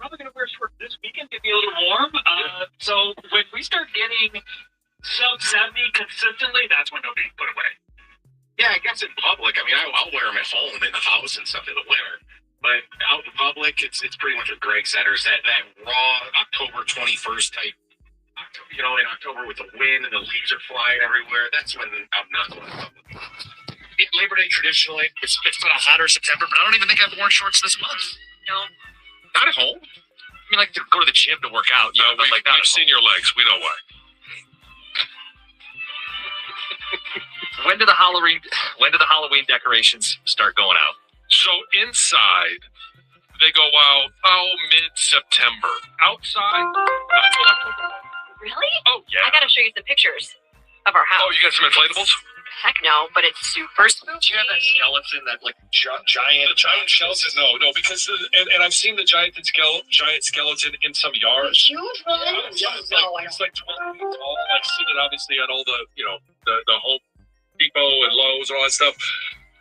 probably going to wear shorts this weekend, get me a little warm. So when we start getting sub 70 consistently, that's when they'll be put away. Yeah, I guess in public, I mean, I'll wear them at home in the house and stuff in the winter. But out in public, it's pretty much what Greg said, or that raw October 21st type, in October with the wind and the leaves are flying everywhere. That's when I'm not going to public. Labor Day traditionally, it's been a hotter September, but I don't even think I've worn shorts this month. No. Not at home. I mean, like to go to the gym to work out. No, we've seen your legs. We know why. When do the Halloween decorations start going out? So inside, they go out mid-September. Outside, until October. Really? Oh yeah. I gotta show you some pictures of our house. Oh, you got some inflatables? Heck no, but it's super spooky. Do you have that skeleton, that like giant? The giant skeleton? No, because and I've seen the giant skeleton in some yards. Huge one? Yeah, it's like 12 feet tall. I've seen it obviously on all the the Home Depot and Lowe's and all that stuff.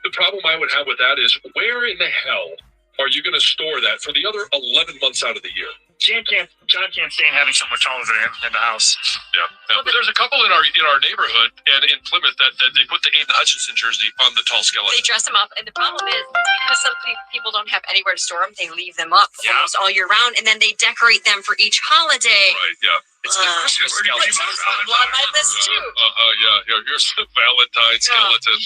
The problem I would have with that is, where in the hell are you going to store that for the other 11 months out of the year? John can't stand having someone taller than him in the house. Yeah. But there's a couple in our neighborhood and in Plymouth that they put the Aiden Hutchinson jersey on the tall skeleton. They dress them up, and the problem is because some people don't have anywhere to store them, they leave them up almost all year round, and then they decorate them for each holiday. Right. Yeah. It's the Christmas skeleton. On my list too. Yeah. Here's the Valentine skeleton.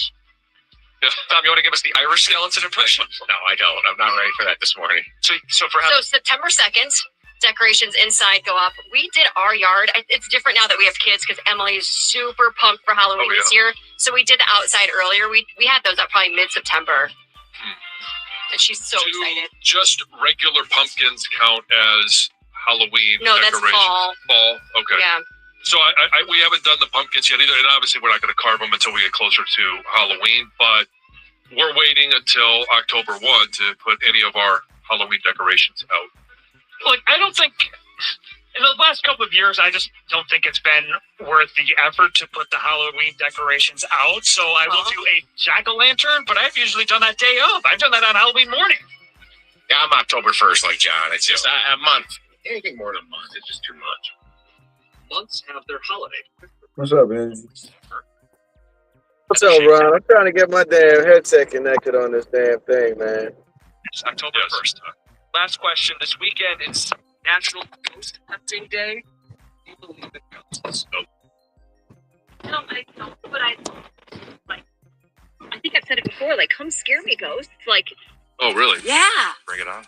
Tom, you want to give us the Irish skeleton impression? No, I don't. I'm not ready for that this morning. So September 2nd. Decorations inside go up. We did our yard. It's different now that we have kids because Emily is super pumped for Halloween this year. So we did the outside earlier. We had those up probably mid-September. And she's so excited. Just regular pumpkins count as Halloween decorations? No, that's fall. Fall? Okay. Yeah. So we haven't done the pumpkins yet either. And obviously we're not going to carve them until we get closer to Halloween. But we're waiting until October 1 to put any of our Halloween decorations out. Look, I don't think, in the last couple of years, I just don't think it's been worth the effort to put the Halloween decorations out. So I will do a jack-o'-lantern, but I've usually done that day of. I've done that on Halloween morning. Yeah, I'm October 1st like John. It's just a month. Anything more than a month, it's just too much. Months have their holiday. What's up, man? What's up, Ron? I'm trying to get my damn headset connected on this damn thing, man. It's October 1st. Last question. This weekend is National Ghost Hunting Day. Do you believe in ghosts? No, I don't. But I think I've said it before. Like, come scare me, ghosts. Like. Oh, really? Yeah. Bring it on.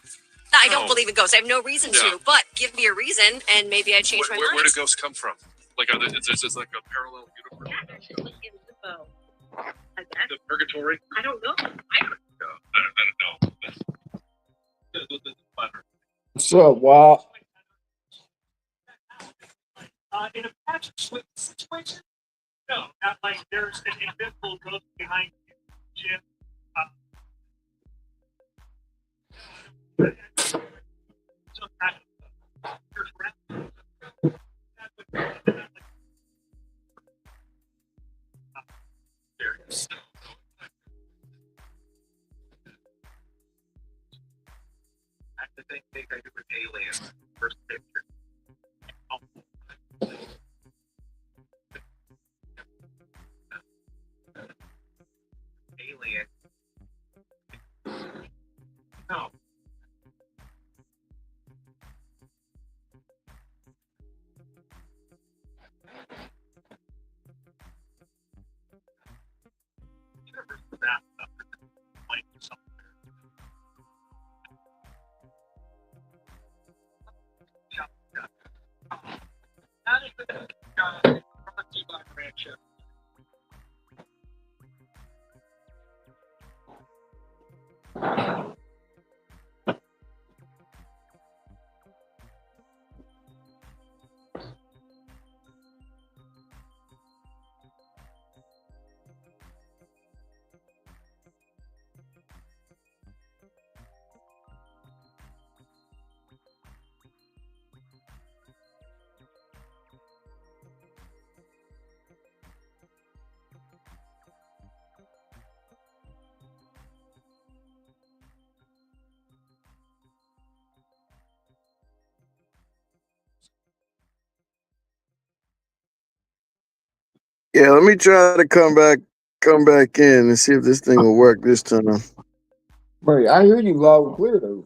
I don't believe in ghosts. I have no reason to. But give me a reason, and maybe I change my mind. Where do ghosts come from? Like, is this like a parallel universe? Yeah, actually, in limbo. The purgatory? I don't know. I don't know. What's up, Walt? In a patch situation, no, not like there's an invisible ghost behind you, Jim. I think I do with aliens. First picture. Alien. No. Yeah, let me try to come back in and see if this thing will work this time. Wait, I hear you loud and clear though.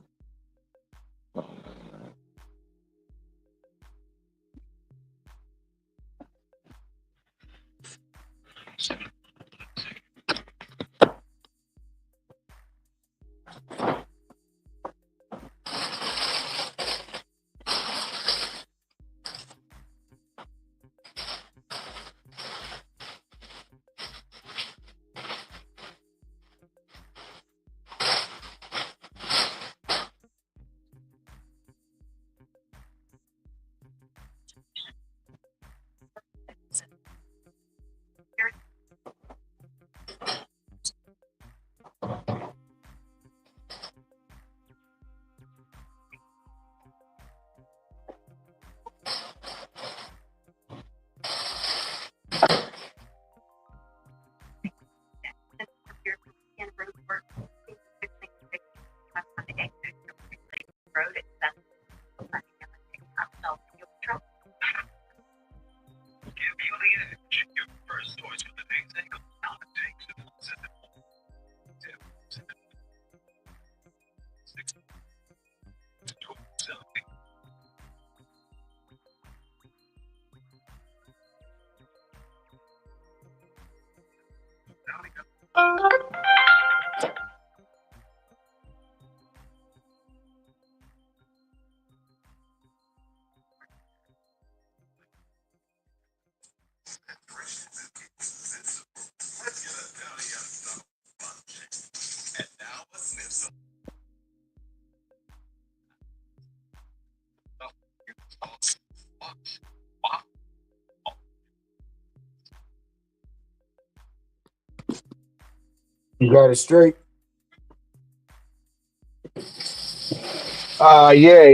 You got it straight.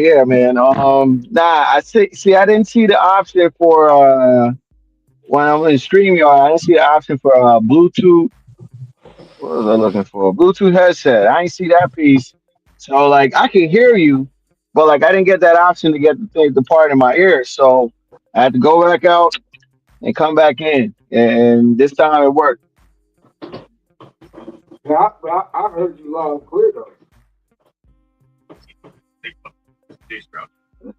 Yeah, man. Nah, I didn't see the option for when I was in StreamYard. I didn't see the option for Bluetooth. What was I looking for? Bluetooth headset. I ain't see that piece. So like, I can hear you, but like, I didn't get that option to get the part in my ear. So I had to go back out and come back in, and this time it worked. Yeah, I heard you loud and clear though.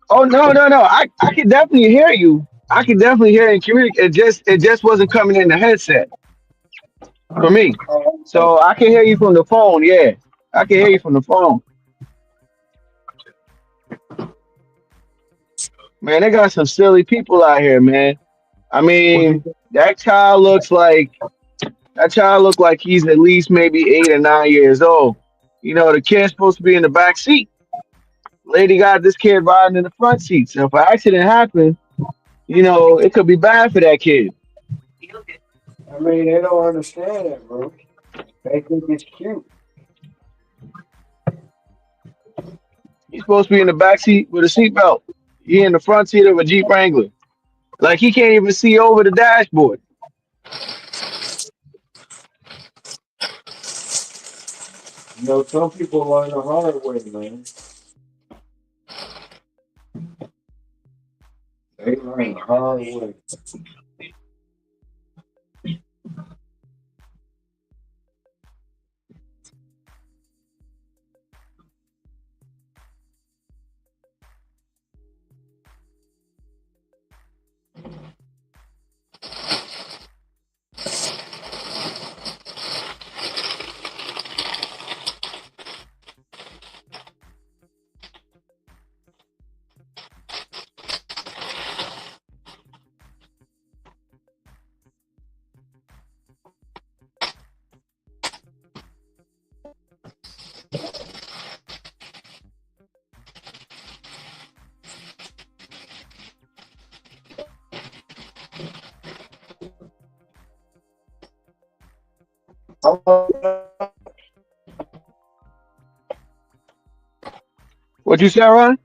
Oh no! I can definitely hear you. I can definitely hear and communicate. It just wasn't coming in the headset for me. So I can hear you from the phone. Yeah, I can hear you from the phone. Man, they got some silly people out here, man. I What you mean, that child looked like he's at least maybe 8 or 9 years old. You know, the kid's supposed to be in the back seat. Lady got this kid riding in the front seat. So if an accident happened, it could be bad for that kid. I mean, they don't understand that, bro. They think it's cute. He's supposed to be in the back seat with a seatbelt. He in the front seat of a Jeep Wrangler. Like he can't even see over the dashboard. You know, some people learn the hard way, man. They learn the hard way. How What you say, Ron?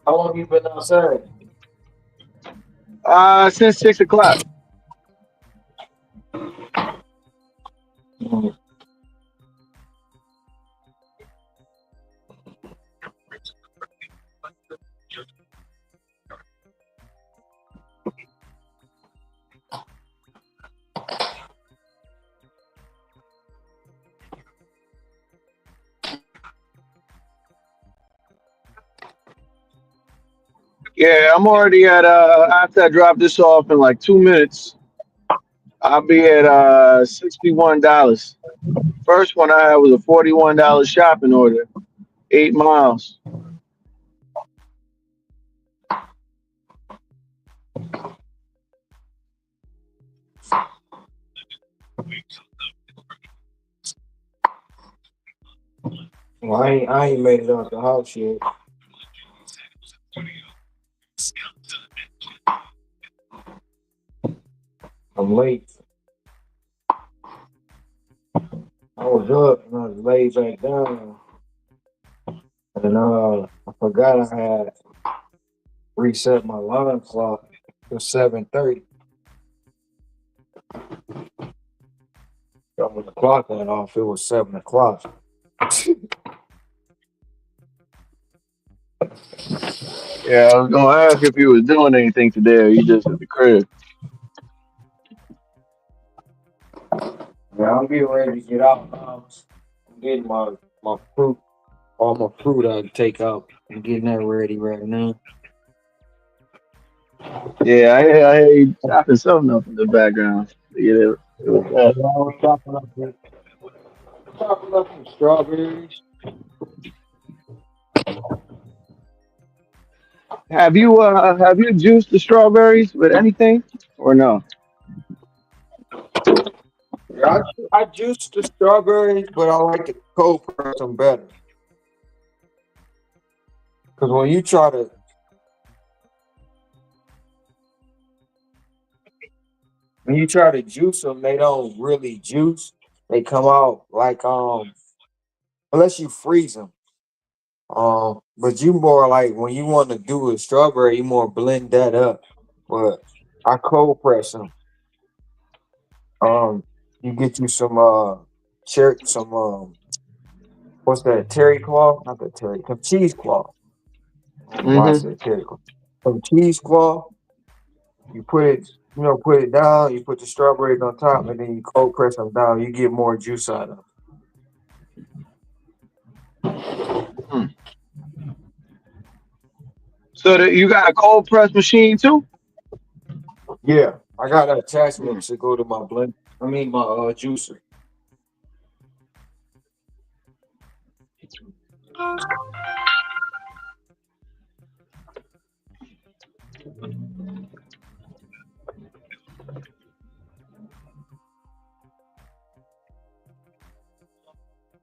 long you been outside? Since 6 o'clock. Mhm. Yeah, I'm already at after I drop this off in like 2 minutes, I'll be at $61. First one I had was a $41 shopping order, 8 miles. Well, I ain't made it out the house yet. I'm late. I was up and I was laid back down. And I forgot I had reset my alarm clock to 7:30. So when the clock went off, it was 7 o'clock. Yeah, I was gonna ask if you was doing anything today or you just at the crib. Yeah, I'm getting ready to get out now. I'm getting my fruit, all my fruit I take out. I'm getting that ready right now. Yeah, I hear you chopping something up in the background. Yeah, it was Yeah, that. I was chopping up some strawberries. Have you juiced the strawberries with anything or no? Yeah, I juice the strawberries, but I like to cold press them better. Because when you try to juice them, they don't really juice. They come out like unless you freeze them. But you more like when you want to do a strawberry, you more blend that up. But I cold press them. Um, you get you some some what's that terry cloth? Not the terry, some cheesecloth. I don't know why I Mm-hmm. said terry cloth. Some cheesecloth. You put it down. You put the strawberries on top, and then you cold press them down. You get more juice out of them. Hmm. So that you got a cold press machine too? Yeah, I got an Hmm. attachment to go to my blend. I mean my juicer.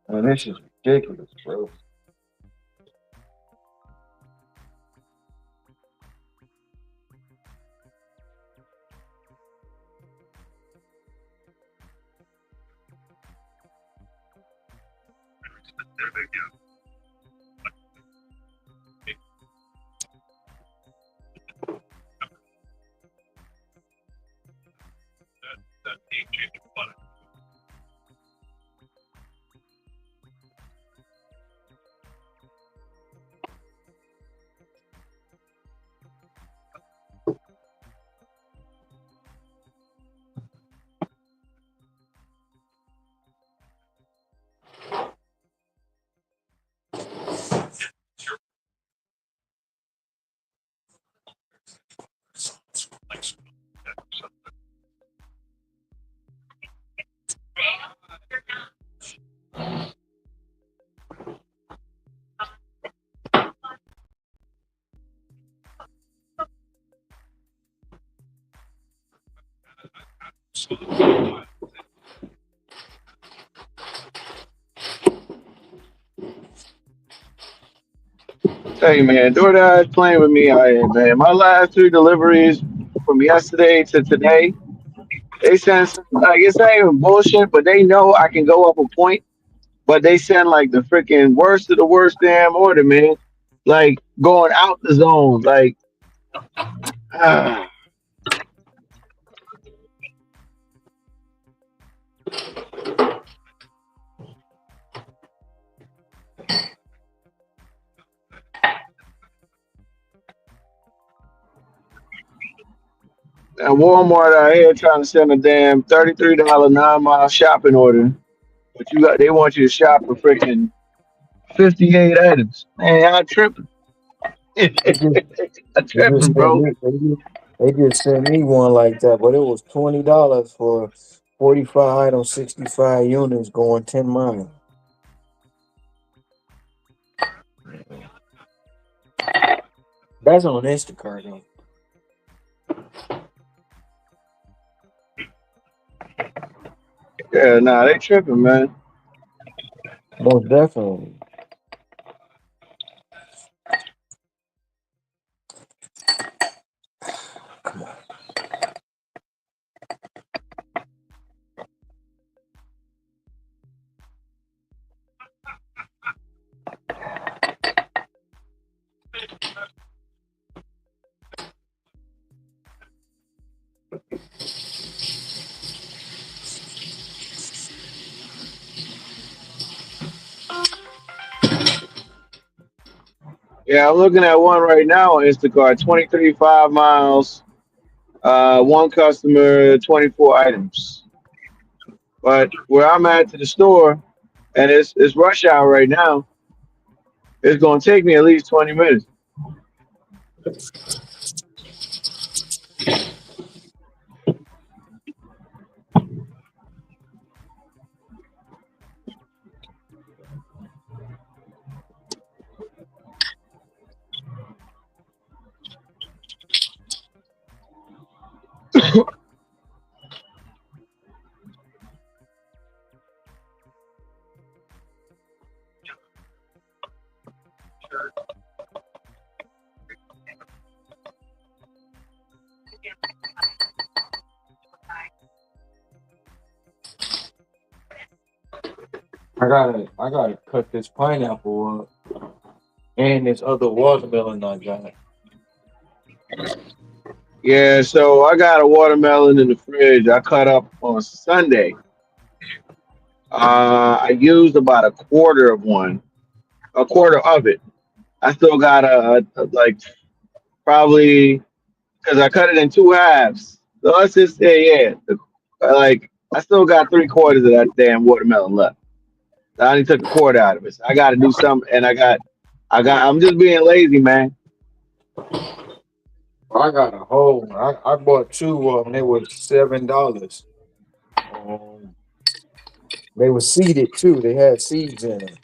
Man, this is ridiculous, bro. Tell you, man, DoorDash playing with me out here, man. My last three deliveries from yesterday to today, they send like it's not even bullshit, but they know I can go up a point, but they send like the freaking worst of the worst damn order, man. Like going out the zone, like ah. And Walmart out here trying to send a damn $33 9 mile shopping order, but they want you to shop for freaking 58 items. Man, y'all tripping. They just, I'm they just tripping, sent bro. me. They just sent me one like that, but it was $20 for 45 items, 65 units, going 10 miles. That's on Instacart though. Yeah, nah, they tripping, man. Most definitely. Yeah, I'm looking at one right now on Instacart. 23 5 miles. One customer, 24 items. But where I'm at to the store, and it's rush hour right now. It's gonna take me at least 20 minutes. I gotta cut this pineapple up and this other watermelon I got. Yeah, so I got a watermelon in the fridge. I cut up on Sunday. I used about a quarter of it. I still got like probably because I cut it in two halves. So let's just say, yeah, like I still got three quarters of that damn watermelon left. I only took a quarter out of it. So I got to do something, and I'm just being lazy, man. I got a whole. I bought two of them. They were $7. Um, they were seeded too. They had seeds in them.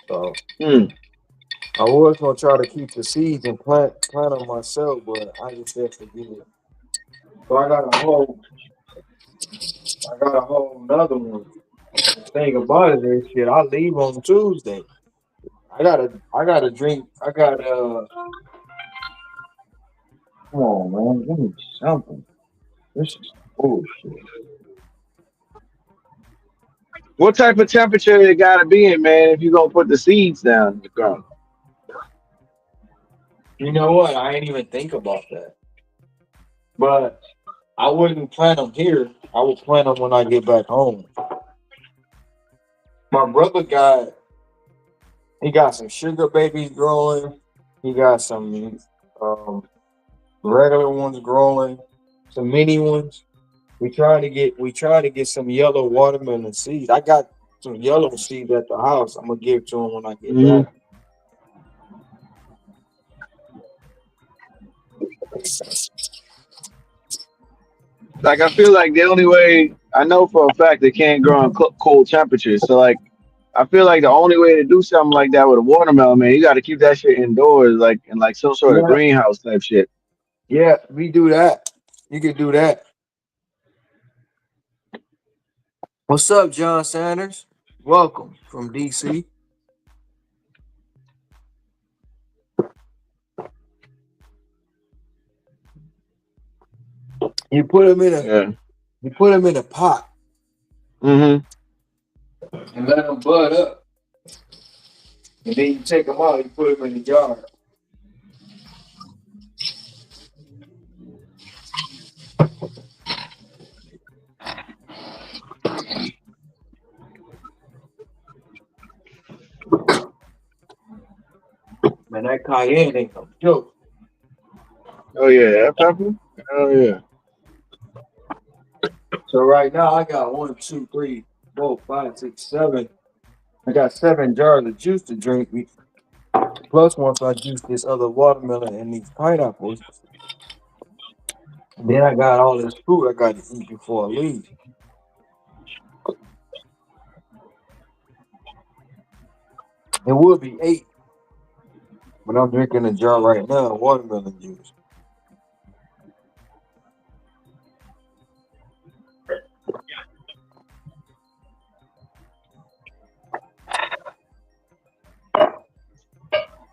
So Hmm. I was gonna try to keep the seeds and plant them myself, but I just said forget it. So I got a whole another one. The thing about it is, shit, I leave on Tuesday. I gotta drink. Come on, man, give me something. This is bullshit. What type of temperature it got to be in, man? If you gonna put the seeds down in the ground. You know what? I ain't even think about that. But I wouldn't plant them here. I will plant them when I get back home. My brother he got some sugar babies growing. He got some um, regular ones growing, some mini ones. We trying to get some yellow watermelon seeds. I got some yellow seeds at the house. I'm gonna give to him when I get Hmm. back. Like I feel like the only way I know for a fact they can't grow in cold temperatures. So like I feel like the only way to do something like that with a watermelon, man, you got to keep that shit indoors, like in like some sort of Yeah, greenhouse type shit. yeah, we do that. You can do that. What's up, John Sanders? Welcome from DC. You put them in a Yeah. you put them in a pot Hmm. and let them bud up, and then you take them out. You put them in the jar. Man, that cayenne ain't no joke. Oh yeah, that pepper. Oh yeah. So right now I got one, two, three, four, five, six, seven. I got 7 jars of juice to drink. Plus, once I juice this other watermelon and these pineapples, then I got all this fruit I got to eat before I leave. It would be 8, but I'm drinking a jar right now, watermelon juice.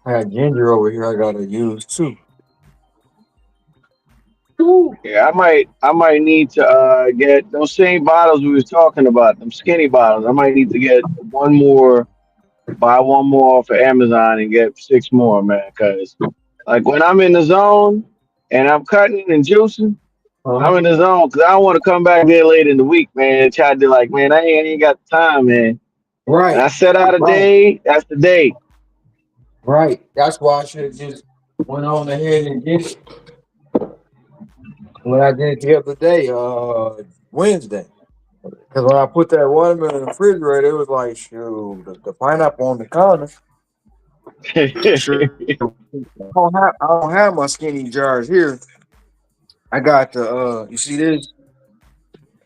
I got ginger over here I gotta use too. Yeah, I might need to get those same bottles we was talking about, them skinny bottles. I might need to get one more, buy one more for Amazon and get 6 more, man. Cause like when I'm in the zone and I'm cutting and juicing, Uh-huh. I'm in the zone because I don't want to come back there late in the week, man. And try to like, man, I ain't got the time, man. When Right, I set out a right, day, that's the day. right. That's why I should have just went on ahead and did it when I did it the other day, Wednesday. Because when I put that watermelon in the refrigerator, it was like, shoot, the pineapple on the counter. Sure. I don't have my skinny jars here. I got the you see this?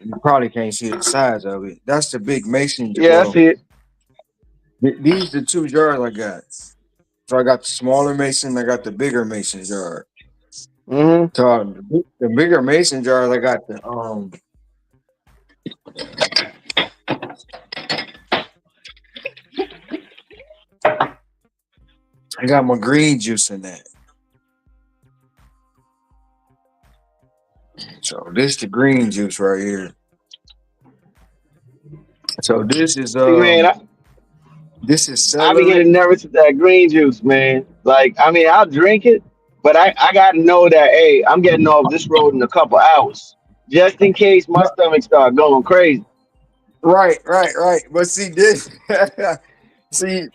You probably can't see the size of it. That's the big mason jar. Yeah, I Well, see it. these the 2 jars I got. So I got the smaller mason, I got the bigger mason jar. Hmm. So the bigger mason jars, I got my green juice in that. So this the green juice right here. So See, man, this is I be celery. getting nervous with that green juice, man. Like, I mean, I'll drink it, but I got to know that, hey, I'm getting off this road in a couple hours, just in case my stomach start going crazy. Right, right, right. But see this, see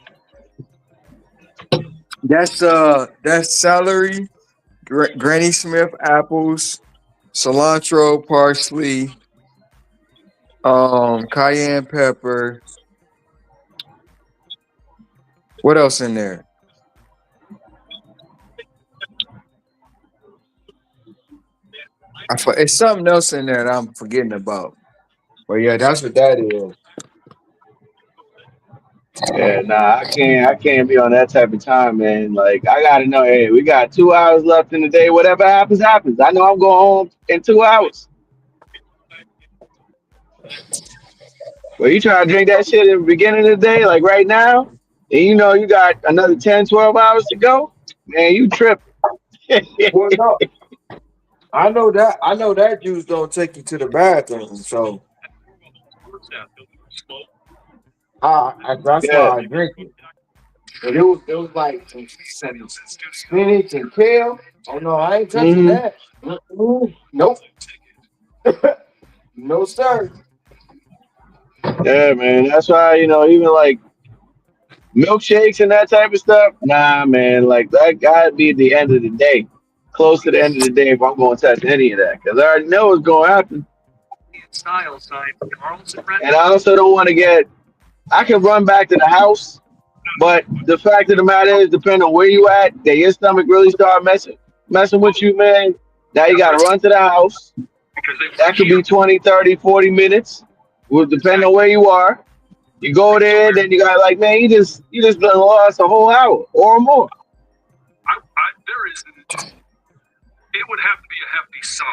that's celery, Granny Smith apples, cilantro, parsley, cayenne pepper. What else in there? It's something else in there that I'm forgetting about. But yeah, that's what that is. Yeah, nah, I can't be on that type of time, man. Like, I got to know, hey, we got 2 hours left in the day. Whatever happens, happens. I know I'm going home in 2 hours. But you try to drink that shit in the beginning of the day, like right now, and you know you got another 10, 12 hours to go, man, you tripping. Well, no, I know that. I know that juice don't take you to the bathroom. So that's Yeah. why I drink it. But it was like some spinach and kale. Oh no, I ain't touching Hmm. that. Mm-mm. Nope. No sir. Yeah, man. That's why, even like milkshakes and that type of stuff, nah, man. Like, that gotta be at the end of the day. Close to the end of the day if I'm going to touch any of that. Because I already know what's going to happen. Style sign, Carlson Red. And I also don't want to I can run back to the house, but the fact of the matter is, depending on where you at, that your stomach really start messing with you, man. Now you got to run to the house. Because they That could be 20, 30, 40 minutes. Will depend on where you are. You go there, then you got like, man, you just been lost a whole hour or more. There is. It would have to be a hefty sum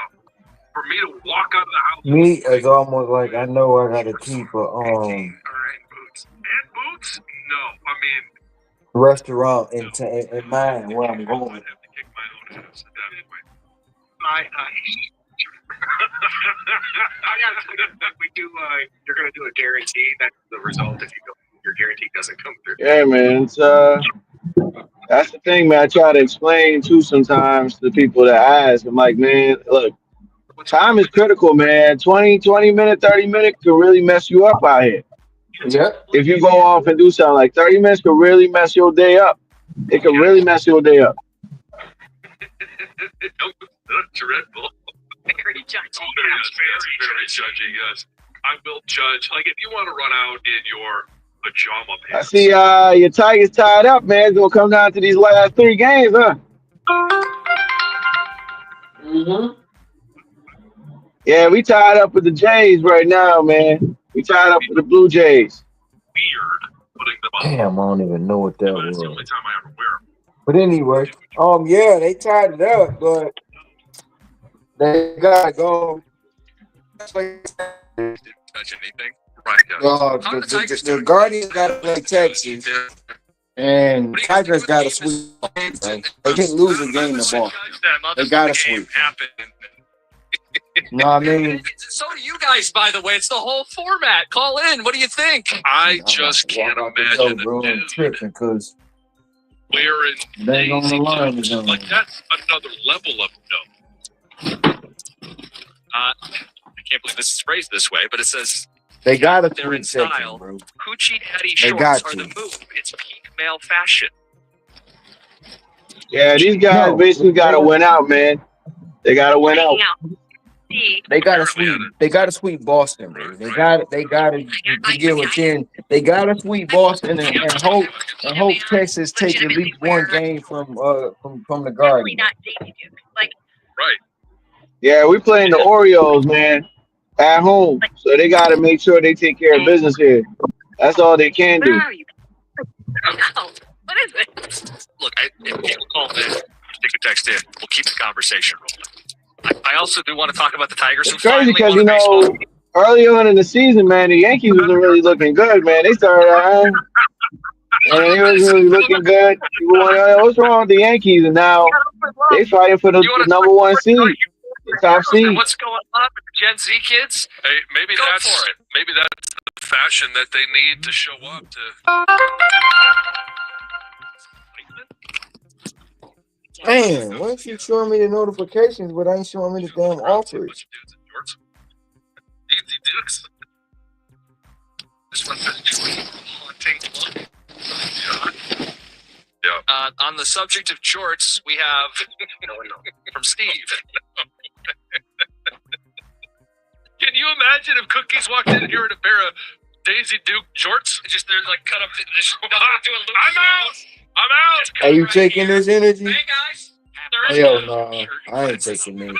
for me to walk out of the house. Me is almost like I know I gotta keep a And boots. And boots? No. I mean, restaurant no. in mind where I'm I'd going. have to kick my own ass at that point. I we do. You're going to do a guarantee. That's the result if your guarantee doesn't come through. Yeah, man. That's the thing, man. I try to explain too sometimes to people that ask. I'm like, man, look, time is critical, man. 20 minute, 30 minute could really mess you up out here. Yep. If you go off and do something like 30 minutes could really mess your day up. It could really mess your day up. Dreadful. Very judgy. Very judgy, yes. I will judge. Like, if you want to run out in your pajama I pants. see your Tigers tied up, man. It's gonna come down to these last 3 games, huh? Yeah, we tied up with the Jays right now, man. We tied up with the Blue Jays. Weird putting them on. Damn, I don't even know what that But it's the only was. time I ever wear them. But anyway, yeah, they tied it up, but they gotta go. Didn't touch anything. Right. Yeah. The Guardians gotta play Texas, and Tigers gotta sweep. Man. They can't lose a game to Boston. They gotta sweep. You know what I mean? So do you guys, by the way. It's the whole format. Call in. What do you think? I just can't imagine I'm tripping because wearing they on the line with them. like that's another level of no. I can't believe this is phrased this way, but it says They gotta they're in sweep Texas, style. bro. Hoochie Daddy They shorts got are to. the move. It's peak male fashion. Yeah, these guys basically gotta win out, man. They gotta win out. They gotta sweep. They gotta sweep Boston, bro. They gotta to get within. They gotta sweep Boston and hope Texas take at least one game from the Guardians. Right. Yeah, we playing the Orioles, man, at home. So they gotta make sure they take care of business here. That's all they can do. Where are you? Oh, what is it? Look, if people call in, take a text in. We'll keep the conversation rolling. I also do want to talk about the Tigers. It's crazy because early on in the season, man, the Yankees wasn't really looking good, man. They started out and they was really looking good. People wonder what's wrong with the Yankees, and now they fighting for the number 1 seed, the top seed. What's going on with the Gen Z kids? Hey, maybe Go that's for it. maybe that's the fashion that they need to show up to. Man, why don't you showing me the notifications, but I ain't showing me the damn offers? Easy Dukes. This one says haunting look. Yeah. On the subject of shorts, we have from Steve. Can you imagine if Cookies walked in here in a pair of Daisy Duke shorts? Just they're like cut up. I'm out. I'm out. Are you taking this energy? Hey guys, Hell no, I ain't taking this.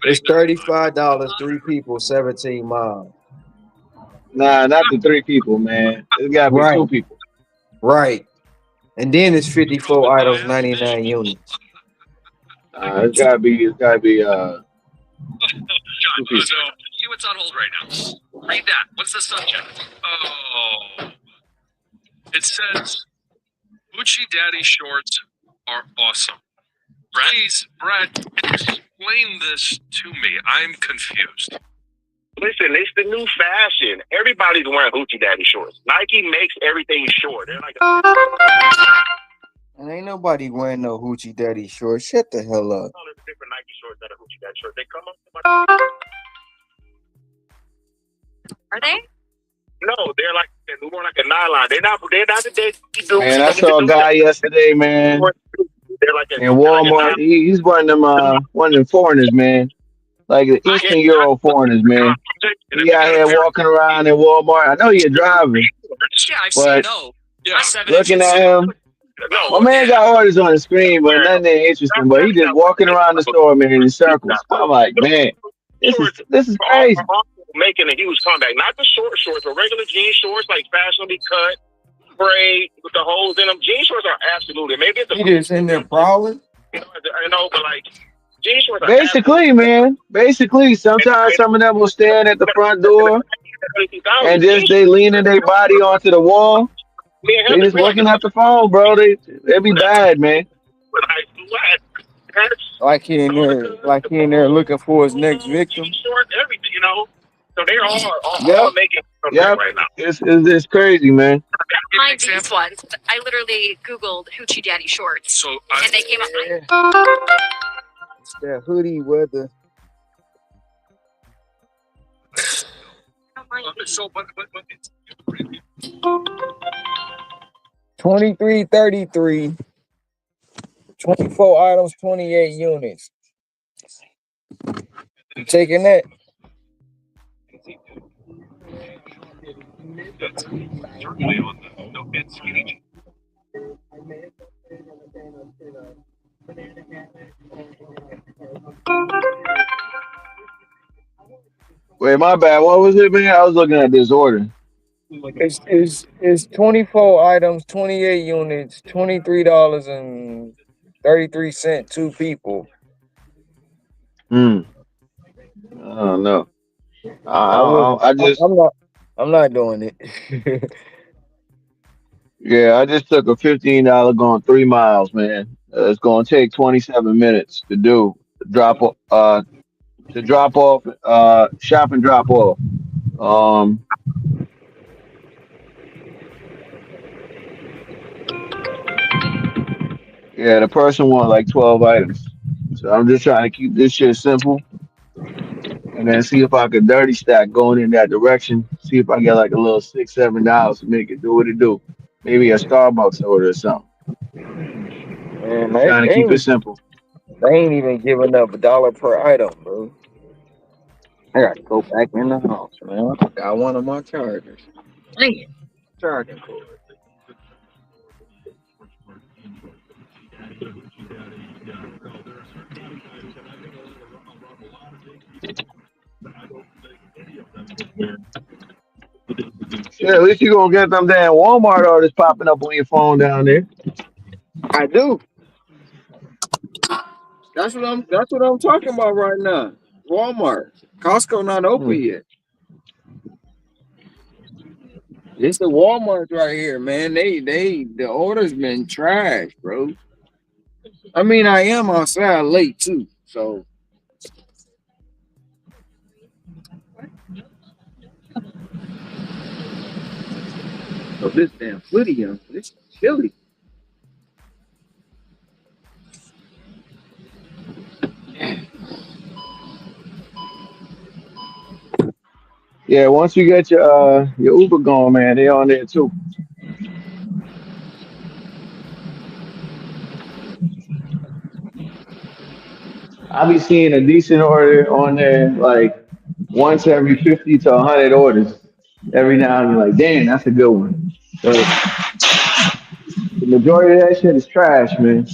It's $35, 3 people, 17 miles. Nah, not the 3 people, man. It's gotta be 2 people. Right. And then it's 54 items, 99 units. It's gotta be 2 people. See what's on hold right now. Read that. What's the subject? Oh. It says, Gucci Daddy shorts are awesome. Please, Brett, explain this to me. I'm confused. Listen, it's the new fashion. Everybody's wearing Hoochie Daddy shorts. Nike makes everything short. They're like And ain't nobody wearing no Hoochie Daddy shorts. Shut the hell up. different Nike shorts that are Hoochie Daddy shorts. They come up. Are they? No, they're more like a nylon. They're not the Daisy. Man, I saw a guy yesterday, man, They're like in Walmart. He's one of them foreigners, man. Like the Eastern Euro foreigners, man. He out here walking around in Walmart. I know you're driving, Yeah, I've but seen looking at him, my man got orders on the screen, but nothing interesting. But he just walking around the store, man, in circles. I'm like, man, this is crazy. Making a huge comeback. Not the shorts, but regular jean shorts, like fashionably cut, frayed with the holes in them. Jean shorts are absolutely. Maybe it's He just in there prowling. but like jean shorts. Basically, man. Basically, sometimes some of them will stand at the front door and just they leaning their body onto the wall. They just looking at the phone, bro. They be bad, man. Like he in there looking for his next victim. Everything, So they're all making right now. It's crazy, man. Mind these ones. I literally Googled Hoochie Daddy shorts. So and they came up. It's that hoodie weather. but 2333. 24 items, 28 units. You taking that? That's certainly on the mid speed. Wait, my bad. What was it, man? I was looking at this order. It's 24 items, 28 units, $23.33 two people. Hmm. I don't know. I would I just I'm not doing it. yeah, I just took a $15 going 3 miles, man. It's gonna take 27 minutes to do drop to drop off shop and drop off. Um yeah, the person wanted like 12 items. So I'm just trying to keep this shit simple and then see if I could dirty stack going in that direction. See if I get like a little $6, $7 to make it do what it do. Maybe a Starbucks order or something. Man, Just trying to keep it simple. they ain't even giving up $1 per item, bro. I gotta go back in the house, man. I got one of my chargers. Dang it. Charging cord. Yeah, at least you gonna get them damn Walmart orders popping up on your phone down there. I do. That's what I'm talking about right now. Walmart. Costco not Hmm. open yet. It's the Walmart right here, man. The orders been trash, bro. I mean, I am outside late too, so this damn footy, this chilly. Yeah, once you get your Uber going, man, they on there too. I be seeing a decent order on there like once every 50 to 100 orders. Every now and then, like, damn, that's a good one. But the majority of that shit is trash, man.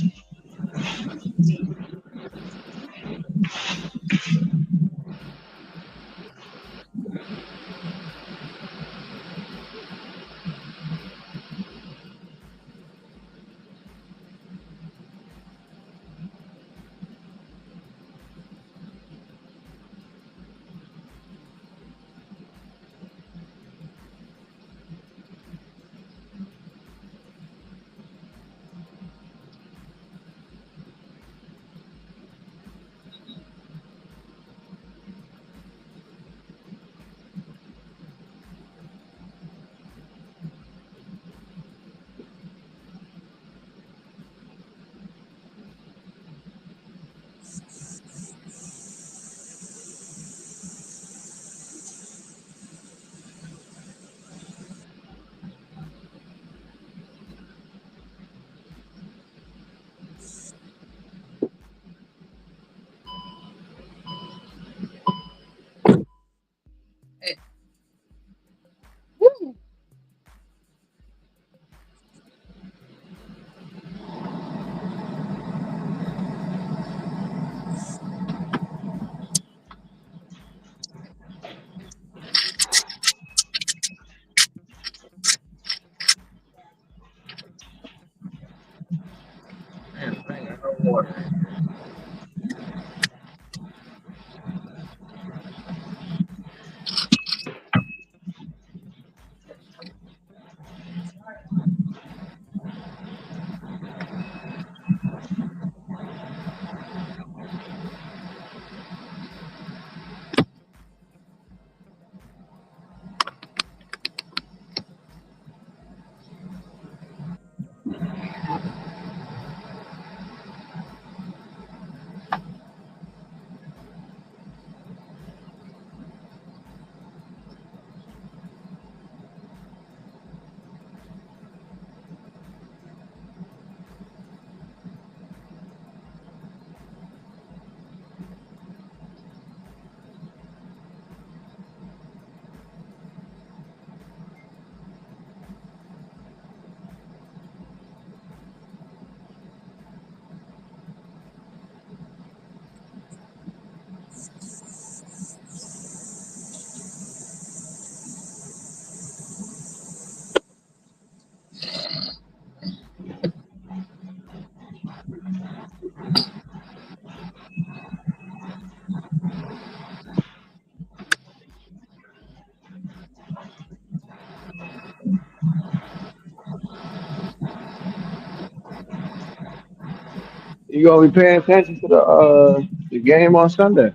You gonna be paying attention to the game on Sunday?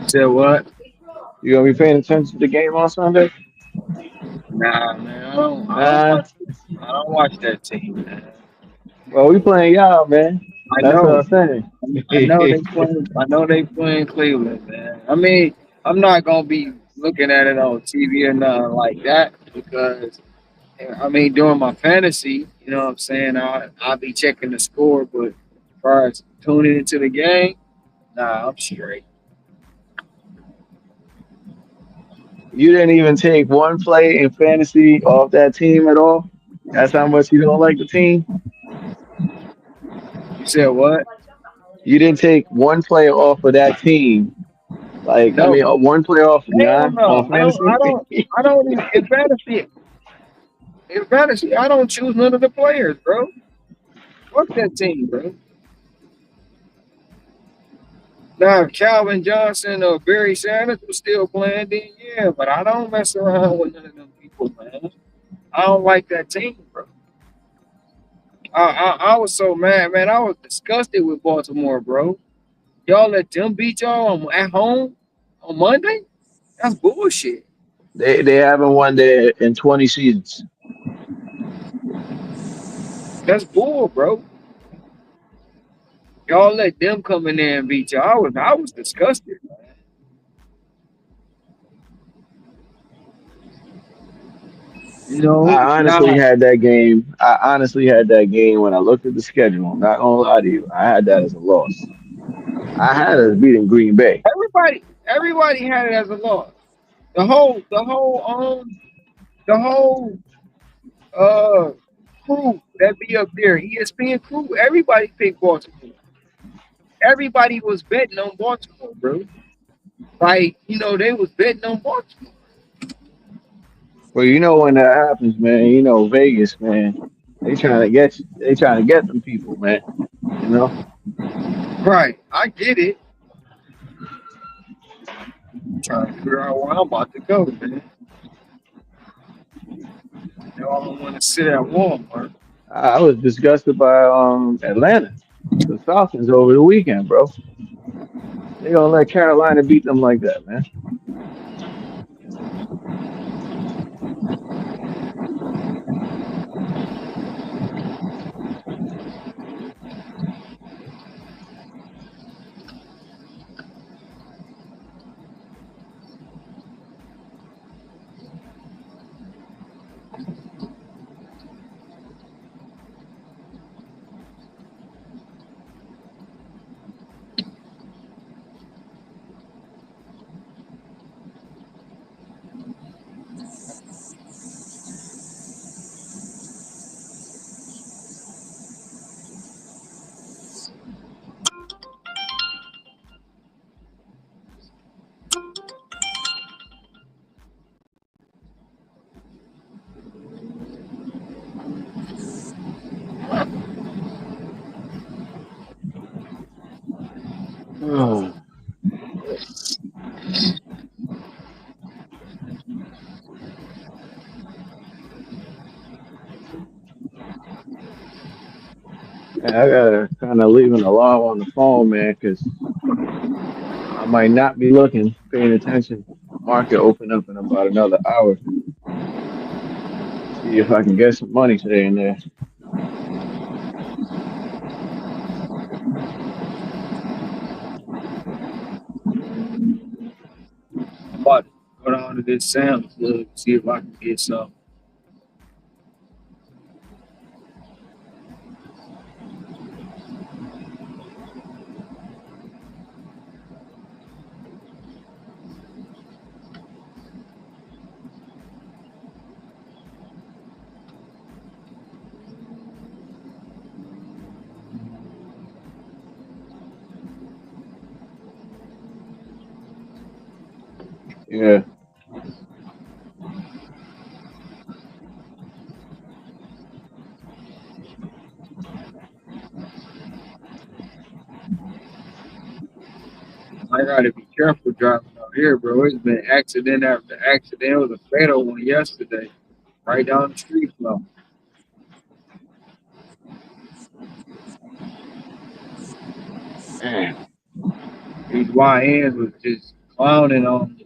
Said what? You gonna be paying attention to the game on Sunday? Nah, man. Nah. I don't watch that team, man. Well, we playing y'all, man. I That's what know. I'm saying. I know they playing. I know they playing Cleveland, man. I mean, I'm not gonna be looking at it on TV or nothing like that because I mean, during my fantasy, you know what I'm saying? I'll be checking the score, but as far as tuning into the game, nah, I'm straight. You didn't even take one play in fantasy off that team at all. That's how much you don't like the team. You said what? You didn't take one player off of that team. Like, I No, mean, one player off of hell nine on no. fantasy. I don't even in fantasy. I don't choose none of the players, bro. Fuck that team, bro. Now, if Calvin Johnson or Barry Sanders was still playing, then yeah, but I don't mess around with none of them people, man. I don't like that team, bro. I was so mad, man. I was disgusted with Baltimore, bro. Y'all let them beat y'all at home on Monday? That's bullshit. They haven't won there in 20 seasons. That's bull, bro. Y'all let them come in there and beat y'all. I was disgusted. You know, I now honestly had that game. I honestly had that game when I looked at the schedule. I'm not gonna lie to you. I had that as a loss. I had us beating Green Bay. everybody had it as a loss. The whole uh crew that be up there, ESPN crew, everybody picked Baltimore. Everybody was betting on Baltimore, bro. Like, they was betting on Baltimore. Well, you know when that happens, man. You know Vegas, man. They trying to get you. They trying to get them people, man. You know. Right. I get it. I'm trying to figure out where I'm about to go, man. I don't want to sit at Walmart. I was disgusted by Atlanta, the Falcons over the weekend, bro. They gonna let Carolina beat them like that, man. Man, I gotta kind of leave an alarm on the phone, man, because I might not be looking, paying attention. Market open up in about another hour. See if I can get some money today and there. I'm about to go down to this Sam's Club, see if I can get some. Yeah. I gotta be careful driving out here, bro. It's been accident after accident. It was a fatal one yesterday, right down the street from. Man, These YNs was just clowning on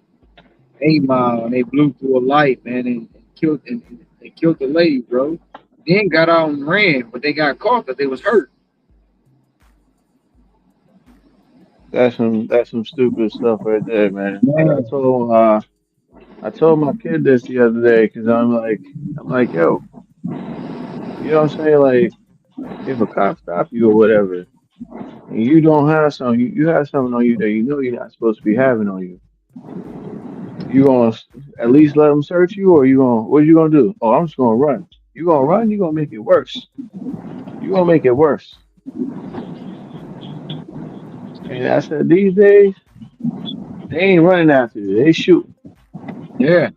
8 Mile, and they blew through a light, man, and killed and they killed the lady, bro. Then got out and ran, but they got caught because they was hurt. that's some stupid stuff right there, man. Like Man, I told my kid this the other day because I'm like, yo, you know what I'm saying? Like, if a cop stop you or whatever, and you don't have something, you have something on you that you know you're not supposed to be having on you. You gonna at least let them search you, or what are you gonna do? Oh, I'm just gonna run. You gonna run? You gonna make it worse. You gonna make it worse. And I said these days they ain't running after you. They shooting. yeah,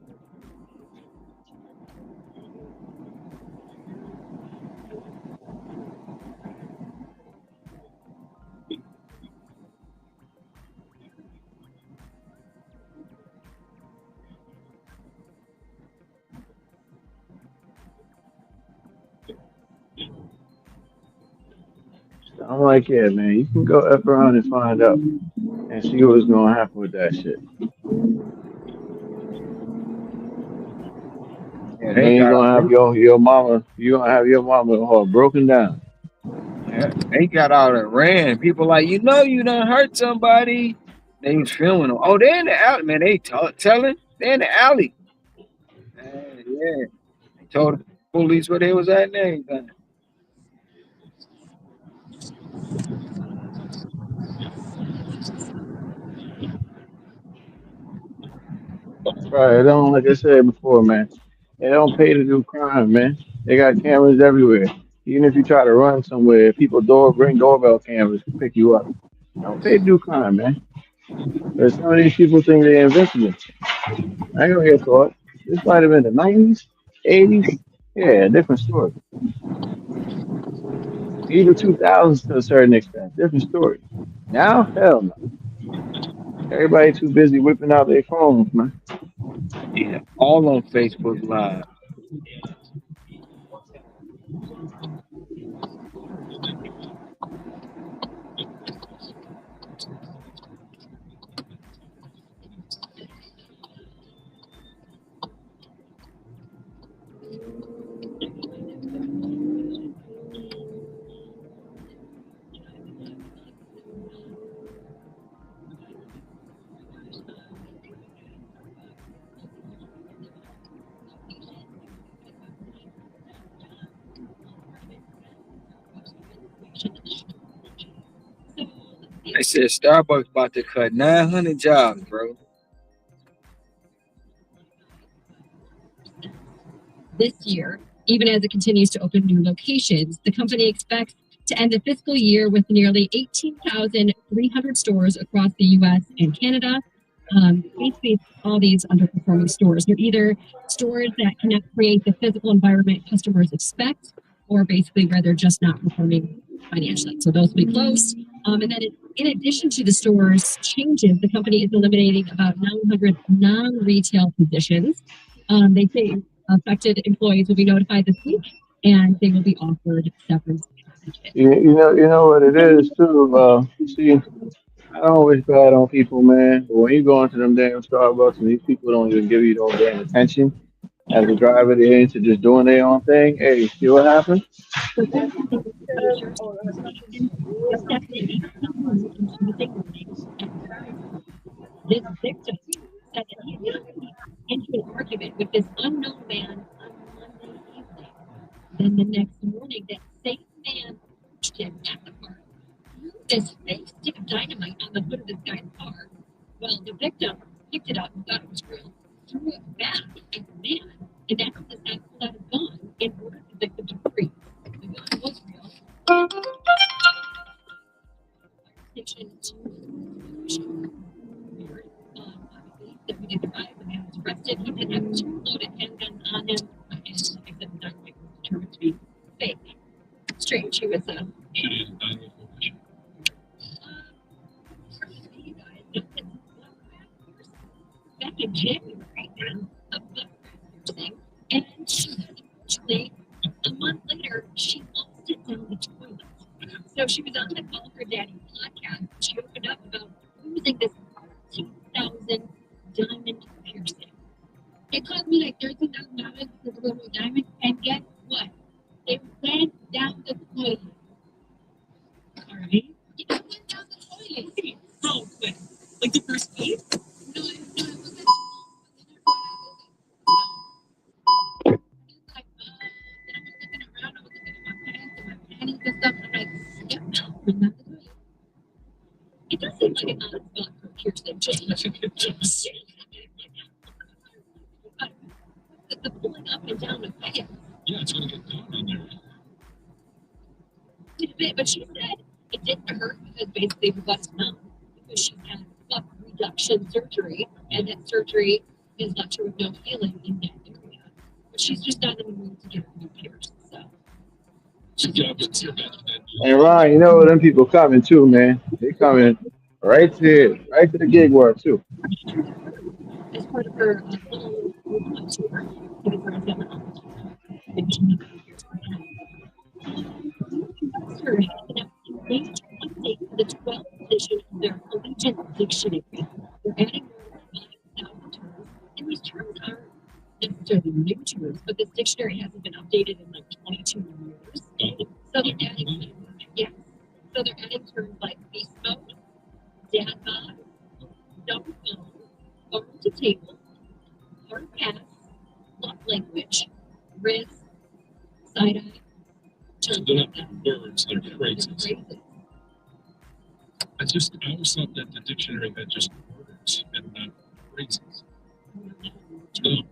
So I'm like, yeah, man, you can go F around and find out and see what's gonna happen with that shit. yeah, And then you're gonna have your mama, you gonna have your mama broken down. they got out and ran. People like, you done hurt somebody. They was filming them. Oh, they in the alley, man. They telling they in the alley. Yeah, they told the police where they was at and everything. Right. It don't like I said before, man. They don't pay to do crime, man. They got cameras everywhere. Even if you try to run somewhere, people bring doorbell cameras to pick you up. Don't pay to do crime, man. But some of these people think they're invincible. I ain't gonna get caught. This might have been the 90s, 80s. Yeah, different story. Even 2000s to a certain extent, different story. Now, hell no. Everybody too busy whipping out their phones, man. Yeah, all on Facebook Live. They said Starbucks about to cut 900 jobs, bro. This year, even as it continues to open new locations. The company expects to end the fiscal year with nearly 18,300 stores across the US and Canada. Basically, all these underperforming stores. They're either stores that cannot create the physical environment customers expect, or basically where they're just not performing financially. So those will be closed. And then in addition to the stores changes, the company is eliminating about 900 non-retail positions. They say affected employees will be notified this week, and they will be offered severance packages. You know what it is too. See, I don't wish bad on people, man. But when you go into them damn Starbucks and these people don't even give you no damn attention as a driver, they're into just doing their own thing. Hey, see what happened? Stephanie was on Tuesday morning, and this victim said that he had gotten into an argument with this unknown man on Monday evening. Then the next morning, that same man approached him at the park, threw this fake stick of dynamite on the hood of this guy's car. Well, the victim picked it up and thought it was real, threw it back at the man, and that's when this guy pulled out a gun and ordered the victim to freeze. The gun was real. Station obviously, Deputy survived. The man was arrested. He did have two loaded handguns on him, and like I said, the dynamite was determined to be fake. Strange. He was back in January of the thing, and she actually a month later she lost it down the toilet. So she was on the Call Her Daddy podcast, And Ron, you know them people coming too, man. They coming right to the gig work too. They're not words, they're phrases. I always thought that the dictionary had just words and not phrases. No.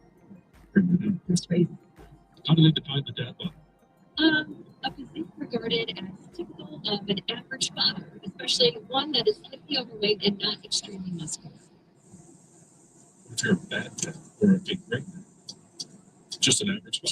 How do they define the dad bod? If you're a bad dad or a big great dad, just an average father.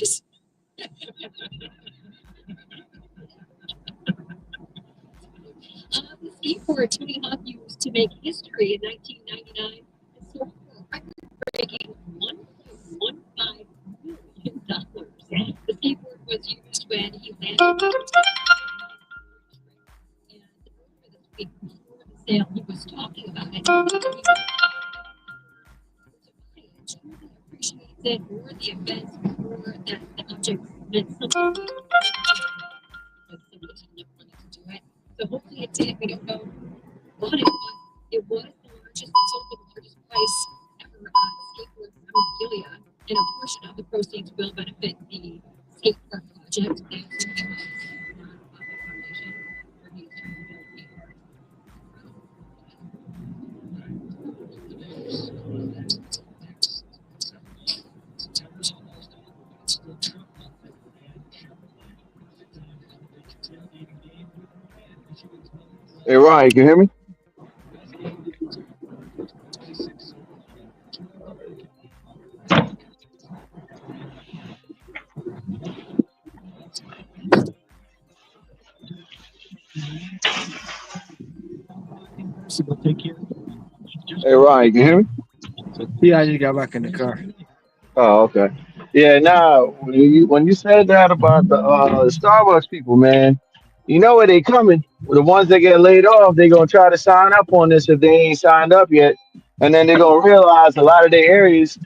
Hey Ron, you can hear me? Hey Ron, you can hear me? Yeah, I just got back in the car. Oh, okay. Yeah, now when you said that about the Starbucks people, man, you know where they coming. The ones that get laid off, they gonna try to sign up on this if they ain't signed up yet, and then they're gonna realize a lot of their areas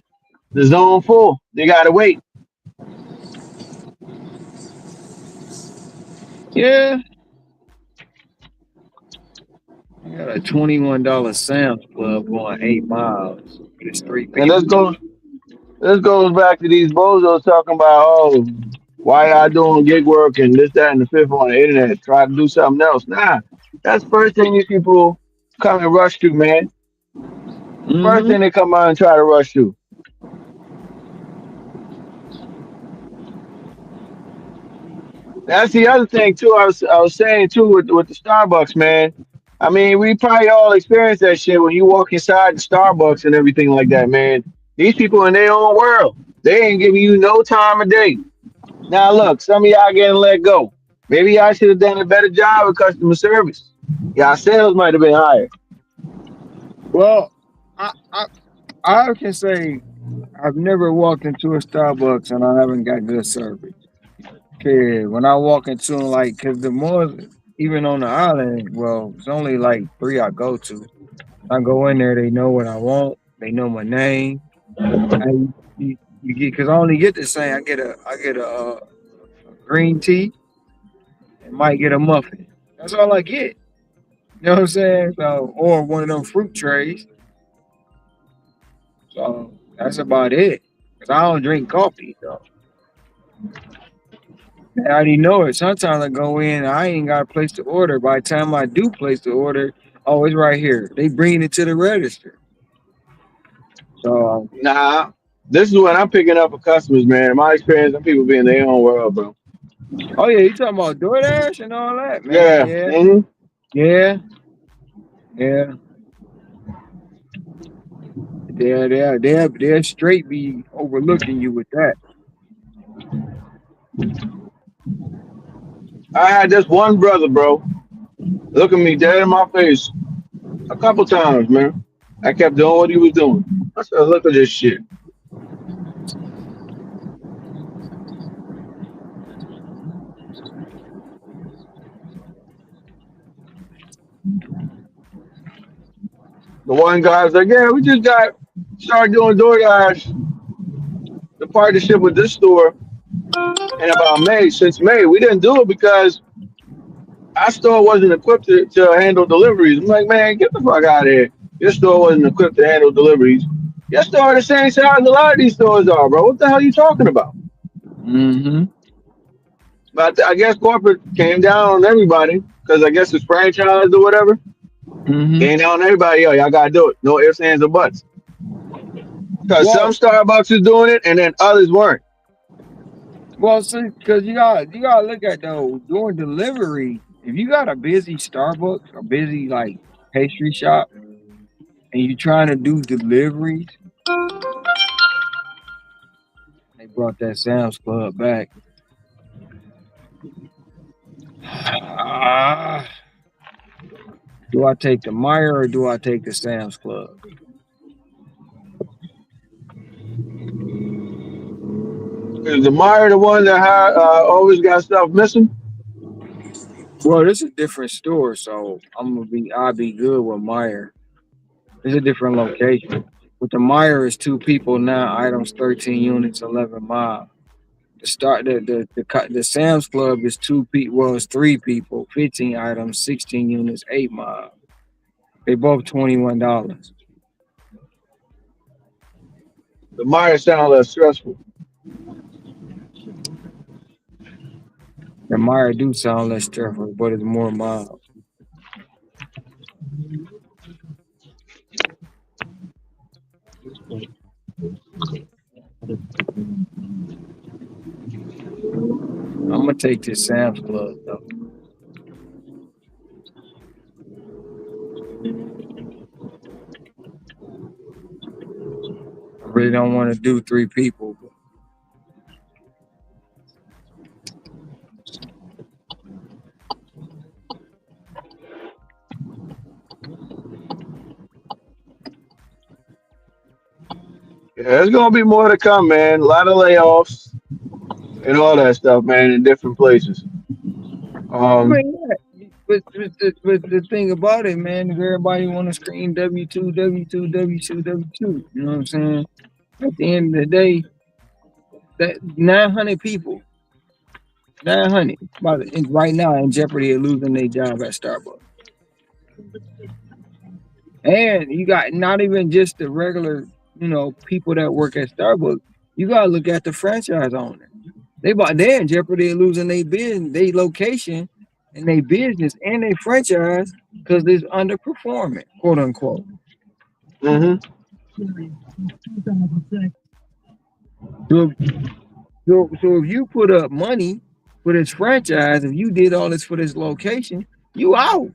the zone full. They gotta wait. Yeah, I got a $21 Sam's Club going 8 miles. It's three And people. this goes back to these bozos talking about why y'all doing gig work and this, that, and the fifth on the internet. Try to do something else. Nah, that's the first thing these people come and rush to, man. First Mm-hmm. thing they come out and try to rush to. That's the other thing too. I was saying too with the Starbucks, man. I mean, we probably all experience that shit when you walk inside the Starbucks and everything like that, man. These people in their own world. They ain't giving you no time of day. Now look, some of y'all getting let go. Maybe y'all should have done a better job with customer service. Y'all sales might have been higher. Well, I, I I can say I've never walked into a Starbucks and I haven't got good service. Okay, when I walk into them, cause the more, even on the island, well, it's only like three I go to. I go in there, they know what I want. They know my name. You get because I only get the same. I get a green tea and might get a muffin. That's all I get. You know what I'm saying? So, or one of them fruit trays. So that's about it. Cause I don't drink coffee though. I already know it. Sometimes I go in, I ain't got a place to order. By the time I do place the order, oh, it's right here. They bring it to the register. So, Nah, this is what I'm picking up for customers, man. In my experience, them people be in their own world, bro. oh yeah, you talking about DoorDash and all that, man? Yeah. Yeah, Hmm. yeah, yeah. They're straight be overlooking you with that. I had this one brother, bro, look at me dead in my face a couple times, man. I kept doing what he was doing. I said, look at this shit. The one guy was like, yeah, we just got started doing DoorDash, the partnership with this store in about May. Since May, we didn't do it because our store wasn't equipped to handle deliveries. I'm like, man, get the fuck out of here. Your store wasn't equipped to handle deliveries. Your store the same size a lot of these stores are, bro. What the hell are you talking about? Mm-hmm. But I guess corporate came down on everybody because I guess it's franchised or whatever. Mm-hmm. Came down on everybody. Yo, y'all gotta do it. No ifs, ands, or buts. Because some Well, Starbucks is doing it and then others weren't. well, see, because you gotta look at though doing delivery. If you got a busy Starbucks, a busy like pastry shop, and you trying to do deliveries, they brought that Sam's Club back. Ah, do I take the Meyer or do I take the Sam's Club? Is the Meyer the one that always got stuff missing? Well, this is a different store, so I'll be good with Meyer. It's a different location. With the Meyer is two people now, items 13 units, 11 miles. The Sam's Club is two people. Well, it's three people, 15 items, 16 units, 8 miles. They both $21. The Meyer sound less stressful. The Meyer do sound less stressful, but it's more miles. I'm gonna take this Sam's Club though. I really don't want to do three people. Yeah, there's gonna be more to come, man. A lot of layoffs and all that stuff, man, in different places. I Um, mean, yeah. But the thing about it, man, is everybody want to scream W2, W2, W2, W2. You know what I'm saying? At the end of the day, that 900 people, 900, right now in jeopardy of losing their job at Starbucks. And you got not even just the regular, people that work at Starbucks. You gotta look at the franchise owner. They're in jeopardy of losing their business, their location, and their business and their franchise because it's underperforming, quote unquote. hmm So, so if you put up money for this franchise, if you did all this for this location, you out.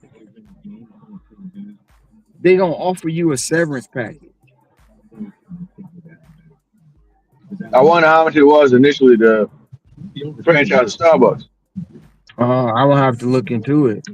They gonna offer you a severance package. I wonder how much it was initially to franchise of Starbucks. I will have to look into it.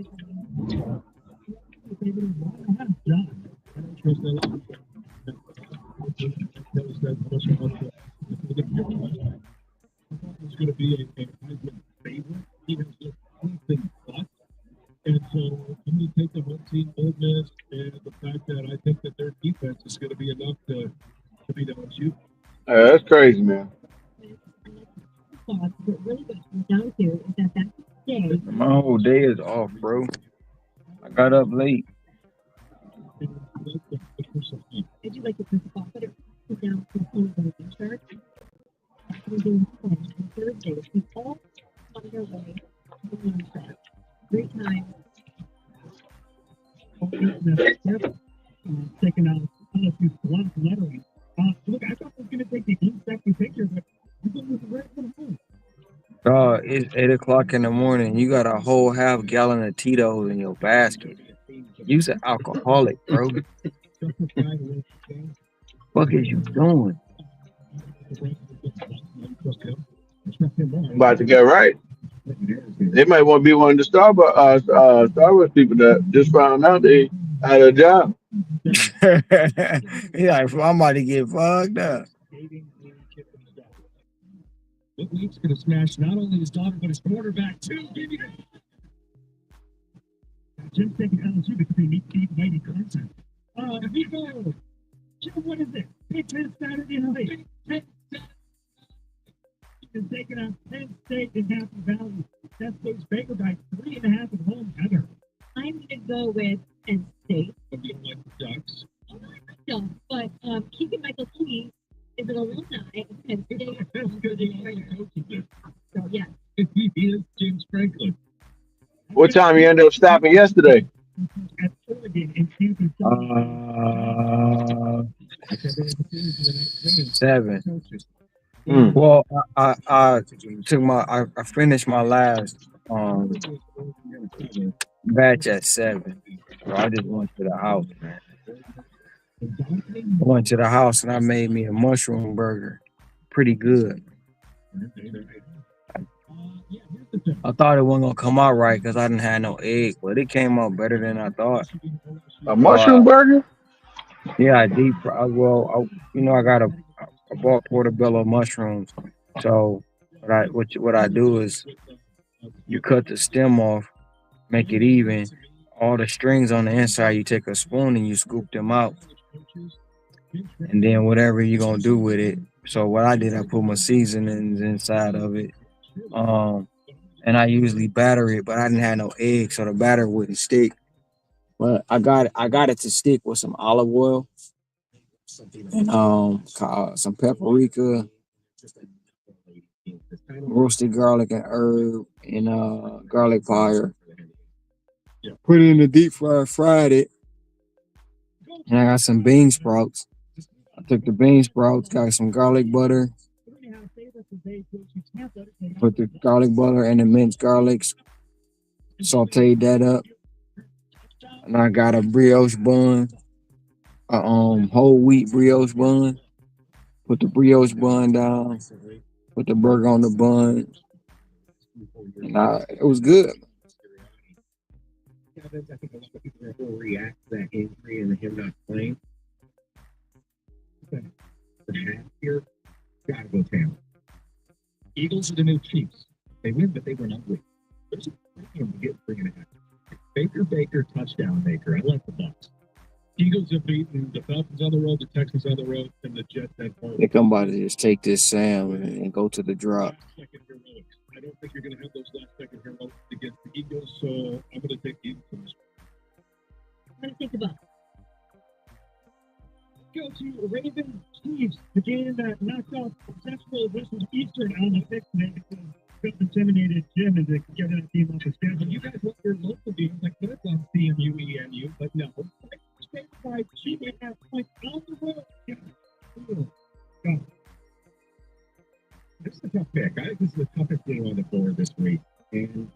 fact that I think that their defense is going to be enough to beat LSU. Yeah, that's crazy, man. My whole day is off, bro. I got up late. Taking out LSU's block lettering. Look, I thought I was going to take the unsexy picture, but you going with the red from home. It's 8 o'clock in the morning. You got a whole half gallon of Tito's in your basket. You's an alcoholic, bro. What is you doing? About to get right. They might want to be one of the Starbucks people that just found out they had a job. He like, I'm about to get fucked up. Leaf's going to smash not only his daughter, but his quarterback, too. Jim's taking LSU because they need deep, mighty content. People, Jim, what is it? Big Ten Saturday night. Is taking out Penn State in Happy Valley. That State's Baker by 3.5 at home. Heather. I'm going to go with Penn State. But you don't like the Ducks? Oh, I don't, but Keegan Michael Key is an alumni of Penn State. That's because he already coaches it. So, yeah. He is James Franklin. What time you ended up stopping yesterday? At Oregon in Kansas City. 7. Hmm. Well, I finished my last batch at 7. So I just went to the house, man. I went to the house and I made me a mushroom burger. Pretty good. I thought it wasn't gonna come out right because I didn't have no egg, but it came out better than I thought. A mushroom burger? Yeah, I deep fry. Well, I bought portobello mushrooms. So what I do is you cut the stem off, make it even. All the strings on the inside, you take a spoon and you scoop them out. And then whatever you're gonna do with it. So what I did, I put my seasonings inside of it. And I usually batter it, but I didn't have no egg, so the batter wouldn't stick. But I got it to stick with some olive oil and some paprika, roasted garlic and herb, and garlic powder. Put it in the deep fryer, fried it, and I got some bean sprouts. I took the bean sprouts, got some garlic butter, put the garlic butter and the minced garlics, sauteed that up, and I got a brioche bun, a whole wheat brioche bun. Put the brioche bun down, put the burger on the bun, and it was good. I think a lot of people will react to that injury and him not playing. The half here, gotta go Tampa. Eagles are the new Chiefs. They win, but they were not win. There's a premium to get 3.5. Baker, touchdown maker. I like the Bucks. Eagles have beaten the Falcons on the road, the Texans on the road, and the Jets at home. They come by to just take this Sam and go to the drop. I don't think you're going to have those last second heroics against the Eagles, so I'm going to take the Eagles. I'm going to take the Bucks. Go to Ravens Chiefs, the game that knocked off successful versus Eastern on the 6th minute. Felt intimidated Jim into getting that team off his schedule. You guys want your local teams like this on CMU, ENU, but no. State by 2.5 points on the road. Yeah. This is a tough pick. I think this is the toughest game on the board this week. And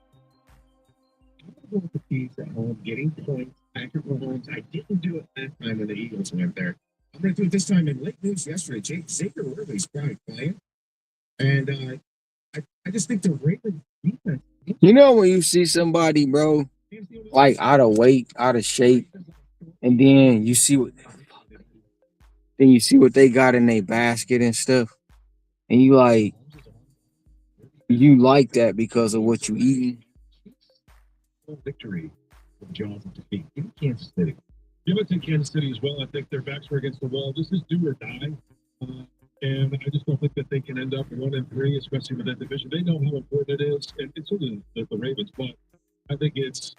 I'm going to go with the Chiefs at home, getting points. Patrick Mahomes. I didn't do it last time when the Eagles went there. I'm going to do it this time. In late news yesterday, Xavier Worthy's probably playing. And I just think the Ravens defense. You know when you see somebody, bro, like out of weight, out of shape, and then you see what they got in their basket and stuff, and you like that because of what you eating. Victory from Jaws of defeat in Kansas City. Yeah, I think Kansas City as well. I think their backs were against the wall. This is do or die. And I just don't think that they can end up 1-3, especially with that division. They know how important it is, and it's really the Ravens. But I think it's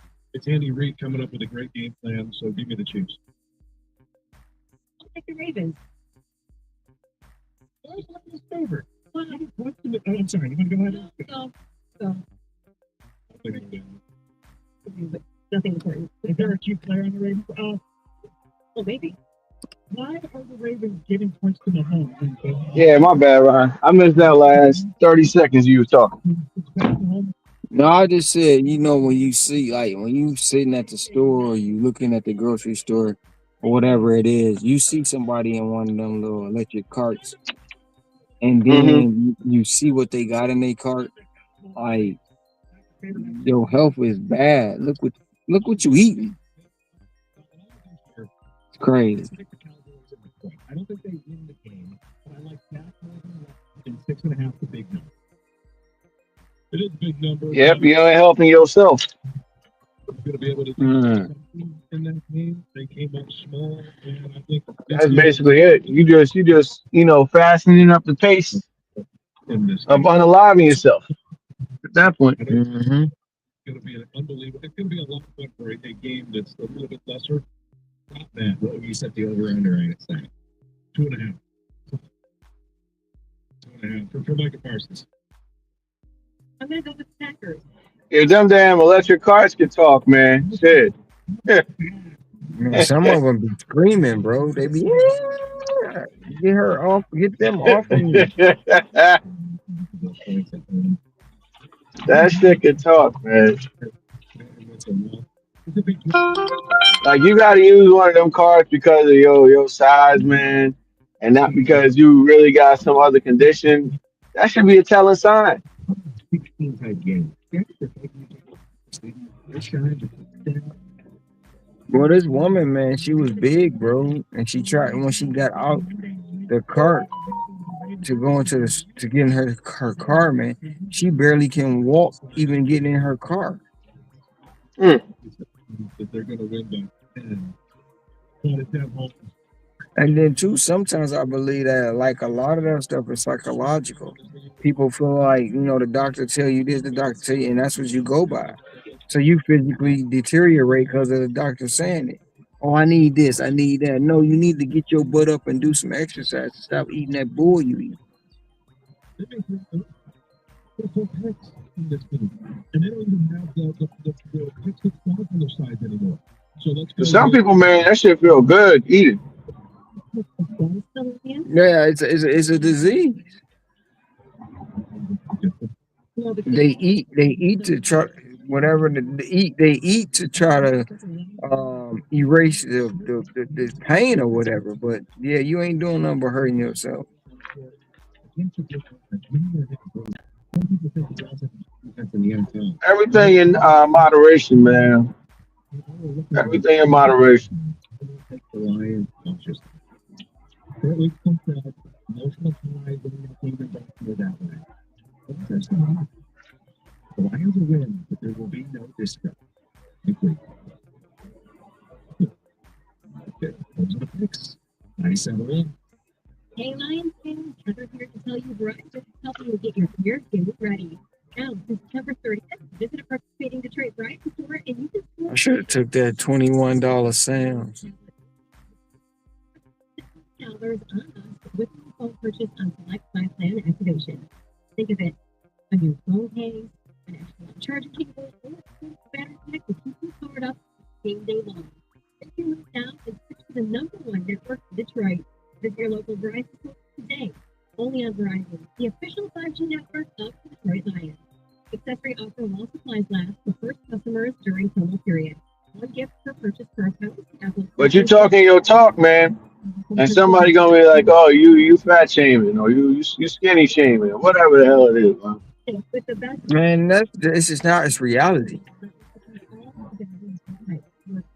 Andy Reid coming up with a great game plan. So give me the Chiefs. I'll take the Ravens. Where's his favorite? Well, I'm sorry. You want to go ahead? No. But nothing important. Is there a cute player on the Ravens? Well, maybe. Why are the Ravens giving points to Mahomes? Yeah, my bad, Ryan. I missed that last 30 seconds you was talking. No, I just said, when you see, like, when you sitting at the store, or you looking at the grocery store, or whatever it is, you see somebody in one of them little electric carts, and Mm-hmm. then you see what they got in their cart. Like, your health is bad. Look what you eating. It's crazy. I don't think they win the game, but I like that and 6.5 the big number. It is a big number. Yep, you ain't helping yourself. Going to be able to do something in that game. They came up small, and I think That's basically it. You just fastening up the pace in this of game. unaliving yourself at that point. Mm-hmm. Going to be an unbelievable. It's going to be a lot of fun for a game that's a little bit lesser. Not bad. What would you set the over under at? 2.5. 2.5 for Micah Parsons. I'm going to go with Packers. If them damn electric cars can talk, man, shit. Man, some of them be screaming, bro. They be get her off, get them off of me. That shit can talk, man. Like you gotta use one of them cards because of your size, man, and not because you really got some other condition. That should be a telling sign. Well, this woman, man, she was big, bro, and she tried when she got out the cart to go into to get in her car, man. She barely can walk, even getting in her car. Mm. That they're going to win by 10. But it's at home. And then too, sometimes I believe that like a lot of that stuff is psychological. People feel like, the doctor tell you this, the doctor tell you, and that's what you go by. So you physically deteriorate because of the doctor saying it. Oh, I need this, I need that. No, you need to get your butt up and do some exercise and stop eating that bull you eat. And they don't even have the picks on their sides anymore. So let's go. For some people, man, that shit feel good eating. Yeah, it's a disease. They eat to try whatever they eat to try to erase the pain or whatever. But yeah, you ain't doing nothing but hurting yourself. Everything in moderation, man. Everything in moderation. Emotional ties when you think about it that way. The Lions will win, but there will be no discount. Okay, those are the picks. I settle in. Hey, Lions fans, Trevor here to tell you Verizon is helping you get your food ready. Now, since September 30th, visit a participating Detroit Verizon store and you can. I should have took that $21 Sam's. $100 on us with a phone purchase on select 5-plan activation. Think of it, a new phone case, an extra charging cable, or a battery pack to keep you powered up game day long. If you move now and switch to the #1 network in Detroit, visit your local Verizon store today. Only on Verizon, the official 5G network of the Detroit Lions. Accessory offer while supplies last for first customers during promo period. One gift per purchase per account. But you talking your talk, man. And somebody gonna be like, "Oh, you fat shaming, or you skinny shaming, or whatever the hell it is." Man. Man, this is not it's reality.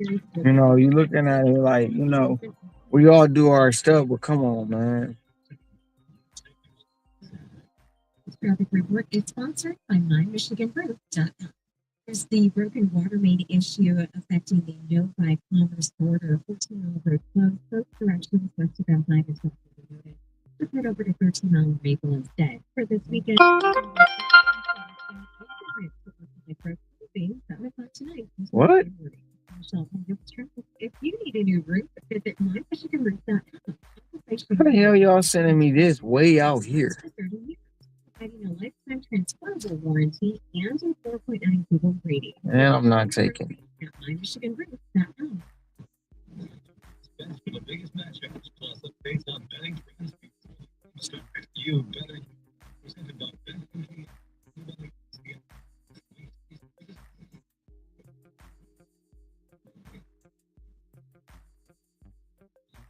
You looking at it like, we all do our stuff, but come on, man. This graphic report is sponsored by MyMichiganBrew.com. There's the broken water main issue affecting the Novi Commerce border. 14-mile road closed. Both directions west of M5 is not noted. Let's head over to 13-mile Maple instead. For this weekend, tonight. What? If you need a new roof, visit mymichiganroof.com. How the hell y'all sending me this way out here? Providing a lifetime transferable warranty and a 4.9 Google rating. And I'm not taking. At mymichiganroof.com. For the biggest matchups, plus updates on betting trends. You betting. Presented by BetMGM.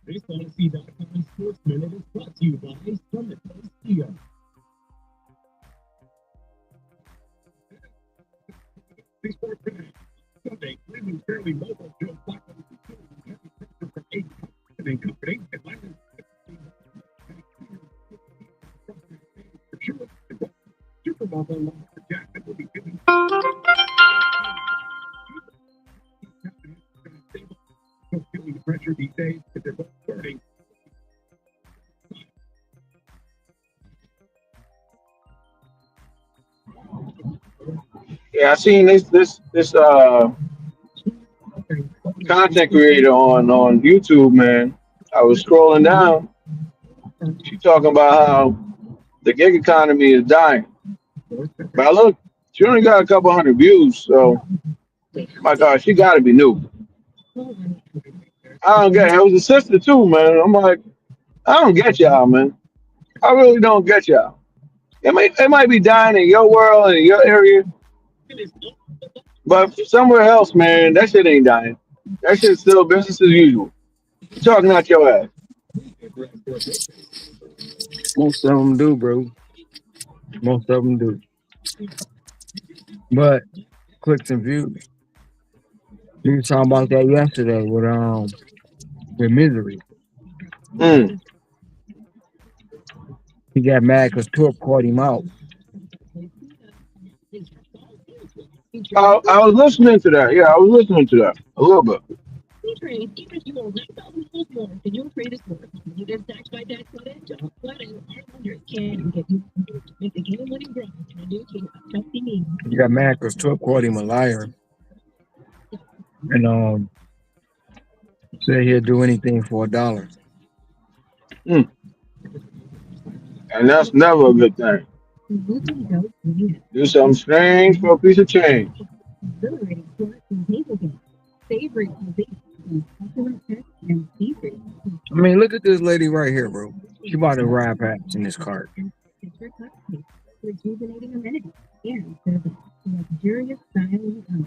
BaseballSC.com Sports Minute is brought to you by Summit Coast Kia. Baseball today. Sunday, Cleveland's fairly mobile. Joe Flacco from 8. And company. Atlanta. Super Bowl along for Jackson will be giving. Don't feeling the pressure these days, but they're both starting. Yeah, I seen this content creator on YouTube, man. I was scrolling down. She talking about how the gig economy is dying. But I look, she only got a couple hundred views, so my God, she got to be new. I don't get it. It was a sister too, man. I'm like, I don't get y'all, man. I really don't get y'all. It might be dying in your world and in your area, but somewhere else, man, that shit ain't dying. That shit's still business as usual. You talking out your ass. Most of them do, bro. Most of them do. But clicks and views. We were talking about that yesterday with Misery. Mm. He got mad because Torp caught him out. I was listening to that. Yeah, I was listening to that a little bit. Even if you owe $9,000 more than your previous work, you get taxed by tax credit, job credit, R100 can get you to make the game-winning drive to a new team of trusting me. He got mad because Torp called him a liar. And said he'd do anything for $1. Mm. And that's never a good thing. Do something strange for a piece of change. I mean, look at this lady right here, bro. She about to ride past in this cart.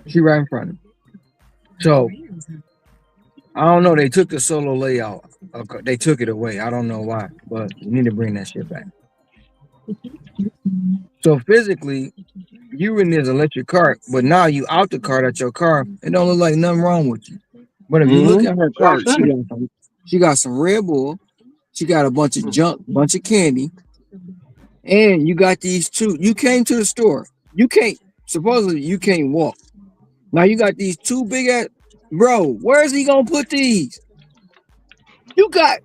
She right in front of me. So, I don't know. They took the solo layout. They took it away. I don't know why, but you need to bring that shit back. So physically, you in this electric cart, but now you out the cart at your car. It don't look like nothing wrong with you. But if you look at her cart, she got some Red Bull. She got a bunch of junk, bunch of candy, and you got these two. You came to the store. You can't. Supposedly, you can't walk. Now you got these two big ass. Bro, where is he gonna put these? You got.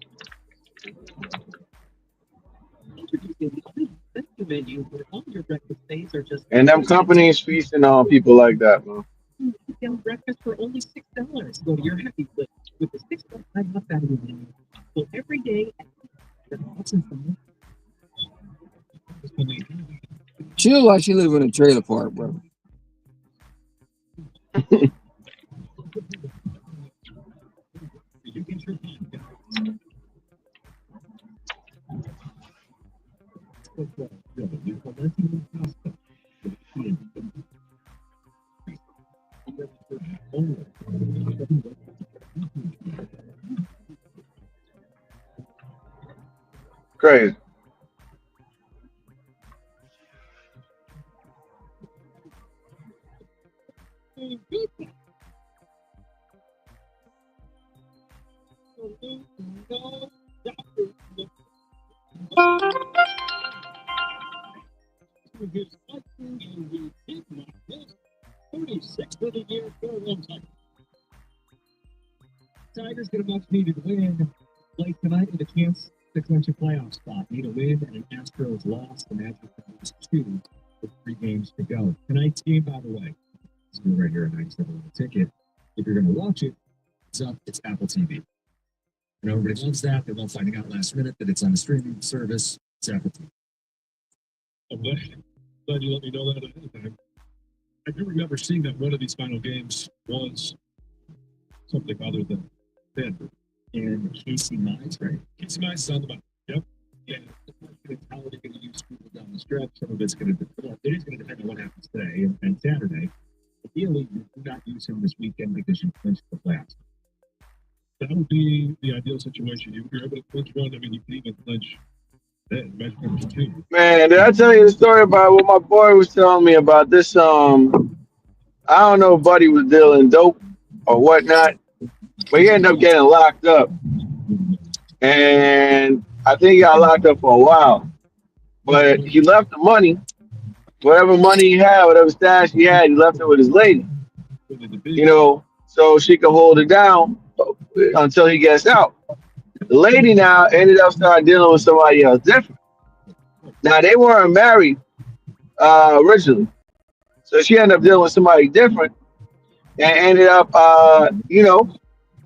And them companies feasting on people like that, man. Breakfast for only $6. Go to your happy place with the $6 value menu. So every day. She look like she live in a trailer park, bro. Crazy. Tigers get a much needed win late tonight with a chance to clinch a playoff spot. Need a win and an Astros loss. The Magic lost 2 with 3 games to go. Tonight's game, by the way, is right here at 97 on the ticket. If you're going to watch it, it's up. It's Apple TV. And everybody loves that. They love finding out last minute that it's on a streaming service. It's Apple TV. I'm glad you let me know that ahead of time. I do remember seeing that one of these final games was something other than Denver. And Casey Mize, right? Casey Mize is on the mound. Yep. Yeah. The question is, how are they going to use people down the stretch? Some of it's going to depend. It is going to depend on what happens today and Saturday. Ideally, you do not use him this weekend because you clinched the playoffs. That would be the ideal situation. If you're able to clinch one, I mean, you can even clinch that. Match number 2. Man, did I tell you the story about what my boy was telling me about this? I don't know if Buddy was dealing dope or whatnot, but he ended up getting locked up. And I think he got locked up for a while. But he left the money, whatever money he had, whatever stash he had, he left it with his lady. So she could hold it down until he gets out. The lady now ended up starting dealing with somebody else different. Now they weren't married originally, so she ended up dealing with somebody different and ended up,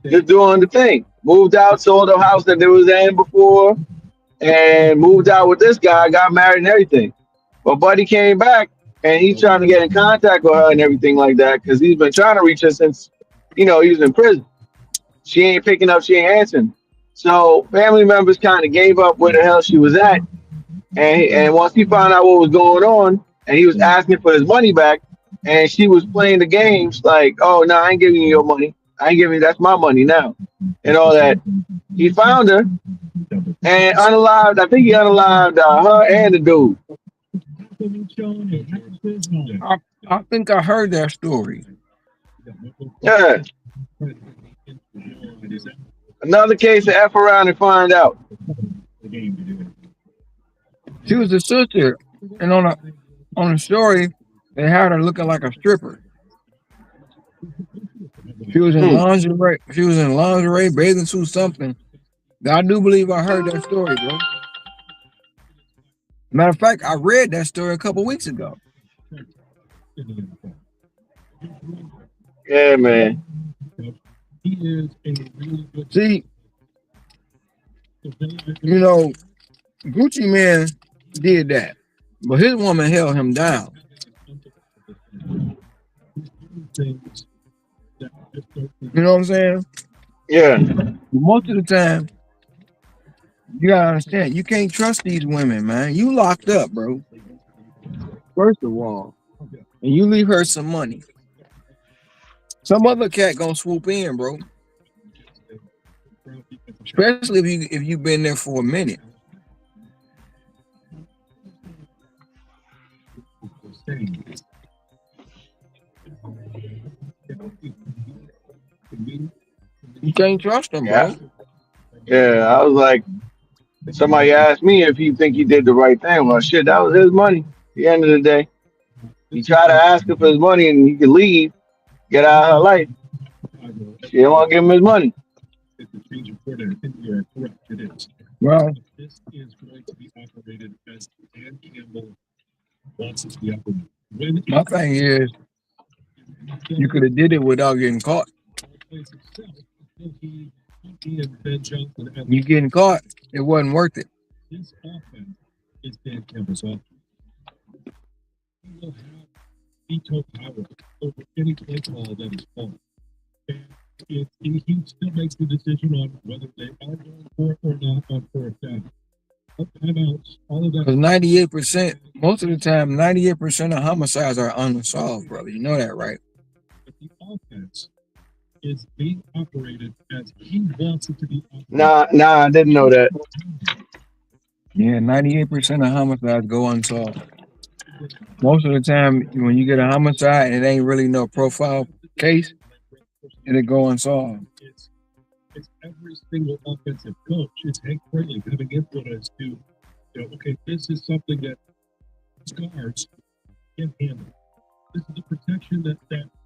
just doing the thing. Moved out, sold the house that they was in before, and moved out with this guy. Got married and everything. But Buddy came back and he's trying to get in contact with her and everything like that because he's been trying to reach her since, he was in prison. She ain't picking up, she ain't answering. So family members kind of gave up where the hell she was at. And once he found out what was going on, and he was asking for his money back, and she was playing the games like, "Oh no, I ain't giving you your money. I ain't giving you. That's my money now," and all that. He found her and unalived. I think he unalived her and the dude. I think I heard that story. Yeah. Another case of F around and find out. She was a sister, and on the story, they had her looking like a stripper. She was in Hmm. lingerie. She was in lingerie, bathing suit, something. I do believe I heard that story, bro. Matter of fact, I read that story a couple weeks ago. Yeah, man. See, Gucci Man did that, but his woman held him down. You know what I'm saying? Yeah. Most of the time, you gotta understand, you can't trust these women, man. You locked up, bro. First of all, and you leave her some money. Some other cat gonna swoop in, bro. Especially if you've been there for a minute. You can't trust them, Yeah. bro. Yeah. I was like, somebody asked me if he think he did the right thing. Well, shit, that was his money. At the end of the day, he tried to ask her for his money and he could leave, get out of her life. She didn't want to give him his money. Well, This is going to be operated as Dan Campbell wants it to be operated. my thing is, you could have did it without getting caught. You getting caught, it wasn't worth it. This offense is Dan Campbell's offense. He will have veto power over any play call that is called. And he still makes the decision on whether they are going for it or not on fourth down. Timeouts, all of that. Because 98%, most of the time, 98% of homicides are unsolved, brother. You know that, right? But the offense is being operated as he wants it to be operated. Nah, I didn't know that. Yeah, 98% of homicides go unsolved. Most of the time, when you get a homicide and it ain't really no profile case, it'll go unsolved. It's every single offensive coach. It's Hank Curley having input as to, okay, this is something that guards can handle. this is a protection that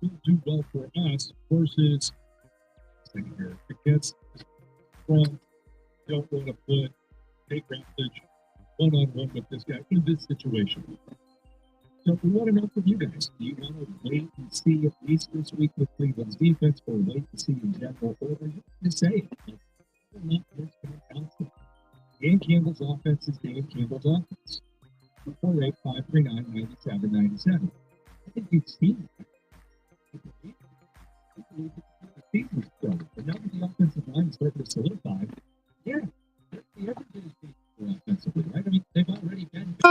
will do well for us versus against strong. Don't want to put Tate Ratledge one-on-one with this guy in this situation. So we want to know from you guys. Do you want to wait and see at least this week with Cleveland's defense, or wait and see in general, or are you going to say it? Dan Campbell's offense is Dan Campbell's offense. 448-539-9797. I think you've seen that. The season's started, but now that the offensive line is starting to solidify, yeah, the everybody's being offensively, right? I mean, they've already been. We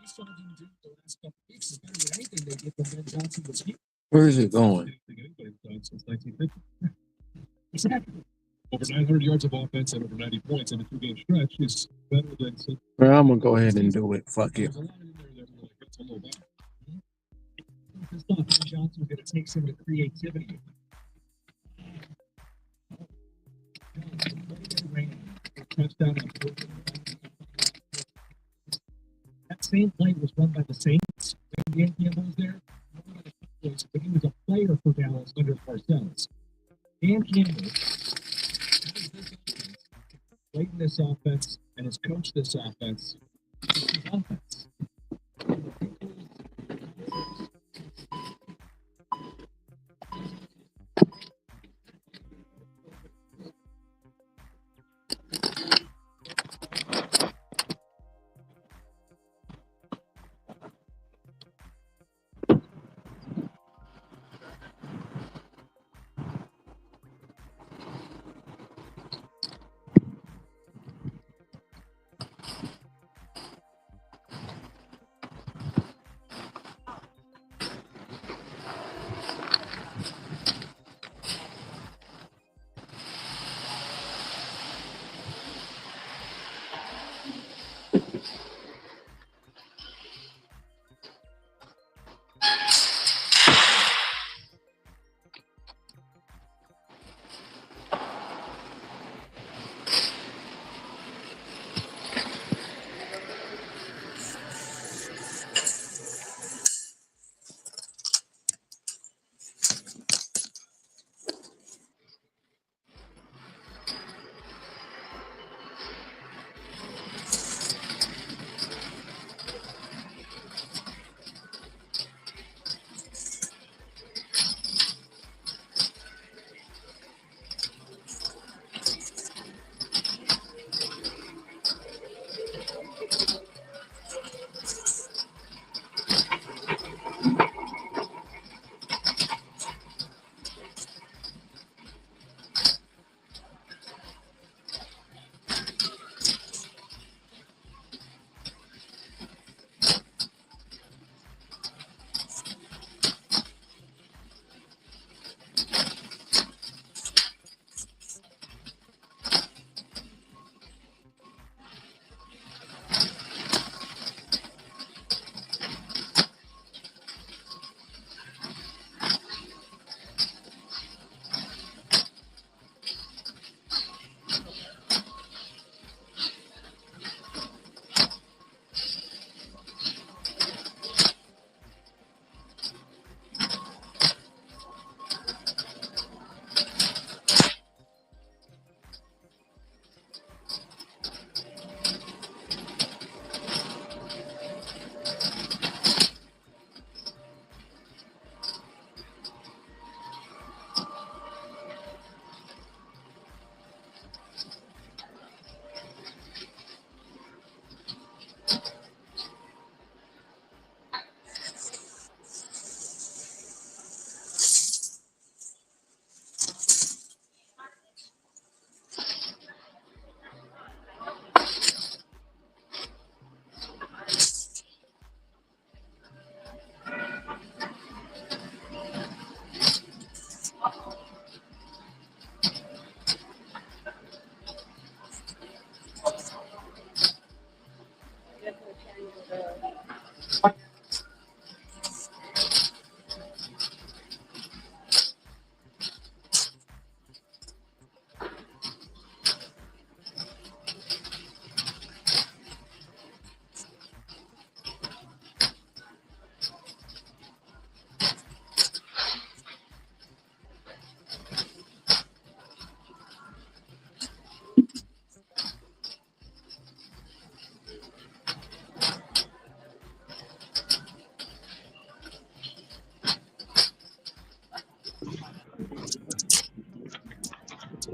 saw them do the last couple of weeks is better than anything they did when Ben Johnson was here. Where is it going? Anybody's done since 1950. Exactly. Over 900 yards of offense and over 90 points in a two-game stretch is better than. Well, I'm gonna go ahead and do it. Fuck it. There's a lot in there that were like, that's a little better. This thought Ben Johnson was going to take some of the creativity. Touchdown. That same play was run by the Saints. Dan Campbell was there. But he was a player for Dallas under Parcells. Dan Campbell played in this offense and has coached this offense. This is offense.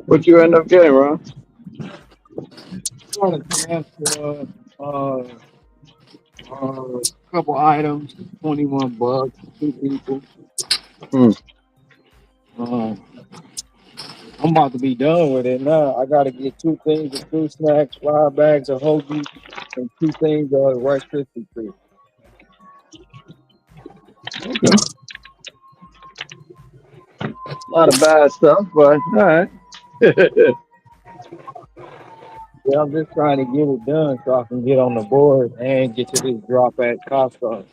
What you end up getting, bro? Got a cash for a couple items, 21 bucks, two people. Hmm. Uh, I'm about to be done with it now. I gotta get two things of fruit snacks, 5 bags of hoagie, and two things of Rice Krispie treats. Okay. A lot of bad stuff, but all right. Yeah, I'm just trying to get it done so I can get on the board and get to this drop at Costco.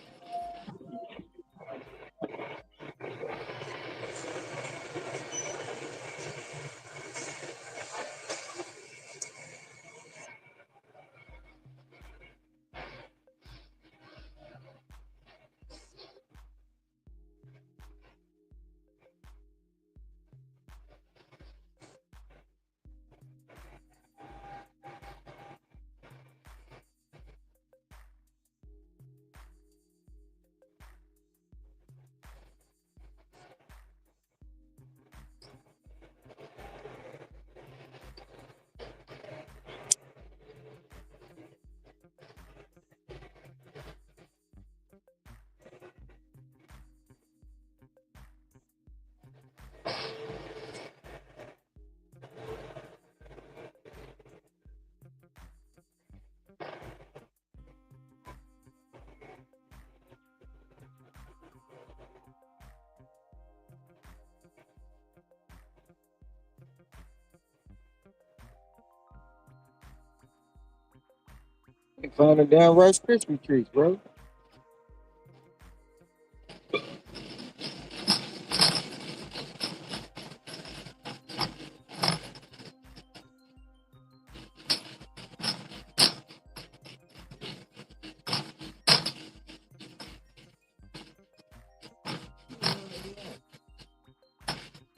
Can't find the damn Rice Krispie treats, bro.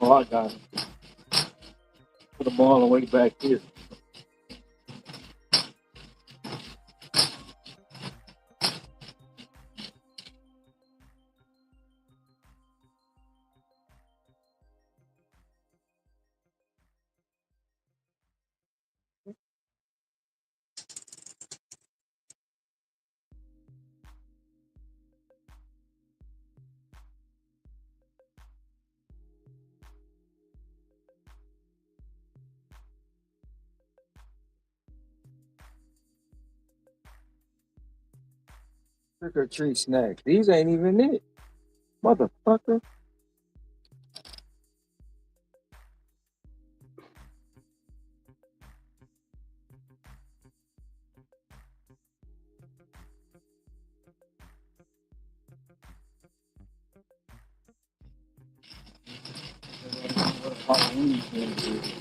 Oh, I got them. Put them all the way back here. Trick or treat snacks. These ain't even it, motherfucker. Halloween candy.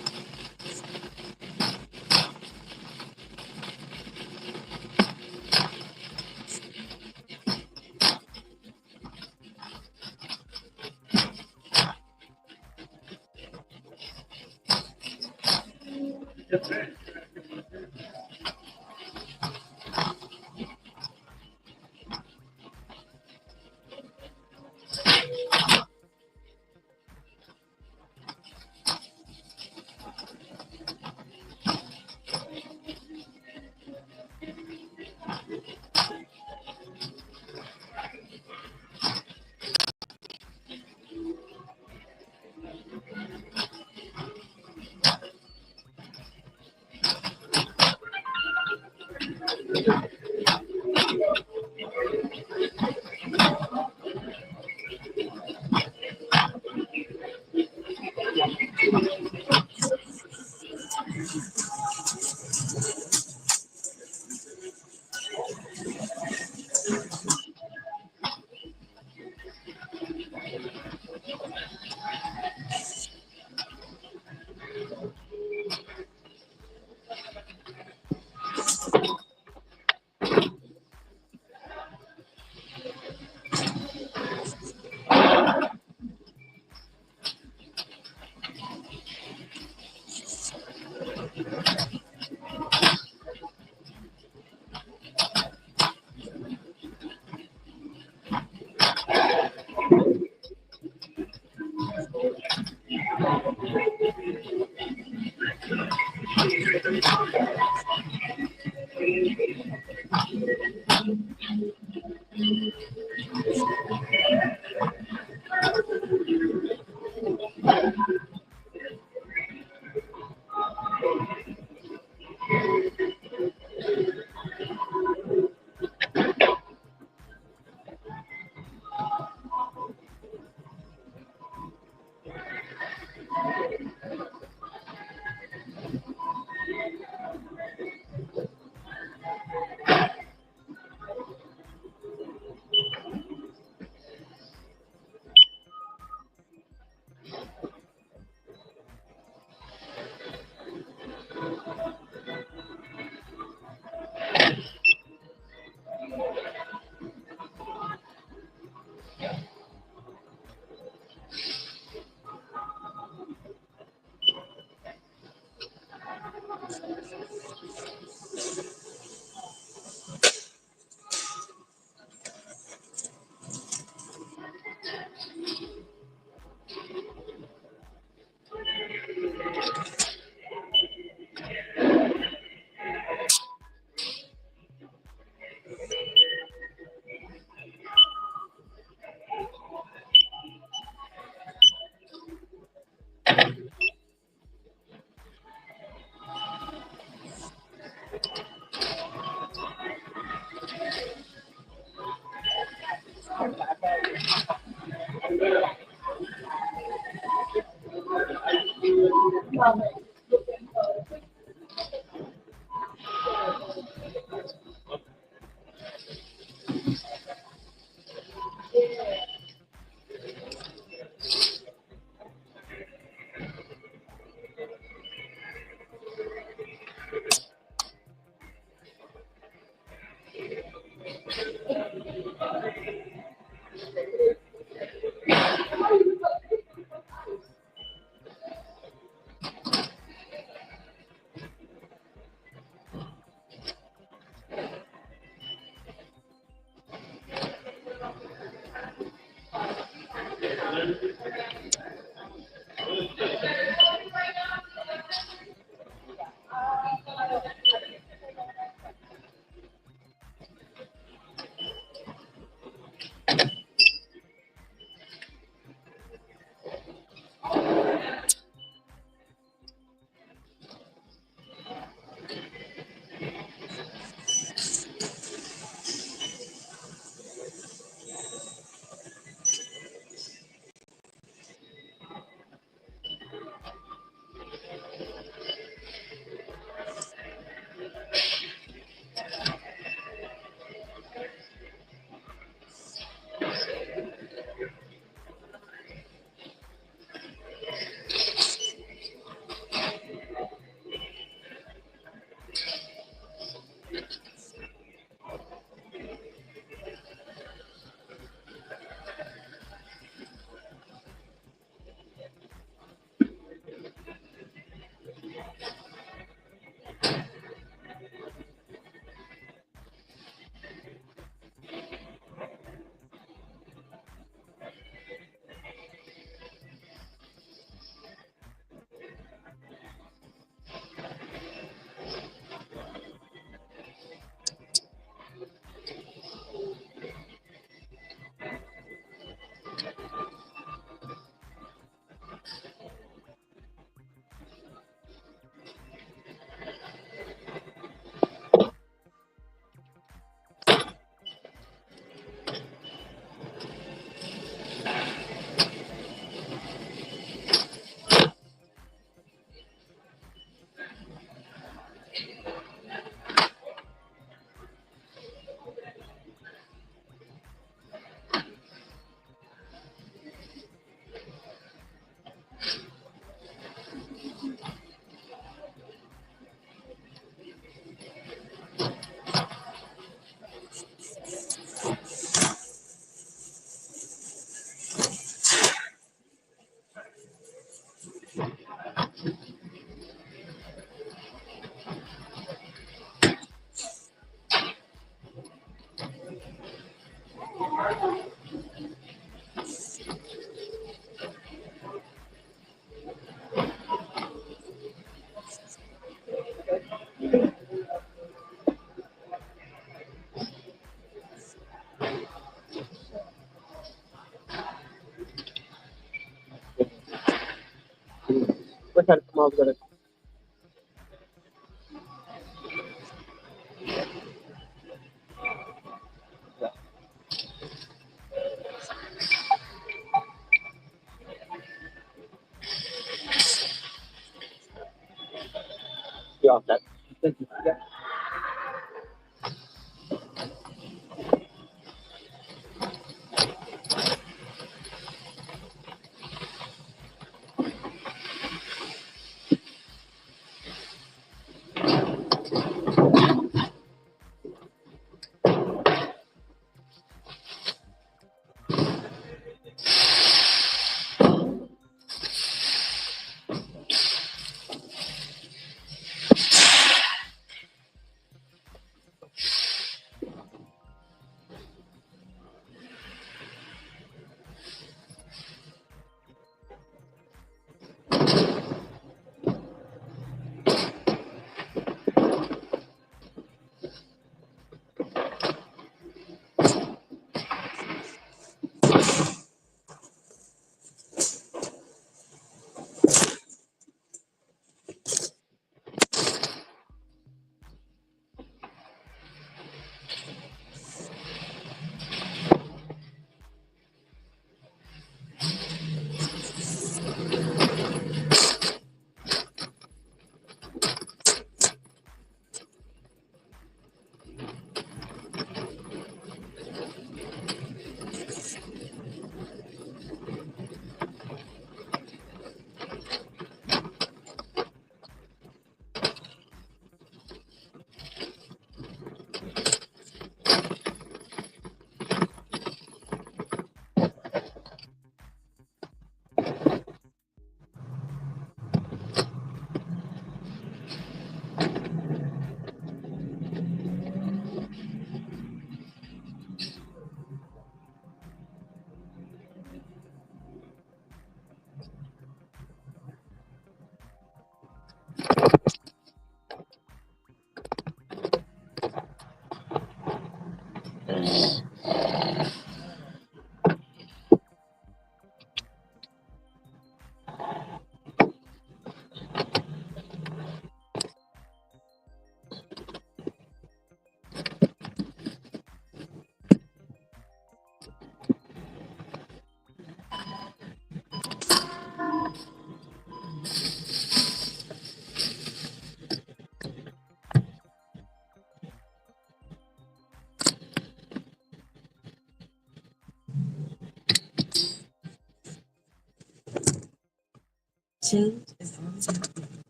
Change is always happening.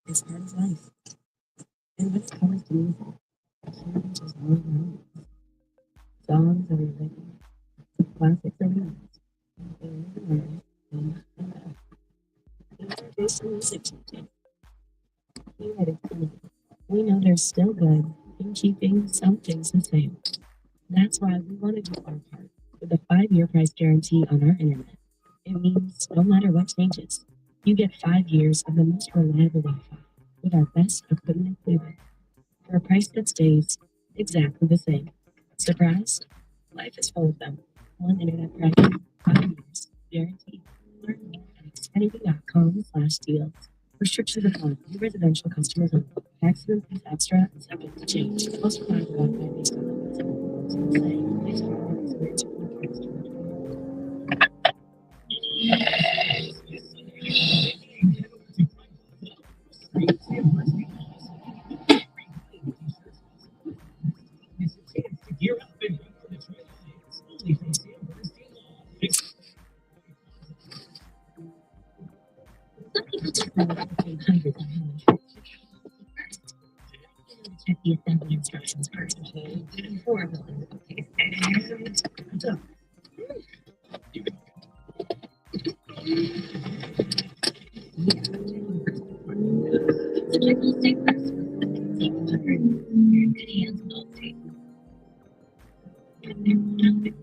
It's part of life. And when it comes to music, change is all around. Songs are rewritten, classics are released, and learn and introduce some music changing. Here at Infinity, we know there's still good in keeping some things the same. That's why we want to do our part with a 5-year price guarantee on our internet. It means no matter what changes, you get 5 years of the most reliable Wi-Fi with our best equipment included for a price that stays exactly the same. Surprised? Life is full of them. One internet price, 5 years, guaranteed. Learn more at xfinity.com/deals. Restrictions apply. New residential customers only. Maximum fees extra and subject to change. Most reliable Wi-Fi based on limits and rules. Saying, please follow these words before customer. Some people just know to pay hundreds of dollars. Check the assembly instructions first. Horrible. Okay. So, subject to state first. Take 100. You're in good hands with Allstate.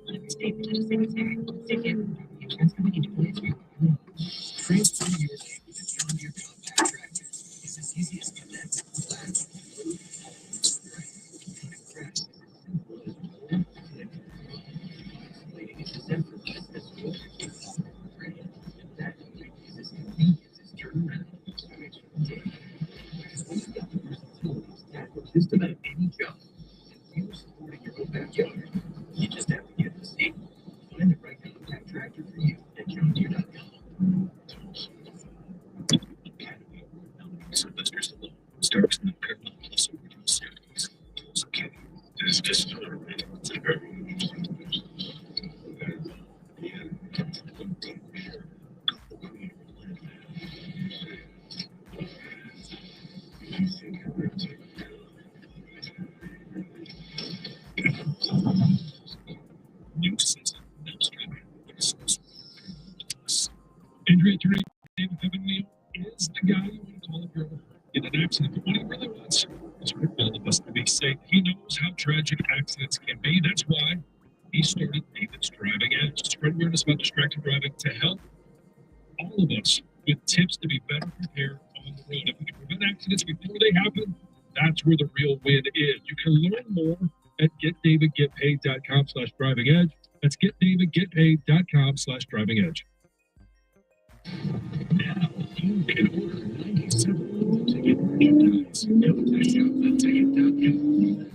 Honest paper to the secretary. Allstate Family Insurance Company deploys for Just about any job. If you're supporting your own backyard, you just have to get the seat. Find the right compact tractor for you at JohnDeere.com. Academy, Sylvester Stallone, Starks and the Paramount Plus original series. Okay, this is just it's a very new season. Now streaming. Andrea Drake, David Heavenly is the guy you want to call up your in an accident, but what he really wants is for all of us to be safe. He knows how tragic accidents can be. That's why he started David's Driving Edge to spread awareness about distracted driving to help all of us with tips to be better prepared on the road. If we can prevent accidents before they happen, that's where the real win is. You can learn more at getdavidgetpaid.com/driving edge. That's getdavidgetpaid.com/driving edge. Now you can order 97 ticket merchandise. Now cash out the ticket.com.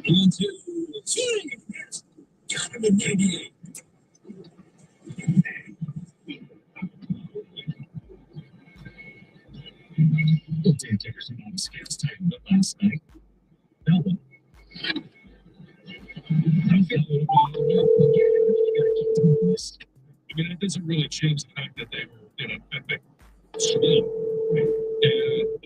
One, two, three. Yes. Got him in 98. Well, Dan Dickerson on the scales tightened up last night. No one. I'm feeling a little bit you gotta keep doing this. I mean, it doesn't really change the fact that they were in a big swing. And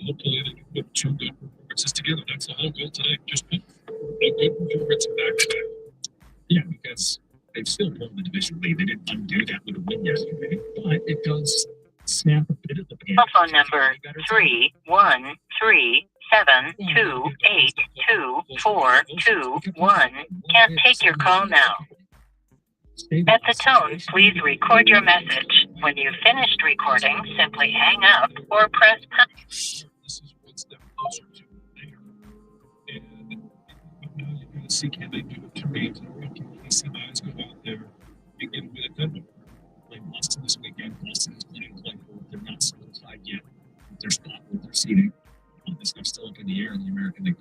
hopefully they can put two good performances together. That's the whole goal today. Just put a good performance back to back. Yeah, because they've still pulled the division lead. They didn't undo that with a win yesterday, but it does snap a bit at the beginning. Cell phone number 31372822421 can't take your call now. At the tone, please record your message. When you've finished recording, simply hang up or press pound. This is one step closer to there. And now you're going to see, can they do it 2 games in a row? Can these guys go out there and get with it? Then play Boston this weekend. Boston is playing Claypool. They're not solidified yet. Their spot with their seating. This stuff's still up in the air in the American League.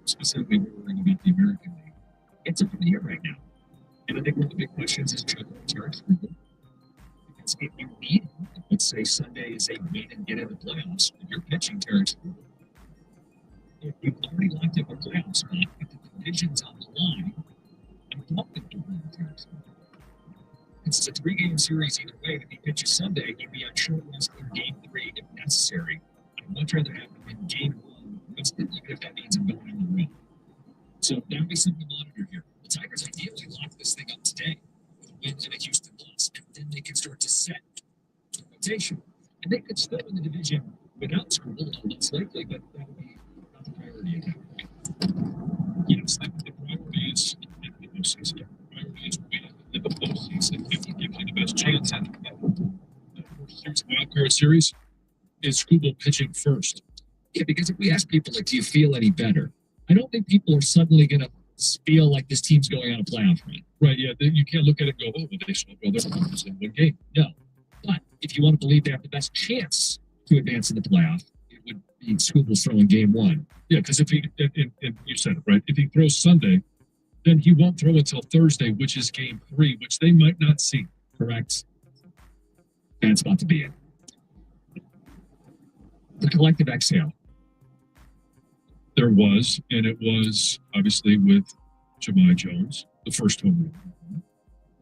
Specifically, we're worrying about the American League. It's up in the air right now. And I think one of the big questions is Trevor Terrence. Because if you need, let's say Sunday is a win and get in the playoffs, if you're pitching Terrence, if you've already locked up a playoff spot, if the division's on the line, I'm talking to win Terrence. It's a 3-game series either way. If he pitches Sunday, he'd be on short list in game 3 if necessary. I'd much rather have him in game 1, even if that means I'm going on the road. So that'll be something to monitor here. The Tigers ideally lock this thing up today with a win and a Houston loss, and then they can start to set rotation. And they could still win the division without Skubal, although less likely, but that would be not the priority at that point. Yes, the priority is in the postseason. The priority is winning in the postseason. If you give you the best chance at the wild card series, is Skubal pitching first? Yeah, because if we ask people, like, do you feel any better? I don't think people are suddenly going to feel like this team's going on a playoff run. Right, yeah. You can't look at it and go, oh, well, they swept all their opponents in one game. No. But if you want to believe they have the best chance to advance in the playoff, it would be Skubal throwing game 1. Yeah, because if he, and you said it, right, if he throws Sunday, then he won't throw until Thursday, which is game 3, which they might not see. Correct? Bad spot to be in. The collective exhale. There was, and it was obviously with Jahmai Jones, the first home run.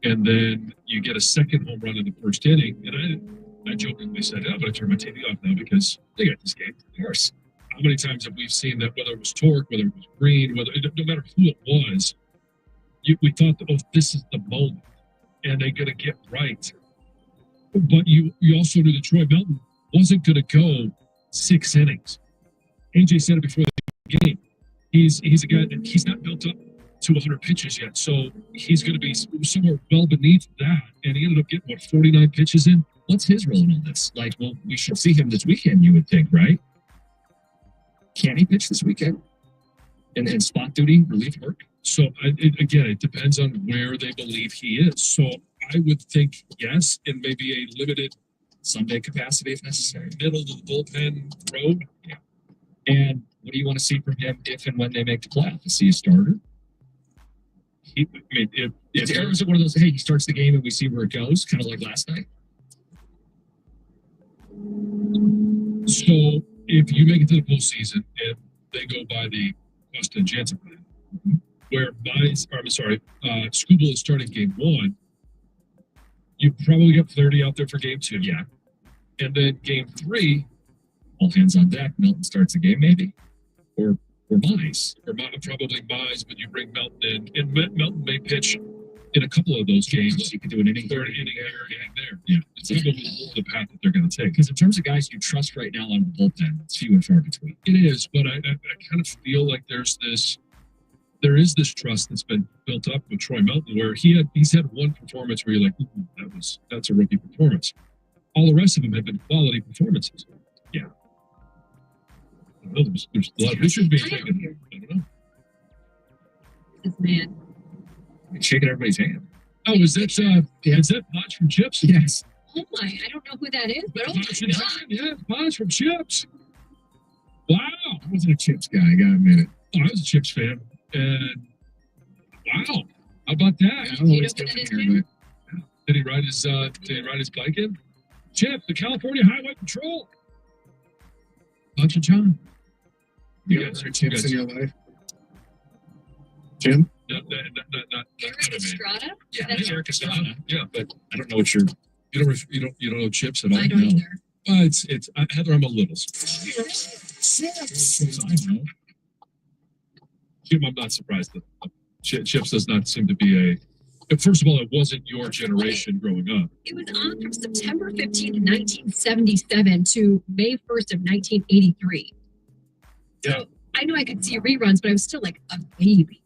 And then you get a second home run in the first inning. And I jokingly said, I'm going to turn my TV off now because they got this game worse. How many times have we seen that, whether it was Torque, whether it was Green, no matter who it was, we thought that, oh, this is the moment. And they're going to get right. But you also knew that Troy Melton wasn't going to go 6 innings. AJ said it before the game. He's a guy that he's not built up to 100 pitches yet, so he's going to be somewhere well beneath that. And he ended up getting 49 pitches in. What's his role in this? Like, well, we should see him this weekend, you would think, right? Can he pitch this weekend? And spot duty, relief work? So again, it depends on where they believe he is. So I would think yes, in maybe a limited Sunday capacity if necessary. Middle of the bullpen road. Yeah. And what do you want to see from him if and when they make the playoffs? Is he a starter? I mean, if is it one of those, hey, he starts the game and we see where it goes, kind of like last night? So if you make it to the postseason and they go by the Costa and Jansen plan, where Scooble is starting game 1, you probably got Flaherty out there for game 2. Yeah. And then game 3, all hands on deck. Melton starts the game, maybe. Or Mize. Or probably Mize, but you bring Melton in. And Melton may pitch in a couple of those games. You could do an inning, third inning here, inning there. Yeah. It's probably the path that they're going to take. Because in terms of guys you trust right now on the bullpen, it's few and far between. It is, but I kind of feel like there is this trust that's been built up with Troy Melton, where he's had one performance where you're like, that's a rookie performance. All the rest of them have been quality performances. Yeah. I don't know, there's a lot of issues being taken. I don't know. This man. He's shaking everybody's hand. Oh, is that Podge from Chips? Yes. Oh my, I don't know who that is, but oh Podge my God. Yeah, Podge from Chips. Wow. I wasn't a Chips guy, I gotta admit it. Oh, I was a Chips fan. And wow, how about that? I don't know what he's doing here, but did he ride his bike in? Chip, the California Highway Patrol. Bunch of John. You guys are Chips in your life? Jim? Not Eric Estrada? Yeah, Eric Estrada. Yeah, but I don't know what you don't know Chips at all. I don't either. It's Heather, I'm a little. I know. Jim, I'm not surprised that Chips does not seem to be first of all, it wasn't your generation growing up. It was on from September 15th, 1977 to May 1st of 1983. Yeah. So I know I could see reruns, but I was still like a baby.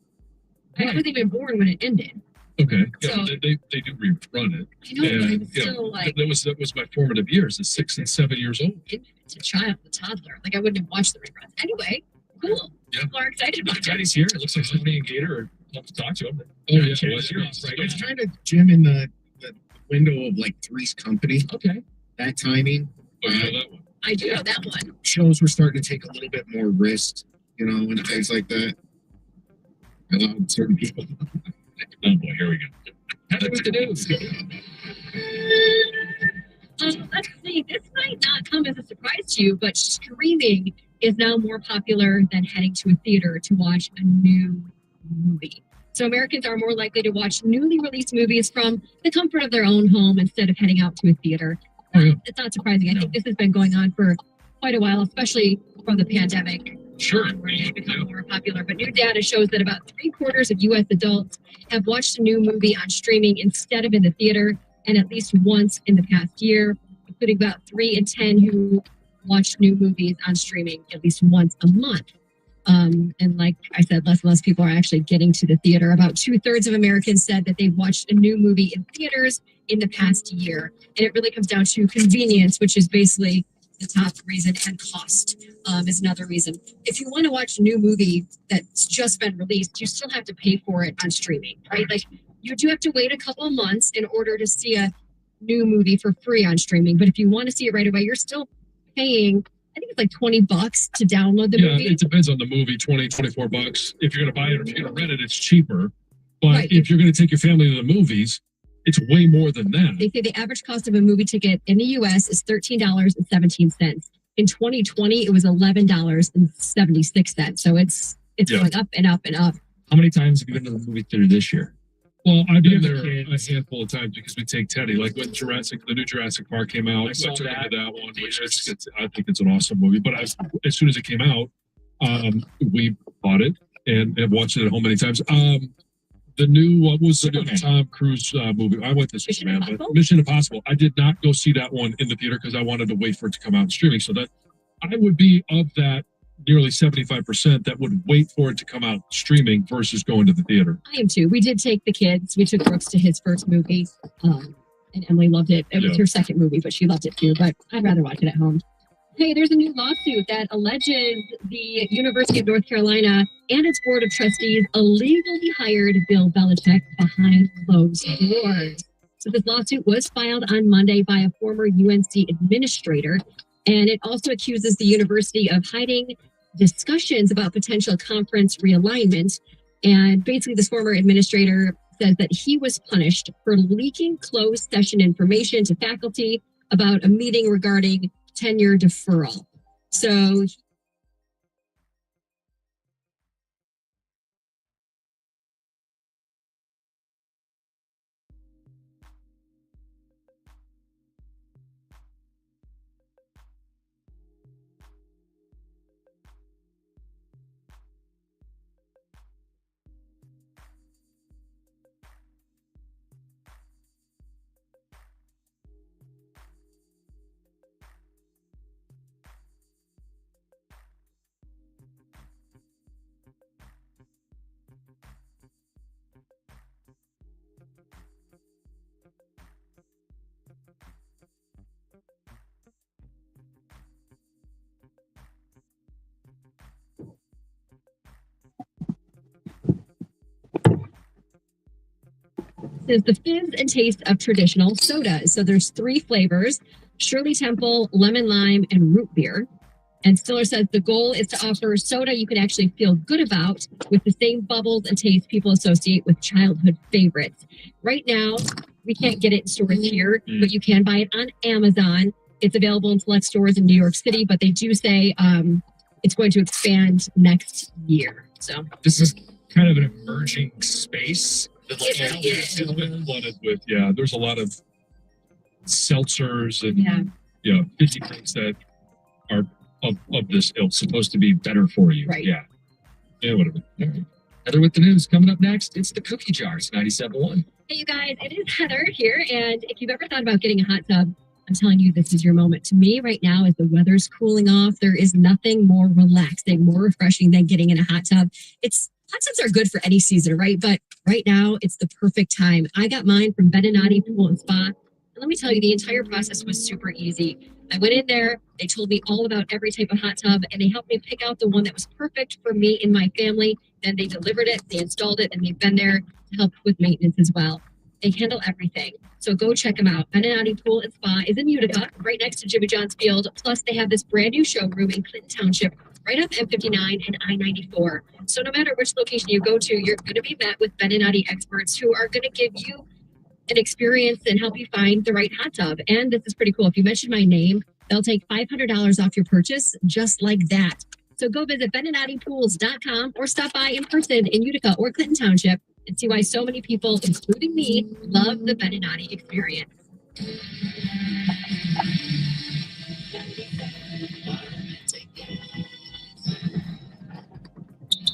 Right. I wasn't even born when it ended. Okay. Yeah, So, they do rerun it. I know, but I'm still like that was my formative years, at 6 and 7 years old. a child, a toddler. Like I wouldn't have watched the reruns. Anyway, cool. Yeah. People are excited about it. Daddy's here. It looks like Tony and Gator are love to talk to him. Oh yeah, it was here. I was trying to jam in the window of like Three's Company. Okay. That timing. Oh, you know that one. I do know that one. Shows were starting to take a little bit more risk, and things like that. Allowed certain people. Oh boy, here we go. Heather with the news. Let's see. This might not come as a surprise to you, but streaming is now more popular than heading to a theater to watch a new movie. So Americans are more likely to watch newly released movies from the comfort of their own home instead of heading out to a theater. It's not surprising. I think this has been going on for quite a while, especially from the pandemic. Sure. Where it's become more popular. But new data shows that about 3/4 of U.S. adults have watched a new movie on streaming instead of in the theater, and at least once in the past year, including about 3 in 10 who watch new movies on streaming at least once a month. And like I said, less and less people are actually getting to the theater. About 2/3 of Americans said that they've watched a new movie in theaters in the past year. And it really comes down to convenience, which is basically the top reason, and cost is another reason. If you want to watch a new movie that's just been released, you still have to pay for it on streaming, right? Like you do have to wait a couple of months in order to see a new movie for free on streaming. But if you want to see it right away, you're still paying, I think it's like $20 to download the movie. Yeah, it depends on the movie, $24. If you're going to buy it or if you're going to rent it, it's cheaper. But Right. if you're going to take your family to the movies, it's way more than that. They say the average cost of a movie ticket in the U.S. is $13.17. In 2020, it was $11.76. So it's going up and up and up. How many times have you been to the movie theater this year? Well, I've been there a handful of times because we take Teddy. Like when the new Jurassic Park came out, I took him to that one. Which I think it's an awesome movie. But as soon as it came out, we bought it and have watched it at home many times. What was the new Tom Cruise movie? I went this week, man, but Mission Impossible. I did not go see that one in the theater because I wanted to wait for it to come out in streaming. So that I would be of that nearly 75% that would wait for it to come out streaming versus going to the theater. I am too. We did take the kids. We took Brooks to his first movie, and Emily loved it. It was her second movie, but she loved it too. But I'd rather watch it at home. Hey, there's a new lawsuit that alleges the University of North Carolina and its board of trustees illegally hired Bill Belichick behind closed doors. So this lawsuit was filed on Monday by a former UNC administrator, and it also accuses the university of hiding discussions about potential conference realignment. And basically, this former administrator says that he was punished for leaking closed session information to faculty about a meeting regarding tenure deferral. So is the fizz and taste of traditional sodas. So there's 3 flavors: Shirley Temple, lemon lime, and root beer. And Stiller says the goal is to offer soda you can actually feel good about with the same bubbles and taste people associate with childhood favorites. Right now, we can't get it in stores here, but you can buy it on Amazon. It's available in select stores in New York City, but they do say it's going to expand next year. So This is kind of an emerging space. It is. It's been flooded with, there's a lot of seltzers and fizzy drinks that are of this ilk, supposed to be better for you. Right. Yeah, whatever. All right. Heather with the news. Coming up next, it's the Cookie Jars, 97.1. Hey, you guys, it is Heather here. And if you've ever thought about getting a hot tub, I'm telling you, this is your moment. To me, right now, as the weather's cooling off, there is nothing more relaxing, more refreshing than getting in a hot tub. Hot tubs are good for any season, right? But right now, it's the perfect time. I got mine from Beninati Pool and Spa. And let me tell you, the entire process was super easy. I went in there, they told me all about every type of hot tub, and they helped me pick out the one that was perfect for me and my family. Then they delivered it, they installed it, and they've been there to help with maintenance as well. They handle everything. So go check them out. Beninati Pool and Spa is in Utica, right next to Jimmy John's Field. Plus, they have this brand new showroom in Clinton Township, right off M59 and I-94. So no matter which location you go to, you're going to be met with Beninati experts who are going to give you an experience and help you find the right hot tub. And this is pretty cool. If you mention my name, they'll take $500 off your purchase just like that. So go visit BeninatiPools.com or stop by in person in Utica or Clinton Township and see why so many people, including me, love the Beninati experience.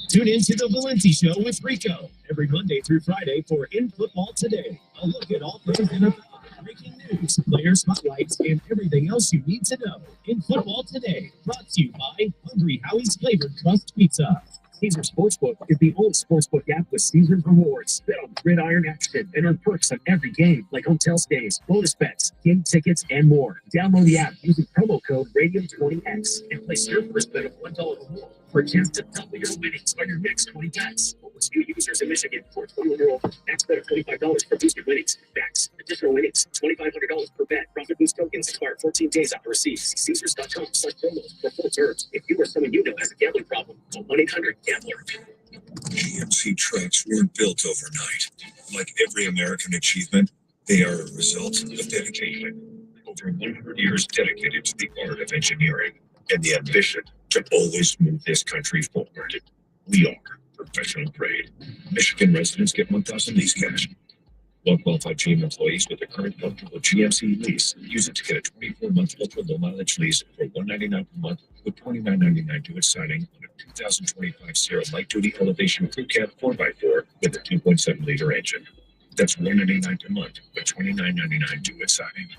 Tune in to the Valenti Show with Rico every Monday through Friday for In Football Today. A look at all things NFL, breaking news, player spotlights, and everything else you need to know. In Football Today, brought to you by Hungry Howie's Flavored Crust Pizza. Caesar Sportsbook is the only sportsbook app with Caesar rewards. Bet on gridiron action and earn perks on every game, like hotel stays, bonus bets, game tickets, and more. Download the app using promo code RADIO20X and place your first bet of $1 or more for a chance to double your winnings on your next 20 bets. Only new users in Michigan for 21 or older. Max bet of $25 for boosted winnings. Backs. Additional winnings. $2,500 per bet. Profit boost tokens expire 14 days after receipt. See Caesars.com/promos for full terms. If you or someone you know has a gambling problem, call 1-800-GAMBLER. GMC trucks weren't built overnight. Like every American achievement, they are a result of dedication. Over 100 years dedicated to the art of engineering and the ambition to always move this country forward. We are professional grade. Michigan residents get 1,000 lease cash. Well-qualified GM employees with a current comfortable GMC lease use it to get a 24-month ultra-low mileage lease for $199 per month with $29.99 due at signing on a 2025 Sierra light-duty elevation crew cab 4x4 with a 2.7-liter engine. That's $199 per month with $29.99 due at signing.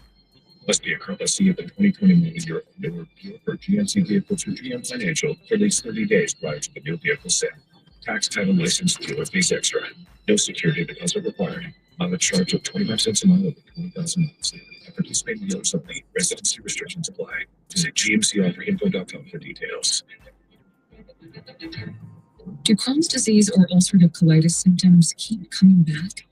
Must be a current lessee of the 2020 model year or newer for GMC vehicles or GM Financial for at least 30 days prior to the new vehicle sale. Tax, title, license, dealer fees extra. No security deposit required. Mileage charge of 25 cents a mile over 20,000 miles. Participating dealers only. Residency restrictions apply. Visit gmcoferinfo.com for details. Do Crohn's disease or ulcerative colitis symptoms keep coming back?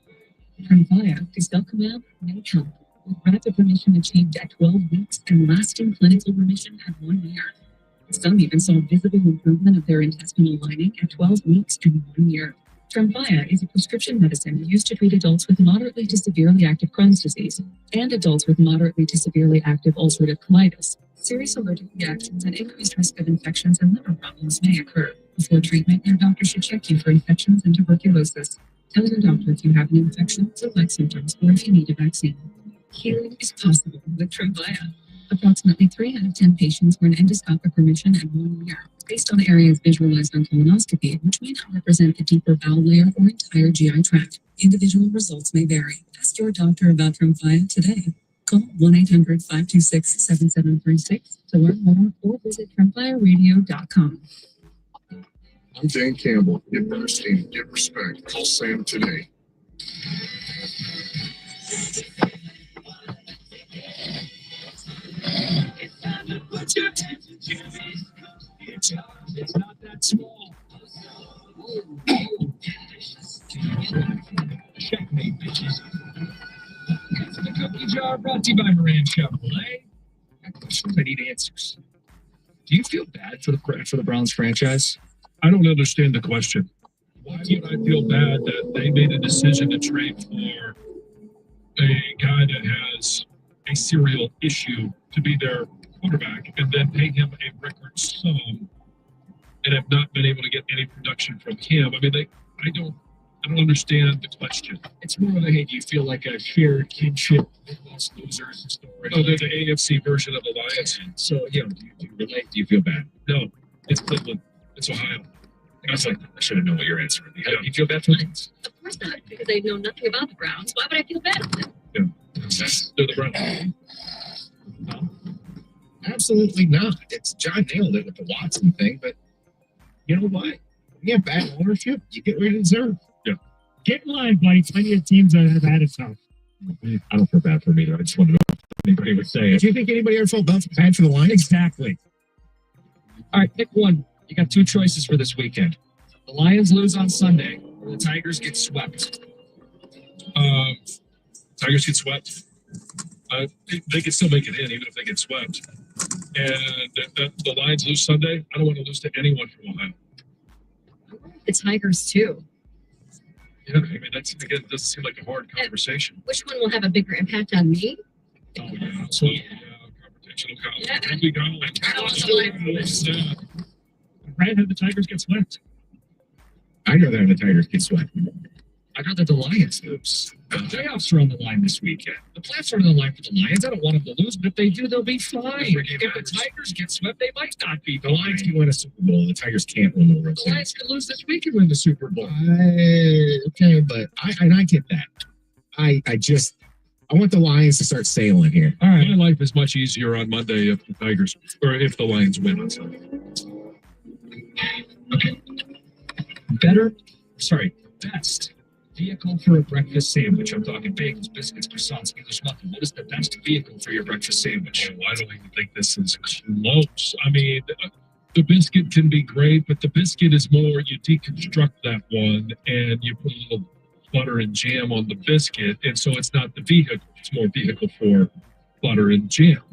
Tremfya, Guselkumab, may help, with rapid remission achieved at 12 weeks and lasting clinical remission at 1 year. Some even saw visible improvement of their intestinal lining at 12 weeks and 1 year. Tremfya is a prescription medicine used to treat adults with moderately to severely active Crohn's disease and adults with moderately to severely active ulcerative colitis. Serious allergic reactions and increased risk of infections and liver problems may occur. Before treatment, your doctor should check you for infections and tuberculosis. Tell your doctor if you have an infection, flu-like symptoms, or if you need a vaccine. Healing is possible with Tremfya. Approximately 3 out of 10 patients were in endoscopic remission at 1 year, based on areas visualized on colonoscopy, which may not represent the deeper bowel layer or entire GI tract. Individual results may vary. Ask your doctor about Tremfya today. Call 1-800-526-7736 to learn more or visit TremfyaRadio.com. I'm Dan Campbell. Get better esteem, get respect. Call Sam today. It's not that small. Checkmate, bitches. It's the cookie jar brought to you by Moran Chevrolet. Got questions, I need answers. Do you feel bad for the Browns franchise? I don't understand the question. Why would I feel bad that they made a decision to trade for a guy that has a serial issue to be their quarterback and then pay him a record sum and have not been able to get any production from him? I mean, I don't understand the question. It's more of a, hey, do you feel like a shared kinship with those losers story? Oh, they're the AFC version of the Lions. So, do you relate? Do you feel bad? No, it's Cleveland. It's Ohio. I was like, I should have known what your answer would be. Do you feel bad for the Browns? Of course not, because I know nothing about the Browns. Why would I feel bad? Yeah, they're the Browns. No, absolutely not. John nailed it with the Watson thing, but you know what? You have bad ownership, you get what you deserve. Yeah. Get in line, buddy. Plenty of teams that have had it tough. I don't feel bad for me, though. I just wanted to know if anybody would say it. Do you think anybody ever felt bad for the Lions? Exactly. All right, pick one. You got 2 choices for this weekend. The Lions lose on Sunday, or the Tigers get swept. Tigers get swept. They can still make it in, even if they get swept. And the Lions lose Sunday. I don't want to lose to anyone from Ohio. The Tigers, too. Yeah, I mean, that's, again, it doesn't seem like a hard conversation. Which one will have a bigger impact on me? Oh, yeah. So, confrontational college. Yeah. Here we go. I'd have the Tigers get swept. I'd rather have the Tigers get swept. I'd rather the Lions lose. The playoffs are on the line this weekend. The playoffs are on the line for the Lions. I don't want them to lose, but if they do, they'll be fine. If the Tigers get swept, they might not be. The Lions can win a Super Bowl. The Tigers can't win the World Series. The Lions can lose this week and win the Super Bowl. Okay, but I get that. I want the Lions to start sailing here. All right. My life is much easier on Monday if the Tigers, or if the Lions win on Sunday. Okay. Best vehicle for a breakfast sandwich. I'm talking bagels, biscuits, croissants, English muffin. What is the best vehicle for your breakfast sandwich? Oh, I don't even think this is close. I mean, the biscuit can be great, but the biscuit is more, you deconstruct that one and you put a little butter and jam on the biscuit, and so it's not the vehicle. It's more vehicle for butter and jam.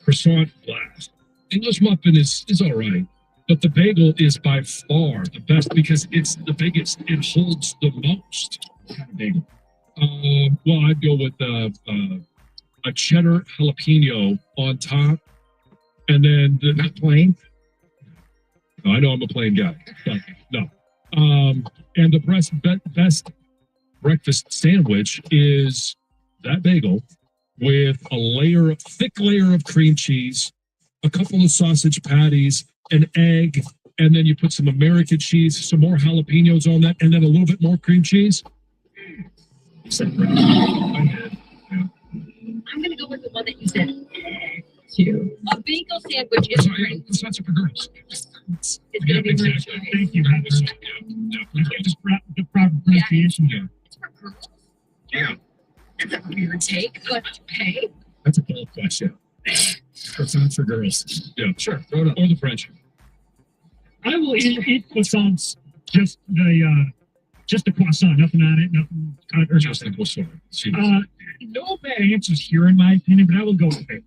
Croissant, blast. English muffin is all right. But the bagel is by far the best because it's the biggest. It holds the most. What kind of bagel? Well, I'd go with a cheddar jalapeno on top, and then Not plain. I know I'm a plain guy, but no. And the best breakfast sandwich is that bagel with a thick layer of cream cheese, a couple of sausage patties, an egg, and then you put some American cheese, some more jalapenos on that, and then a little bit more cream cheese. I'm going to go with the one that you said. Too. A bagel sandwich is great. It's not for girls. It's going to be great. Thank you. Just the proper pronunciation there. It's for girls. Yeah. That's a weird take, but okay. That's a bold question. Croissants for girls. Yeah, sure. Throw it up. Or the French. I will eat croissants. Just the croissant, nothing on it, nothing. Or just the croissant. No bad answers here, in my opinion, but I will go with it.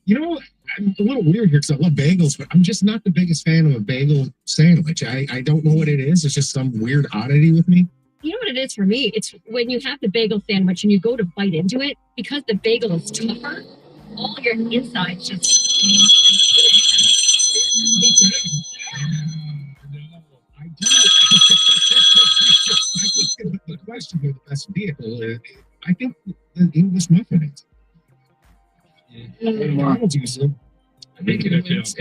You know, I'm a little weird here because I love bagels, but I'm just not the biggest fan of a bagel sandwich. I don't know what it is. It's just some weird oddity with me. You know what it is for me? It's when you have the bagel sandwich and you go to bite into it, because the bagel is tougher, all your insides just. I do. The question of the best vehicle, I think the English muffin is. McDonald's uses them. I think it's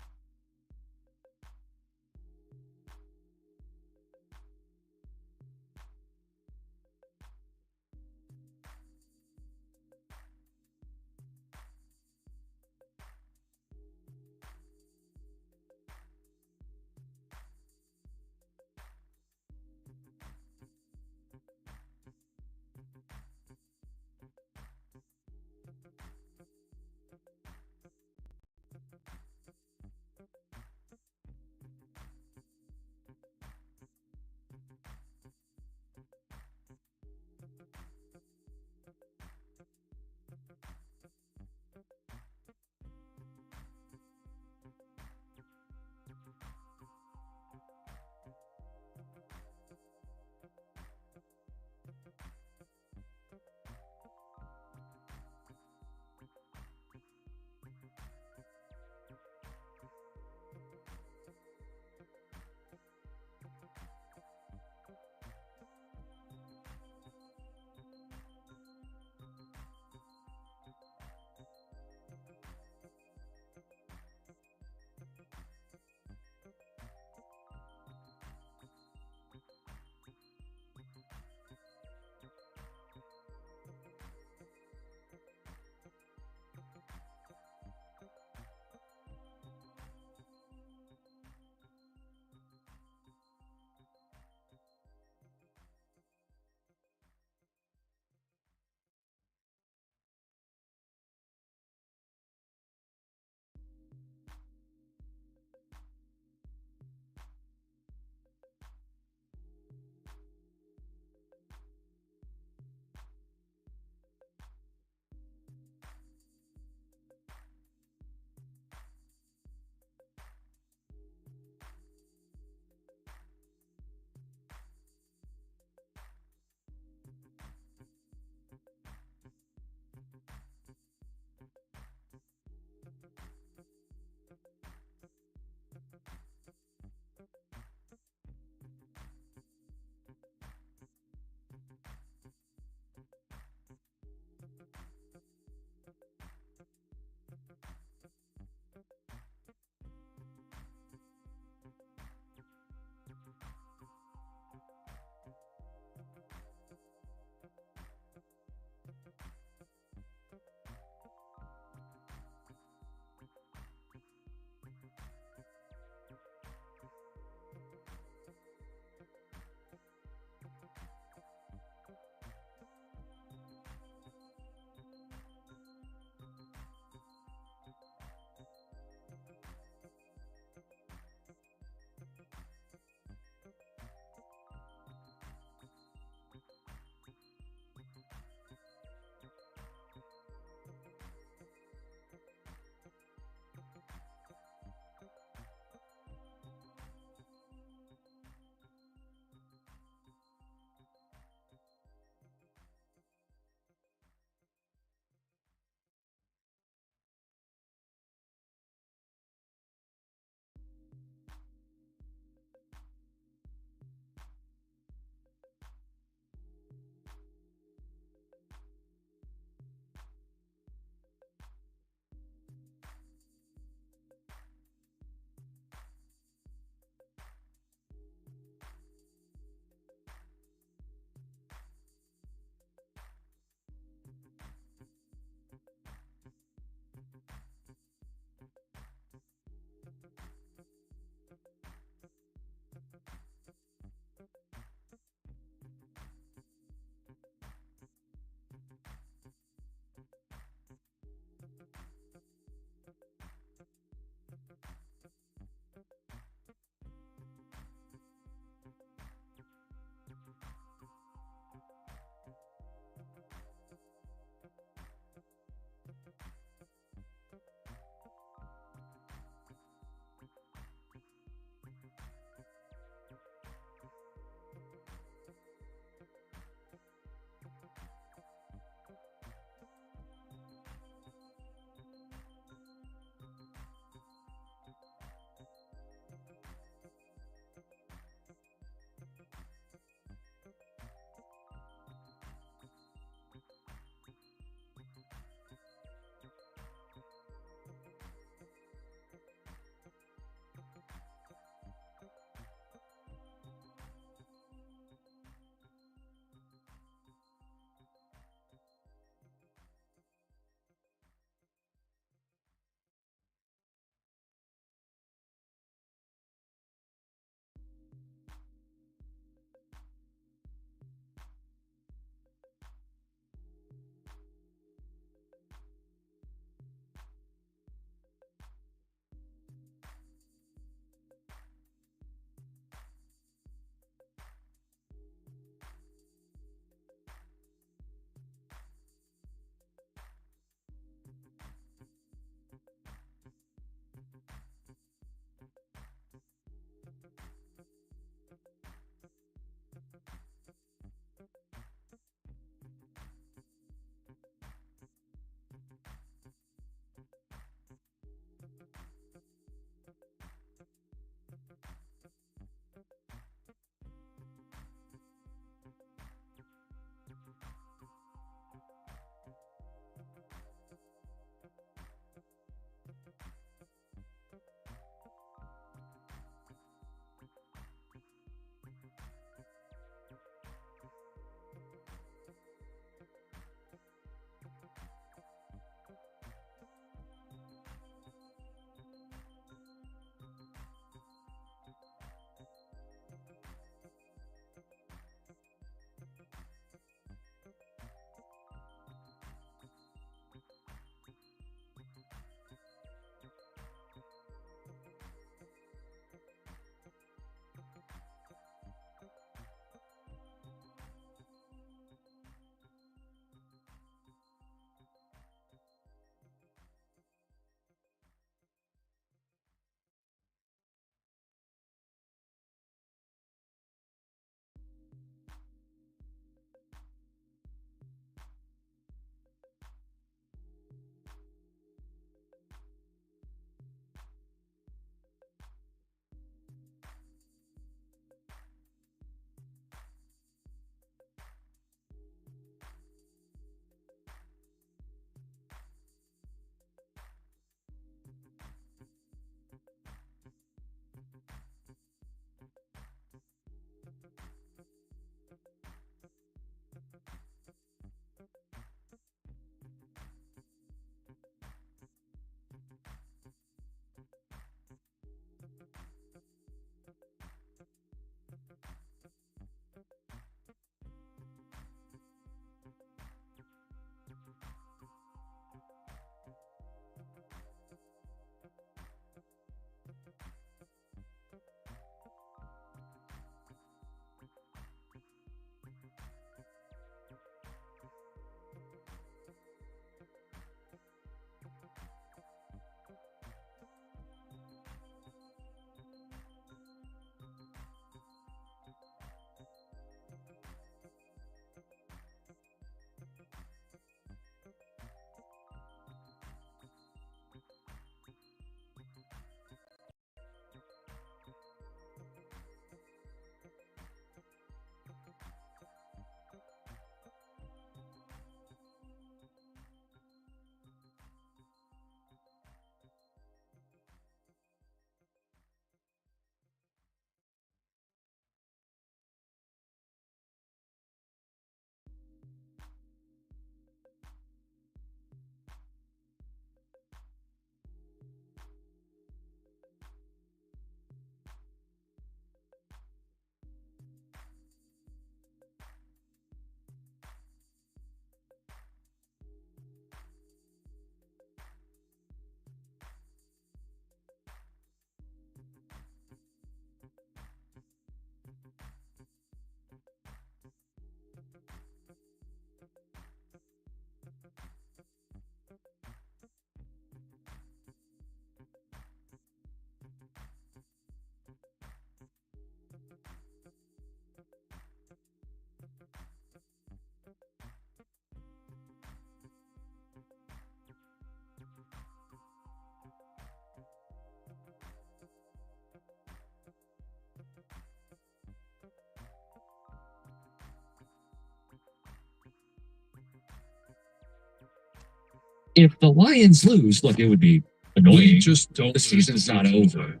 If the Lions lose, look, it would be annoying. We just don't. The season's not over.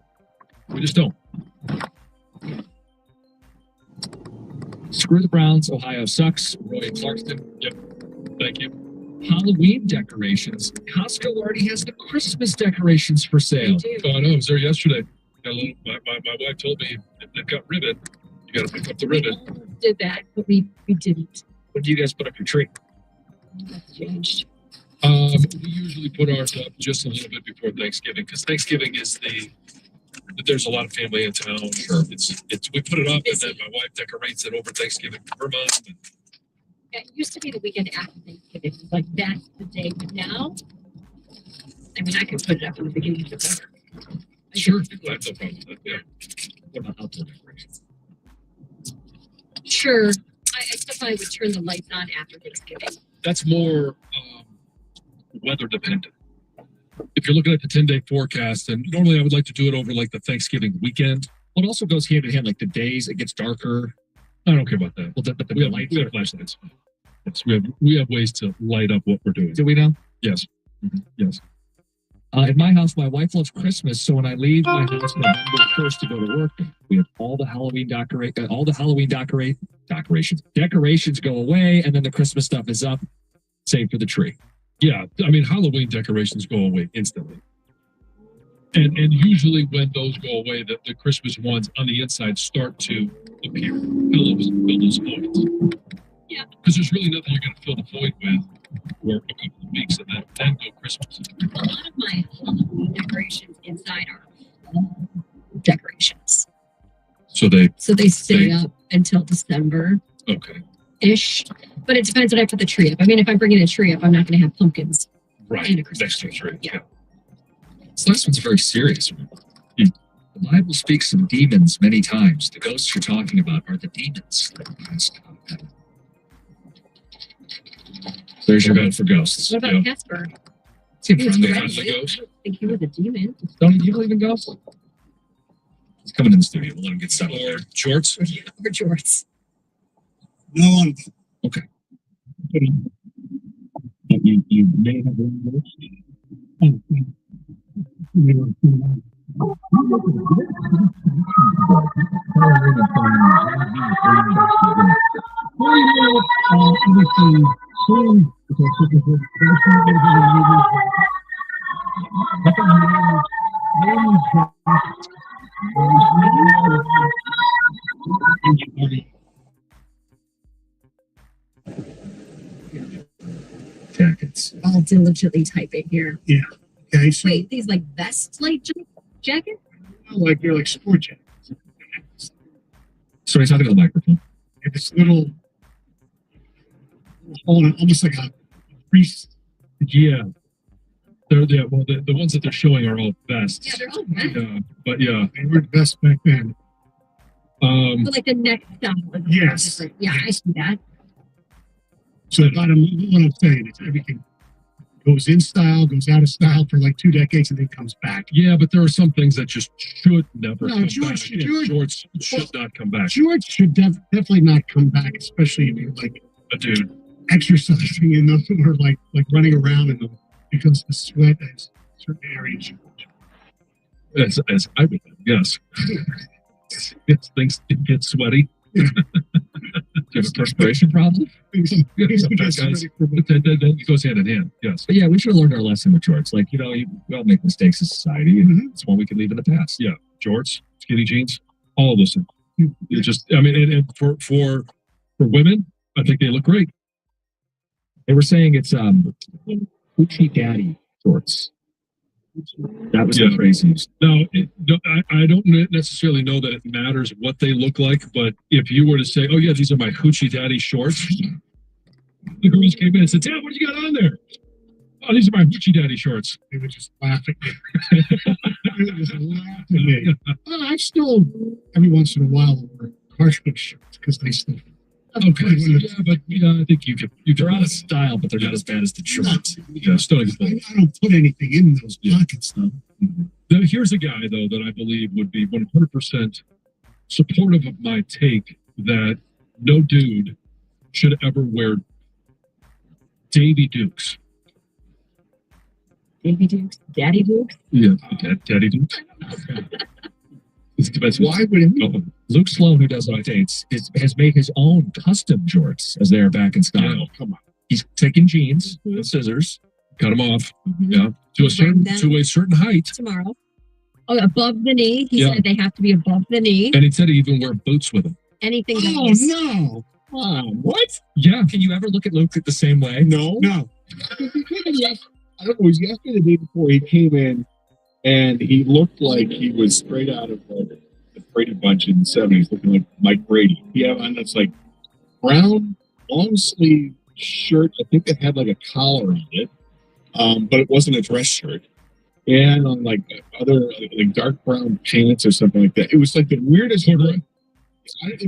We just don't. Screw the Browns. Ohio sucks. Roy Clarkston. Yep. Thank you. Halloween decorations. Costco already has the Christmas decorations for sale. Oh, I know. I was there yesterday. My wife told me if they've got ribbon, you got to pick up the ribbon. We did that, but we didn't. When do you guys put up your tree? That's changed. We usually put ours up just a little bit before Thanksgiving because Thanksgiving is there's a lot of family in town. Sure. It's we put it up and then my wife decorates it over Thanksgiving for her mom. It used to be the weekend after Thanksgiving. Like that's the day, but now, I mean, I could put it up in the beginning of November. Sure, I have no problem with that. Yeah. What about outdoor decorations? Sure. I still probably would turn the lights on after Thanksgiving. That's more weather dependent. If you're looking at the 10-day forecast, and normally I would like to do it over like the Thanksgiving weekend. Well, it also goes hand in hand, like the days it gets darker. I don't care about that. Well, but We have flashlights. Yes, we have ways to light up what we're doing. Do we now? Yes. Mm-hmm. Yes. In my house, my wife loves Christmas, so when I leave my house November 1st to go to work, we have all the Halloween decorations go away, and then the Christmas stuff is up, save for the tree. Yeah, I mean Halloween decorations go away instantly, and usually when those go away, the Christmas ones on the inside start to appear, fill those voids. Yeah, because there's really nothing you're going to fill the void with for a couple of weeks, and then go Christmas. A lot of my Halloween decorations inside are decorations. So they stay up until December. Okay. Ish, but it depends when I put the tree up. I mean, if I bring in a tree up, I'm not going to have pumpkins. Right. And a Christmas Next to the tree. Yeah. This last one's very serious. The Bible speaks of demons many times. The ghosts you're talking about are the demons. There's your vote for ghosts. What about Casper? Seems He was friendly. friendly. Friendly ghost? I don't think he was a demon. Don't you believe in ghosts? He's coming in the studio. We'll let him get settled. Or shorts? Or jorts. No one. Okay. You may have jackets. I'll diligently type it here. Yeah. Okay. So Wait, these like vest like jacket? like they're like sport jackets. So he's talking to the microphone. It's little hole, almost like a priest. Yeah. Well, the ones that they're showing are all vests. Yeah, they're all vests. Yeah, but yeah, they were vests back then. But like the neck style. Yes. Yeah, I see that. So what I'm saying is everything goes in style, goes out of style for like 2 decades, and then comes back. Yeah, but there are some things that just should never come back. Shorts should not come back. Shorts should definitely not come back, especially if you're like a dude exercising in them or like running around in them, because the sweat has certain areas. As I would, yes. Things get sweaty. Do you have a perspiration problem? It goes hand in hand, yes. But yeah, we should have learned our lesson with jorts. Like, we all make mistakes in society, and it's one we can leave in the past. Yeah, jorts, skinny jeans, all of those things. It just, I mean, and for women, I think they look great. They were saying it's Hoochie Daddy shorts. That was the phrase used. No, I don't necessarily know that it matters what they look like, but if you were to say, "Oh yeah, these are my Hoochie Daddy shorts," the girls came in and said, "Dad, what do you got on there?" "Oh, these are my Hoochie Daddy shorts." They would just laugh at me. They would just laugh at me. I still, every once in a while, wear Carshwood shorts because they still. Okay, yeah, but I think you could. They're out of style, but they're not as bad as the shorts. Yeah, still I don't put anything in those pockets, though. Mm-hmm. Here's a guy, though, that I believe would be 100% supportive of my take that no dude should ever wear Davy Dukes. Baby Dukes, Daddy Dukes. Yeah, Daddy Dukes. Why would Luke Sloan, who does my dates, has made his own custom jorts as they are back in style. Yeah, come on. He's taking jeans and scissors, cut them off, to a certain height. Tomorrow. Oh, above the knee. He said they have to be above the knee. And he said he even wear boots with them. Anything. Oh no! What? Yeah. Can you ever look at Luke the same way? No. I don't know. It was yesterday, the day before he came in, and he looked like he was straight out of the Brady Bunch in the 70s, looking like Mike Brady. He had on this like brown long sleeve shirt. I think it had like a collar on it, but it wasn't a dress shirt. And on like other like dark brown pants or something like that. It was like the weirdest. It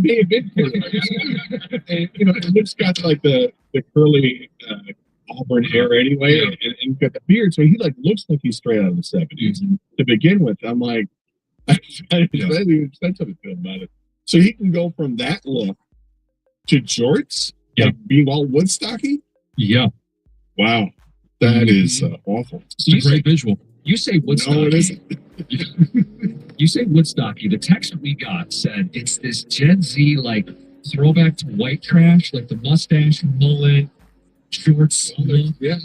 may have been. And and Luke's got like the curly auburn hair anyway, and he's got the beard, so he like looks like he's straight out of the 70s to begin with. I'm like, I didn't even said something to him about it. So he can go from that look to jorts, like being all Woodstocky. Yeah. Wow, that is awful. It's a great visual. You say Woodstocky. No, it isn't. You say Woodstocky. The text we got said it's this Gen Z like throwback to white trash, like the mustache, mullet, shorts. Yeah.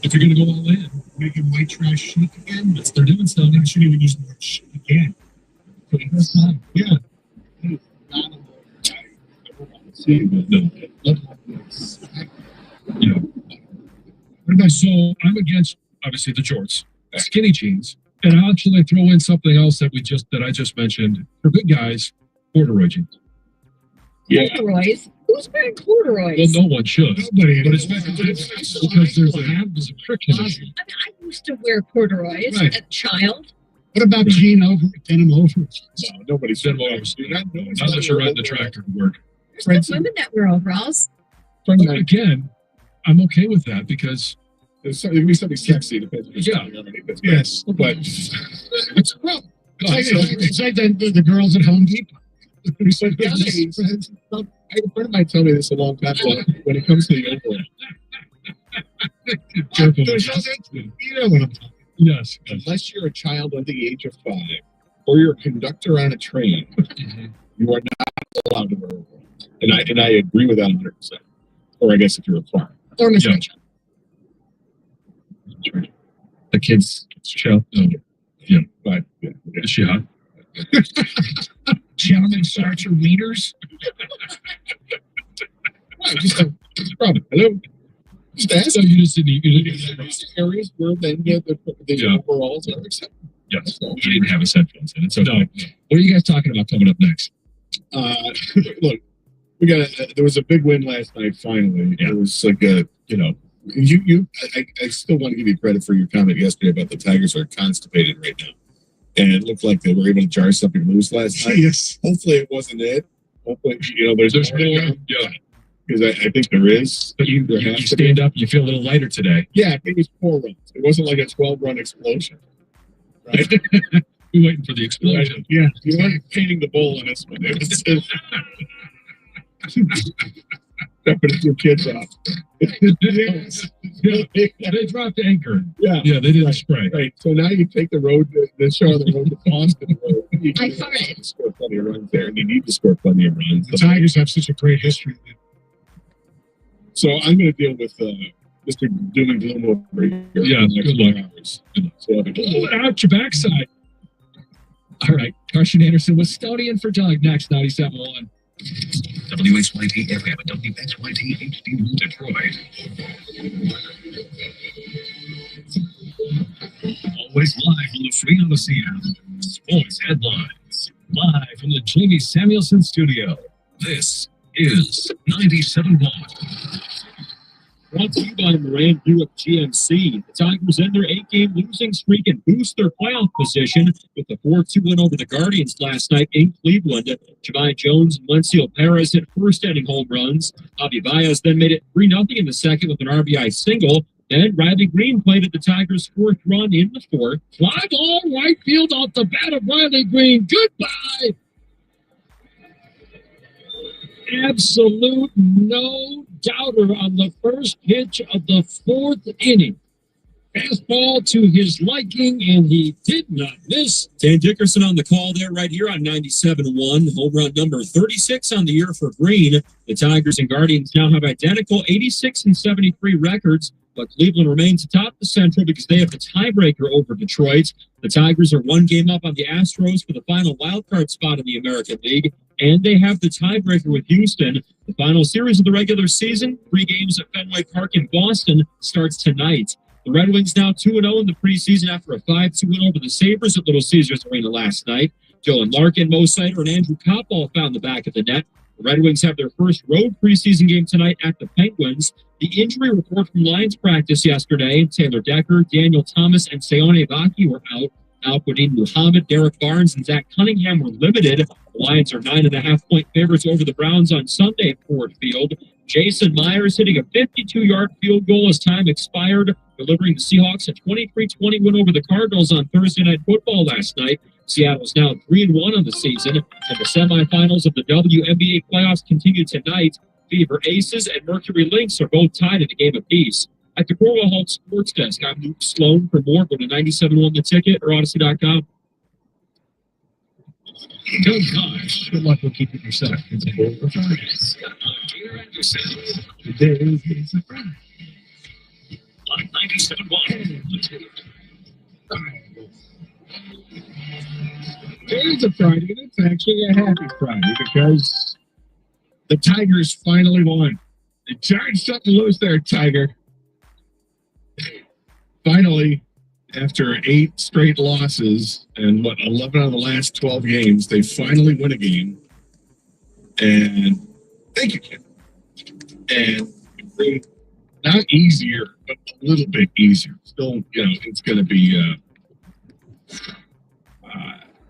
If you're gonna go all in, making white trash chic again, that's they're doing stuff. They shouldn't even use the word shit again. Yeah. So I'm against obviously the jorts, skinny jeans, and I'll actually throw in something else that I just mentioned for good guys, corduroy jeans. Yeah. Corduroys? Who's wearing corduroys? Well, no one should. Nobody. But it's because there's a friction issue. I used to wear corduroys as a child. What about denim over? No, nobody's denim overs. Not unless you're riding the tractor to work. There's women that wear overalls. Again, I'm okay with that because there can be something sexy. Yes, but it's a problem. It's like the girls at Home Depot. I had a friend of mine tell me this a long time ago. When it comes to the overall, you know what I'm talking about. Yes. Unless you're a child under the age of 5 or you're a conductor on a train, you are not allowed to wear overalls. And I agree with that 100%. Or I guess if you're a farmer. Or Mr. Mitchell. The kids show. Yeah. But is she hot? Gentlemen, sergeant readers. Probably. Hello. Just ask. So you just didn't areas where then the overalls are accepted. Yes. He didn't have his headphones in it. So no. What are you guys talking about coming up next? Look, we got there was a big win last night. Finally, it was like I still want to give you credit for your comment yesterday about the Tigers are constipated right now. And it looked like they were able to jar something loose last night. Yes. Hopefully it wasn't it. Hopefully, there's more. Yeah. Because I think there is. But you stand up, you feel a little lighter today. Yeah, I think it was 4 runs. It wasn't like a 12-run explosion. Right? We're waiting for the explosion. Right. Yeah. You weren't painting the bowl on this one. It was just... Stepping your kids off. They dropped anchor. Yeah, they didn't spray. Right. So now you take the road, the show on the road to Boston. I farted. Score plenty of runs there, and you need to score plenty of runs. The Tigers have such a great history. So I'm going to deal with Mr. Doom and Gloom over here. Yeah, good luck. So, pull it out your backside. All right, Carson Anderson with Stonian for Doug next 97.1. WXYT FM and WXYT HD Detroit. Always live from the Free Coliseum. Sports headlines. Live from the Jamie Samuelson studio. This is 97.1. Brought to you by Moran Buick GMC. The Tigers end their 8-game losing streak and boost their playoff position with the 4-2 win over the Guardians last night in Cleveland. Jahmai Jones and Wenzel Perez hit first-inning home runs. Javi Baez then made it 3-0 in the second with an RBI single. Then Riley Green played at the Tigers' 4th run in the 4th. Fly ball right field off the bat of Riley Green. Goodbye! Absolute no doubter on the first pitch of the 4th inning. Fastball to his liking, and he did not miss. Dan Dickerson on the call there right here on 97.1. Home run number 36 on the year for Green. The Tigers and Guardians now have identical 86 and 73 records, but Cleveland remains atop the Central because they have the tiebreaker over Detroit. The Tigers are one game up on the Astros for the final wildcard spot in the American League, and they have the tiebreaker with Houston. The final series of the regular season, 3 games at Fenway Park in Boston, starts tonight. The Red Wings now 2-0 in the preseason after a 5-2 win over the Sabres at Little Caesars Arena last night. Dylan Larkin, Mo Sider, and Andrew Koppel found the back of the net. The Red Wings have their first road preseason game tonight at the Penguins. The injury report from Lions practice yesterday, Taylor Decker, Daniel Thomas, and Seone Vaki were out. Al-Quadin Muhammad, Derek Barnes, and Zach Cunningham were limited. The Lions are 9.5-point favorites over the Browns on Sunday at Ford Field. Jason Myers hitting a 52-yard field goal as time expired, delivering the Seahawks a 23-20 win over the Cardinals on Thursday Night Football last night. Seattle is now 3-1 on the season, and the semifinals of the WNBA playoffs continue tonight. Fever Aces and Mercury Lynx are both tied at a game apiece. At the Corwell Hall Sports Desk, I'm Luke Sloan. For more, go to 97.1 The Ticket or Odyssey.com. Don't gosh. Good luck with keeping yourself. It's a whole Friday. Today is a Friday. On 97.1. Today's a Friday, and it's actually a happy Friday because the Tigers finally won. The Giants something loose there, Tiger. Finally, after 8 straight losses and 11 out of the last 12 games, they finally win a game. And thank you, Ken. And not easier, but a little bit easier. Still, it's going to be.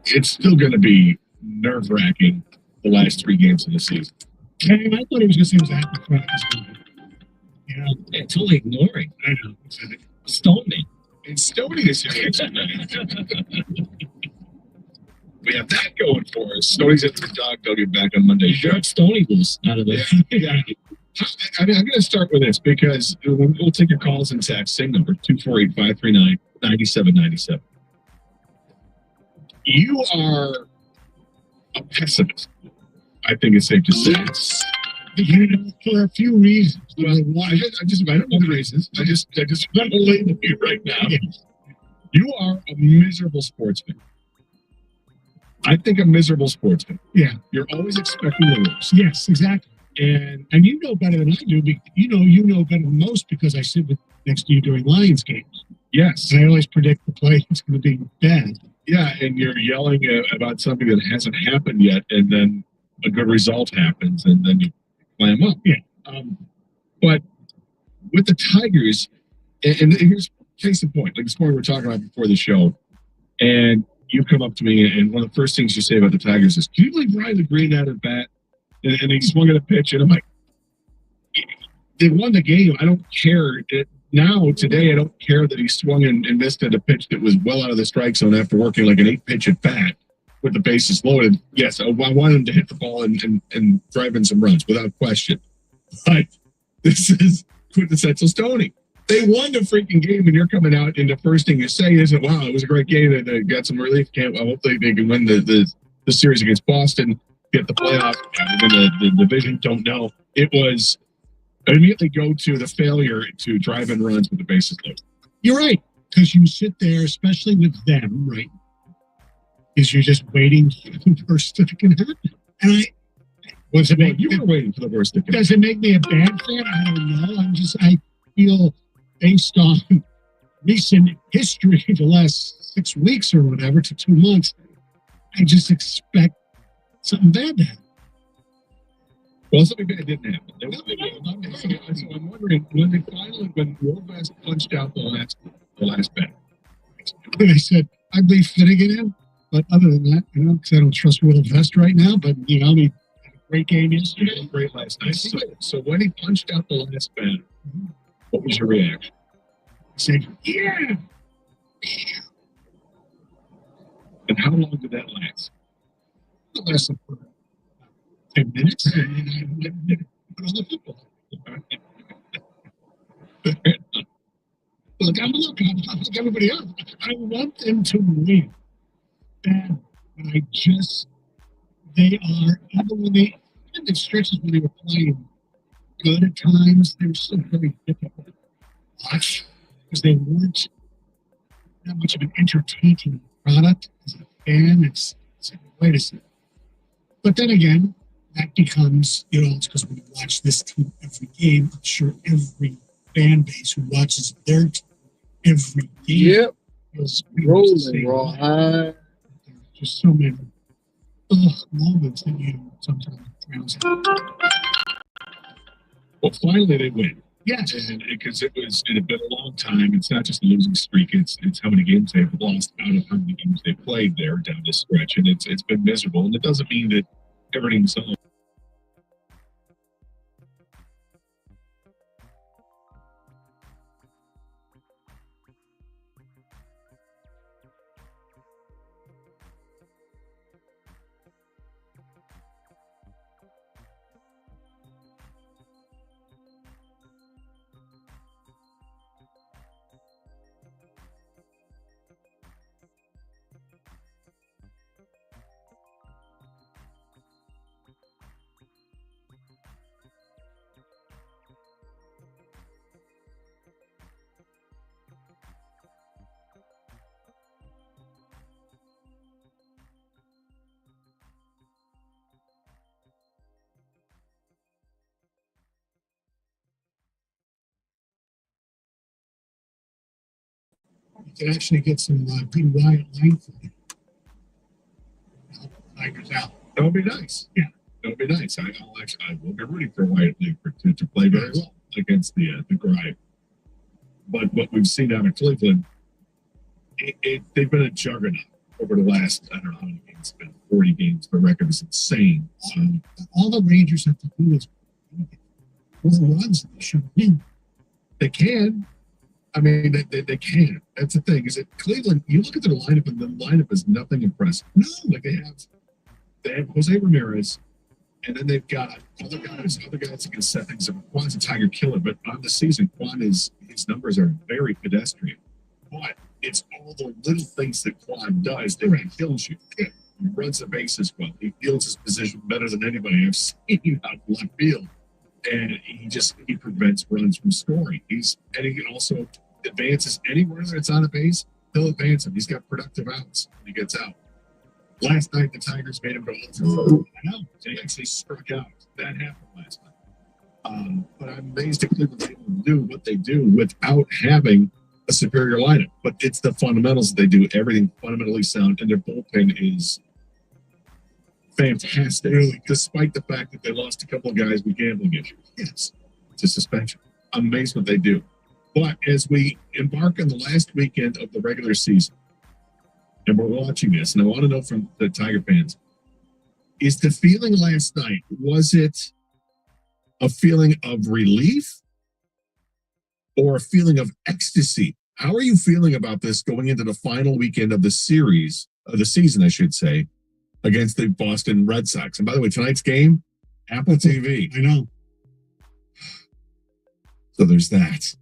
It's still going to be nerve-wracking the last 3 games of the season. And I thought he was going to say it was a happy practice. Yeah, totally ignoring. I know. Stoney. And Stoney is here. We have that going for us. Stoney's at the dog. They'll get back on Monday. Got Stoney loose out of there. Yeah. I'm going to start with this because we'll take your calls and texts. Same number, 248-539-9797. You are a pessimist. I think it's safe to say. For a few reasons. Well, I don't know the reasons. I just want to label you right now. You are a miserable sportsman. I think a miserable sportsman. Yeah. You're always expecting the worst. Yes, exactly. And you know better than I do. You know better than most because I sit next to you during Lions games. Yes. And I always predict the play is going to be bad. Yeah, and you're yelling about something that hasn't happened yet, and then a good result happens, and then you clam up. Yeah. But with the Tigers, and here's case in point. Like this morning we were talking about before the show, and you come up to me, and one of the first things you say about the Tigers is, "Can you believe Riley Green had at bat?" And he swung at a pitch, and I'm like, "They won the game. I don't care." Now, today, I don't care that he swung and missed at a pitch that was well out of the strike zone after working like an 8-pitch at bat with the bases loaded. Yes, I want him to hit the ball and drive in some runs without question. But this is quintessential Stoney. They won the freaking game, and you're coming out, and the first thing you say isn't, "Wow, it was a great game, and they got some relief." Hopefully they can win the series against Boston, get the playoff, win the division. Don't know. It was... I immediately go to the failure to drive in runs with the bases loaded. You're right, because you sit there, especially with them, right? Because you're just waiting for the worst that can happen. And you were waiting for the worst that can happen. Does it make me a bad fan? I don't know. I feel based on recent history, the last 6 weeks or whatever to 2 months, I just expect something bad to happen. Well, something bad didn't happen. So I'm wondering when Wolvest punched out the last bat. I said, I believe Finnegan in, but other than that, because I don't trust Wolvest right now, but he had a great game yesterday. Great last night. So when he punched out the last bat, what was your reaction? I said, yeah. And how long did that last? It lasted for 10 minutes, and then I put on the football. Look, I'm like everybody else. I want them to win. Bad, but they are, even when the stretches when they were playing good at times, they were still very difficult to watch because they weren't that much of an entertaining product as a fan. It's like, wait a second. But then again, that becomes, it's because when you watch this team every game, I'm sure every fan base who watches their team every game feels Rolling raw high. There's just so many moments that you sometimes drown out. Well, finally they win. Yes. And because it had been a long time. It's not just a losing streak. It's how many games they've lost out of how many games they played there down the stretch. And it's been miserable. And it doesn't mean that everything's on. You can actually get some good Wyatt Langford. Tigers out. That would be nice. Yeah. That would be nice. I will be rooting for Wyatt Langford to play very well against the Gripe. But what we've seen out of Cleveland, they've been a juggernaut over the last, I don't know how many games it's been, 40 games. The record is insane. So, all the Rangers have to do is runs they should win. They can. I mean, they can. That's the thing. Is that Cleveland? You look at their lineup, and the lineup is nothing impressive. No, like they have Jose Ramirez, and then they've got other guys that can set things up. Quan's a Tiger killer, but on the season, his numbers are very pedestrian. But it's all the little things that Quan does that kills you. He runs the bases well. He fields his position better than anybody I've seen out of left field. And he prevents runs from scoring. He can also advances anywhere that's on a base. He'll advance him. He's got productive outs when he gets out. Last night the Tigers made him go over. I know they actually struck out. That happened last night. But I'm amazed that Cleveland's able to do what they do without having a superior lineup. But it's the fundamentals that they do. Everything fundamentally sound, and their bullpen is fantastic, really, despite the fact that they lost a couple of guys with gambling issues. Yes, to suspension. I'm amazed what they do. But as we embark on the last weekend of the regular season, and we're watching this, and I want to know from the Tiger fans, is the feeling last night, was it a feeling of relief or a feeling of ecstasy? How are you feeling about this going into the final weekend of the series, of the season, I should say, against the Boston Red Sox? And by the way, tonight's game, Apple TV. I know. So there's that.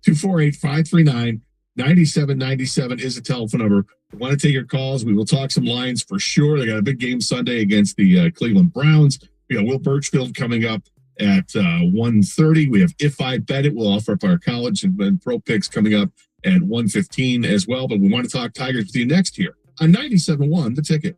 248-539-9797 is a telephone number. We want to take your calls. We will talk some lines for sure. They got a big game Sunday against the Cleveland Browns. We got Will Birchfield coming up at 1:30. We have If I Bet It. We'll offer up our college and pro picks coming up at 1:15 as well. But we want to talk Tigers with you next year on 97.1 The Ticket.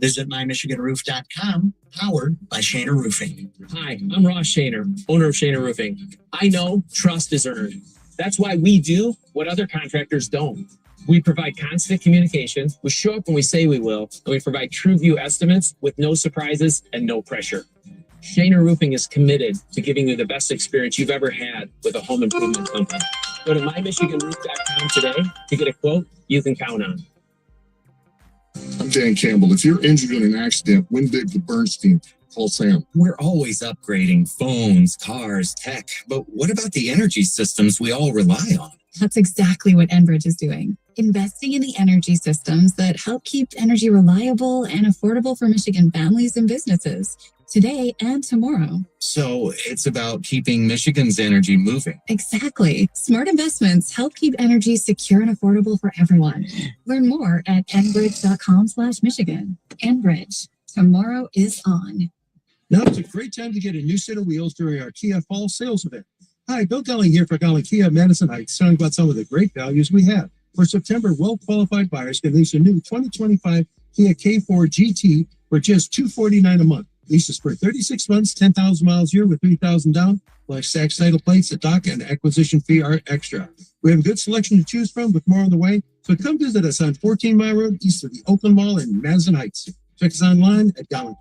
Visit mymichiganroof.com, powered by Shaner Roofing. Hi, I'm Ross Shaner, owner of Shaner Roofing. I know trust is earned. That's why we do what other contractors don't. We provide constant communication, we show up when we say we will, and we provide true view estimates with no surprises and no pressure. Shaner Roofing is committed to giving you the best experience you've ever had with a home improvement company. Go to mymichiganroof.com today to get a quote you can count on. I'm Dan Campbell. If you're injured in an accident, win big with Bernstein. Call Sam. We're always upgrading phones, cars, tech, but what about the energy systems we all rely on? That's exactly what Enbridge is doing. investing in the energy systems that help keep energy reliable and affordable for Michigan families and businesses today and tomorrow. So it's about keeping Michigan's energy moving. Exactly. Smart investments help keep energy secure and affordable for everyone. Learn more at enbridge.com/Michigan. Enbridge. Tomorrow is on. Now is a great time to get a new set of wheels during our Kia Fall Sales Event. Hi, Bill Gelling here for Gelling Kia of Madison Heights, telling about some of the great values we have. For September, well-qualified buyers can lease a new 2025 Kia K4 GT for just $249 a month. Leases for 36 months, 10,000 miles a year with 3,000 down. Like Saks title plates, the dock, and acquisition fee are extra. We have a good selection to choose from with more on the way. So come visit us on 14 Mile Road, east of the Oakland Mall in Madison Heights. Check us online at Gelling.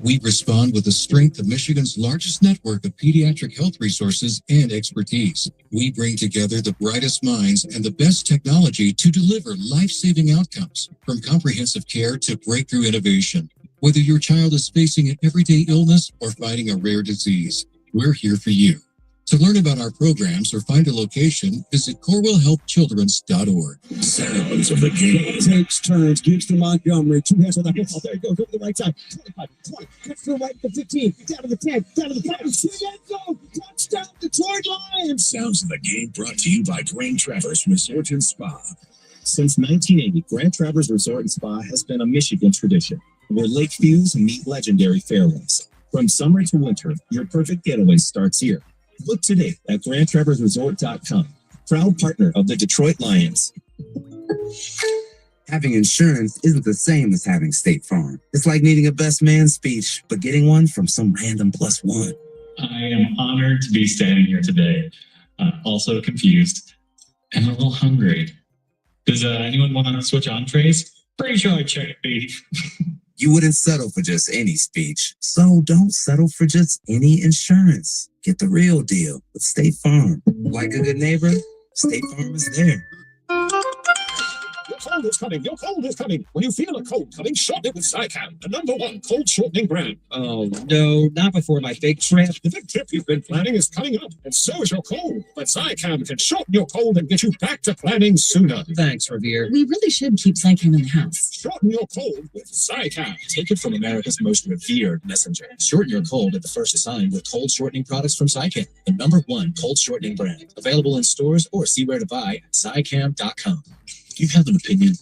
We respond with the strength of Michigan's largest network of pediatric health resources and expertise. We bring together the brightest minds and the best technology to deliver life-saving outcomes, from comprehensive care to breakthrough innovation. Whether your child is facing an everyday illness or fighting a rare disease, we're here for you. To learn about our programs or find a location, visit CorwellHealthChildren's.org. Sounds of the game. Takes turns, gives to Montgomery. Two hands on the football. There he goes over the right side. 25, 20, cuts to the right to 15, down to the 10, down to the 5, end zone. Touchdown, Detroit Lions. Sounds of the game brought to you by Grand Traverse Resort and Spa. Since 1980, Grand Traverse Resort and Spa has been a Michigan tradition, where lake views meet legendary fairways. From summer to winter, your perfect getaway starts here. Book today at GrandTraverseResort.com. Proud partner of the Detroit Lions. Having insurance isn't the same as having State Farm. It's like needing a best man speech, but getting one from some random plus one. I am honored to be standing here today. Also confused and a little hungry. Does anyone want to switch entrees? Pretty sure I checked beef. You wouldn't settle for just any speech, so don't settle for just any insurance. Get the real deal with State Farm. Like a good neighbor, State Farm is there. Your cold is coming. Your cold is coming. When you feel a cold coming, shorten it with Zicam, the #1 cold shortening brand. Oh, no, not before my big trip. The big trip you've been planning is coming up, and so is your cold. But Zicam can shorten your cold and get you back to planning sooner. Thanks, Revere. We really should keep Zicam in the house. Shorten your cold with Zicam. Take it from America's most revered messenger. Shorten your cold at the first sign with cold shortening products from Zicam, the #1 cold shortening brand. Available in stores or see where to buy at Zicam.com. Do you have an opinion?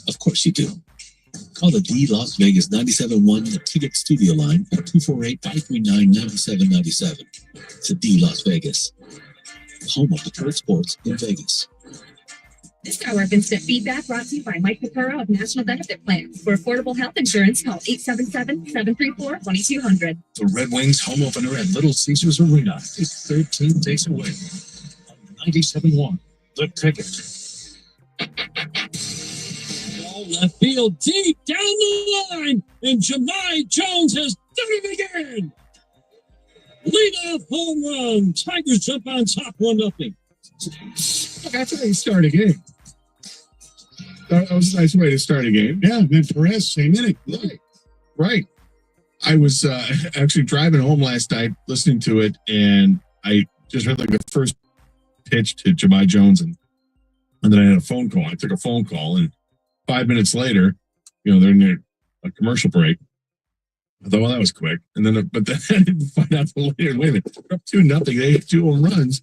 Of course you do. Call the D Las Vegas 97.1 Ticket Studio line at 248-539-9797. To D Las Vegas, home of Detroit sports in Vegas. This hour of instant feedback brought to you by Mike Pacura of National Benefit Plans. For affordable health insurance, call 877-734-2200. The Red Wings home opener at Little Caesars Arena is 13 days away. 97.1 The Ticket. Ball left field deep down the line, and Jemai Jones has done it again. Leadoff home run. Tigers jump on top 1-0. Look, that's how you start a game. That was a nice way to start a game. Yeah, then Perez, same inning. Right. I was actually driving home last night, listening to it, and I just heard like the first pitch to Jemai Jones, and then I had a phone call. I took a phone call, and 5 minutes later, they're in a commercial break. I thought, well, that was quick. And then, but then I didn't find out till later. Wait a minute, they're up 2-0. They hit 2 home runs.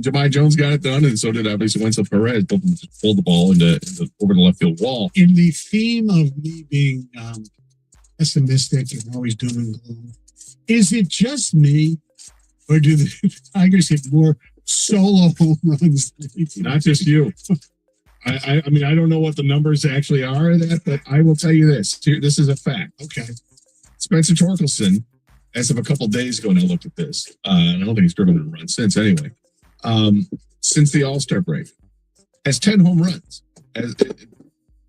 Jemai Jones got it done, and so did obviously Wenzel Perez. Both of them just pulled the ball into over the left field wall. In the theme of me being pessimistic and always doom and gloom, is it just me, or do the Tigers hit more solo home runs? Not just you. I mean, I don't know what the numbers actually are of that, but I will tell you this. This is a fact. Okay. Spencer Torkelson, as of a couple days ago, and I looked at this, and I don't think he's driven a run since anyway, since the All-Star break, has 10 home runs.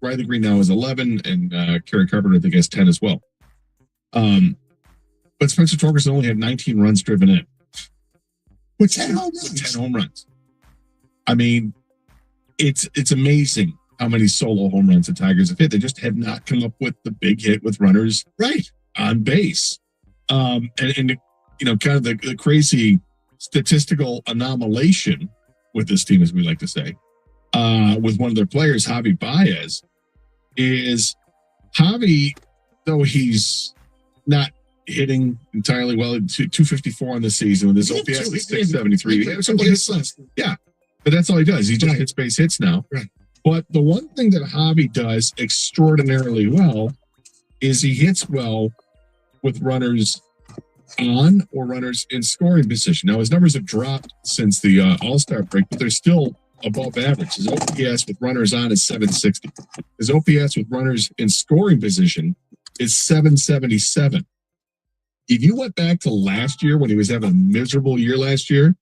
Riley Green now has 11, and Kerry Carpenter, I think, has 10 as well. But Spencer Torkelson only had 19 runs driven in. With 10 home runs? 10 home runs. I mean, it's amazing how many solo home runs the Tigers have hit. They just have not come up with the big hit with runners on base. And kind of the crazy statistical anomalation with this team, as we like to say, with one of their players, Javi Baez, is Javi, though he's not hitting entirely well, 254 on the season with his OPS is 673. Yeah, but that's all he does. He just hits base hits now. Right. But the one thing that Javi does extraordinarily well is he hits well with runners on or runners in scoring position. Now, his numbers have dropped since the All-Star break, but they're still above average. His OPS with runners on is 760. His OPS with runners in scoring position is 777. If you went back to last year when he was having a miserable year last year,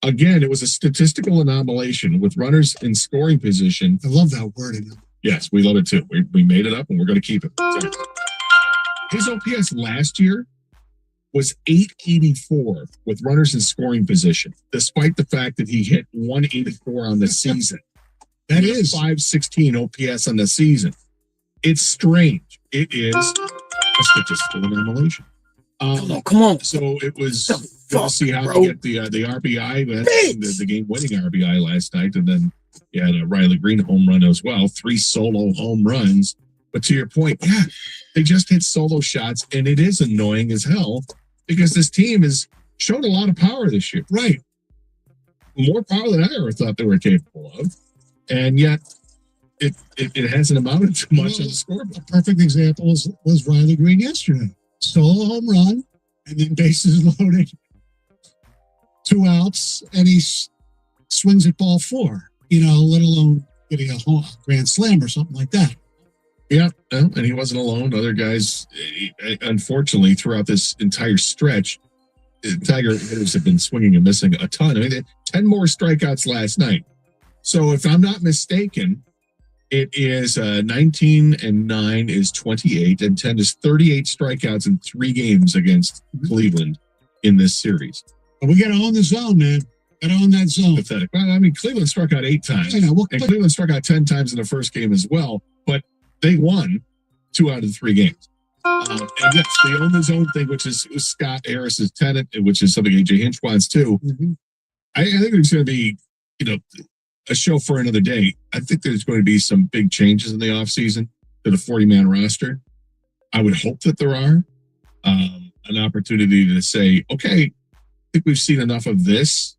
again, it was a statistical anomalation with runners in scoring position. I love that word. Yes, we love it too. We made it up and we're going to keep it. So, his OPS last year was 884 with runners in scoring position, despite the fact that he hit 184 on the season. That is 516 OPS on the season. It's strange. It is a statistical anomalation. Come on. So it was good to see how he get the RBI, the game-winning RBI last night, and then you had a Riley Green home run as well, 3 solo home runs. But to your point, yeah, they just hit solo shots, and it is annoying as hell because this team has shown a lot of power this year. Right. More power than I ever thought they were capable of, and yet it hasn't amounted to much on the scoreboard. A perfect example was Riley Green yesterday. Solo home run, and then bases loaded, 2 outs, and he swings at ball 4. Let alone getting a grand slam or something like that. Yeah, and he wasn't alone. Other guys, unfortunately, throughout this entire stretch, Tiger hitters have been swinging and missing a ton. I mean, 10 more strikeouts last night. So if I'm not mistaken, it is 19 and 9 is 28, and 10 is 38 strikeouts in 3 games against Cleveland in this series. But we got to own the zone, man. Got to own that zone. Pathetic. Well, I mean, Cleveland struck out 8 times, and Cleveland struck out 10 times in the first game as well, but they won 2 out of the 3 games. And yes, they own the zone thing, which is Scott Harris's tenet, which is something AJ Hinch wants too. Mm-hmm. I think it's going to be, a show for another day. I think there's going to be some big changes in the offseason to the 40-man roster. I would hope that there are an opportunity to say, okay, I think we've seen enough of this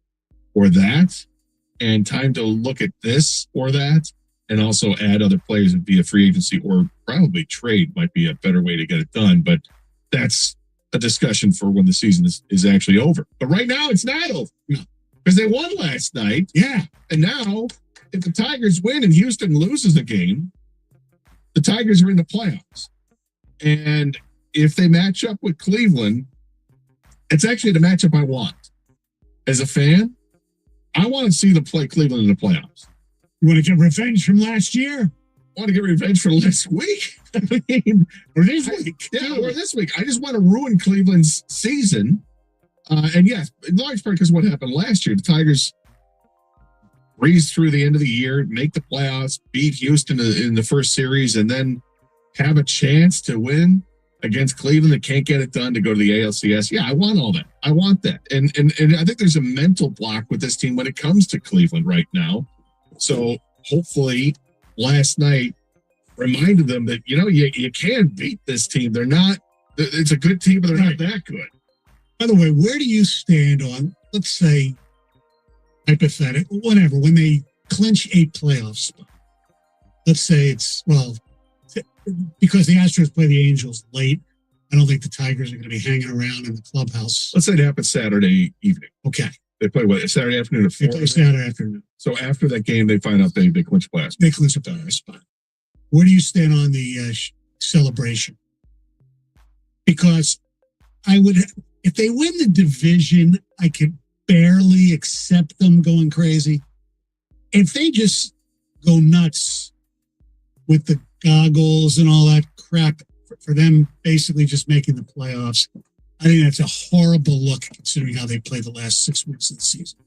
or that, and time to look at this or that, and also add other players via free agency or probably trade might be a better way to get it done. But that's a discussion for when the season is actually over. But right now, it's not over. Because they won last night. Yeah. And now, if the Tigers win and Houston loses a game, the Tigers are in the playoffs. And if they match up with Cleveland, it's actually the matchup I want. As a fan, I want to see them play Cleveland in the playoffs. You want to get revenge from last year? I want to get revenge for last week. I mean, or this week. Yeah, or this week. I just want to ruin Cleveland's season. And yes, in large part because of what happened last year. The Tigers breeze through the end of the year, make the playoffs, beat Houston in the first series, and then have a chance to win against Cleveland that can't get it done to go to the ALCS. Yeah, I want all that. I want that. And I think there's a mental block with this team when it comes to Cleveland right now. So hopefully last night reminded them that, you can beat this team. It's a good team, but they're not that good. By the way, where do you stand on, let's say, hypothetical, whatever, when they clinch a playoff spot? Let's say because the Astros play the Angels late, I don't think the Tigers are going to be hanging around in the clubhouse. Let's say it happens Saturday evening. Okay. They play Saturday afternoon at 4? They play Saturday afternoon. So after that game, they find out they clinch playoffs. They clinch a playoff spot. Where do you stand on the celebration? Because if they win the division, I could barely accept them going crazy. If they just go nuts with the goggles and all that crap for them basically just making the playoffs, I think that's a horrible look considering how they played the last 6 weeks of the season.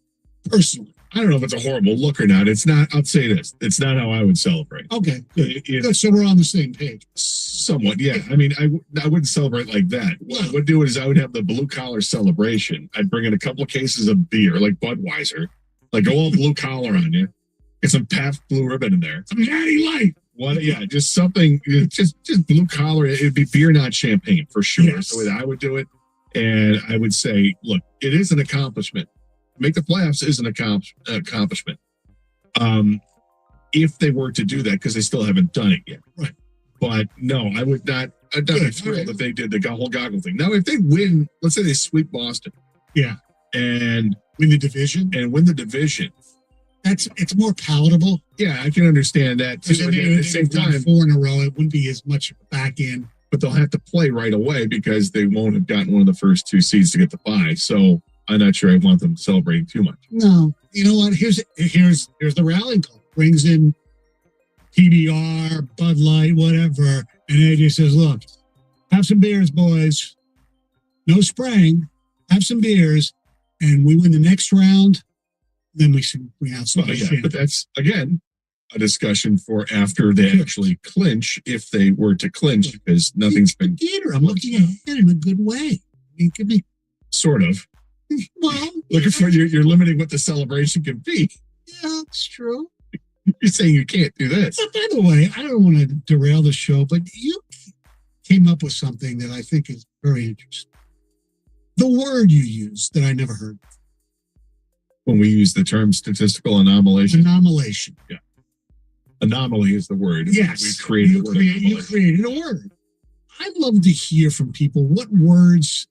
personally. I don't know if it's a horrible look or not. It's not. I'll say this: it's not how I would celebrate. Okay, good. Good. So we're on the same page. Somewhat, yeah. I mean, I wouldn't celebrate like that. What I would do is I would have the blue collar celebration. I'd bring in a couple of cases of beer, like Budweiser, like go all blue collar on you. Get some Pabst Blue Ribbon in there. Some Natty Light. What? Yeah, just something. Just blue collar. It'd be beer, not champagne, for sure. Yes. That's the way that I would do it. And I would say, look, it is an accomplishment. Make the playoffs is an accomplishment. If they were to do that, because they still haven't done it yet. Right. But no, I would not. I'd not be thrilled if they did the whole goggle thing. Now, if they win, let's say they sweep Boston. Yeah. And win the division. It's more palatable. Yeah, I can understand that too. At the same time, 4 in a row, it wouldn't be as much back end. But they'll have to play right away because they won't have gotten one of the first 2 seeds to get the bye. So I'm not sure I want them celebrating too much. No, you know what? Here's the rallying call. Brings in PBR, Bud Light, whatever, and AJ says, "Look, have some beers, boys. No spraying. Have some beers, and we win the next round. Then we have some." Well, yeah, but that's again a discussion for after they actually clinch, if they were to clinch, because nothing's been. Peter, I'm looking at it in a good way. It could be sort of. Well, looking for you're limiting what the celebration can be. Yeah, it's true. You're saying you can't do this. But by the way, I don't want to derail the show, but you came up with something that I think is very interesting. The word you used that I never heard. When we use the term statistical anomalation. Anomalation. Yeah. Anomaly is the word. Yes. We created a word. You created a word. I'd love to hear from people what words,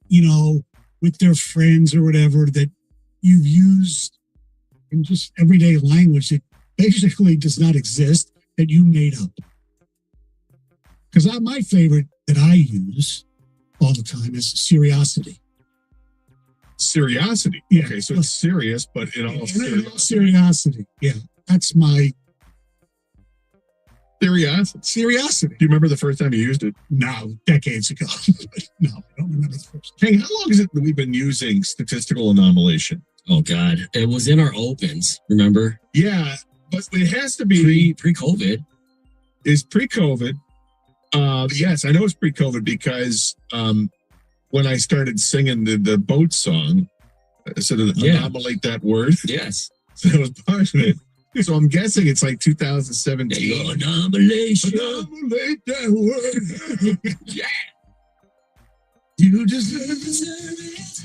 with their friends or whatever that you've used in just everyday language that basically does not exist, that you made up. Because my favorite that I use all the time is seriosity. Seriosity? Yeah. Okay, so it's serious, but in all seriosity. Yeah, that's my Seriosity. Do you remember the first time you used it? No, decades ago. No, I don't remember the first time. Hey, how long is it that we've been using statistical anomalation? Oh, God. It was in our opens, remember? Yeah, but it has to be... Pre-COVID. Is pre-COVID. Yes, I know it's pre-COVID because when I started singing the boat song, I said, anomalate that word. Yes. So that was part of it. So I'm guessing it's like 2017. Anomalation. Anomalate that word. Yeah. You deserve it.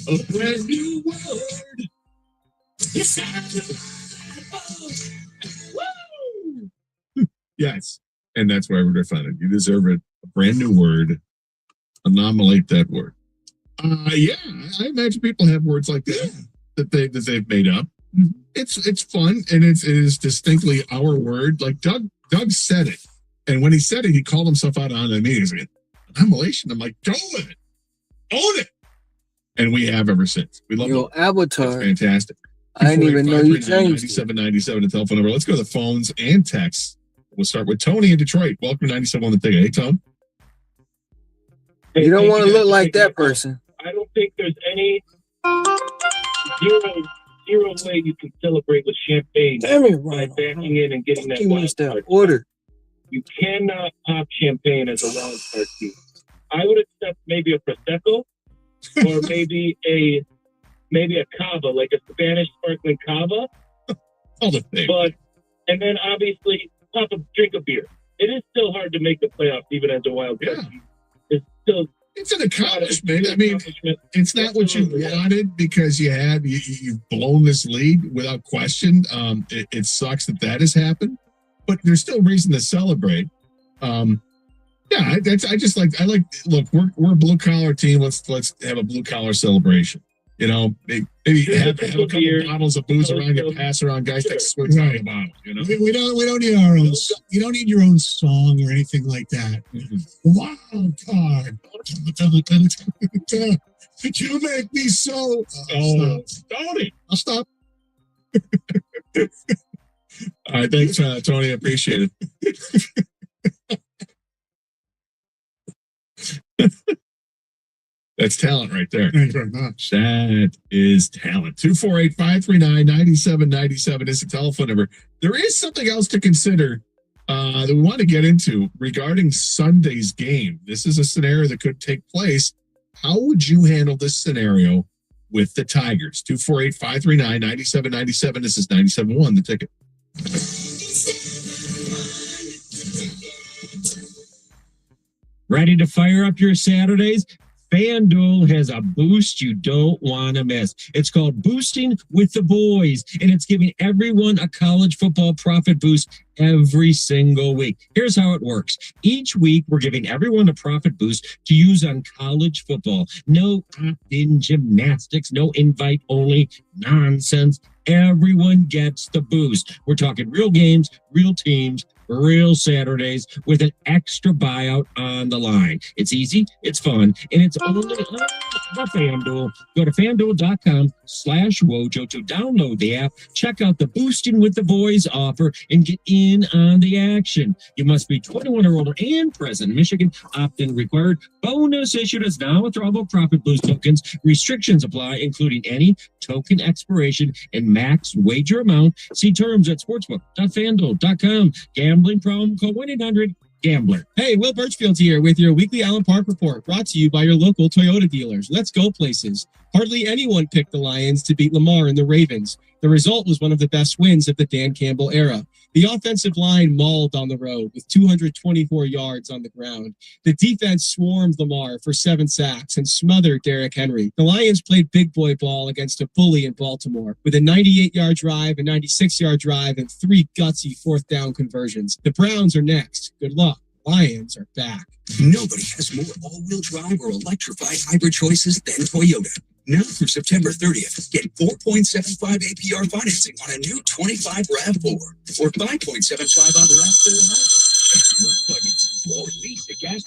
A brand new word. Yes. Woo! Yes. And that's why we're found it. You deserve it. A brand new word. Anomalate that word. Yeah, I imagine people have words like that that they've made up. It's fun, and it is distinctly our word. Like Doug said it, and when he said it, he called himself out on the meeting. He's like, anomalation. I'm like, go with it, own it, and we have ever since. We love your avatar. That's fantastic. I didn't even know you changed it. 9797, the telephone number. Let's go to the phones and texts. We'll start with Tony in Detroit. Welcome to 97 on the ticket. Hey, Tone. You don't want to look like that person. I don't think there's any zero way you can celebrate with champagne by backing in and getting that wild card. Order. You cannot pop champagne as a wild card team. I would accept maybe a prosecco or maybe a cava, like a Spanish sparkling cava. And then obviously pop a drink of beer. It is still hard to make the playoffs even as a wild card team. It's an accomplishment. I mean, it's not what you wanted because you've blown this lead without question. It sucks that has happened, but there's still reason to celebrate. Look, we're a blue collar team. Let's have a blue collar celebration. Maybe have a couple bottles of booze around you, pass around, guys take swigs out of the bottle. We don't need our own. You don't need your own song or anything like that. Wild card. You make me so. Tony, I'll stop. All right, thanks, Tony. I appreciate it. That's talent right there. Thank you very much. That is talent. 248-539-9797 is the telephone number. There is something else to consider that we want to get into regarding Sunday's game. This is a scenario that could take place. How would you handle this scenario with the Tigers? 248-539-9797. This is 97.1, the ticket. Ready to fire up your Saturdays? FanDuel has a boost you don't want to miss. It's called Boosting with the Boys, and it's giving everyone a college football profit boost every single week. Here's how it works. Each week, we're giving everyone a profit boost to use on college football. No opt-in gymnastics, no invite-only nonsense. Everyone gets the boost. We're talking real games, real teams, real Saturdays with an extra buyout on the line. It's easy, it's fun, and it's only on the FanDuel. Go to FanDuel.com/Wojo to download the app, check out the Boosting with the Boys offer, and get in on the action. You must be 21 or older and present in Michigan. Opt-in required. Bonus issued as non-withdrawable profit boost tokens. Restrictions apply, including any token expiration and max wager amount. See terms at sportsbook.fanduel.com. Gambling problem? Call 1-800-GAMBLER. Hey, Will Birchfield here with your weekly Allen Park report, brought to you by your local Toyota dealers. Let's go places. Hardly anyone picked the Lions to beat Lamar and the Ravens. The result was one of the best wins of the Dan Campbell era. The offensive line mauled on the road with 224 yards on the ground. The defense swarmed Lamar for 7 sacks and smothered Derrick Henry. The Lions played big boy ball against a bully in Baltimore with a 98-yard drive, a 96-yard drive, and 3 gutsy 4th down conversions. The Browns are next. Good luck. Lions are back. Nobody has more all-wheel drive or electrified hybrid choices than Toyota. Now through September 30th, get 4.75 APR financing on a new 25 RAV4 or 5.75 on the RAV4 hybrid. And fuel plugins, or at least a gas.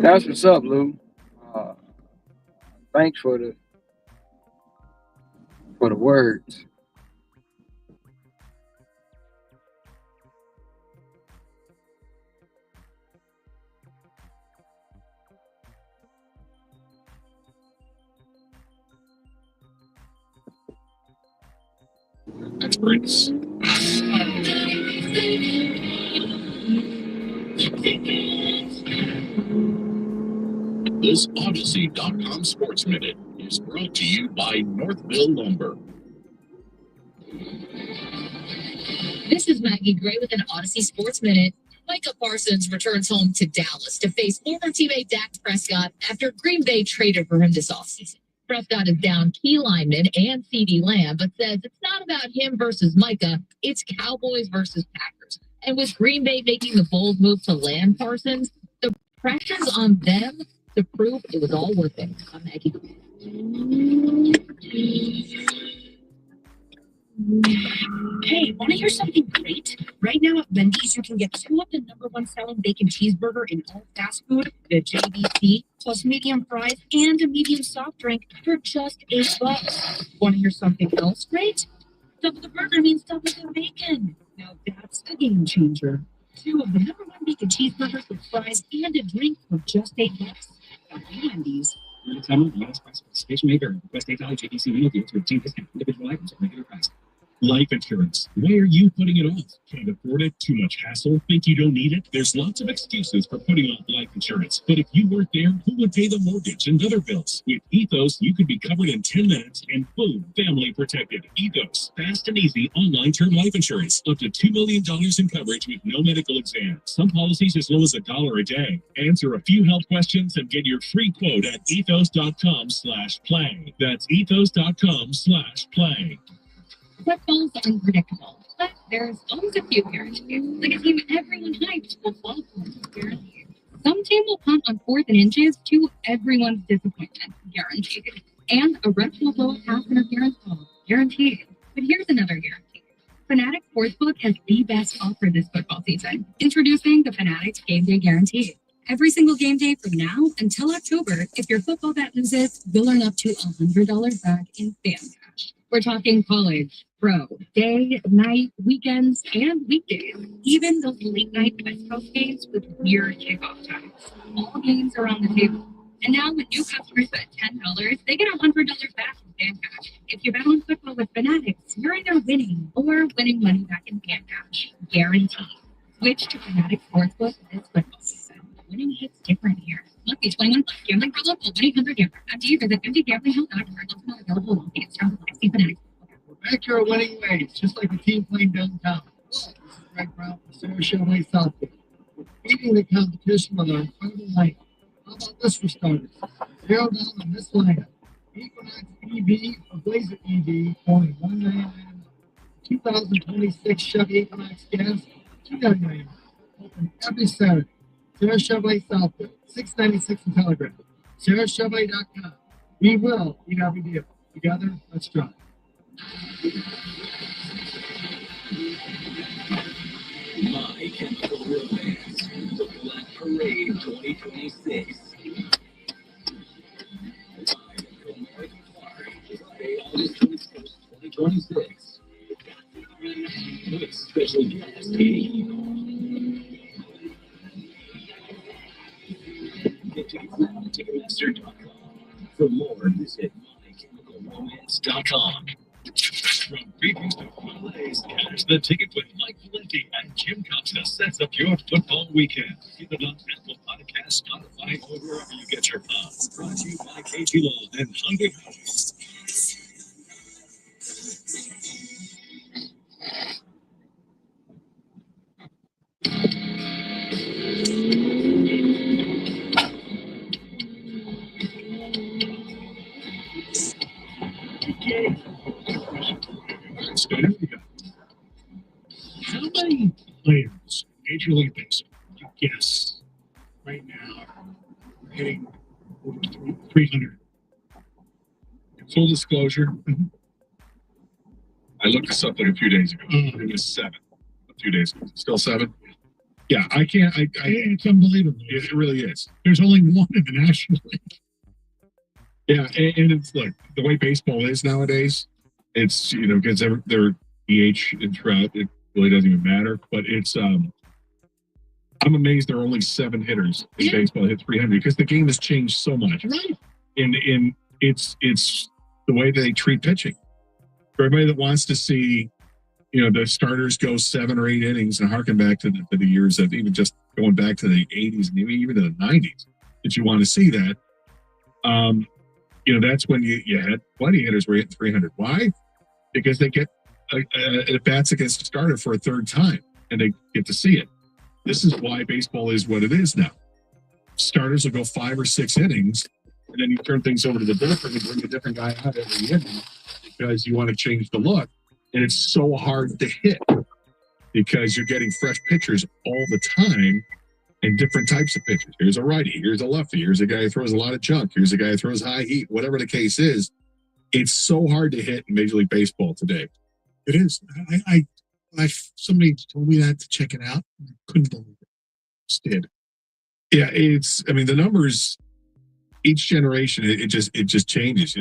That's what's up, Lou. Uh, thanks for the words. Experts. This Odyssey.com Sports Minute is brought to you by Northville Lumber. This is Maggie Gray with an Odyssey Sports Minute. Micah Parsons returns home to Dallas to face former teammate Dak Prescott after Green Bay traded for him this offseason. Prescott is down key lineman and CeeDee Lamb, but says it's not about him versus Micah, it's Cowboys versus Packers. And with Green Bay making the bold move to land Parsons, the pressure's on them to prove it was all worth it. I'm Maggie Gray. Hey, want to hear something great? Right now at Wendy's, you can get 2 of the #1 selling bacon cheeseburger in all fast food, the JBC, plus medium fries and a medium soft drink for just $8. Want to hear something else great? Double the burger means double the bacon. Now that's a game changer. 2 of the #1 bacon cheeseburgers with fries and a drink for just $8. At Wendy's. Station maker. Request $8 JDC meal deal to obtain discount. Individual items at regular price. Life insurance. Why are you putting it off? Can't afford it? Too much hassle? Think you don't need it? There's lots of excuses for putting off life insurance. But if you weren't there, who would pay the mortgage and other bills? With Ethos, you could be covered in 10 minutes and boom, family protected. Ethos. Fast and easy online term life insurance. Up to $2 million in coverage with no medical exam. Some policies as low as $1 a day. Answer a few health questions and get your free quote at ethos.com/play. That's ethos.com/play. Football's unpredictable, but there's always a few guarantees. Like a team everyone hypes will fall for, guaranteed. Some team will punt on 4th and inches to everyone's disappointment, guaranteed. And a ref will blow a pass interference call, guaranteed. But here's another guarantee. Fanatics Sportsbook has the best offer this football season. Introducing the Fanatics Game Day Guarantee. Every single game day from now until October, if your football bet loses, you'll earn up to $100 back in fan cash. We're talking college, pro, day, night, weekends, and weekdays. Even those late night West Coast games with weird kickoff times. All games are on the table. And now with new customers at $10, they get $100 back in fan cash. If you bet on football with Fanatics, you're either winning or winning money back in fan cash. Guaranteed. Switch to Fanatics Sportsbook this football season. Winning hits different here. Must be 21 plus. Gambling problem? Call 1-800-GAMBLER. After you visit mdgamblinghelp.com. Also not available on the strong see Fanatics. Back to our winning ways, just like the team playing downtown. This is Greg Brown from Sarah Chevrolet Southfield. We're beating the competition with our incredible lineup. How about this for starters? Zero down on this lineup. Equinox EV or Blazer EV, only $199. 2026 Chevy Equinox gas, $299. Open every Saturday. Sarah Chevrolet Southfield, 696 in Telegraph. SarahChevrolet.com. We will beat every deal. Together, let's drive. My Chemical Romance, the Black Parade 2026. Friday, August 21st, 2026. With special guest Get tickets now at Ticketmaster.com. For more, visit mychemicalromance.com. From previews to parlays, catch the ticket with Mike Valenti and Jim Costa sets up your football weekend. Keep it on Apple Podcasts, Spotify, or wherever you get your pods. Brought to you by KG Law and Hungry House. How many players, Major League Baseball, you guess right now are hitting over 300? Full disclosure, I looked this up like a few days ago. It was 7 a few days ago. Still 7? Yeah, I can't. It's unbelievable. It really is. There's only one in the National League. Yeah, and it's look the way baseball is nowadays. It's because they're DH and Trout. It really doesn't even matter. But it's I'm amazed there are only 7 hitters in baseball that hit 300 because the game has changed so much. Right. In it's the way they treat pitching. For everybody that wants to see, the starters go 7 or 8 innings and harken back to the years of even just going back to the 80s and even to the 90s, that you want to see that. That's when you had plenty of hitters were hitting 300. Why? Because they get at bats against a starter for a third time and they get to see it. This is why baseball is what it is now. Starters will go 5 or 6 innings, and then you turn things over to the bullpen and bring a different guy out every inning because you want to change the look. And it's so hard to hit because you're getting fresh pitchers all the time and different types of pitchers. Here's a righty, here's a lefty, here's a guy who throws a lot of junk, here's a guy who throws high heat, whatever the case is. It's so hard to hit in Major League Baseball today. It is. I somebody told me that to check it out. I couldn't believe it. Just did. Yeah, the numbers, each generation, it just changes.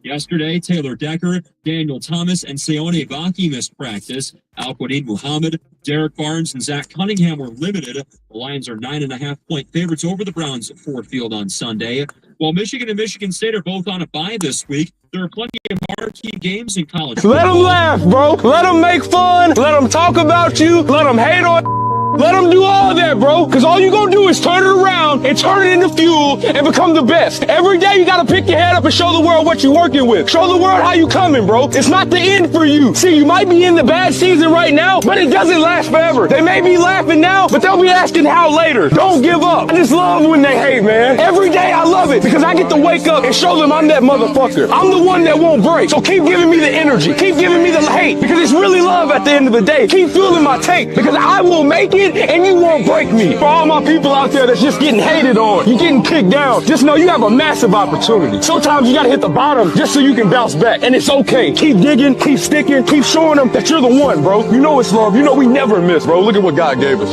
Yesterday, Taylor Decker, Daniel Thomas, and Seone Baki missed practice. Al-Quadin Muhammad, Derek Barnes, and Zach Cunningham were limited. The Lions are 9.5-point favorites over the Browns at Ford Field on Sunday. While Michigan and Michigan State are both on a bye this week, there are plenty of marquee games in college Let them football. laugh, bro. Let them make fun. Let them talk about you. Let them hate on. Let them do all that, bro. Because all you gonna do is turn it around and turn it into fuel and become the best. Every day you gotta pick your head up and show the world what you're working with. Show the world how you coming, bro. It's not the end for you. See, you might be in the bad season right now, but it doesn't last forever. They may be laughing now, but they'll be asking how later. Don't give up. I just love when they hate, man. Every day I love it because I get to wake up and show them I'm that motherfucker. I'm the one that won't break. So keep giving me the energy. Keep giving me the hate because it's really love at the end of the day. Keep fueling my tank because I will make it and you won't break me. For all my people out there that's just getting hated on, you're getting kicked down, just know you have a massive opportunity. Sometimes you gotta hit the bottom just so you can bounce back. And it's okay. Keep digging, keep sticking, keep showing them that you're the one, bro. You know it's love. You know we never miss, bro. Look at what God gave us.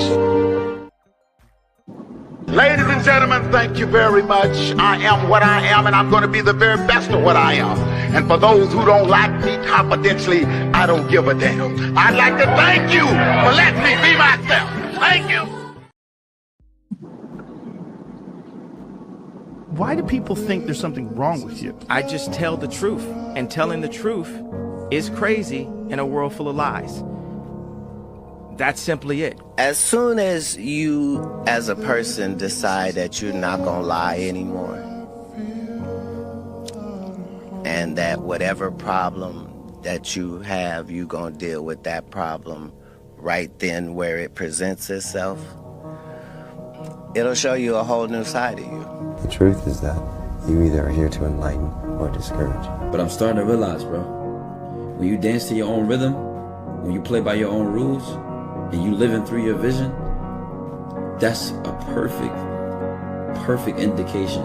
Ladies and gentlemen, thank you very much. I am what I am, and I'm going to be the very best of what I am. And for those who don't like me confidentially, I don't give a damn. I'd like to thank you for letting me be myself. Thank you. Why do people think there's something wrong with you? I just tell the truth, and telling the truth is crazy in a world full of lies. That's simply it. As soon as you, as a person, decide that you're not gonna lie anymore, and that whatever problem that you have, you're gonna deal with that problem right then where it presents itself, it'll show you a whole new side of you. The truth is that you either are here to enlighten or discourage. But I'm starting to realize, bro, when you dance to your own rhythm, when you play by your own rules, and you living through your vision, that's a perfect indication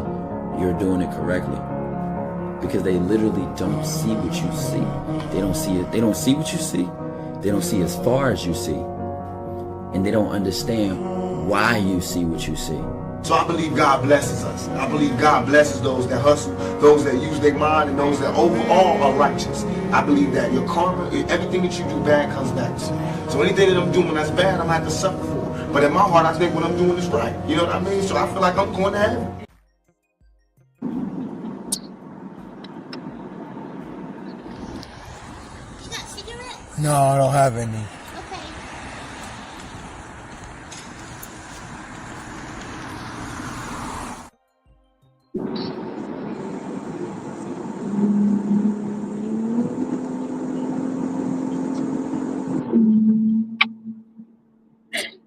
you're doing it correctly. Because they literally don't see what you see. They don't see it. They don't see what you see. They don't see as far as you see. And they don't understand why you see what you see. So I believe God blesses us. I believe God blesses those that hustle, those that use their mind, and those that overall are righteous. I believe that your karma, everything that you do bad comes back to you. So anything that I'm doing that's bad, I'm gonna have to suffer for it. But in my heart, I think what I'm doing is right. You know what I mean? So I feel like I'm going to heaven. No, I don't have any.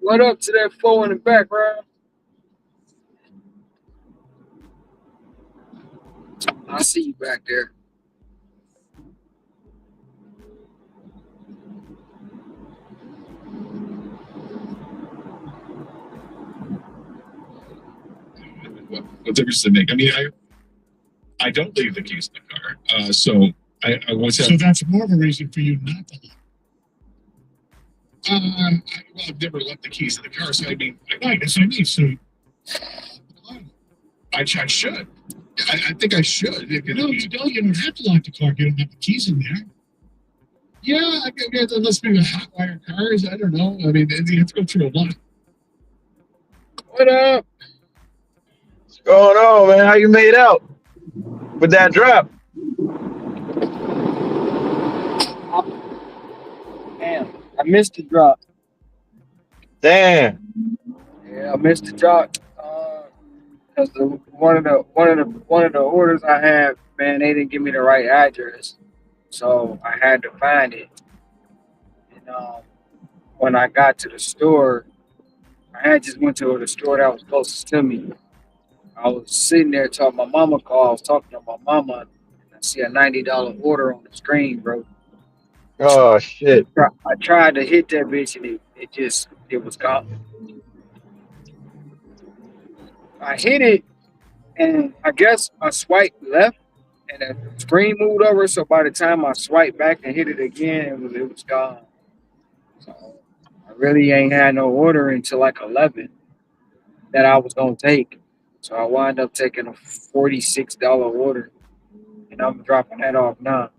What up to that foe in the background? I see you back there. What difference does it make? I mean, I don't leave the keys in the car. So I was. So that's more of a reason for you not to. Well, I've never left the keys in the car, so I mean, right, that's what I mean. So I should. I think I should. No, you don't. You don't have to lock the car. You don't have the keys in there. Yeah, I guess unless maybe hot wire cars. I don't know. I mean, you have to go through a lot. What up? What's going on, man? How you made out with that drop? Damn, I missed the drop. Damn. Yeah, I missed the drop. Cause one of the orders I had, man, they didn't give me the right address, so I had to find it. And when I got to the store, I had just went to the store that was closest to me. I was sitting there talking. My mama called. I was talking to my mama. And I see a $90 order on the screen, bro. Oh shit. I tried to hit that bitch and it was gone. I hit it and I guess I swiped left and the screen moved over. So by the time I swiped back and hit it again, it was gone. So I really ain't had no order until like 11 that I was gonna take. So I wound up taking a $46 order and I'm dropping that off now.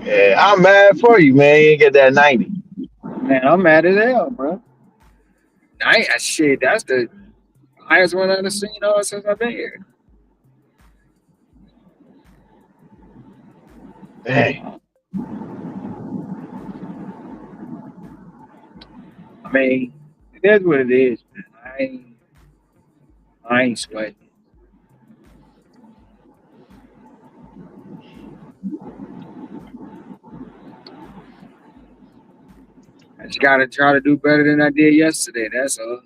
Yeah, I'm mad for you, man. You ain't get that 90. Man, I'm mad as hell, bro. Shit, that's the highest one I've seen since I've been here. Dang. I mean, it is what it is, man. I ain't sweating. I just gotta try to do better than I did yesterday. That's all.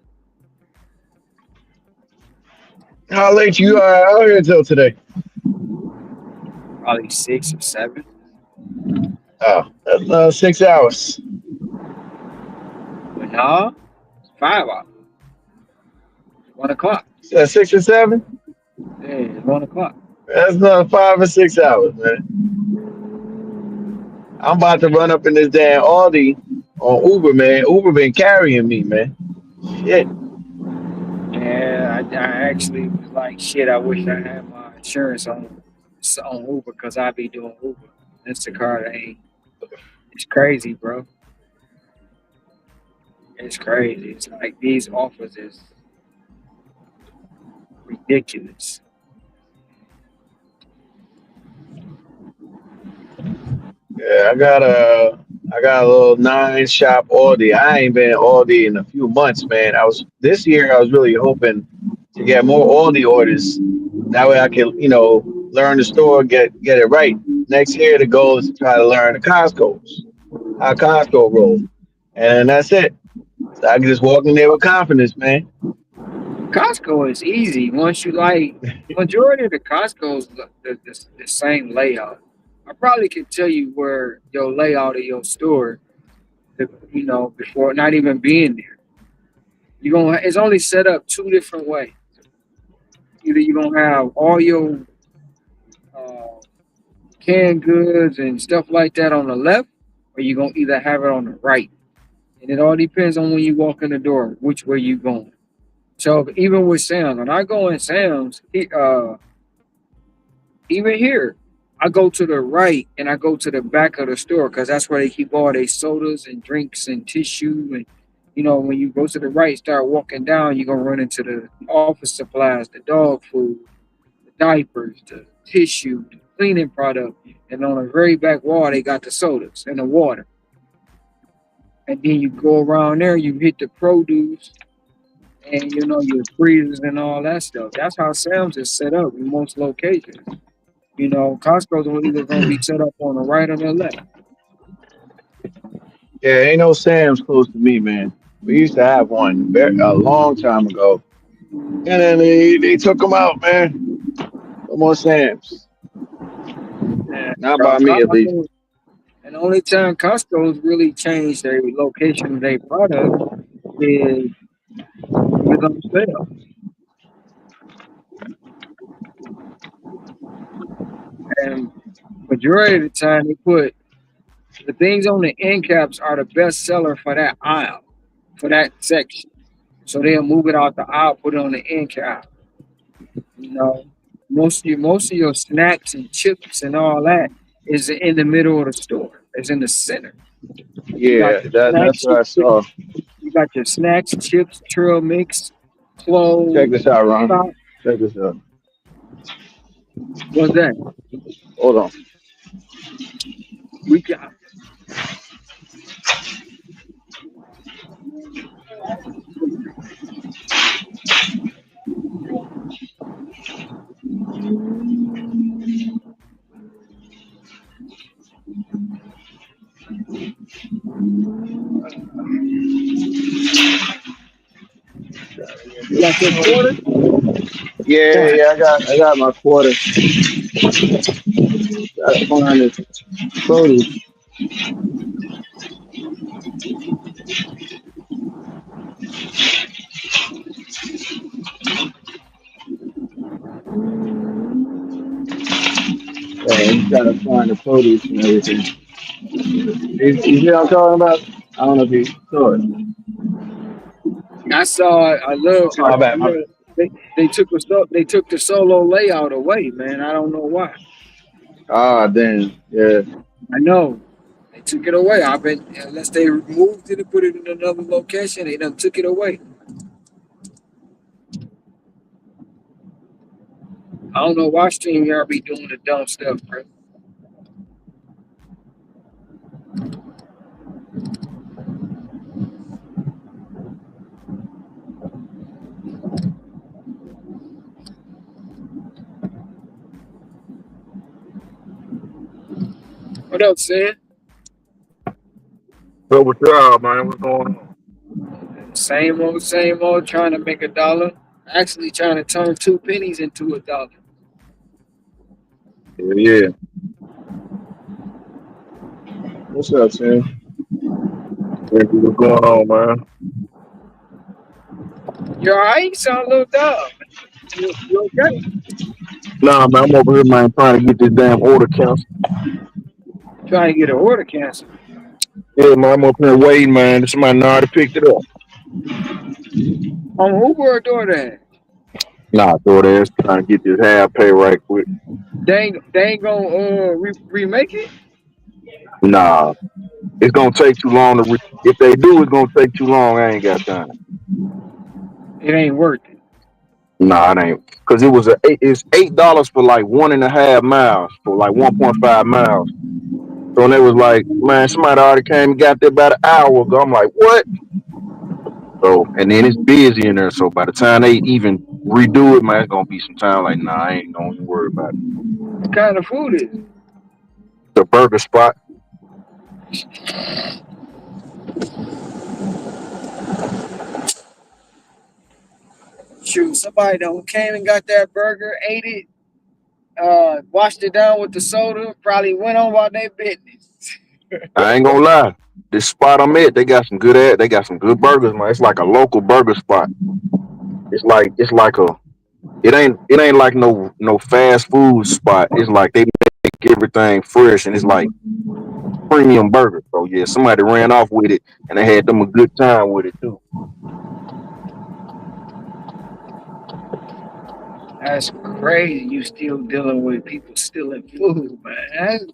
How late you are out here till today? Probably 6 or 7. Oh, that's 6 hours. But no, 5 hours. 1 o'clock. 6 or 7? Yeah, it's 1 o'clock. That's not 5 or 6 hours, man. I'm about to run up in this damn Aldi on Uber, man. Uber been carrying me, man. Shit. Yeah, I actually was like, shit, I wish I had my insurance on Uber because I be doing Uber. Instacart ain't. It's crazy, bro. It's crazy. It's like these offers is ridiculous. Yeah, I got a little 9 shop Aldi. I ain't been Aldi in a few months, man. This year I was really hoping to get more Aldi orders. That way I can, learn the store, get it right. Next year the goal is to try to learn the Costco's, how Costco rolls. And that's it. So I can just walk in there with confidence, man. Costco is easy once you majority of the Costco's the same layout. I probably could tell you where your layout of your store, before not even being there. It's only set up 2 different ways. Either you're gonna have all your uh, canned goods and stuff like that on the left, or you're gonna either have it on the right. And it all depends on when you walk in the door, which way you going. So even with Sam's, when I go in Sam's, even here, I go to the right and I go to the back of the store because that's where they keep all their sodas and drinks and tissue. And when you go to the right, start walking down, you're gonna run into the office supplies, the dog food, the diapers, the tissue, the cleaning product, and on the very back wall they got the sodas and the water. And then you go around there, you hit the produce and your freezers and all that stuff. That's how Sam's is set up in most locations. Costco's either gonna be set up on the right or the left. Yeah, ain't no Sam's close to me, man. We used to have one a long time ago. And then they took them out, man. No more Sam's. Yeah, Not bro, by me, at least. and the only time Costco's really changed their location of their product is when it's on sale. And majority of the time they put the things on the end caps are the best seller for that aisle, for that section. So they'll move it out the aisle, put it on the end cap. Most of your snacks and chips and all that is in the middle of the store. It's in the center. You got Yeah, your that's snacks, what I saw. you got your snacks, chips, trail mix, clothes, Check this out, stock. Ron. Check this out. What's that? Hold on. We got you got your quarter. Yeah, I got my quarter. Gotta find this produce. Yeah, you gotta find the produce and everything. You see what I'm talking about? I don't know if you saw it. I saw it. I love My bad. it. They took the solo layout away, man. I don't know why. Ah, damn. Yeah. I know they took it away. I've been unless they moved it and put it in another location, they done took it away. I don't know why StreamYard be doing the dumb stuff, bro. What up, Sam? So what's up, man? What's going on? Same old, trying to make a dollar. Actually, trying to turn 2 pennies into $1. Yeah. What's up, Sam? What's going on, man? You're alright. You sound a little dumb. You okay? Nah, man, I'm over here, man, trying to get this damn order canceled. Trying to get an order canceled. Yeah, man, I'm up here waiting, man. Somebody know how to pick it up. On Uber or DoorDash? Nah, DoorDash trying to get this half pay right quick. They ain't gonna remake it. Nah, it's gonna take too long to. If they do, it's gonna take too long. I ain't got time. It ain't worth it. Nah, it ain't. Cause it's $8 for like 1.5 miles, for like 1.5 miles. So they was like, man, somebody already came and got there about an hour ago. I'm like, what? So and then it's busy in there. So by the time they even redo it, man, it's gonna be some time. Like, nah, I ain't gonna worry about it. What kind of food is it? The burger spot. Shoot, somebody who came and got that burger, ate it, washed it down with the soda, probably went on about their business. I ain't gonna lie. This spot I'm at, they got some they got some good burgers, man. It's like a local burger spot. It's like it ain't like no fast food spot. It's like they make everything fresh and it's like premium burger. So yeah, somebody ran off with it and they had them a good time with it too. That's crazy. You still dealing with people stealing food, man.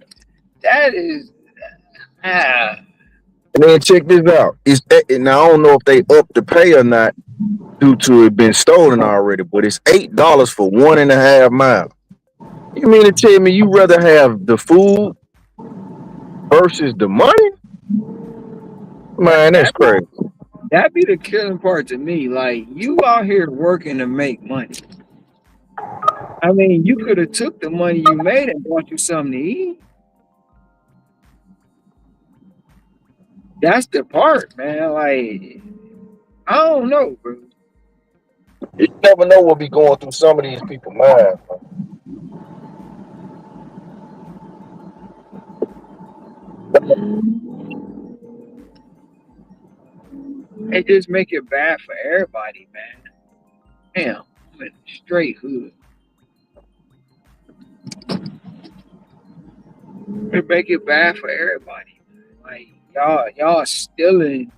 That is And then check this out. Now I don't know if they up the pay or not due to it been stolen already, but it's $8 for 1.5 miles. You mean to tell me you rather have the food versus the money? Man, that's crazy. that be the killing part to me. Like you out here working to make money. I mean, you could have took the money you made and bought you something to eat. That's the part, man. Like I don't know, bro. You never know what be going through some of these people's minds. It just make it bad for everybody, man. Damn, I'm in the straight hood. It make it bad for everybody. Like y'all stealing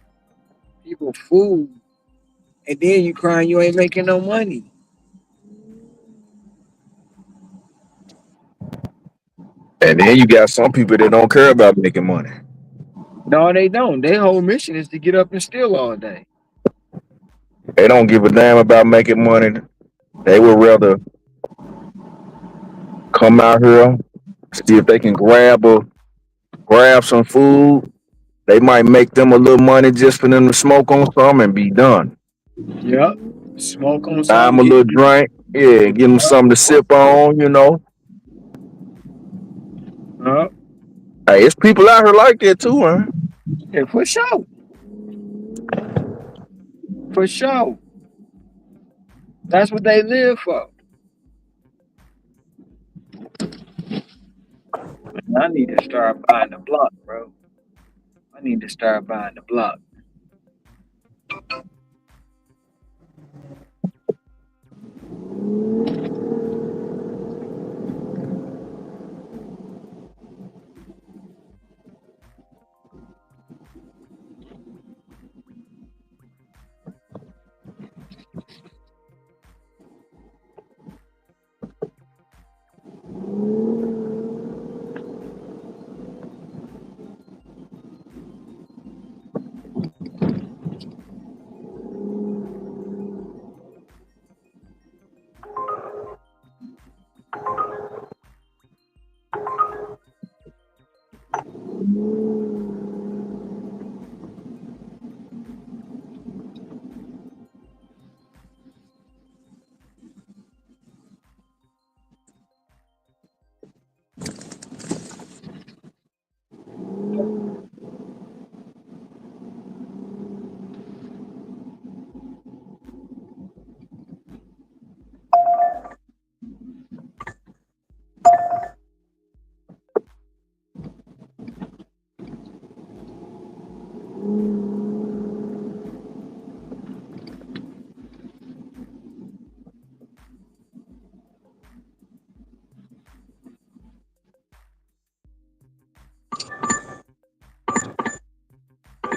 people food, and then you crying you ain't making no money. And then you got some people that don't care about making money. No, they don't. Their whole mission is to get up and steal all day. They don't give a damn about making money. They would rather come out here, see if they can grab some food. They might make them a little money just for them to smoke on some and be done. Yep. Smoke on Buy them a something. little drink, yeah, give them something to sip on. Yep. Hey, it's people out here like that too, man. Yeah, for sure. For sure. That's what they live for. I need to start buying the block, bro. I need to start buying the block.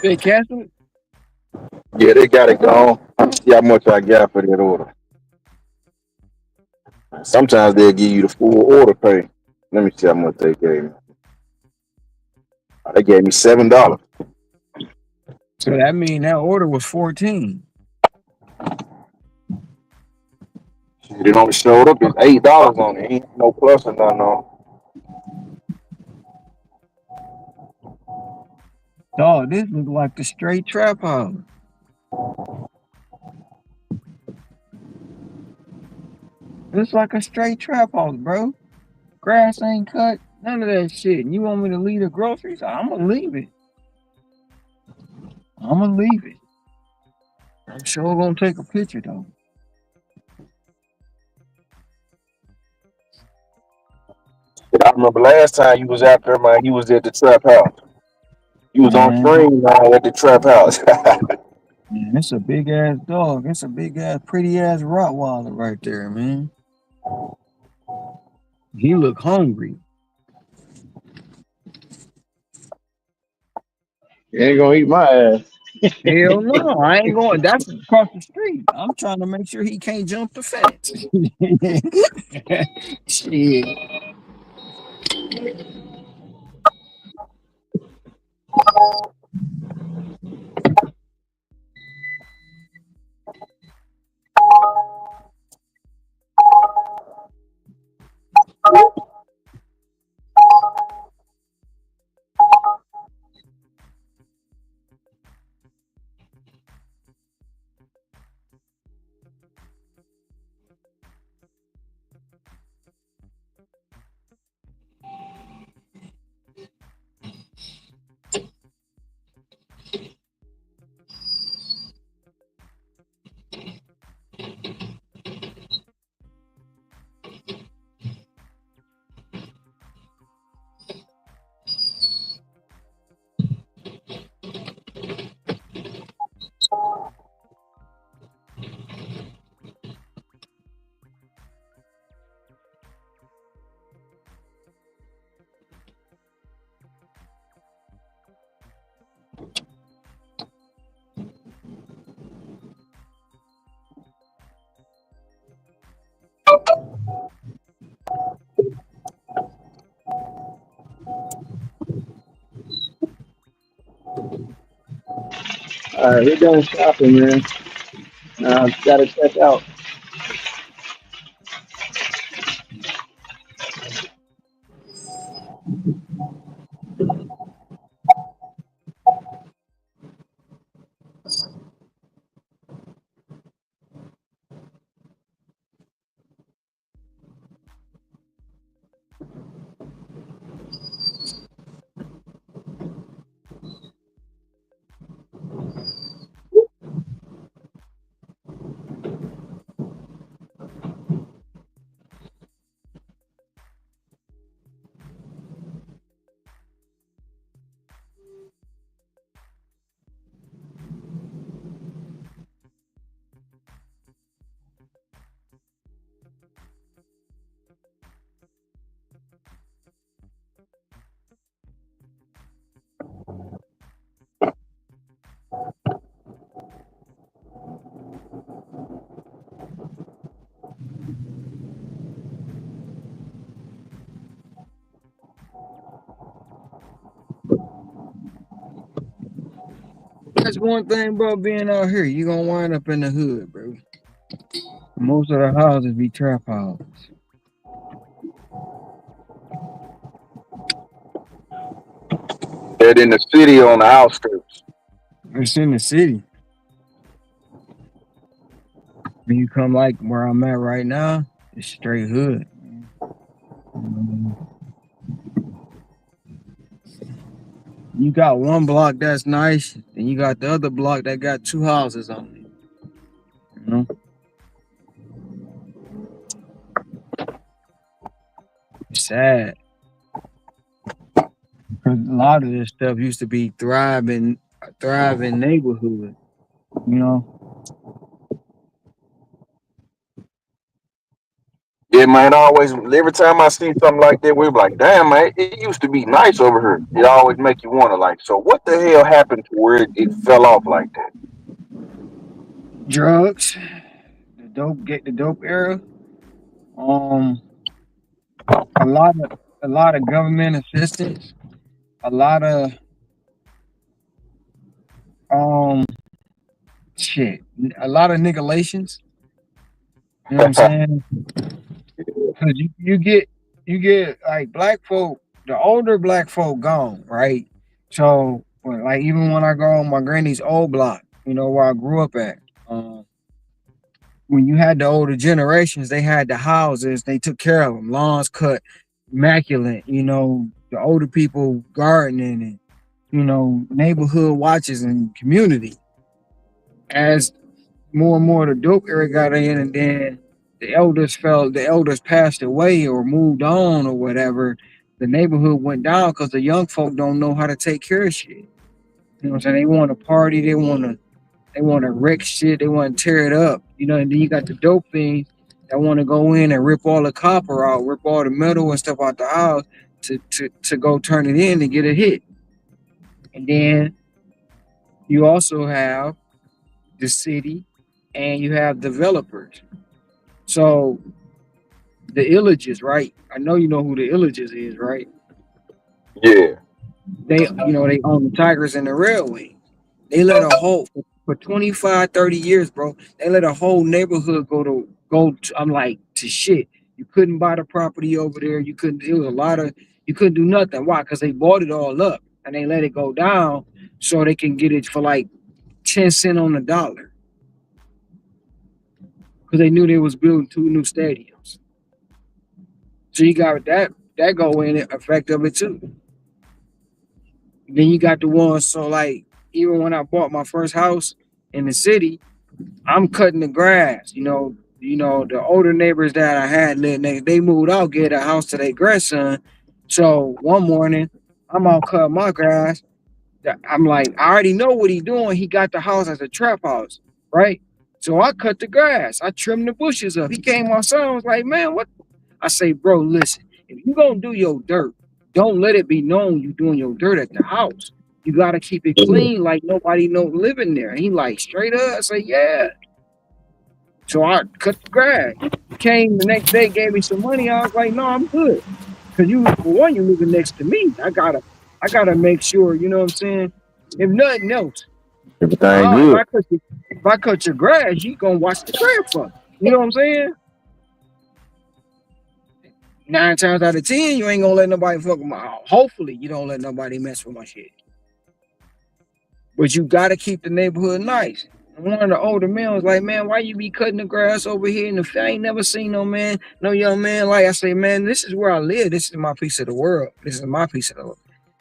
They cancel it? Yeah, they got it gone. See how much I got for that order. Sometimes they'll give you the full order pay. Let me see how much they gave me. They gave me $7. So that mean that order was 14. It only showed up as $8 on it. Ain't no plus or nothing on Dog, this look like a straight trap house. It's like a straight trap house, bro. Grass ain't cut, none of that shit. And you want me to leave the groceries? I'm gonna leave it. I'm gonna leave it. I'm sure gonna take a picture though. it. I remember last time you was out there, man. You was at the trap house. You was on Man, screen now at the trap house. man, it's a big ass dog. It's a big ass, pretty ass Rottweiler right there, man. He look hungry. You ain't gonna eat my ass. Hell no, I ain't going. That's across the street. I'm trying to make sure he can't jump the fence. Shit. All right, we're done shopping, man. Gotta check out. That's one thing about being out here. You gonna wind up in the hood, bro. Most of the houses be trap houses. They're in the city on the outskirts. It's in the city. When you come like where I'm at right now, it's straight hood. You got one block that's nice, and you got the other block that got two houses on it. You know? It's sad. Because a lot of this stuff used to be thriving neighborhood. You know? Yeah, Yeah, man. Always, every time I see something like that, we're like, damn, man, it used to be nice over here. It always make you wonder, like, so what the hell happened to where it fell off like that? Drugs, the dope era. Um, a lot of government assistance, a lot of um shit, a lot of nigalations. You know what I'm saying? Because you get like black folk, the older black folk gone, right? So like even when I go on my granny's old block, you know where I grew up at. When you had the older generations, they had the houses, they took care of them, lawns cut, immaculate. You know, the older people gardening and neighborhood watches and community. As more and more the dope era got in, and then the elders passed away or moved on or whatever, the neighborhood went down because the young folk don't know how to take care of shit. You know what I'm saying? They want to party, they want to wreck shit, they want to tear it up. You know, and then you got the dope things that want to go in and rip all the copper out, rip all the metal and stuff out the house to go turn it in and get a hit. And then you also have the city and you have developers. So the illages, right? I know you know who the illages is, right? Yeah. They they own the Tigers and the Red Wings. They let a whole for 25, 30 years, bro. They let a whole neighborhood I'm like to shit. You couldn't buy the property over there. You couldn't it was a lot of you couldn't do nothing. Why? Because they bought it all up and they let it go down so they can get it for like 10 cents on the dollar. Because they knew they was building 2 new stadiums. So you got that go in effect of it too. Then you got the ones, so like even when I bought my first house in the city, I'm cutting the grass. The older neighbors that I had lived next, they moved out, get a house to their grandson. So one morning, I'm out cutting my grass. I'm like, I already know what he doing. He got the house as a trap house, right? So I cut the grass. I trimmed the bushes up. He came outside. I was like, man, what? I say, bro, listen, if you gonna do your dirt, don't let it be known you doing your dirt at the house. You gotta keep it clean, like nobody know living there. He like straight up. I say, yeah. So I cut the grass. Came the next day, gave me some money. I was like, no, I'm good. Cause for one, you living next to me. I gotta make sure, you know what I'm saying? If nothing else, Everything good. if I cut your grass, you gonna watch the grass for me. You know what I'm saying? 9 times out of 10, you ain't gonna let nobody fuck with my house. Hopefully, you don't let nobody mess with my shit. But you gotta keep the neighborhood nice. And one of the older men was like, man, why you be cutting the grass over here? And I ain't never seen no man, no young man. Like I say, man, this is where I live. This is my piece of the world. This is my piece of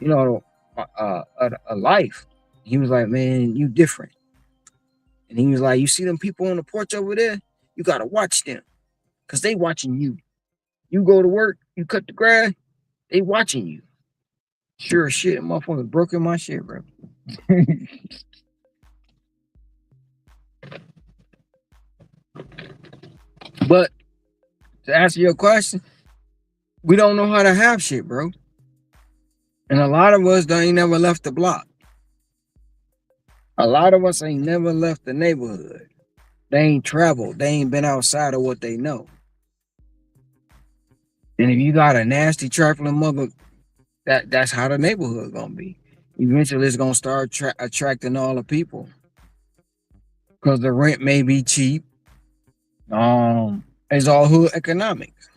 a life. He was like, man, you different. And he was like, you see them people on the porch over there? You gotta watch them. Cause they watching you. You go to work, you cut the grass, they watching you. Sure as shit, motherfucker broke in my shit, bro. But to answer your question, we don't know how to have shit, bro. And a lot of us ain't never left the block. A lot of us ain't never left the neighborhood. They ain't traveled. They ain't been outside of what they know. And if you got a nasty trifling mother, that's how the neighborhood gonna be. Eventually, it's gonna start attracting all the people because the rent may be cheap. It's all hood economics.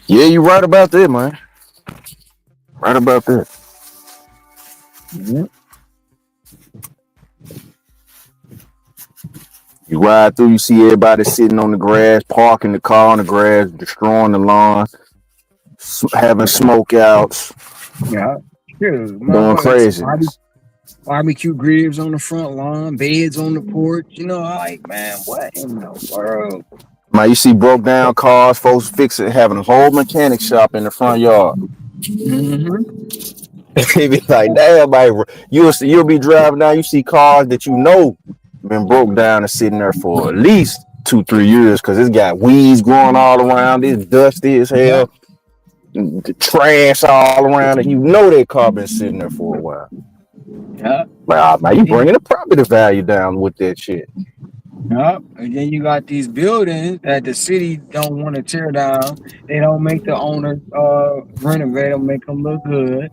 Yeah, you right about that, man. Right about that. Mm-hmm. You ride through, you see everybody sitting on the grass, parking the car on the grass, destroying the lawn, having smoke outs, Yeah, doing craziness. Barbecue ribs on the front lawn, beds on the porch. I like, man, what in the world? Man, you see broke down cars, folks fixing, having a whole mechanic shop in the front yard. Mm-hmm. They be like, damn, man, you'll be driving down, you see cars that been broke down and sitting there for at least 2-3 years because it's got weeds growing all around. It's dusty as Yeah. hell. The trash all around it. You know that car been sitting there for a while. Yeah. Man, you bringing the property value down with that shit. Yep. And then you got these buildings that the city don't want to tear down. They don't make the owners renovate them, make them look good.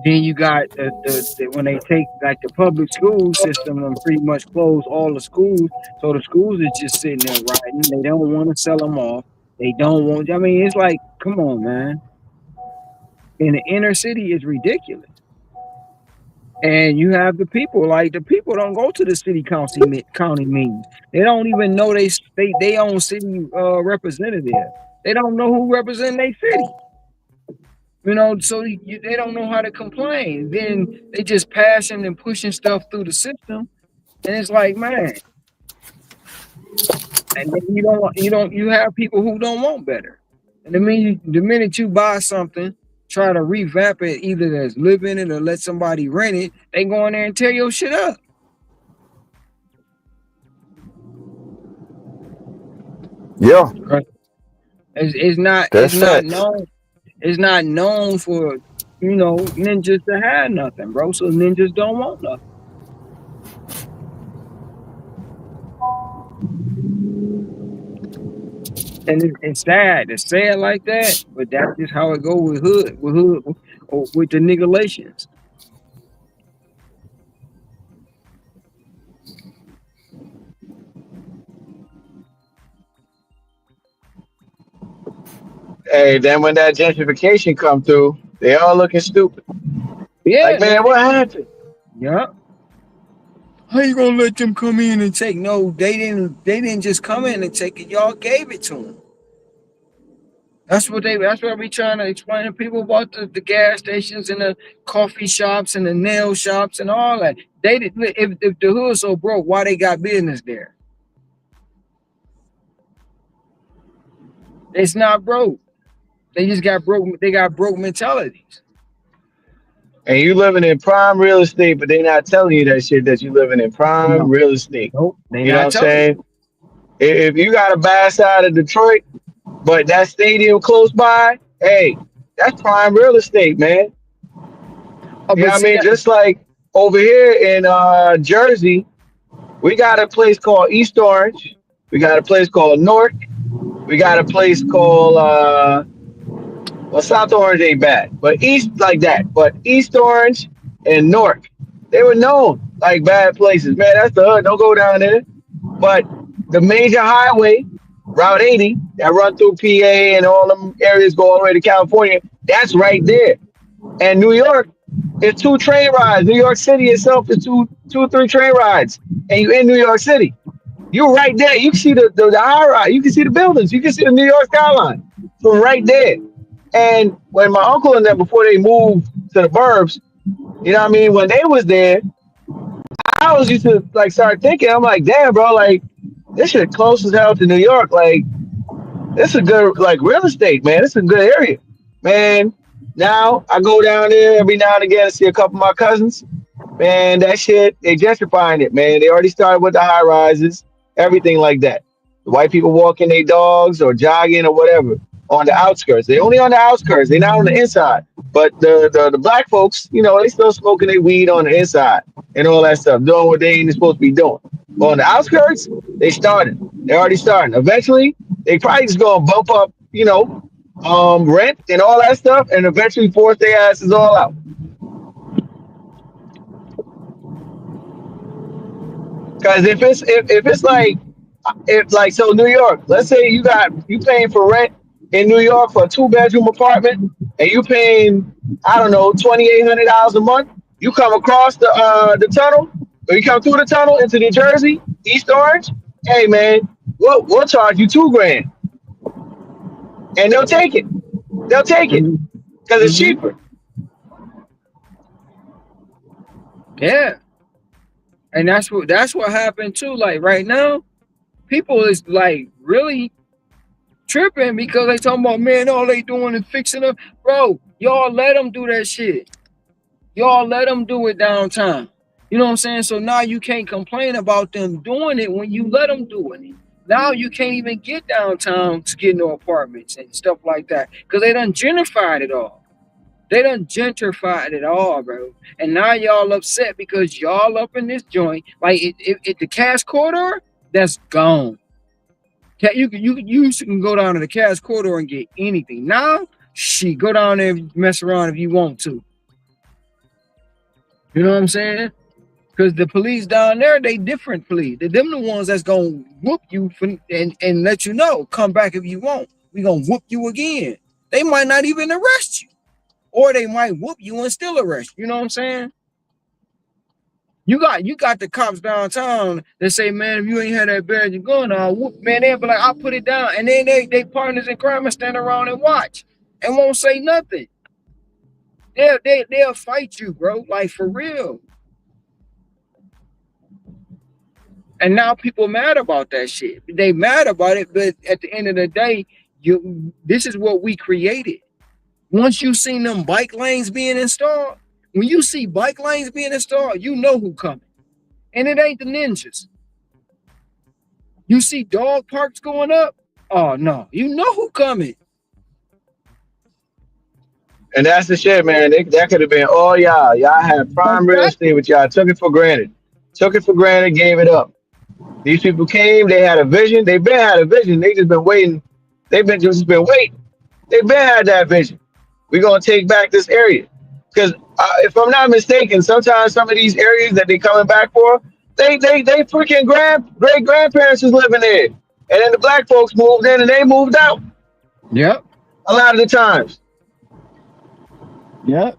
Then you got the when they take like the public school system and pretty much close all the schools, so the schools is just sitting there riding. They don't want to sell them off. They don't want. I mean, it's like, come on, man. In the inner city, it's ridiculous. And you have the people, like the people don't go to the city county meetings. They don't even know they own city representative. They don't know who represent their city. You know, so they don't know how to complain. Then they just passing and pushing stuff through the system, and it's like, man. And then you have people who don't want better. And the minute you buy something, try to revamp it, either as live in it or let somebody rent it, they go in there and tear your shit up. Yeah. It's not known for, you know, ninjas to have nothing, bro. So ninjas don't want nothing. And it's sad to say it like that, but that's just how it go with with the nigga-lations. Hey, then when that gentrification come through, they all looking stupid. Yeah, Like, man, what happened? Yeah. How you gonna let them come in and take? No, they didn't just come in and take it. Y'all gave it to them. That's what I be trying to explain to people about the gas stations and the coffee shops and the nail shops and all that. They did if the hood's so broke, why they got business there? It's not broke. They just got broke. They got broke mentalities. And you living in prime real estate, but they not telling you that shit that you living in prime No. real estate. Nope, they You know what not I'm telling saying? If you got a bad side of Detroit, but that stadium close by, hey, that's prime real estate, man. You know what I mean? Just like over here in Jersey, we got a place called East Orange. We got a place called Newark. We got a place called well, South Orange ain't bad, but East like that. But East Orange and Newark, they were known like bad places. Man, that's the hood. Don't go down there. But the major highway, Route 80, that run through PA and all them areas go all the way to California, that's right there. And New York is 2 train rides. New York City itself is two, 3 train rides, and you in New York City. You're right there. You can see the high rise. You can see the buildings. You can see the New York skyline from right there. And when my uncle and them, before they moved to the burbs, you know what I mean? When they was there, I was used to like start thinking, I'm like, damn, bro, like this shit close as hell to New York. Like, this is a good like real estate, man. It's a good area. Man, now I go down there every now and again to see a couple of my cousins. Man, that shit, they gentrifying it, man. They already started with the high rises, everything like that. The white people walking their dogs or jogging or whatever on the outskirts. They only on the outskirts. They're not on the inside. But the black folks, you know, they still smoking their weed on the inside and all that stuff, doing what they ain't supposed to be doing. But on the outskirts, they started. They're already starting. Eventually, they probably just gonna bump up, you know, rent and all that stuff, and eventually force their asses all out. Because if it's like if like so New York, let's say you paying for rent in New York for a 2-bedroom apartment, and you paying I don't know $2,800 a month. You come across the tunnel, or you come through the tunnel into New Jersey, East Orange. Hey man, we'll charge you $2,000, and they'll take it. They'll take it because it's cheaper. Yeah. And that's what happened too. Like right now, people is like really tripping because they talking about, man, all they doing is fixing up. Bro, y'all let them do that shit. Y'all let them do it downtown. You know what I'm saying? So now you can't complain about them doing it when you let them doing it. Now you can't even get downtown to get no apartments and stuff like that because they done gentrified it all. They done gentrified it all, bro. And now y'all upset because y'all up in this joint. Like the Cash Corridor, that's gone. You can go down to the Cash Corridor and get anything. Now, shit, go down there and mess around if you want to. You know what I'm saying? Because the police down there, they different police. Them the ones that's gonna whoop you and let you know, come back if you want. We gonna whoop you again. They might not even arrest you. Or they might whoop you and still arrest you. You know what I'm saying? You got the cops downtown that say, man, if you ain't had that badge and gun, I'll whoop, man, they'll be like, I'll put it down. And then they partners in crime and stand around and watch and won't say nothing. They'll fight you, bro. Like for real. And now people mad about that shit. They mad about it, but at the end of the day, this is what we created. Once you seen them bike lanes being installed, when you see bike lanes being installed, you know who coming. And it ain't the ninjas. You see dog parks going up, oh no, you know who coming. And that's the shit, man. That could have been all y'all. Y'all had prime real estate, but y'all took it for granted. Took it for granted, gave it up. These people came, they had a vision. They been had a vision. They just been waiting. They've been just been waiting. They been had that vision. We're gonna take back this area. Because if I'm not mistaken, sometimes some of these areas that they coming back for, they freaking great grandparents is living there. And then the black folks moved in and they moved out. Yep. A lot of the times. Yep.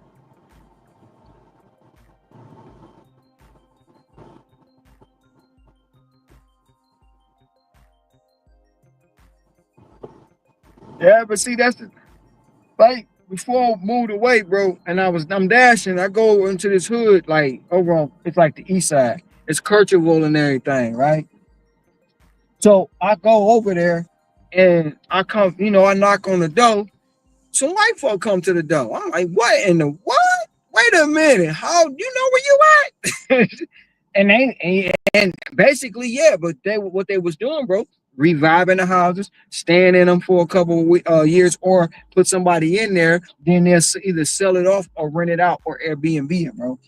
Yeah, but see, that's the like before I moved away, bro, and I'm dashing. I go into this hood, like over on it's like the east side. It's Kirchhoffville and everything, right? So I go over there and I come, I knock on the door. Some white folk come to the door. I'm like, what in the what? Wait a minute. How you know where you at? and basically, yeah, but what they was doing, bro, reviving the houses, staying in them for a couple of years, or put somebody in there, then they'll either sell it off or rent it out or Airbnb it, bro.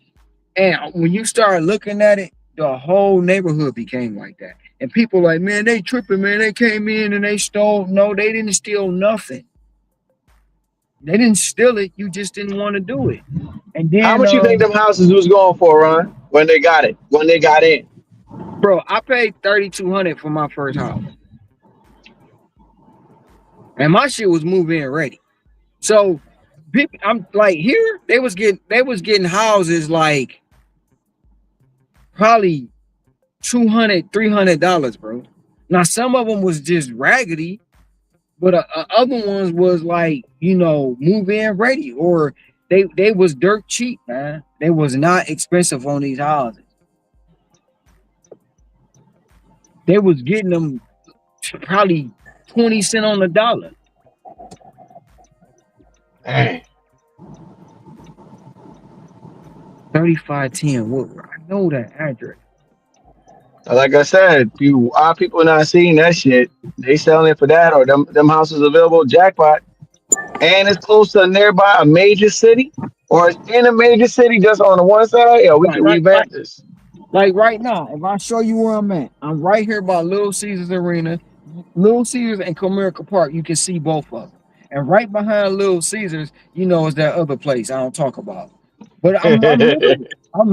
And when you start looking at it, the whole neighborhood became like that. And people like, man, they tripping, man. They came in and they stole. No, they didn't steal nothing. They didn't steal it. You just didn't want to do it. And How then, much you think them houses was going for, Ron, when they got it, when they got in? bro, I paid $3,200 for my first house, and my shit was move-in ready. So, I'm like here, they was getting houses like probably $200-$300, bro. Now some of them was just raggedy, but other ones was like move-in ready, or they was dirt cheap, man. They was not expensive on these houses. They was getting them probably 20 cents on the dollar. Dang. 3510 Woodward. I know that address. Like I said, our people not seeing that shit. They selling it for that, or them houses available jackpot, and it's close to nearby a major city, or it's in a major city just on the one side. Yeah, we Right, can revamp this. like right now, if I show you where I'm at, I'm right here by Little Caesars Arena, Little Caesars and Comerica Park. You can see both of them. And right behind Little Caesars, is that other place I don't talk about. But I'm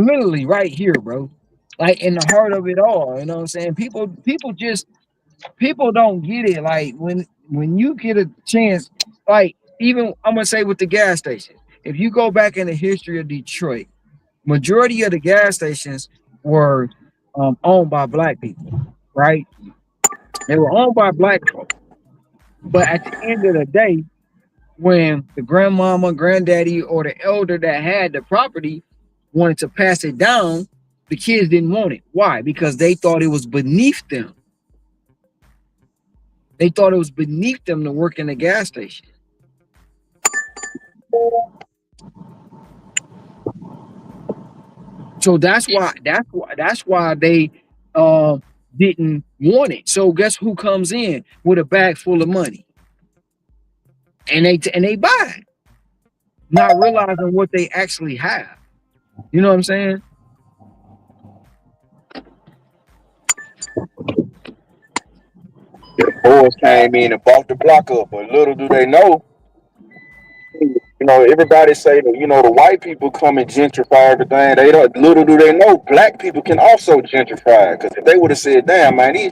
literally right here, bro. Like in the heart of it all. You know what I'm saying? People don't get it. Like when you get a chance, like even I'm gonna say with the gas station, if you go back in the history of Detroit, majority of the gas stations were owned by black people, right? They were owned by black folk. But at the end of the day, when the grandmama, granddaddy, or the elder that had the property wanted to pass it down, the kids didn't want it. Why? Because they thought it was beneath them. They thought it was beneath them to work in the gas station. So that's why they didn't want it. So guess who comes in with a bag full of money and they buy it, not realizing what they actually have. You know what I'm saying? Boys came in and bought the block up, but little do they know, everybody say that, the white people come and gentrify everything. They don't. Little do they know, black people can also gentrify. Because if they would have said, "Damn, man, these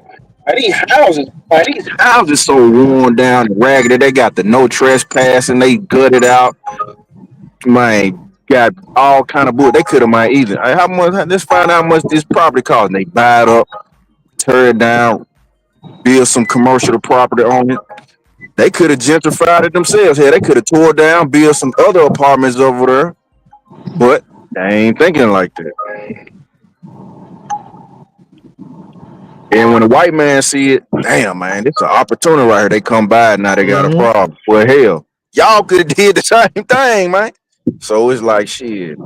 houses so worn down and raggedy. They got the no trespassing. They gutted out. Man, got all kind of bull. They could have, man, either. How much? Let's find out how much this property cost. And they buy it up, tear it down, build some commercial property on it. They could have gentrified it themselves. Hey, they could have tore down, built some other apartments over there, but they ain't thinking like that. And when the white man see it, damn, man, it's an opportunity right here. They come by, now they got a problem. Well, hell, y'all could have did the same thing, man. So it's like, shit.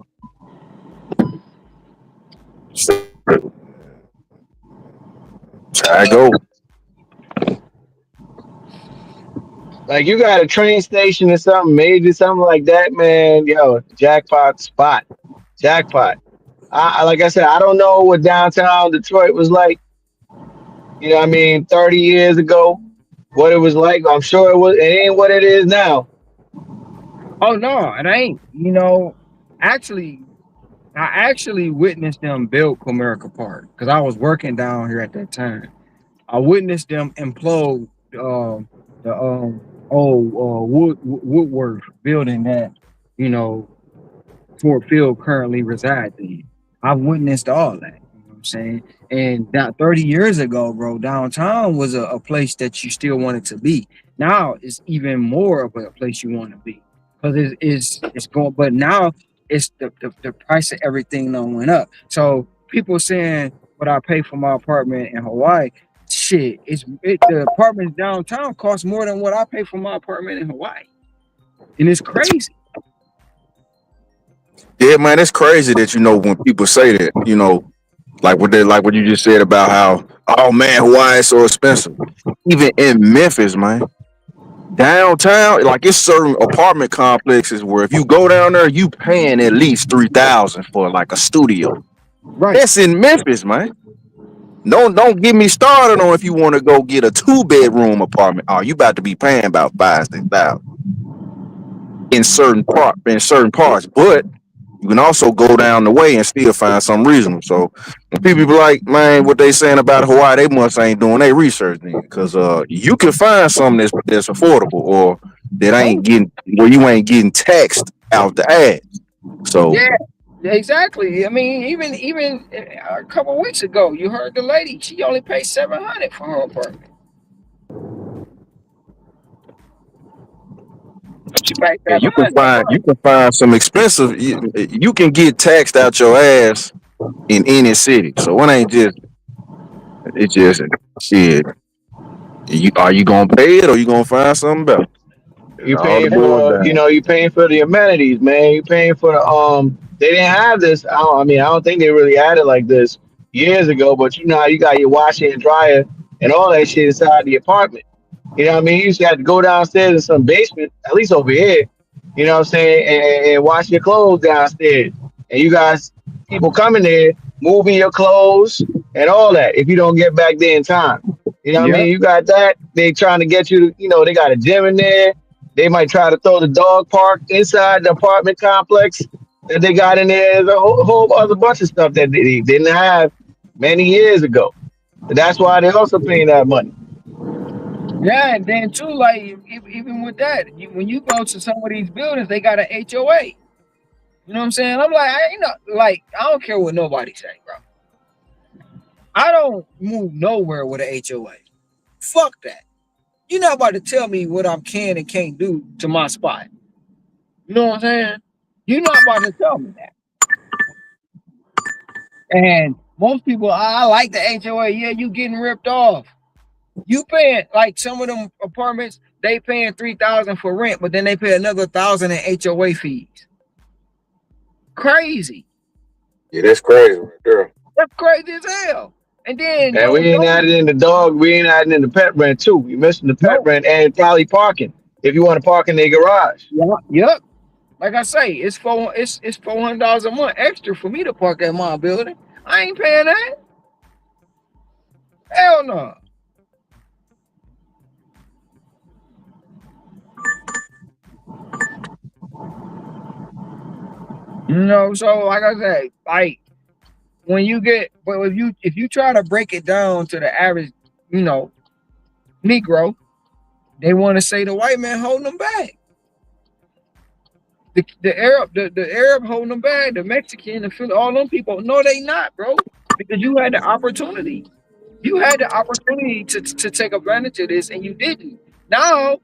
I go. Like you got a train station or something major, something like that, man. Yo, jackpot spot, jackpot. Like I said, I don't know what downtown Detroit was like. You know what I mean? 30 years ago, what it was like. I'm sure it ain't what it is now. Oh no, it ain't. Actually, I actually witnessed them build Comerica Park because I was working down here at that time. I witnessed them implode the old Woodworth building that you know Fort Field currently resides in. I've witnessed all that. You know what I'm saying? And that 30 years ago, bro, downtown was a place that you still wanted to be. Now it's even more of a place you want to be because it's going. But now it's the price of everything done went up. So people saying what I pay for my apartment in Hawaii, shit, the apartments downtown cost more than what I pay for my apartment in Hawaii, and it's crazy. Yeah, man, it's crazy that when people say that, like what you just said about how, oh man, Hawaii is so expensive. Even in Memphis, man, downtown, like it's certain apartment complexes where if you go down there, you paying at least 3,000 for like a studio. Right. That's in Memphis, man. Don't get me started on if you want to go get a 2-bedroom apartment. Oh, you about to be paying about 5,000-6,000 in certain parts, but you can also go down the way and still find some reasonable. So when people be like, man, what they saying about Hawaii, they must ain't doing their research then, because you can find something that's affordable or that ain't getting where you ain't getting taxed out the ass. So Yeah, exactly. I mean, even a couple of weeks ago, you heard the lady. She only paid $700 for her apartment. She paid yeah, you can 700. find some expensive. You can get taxed out your ass in any city. So it ain't just it's just shit. Are you gonna pay it or you gonna find something better? It's You all the paying boys for, down. you paying for the amenities, man. You paying for the They didn't have this. I don't think they really had it like this years ago. But you know how you got your washer and dryer and all that shit inside the apartment. You know what I mean? You used to have to go downstairs in some basement, at least over here. You know what I'm saying? And wash your clothes downstairs. And you guys, people coming there, moving your clothes and all that. If you don't get back there in time. You know what I Yeah. mean? You got that. They trying to get you to, they got a gym in there. They might try to throw the dog park inside the apartment complex that they got in there. There's a whole other bunch of stuff that they didn't have many years ago. And that's why they're also paying that money. Yeah, and then too, like even with that, when you go to some of these buildings, they got an HOA. You know what I'm saying? I'm like, I don't care what nobody say, bro. I don't move nowhere with an HOA. Fuck that. You're not about to tell me what I can and can't do to my spot. You know what I'm saying? You're not about to tell me that. And most people, I like the HOA. Yeah, you getting ripped off. You paying like some of them apartments, they paying 3,000 for rent, but then they pay another 1,000 in HOA fees. Crazy. Yeah, that's crazy right there. That's crazy as hell. And then And we ain't added in the dog. We ain't adding in the pet rent too. You missing the pet rent and probably parking if you want to park in their garage. Yep. Like I say, it's $400 a month extra for me to park at my building. I ain't paying that. Hell no. You know, so like I say, like when you get, but if you try to break it down to the average, you know, Negro, they want to say the white man holding them back. The Arab holding them back, the Mexican, the Philly, all them people. No, they not, bro. Because you had the opportunity. You had the opportunity to take advantage of this and you didn't. Now,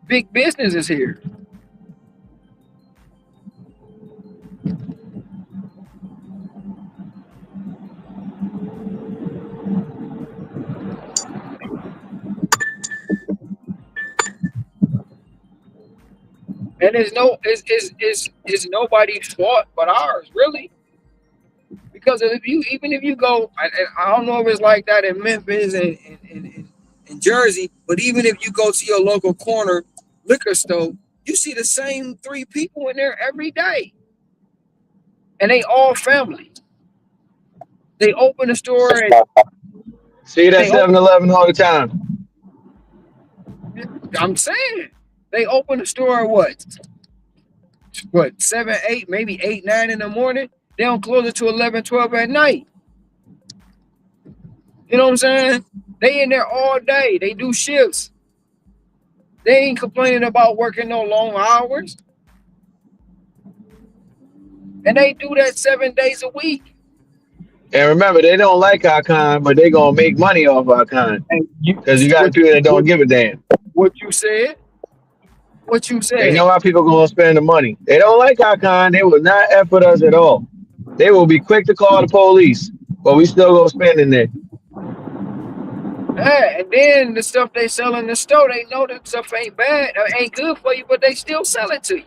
big business is here. And it's nobody's fault but ours, really. Because if you even if you go, I don't know if it's like that in Memphis and Jersey, but even if you go to your local corner liquor store, you see the same three people in there every day. And they all family. They open the store and See that they open, 7-Eleven all the time. I'm saying they open the store at what 7, 8, maybe 8, 9 in the morning. They don't close it to 11, 12 at night. You know what I'm saying? They in there all day. They do shifts. They ain't complaining about working no long hours. And they do that 7 days a week. And remember, they don't like our kind, but they gonna make money off our kind. Because you got people that don't give a damn. What you said? What you They said? know how people gonna spend the money. They don't like our kind. They will not effort us at all. They will be quick to call the police, but we still gonna spend in there. Yeah, and then the stuff they sell in the store, they know that stuff ain't bad, ain't good for you, but they still sell it to you.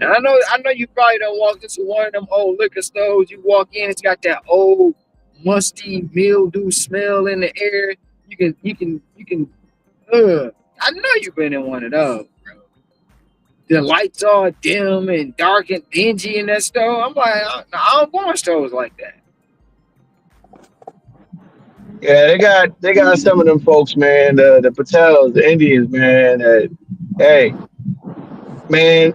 And I know you probably don't walk into one of them old liquor stores. You walk in, it's got that old musty mildew smell in the air. You can. I know you've been in one of those, bro. The lights are dim and dark and dingy in that store. I'm like, I don't go in stores like that. Yeah, they got some of them folks, man. The Patels, the Indians, man. Hey, man,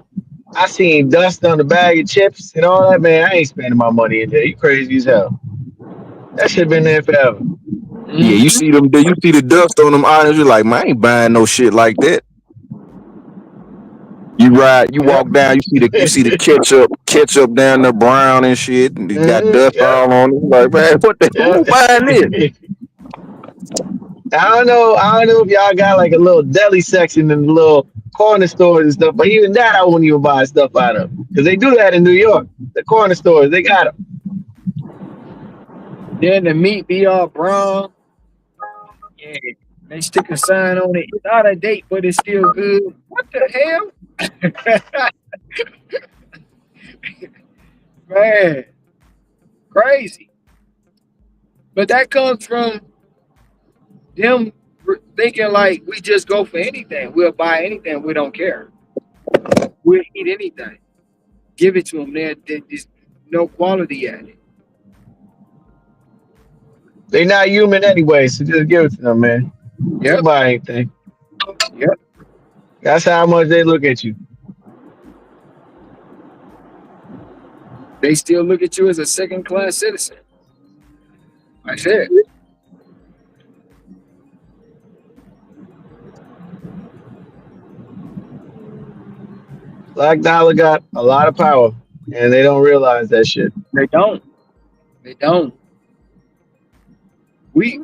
I seen dust on the bag of chips and all that. Man, I ain't spending my money in there. You crazy as hell. That shit been there forever. Yeah, you see them. You see the dust on them items. You're like, man, I ain't buying no shit like that. You walk down. You see the ketchup down there brown and shit, and it got dust Yep. all on it. Like, man, what the who buying this? Yep. I don't know if y'all got like a little deli section and little corner stores and stuff, but even that I wouldn't even buy stuff out of because they do that in New York. The corner stores, they got them. Then the meat be all brown. Yeah, they stick a sign on it. It's out of date, but it's still good. What the hell? Man, crazy. But that comes from them thinking like we just go for anything. We'll buy anything. We don't care. We'll eat anything. Give it to them. There's no quality at it. They not human anyway, so just give it to them, man. Don't Yep. buy anything. Yep. That's how much they look at you. They still look at you as a second class citizen. I said. Black Dollar got a lot of power, and they don't realize that shit. They don't. They don't. We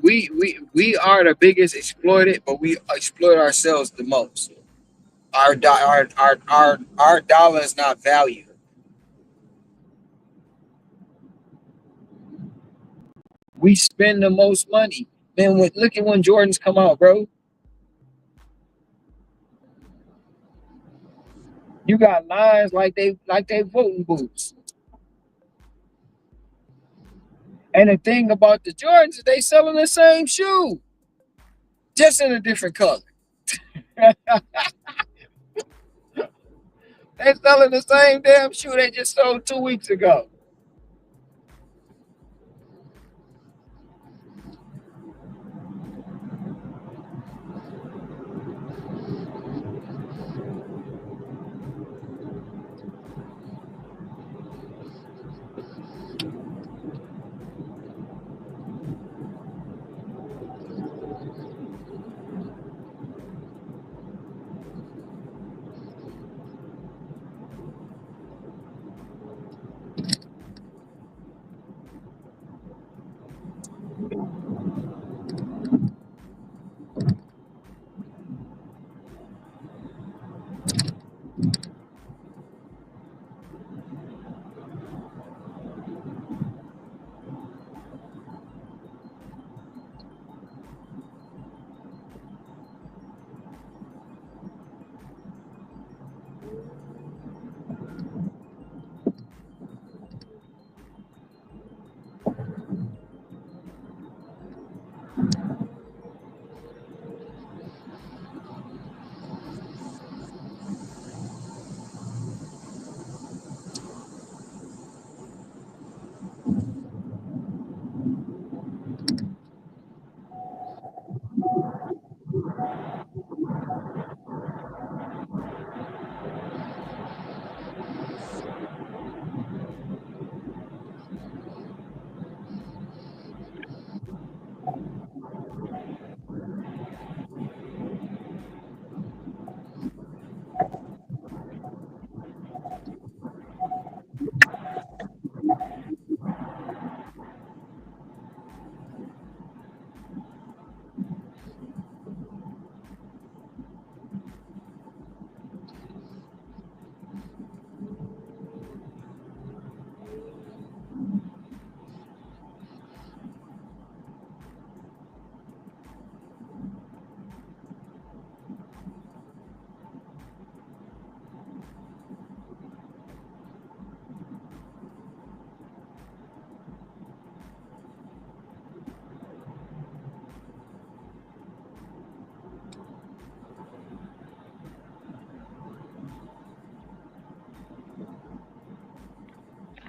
are the biggest exploited, but we exploit ourselves the most. Our dollar is not valued. We spend the most money. Man, look at when Jordans come out, bro. You got lines like they voting booths. And the thing about the Jordans is they selling the same shoe, just in a different color. They selling the same damn shoe they just sold 2 weeks ago.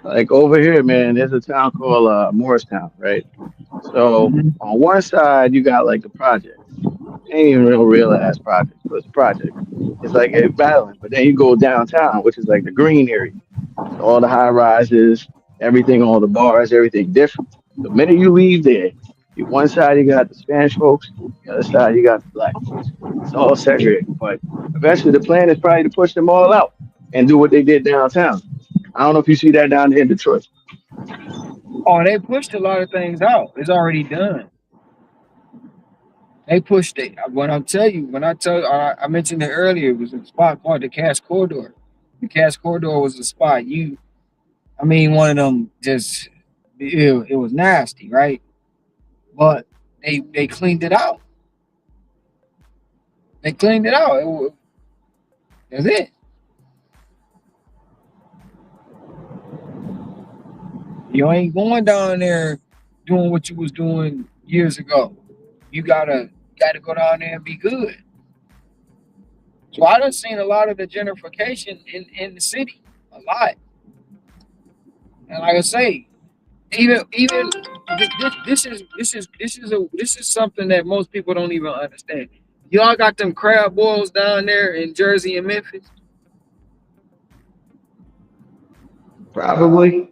Like over here, man, there's a town called Morristown, right? So on one side you got like the projects. Ain't even real ass projects, but it's a project. It's like a battling. But then you go downtown, which is like the green area. So all the high rises, everything, all the bars, everything different. The minute you leave there, you one side you got the Spanish folks, the other side you got the black folks. It's all segregated. But eventually the plan is probably to push them all out and do what they did downtown. I don't know if you see that down there in Detroit. Oh, they pushed a lot of things out. It's already done. They pushed it. When I mentioned it earlier, it was a spot called the Cash Corridor. The Cash Corridor was a spot. One of them just, it was nasty, right? But they cleaned it out. They cleaned it out. That's it. You ain't going down there doing what you was doing years ago. You gotta go down there and be good. So I done seen a lot of the gentrification in the city, a lot. And like I say, even this is something that most people don't even understand. Y'all got them crab boils down there in Jersey and Memphis. Probably.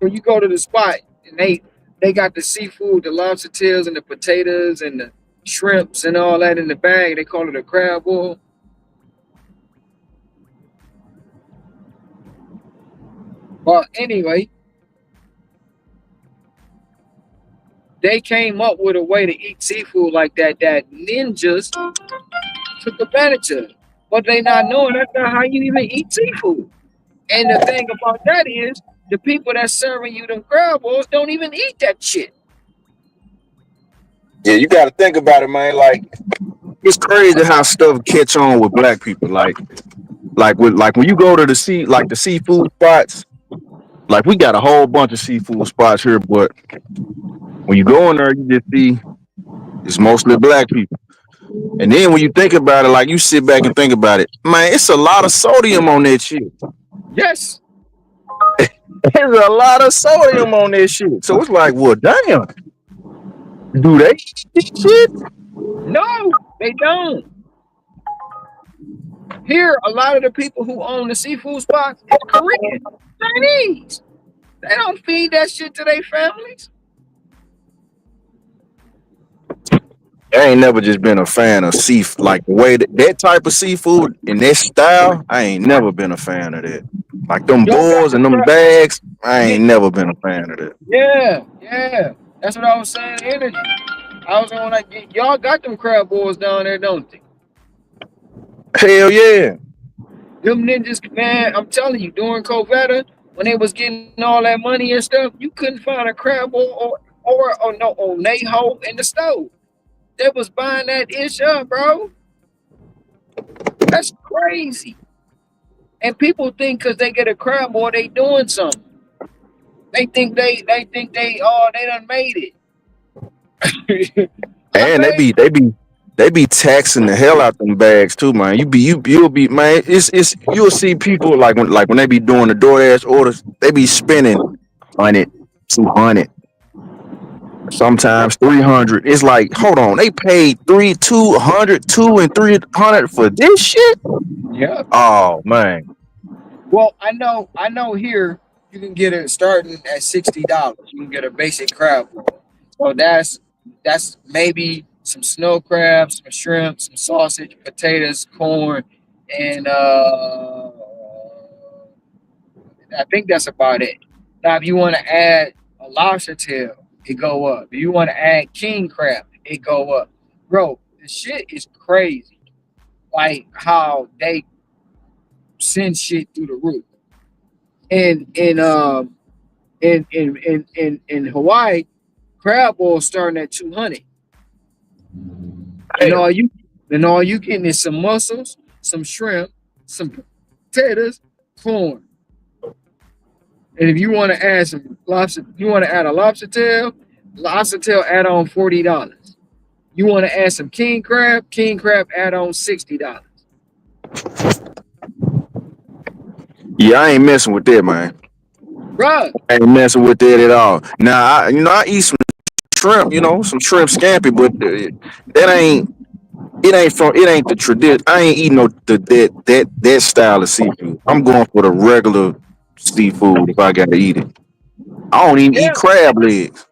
You go to the spot and they got the seafood, the lobster tails and the potatoes and the shrimps and all that in the bag. They call it a crab boil. Well, anyway, they came up with a way to eat seafood like that ninjas took advantage of. But they not knowing that's not how you even eat seafood. And the thing about that is the people that's serving you them crab balls don't even eat that shit. Yeah, you got to think about it, man. Like it's crazy how stuff catch on with black people. Like when you go to the seafood spots. Like we got a whole bunch of seafood spots here, but when you go in there, you just see it's mostly black people. And then when you think about it, like you sit back and think about it, man, it's a lot of sodium on that shit. Yes. There's a lot of sodium on that shit. So it's like, well, damn. Do they eat this shit? No, they don't. Here, a lot of the people who own the seafood spots is Korean, Chinese. They don't feed that shit to their families. I ain't never just been a fan of like the way that type of seafood in that style. I ain't never been a fan of that. Like them Y'all got boils them and them crab. bags, I ain't never been a fan of that. Yeah. That's what I was saying. Energy. I was on like, y'all got them crab balls down there, don't they? Hell yeah. Them ninjas, man, I'm telling you, during Covetta, when they was getting all that money and stuff, you couldn't find a crab ball or on Neho in the stove. They was buying that ish up, bro. That's crazy. And people think because they get a crab ball, they doing something. They think they done made it. And they be taxing the hell out them bags too, man. You'll be man. You'll see people like when they be doing the DoorDash orders, they be spending 100, 200, sometimes 300. It's like, hold on, they paid 200, 200 and 300 for this shit. Yeah. Oh man. Well, I know here you can get it starting at $60. You can get a basic crab ball. So that's maybe some snow crabs, some shrimp, some sausage, potatoes, corn, and I think that's about it. Now, if you want to add a lobster tail, it go up. If you want to add king crab, it go up. Bro, the shit is crazy. Like how they send shit through the roof. And in Hawaii, crab balls starting at 200. And all you getting is some mussels, some shrimp, some potatoes, corn. And if you want to add some lobster, you want to add a lobster tail add on $40. You want to add some king crab add on $60. Yeah, I ain't messing with that, man. Bruh. I ain't messing with that at all. Now, I eat some shrimp, some shrimp scampi, but it ain't the tradition. I ain't eating that style of seafood. I'm going for the regular seafood if I gotta eat it. I don't even eat crab legs.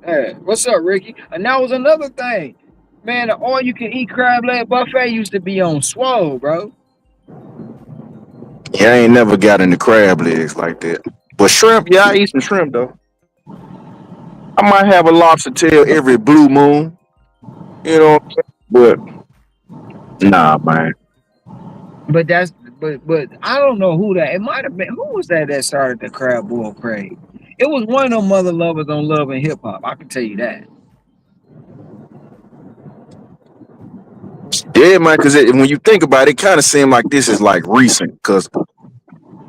Hey, what's up, Ricky? And that was another thing. Man, the all you can eat crab leg buffet used to be on swole, bro. Yeah, I ain't never got into crab legs like that. But shrimp, yeah, I eat some shrimp though. I might have a lobster tail every blue moon, but nah, man. But I don't know who that. It might have been who was that started the crab boil craze. It was one of them mother lovers on Love and Hip Hop. I can tell you that. Yeah, man. Because when you think about it, it kind of seemed like this is like recent. Because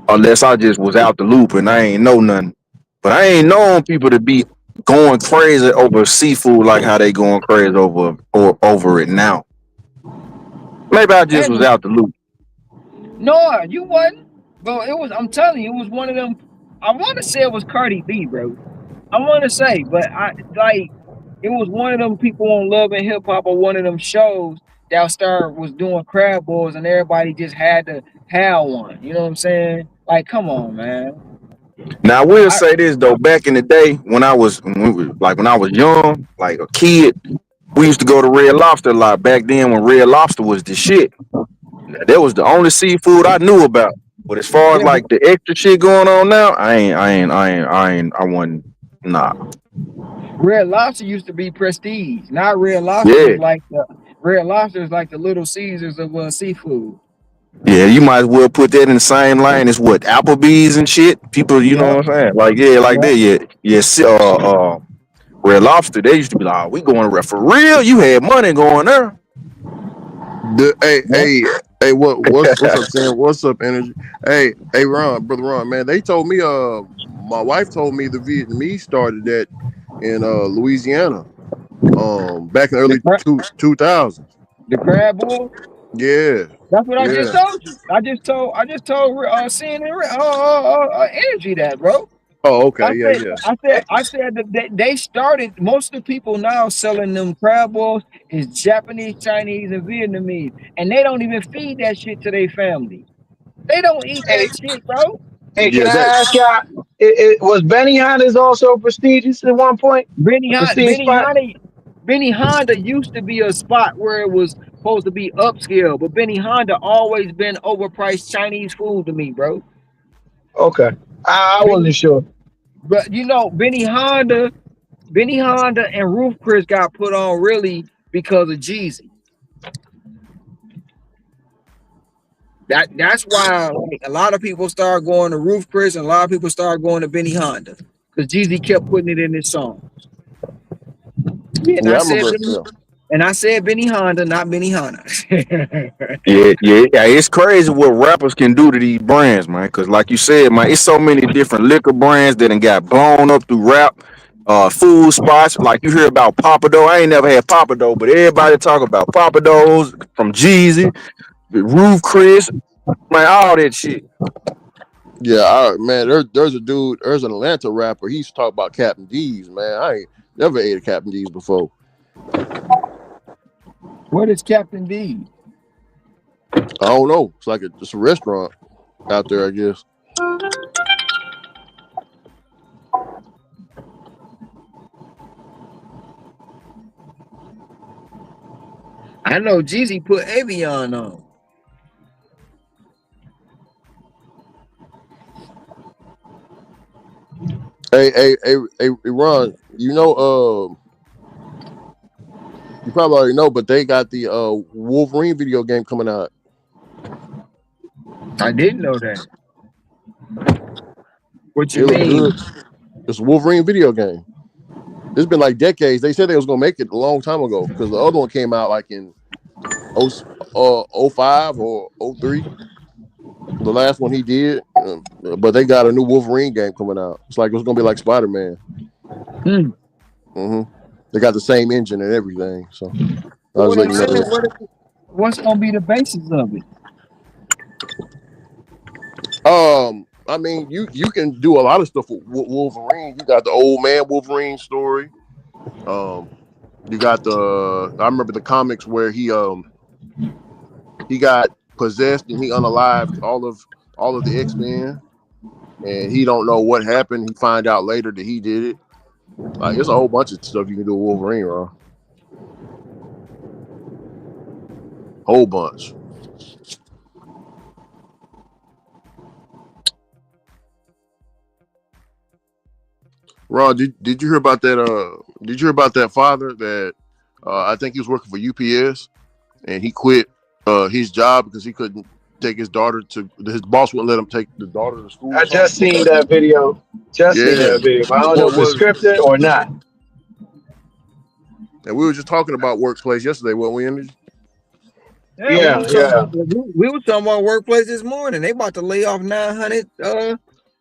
unless I just was out the loop and I ain't know nothing, but I ain't known people to be going crazy over seafood like how they going crazy over it now. Maybe I just was out the loop. No, you wasn't. But it was. I'm telling you, it was one of them. I want to say it was Cardi B, bro. I want to say, but it was one of them people on Love and Hip Hop or one of them shows that was doing crab balls and everybody just had to have one. You know what I'm saying? Like, come on, man. Now I will say this though, back in the day when I was young, like a kid, we used to go to Red Lobster a lot. Back then when Red Lobster was the shit. That was the only seafood I knew about. But as far as like the extra shit going on now, I wasn't. Nah. Red Lobster used to be prestige. Now Red Lobster is like the Little Caesars of seafood. Yeah, you might as well put that in the same line as what Applebee's and shit. People, you know Yep. what I'm saying? Like yeah, like Yep. that. Yeah, yes. Red Lobster. They used to be like, oh, we going to for real. You had money going there. Yep. Hey, what's up, Sam? What's up, Energy? Hey, Ron, brother Ron, man. They told me, my wife told me the Vietnamese started that in Louisiana, back in the The early crab, 2000s. the crab boil. Yeah, That's what I just yeah. told you. I just told CNN Energy that, bro. Oh, okay, yeah, yeah. I said that they started. Most of the people now selling them crab balls is Japanese, Chinese, and Vietnamese, and they don't even feed that shit to their family. They don't eat Hey, that shit, bro. hey, can Yeah, I that ask y'all? Was Benny Hanna's also prestigious at one point? Benny A Honda, prestige Benny spot? Honda, Benny Honda used to be a spot where it was supposed to be upscale, but Benny Honda always been overpriced Chinese food to me, bro. Okay, I Benny, wasn't sure. but you know, Benny Honda and Roof Chris got put on really because of Jeezy. That's why like, a lot of people start going to Roof Chris and a lot of people start going to Benny Honda because Jeezy kept putting it in his song. Yeah, yeah, I remember. Yeah, And I said Benny Honda, not Benny Hanna. Yeah. It's crazy what rappers can do to these brands, man. Cause like you said, man, it's so many different liquor brands that done got blown up through rap. Food spots like you hear about Papa Dough. I ain't never had Papa Dough, but everybody talk about Papa Doughs from Jeezy, Roof Chris, man, all that shit. yeah. Man, there's a dude. There's an Atlanta rapper. He used to talk about Captain D's. Man, I ain't never ate a Captain D's before. What is Captain D? I don't know. It's like it's a restaurant out there, I guess. I know Jeezy put Avion on. Hey, Ron. You know, you probably already know, but they got the Wolverine video game coming out. I didn't know that. What you It look mean? good. It's a Wolverine video game. It's been like decades. They said they was gonna make it a long time ago because the other one came out like in 05 or 03. The last one he did, but they got a new Wolverine game coming out. It's like it's gonna be like Spider-Man. Hmm. They got the same engine and everything. So I was What they letting you said? know that. What's gonna be the basis of it? I mean, you can do a lot of stuff with Wolverine. You got the old man Wolverine story. You got I remember the comics where he got possessed and he unalived all of the X-Men, and he don't know what happened. He find out later that he did it. Like it's a whole bunch of stuff you can do with Wolverine, bro. Whole bunch. Ron, did you hear about that? Did you hear about that father that I think he was working for UPS and he quit his job because he couldn't take his daughter to his boss wouldn't let him take the daughter to school or I something. just seen that video. Just seen Yeah. that video. But I don't know Well, if it's was scripted or not. and we were just talking about workplace yesterday, weren't we? Energy? Yeah, Yeah, yeah. we were talking about workplace this morning. They about to lay off 900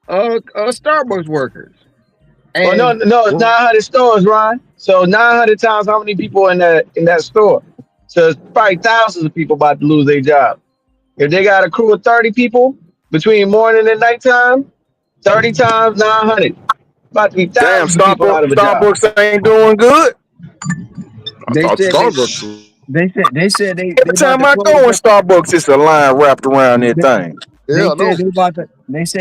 Starbucks workers. Oh no, And no, it's 900 stores, Ron. So 900 times how many people in that store? So it's probably thousands of people about to lose their job. If they got a crew of 30 people between morning and nighttime, 30 times 900. About to be Damn, thousands of people out of a job. Starbucks ain't doing good. I they thought said Starbucks. they Every about time to I close go in up. Starbucks, it's a line wrapped around that thing. They Yeah, I said know.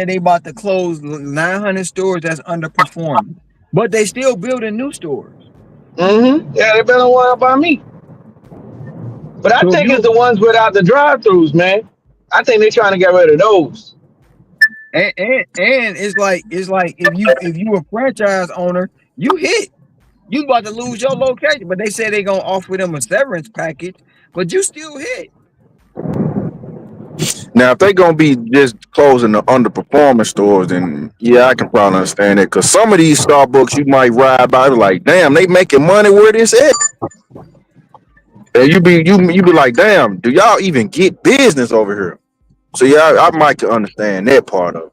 they about to close 900 stores that's underperforming, but they still building new stores. Yeah, they better worry about me. But I So if think it's you the ones without the drive-throughs, man. I think they're trying to get rid of those. and it's like if you a franchise owner, you hit. You about to lose your location, but they say they gonna offer them a severance package, but you still hit. Now, if they gonna be just closing the underperforming stores, then yeah, I can probably understand it. Cause some of these Starbucks you might ride by, like, damn, they making money where this at. And you be like, damn, do y'all even get business over here? So yeah, I might can understand that part of it.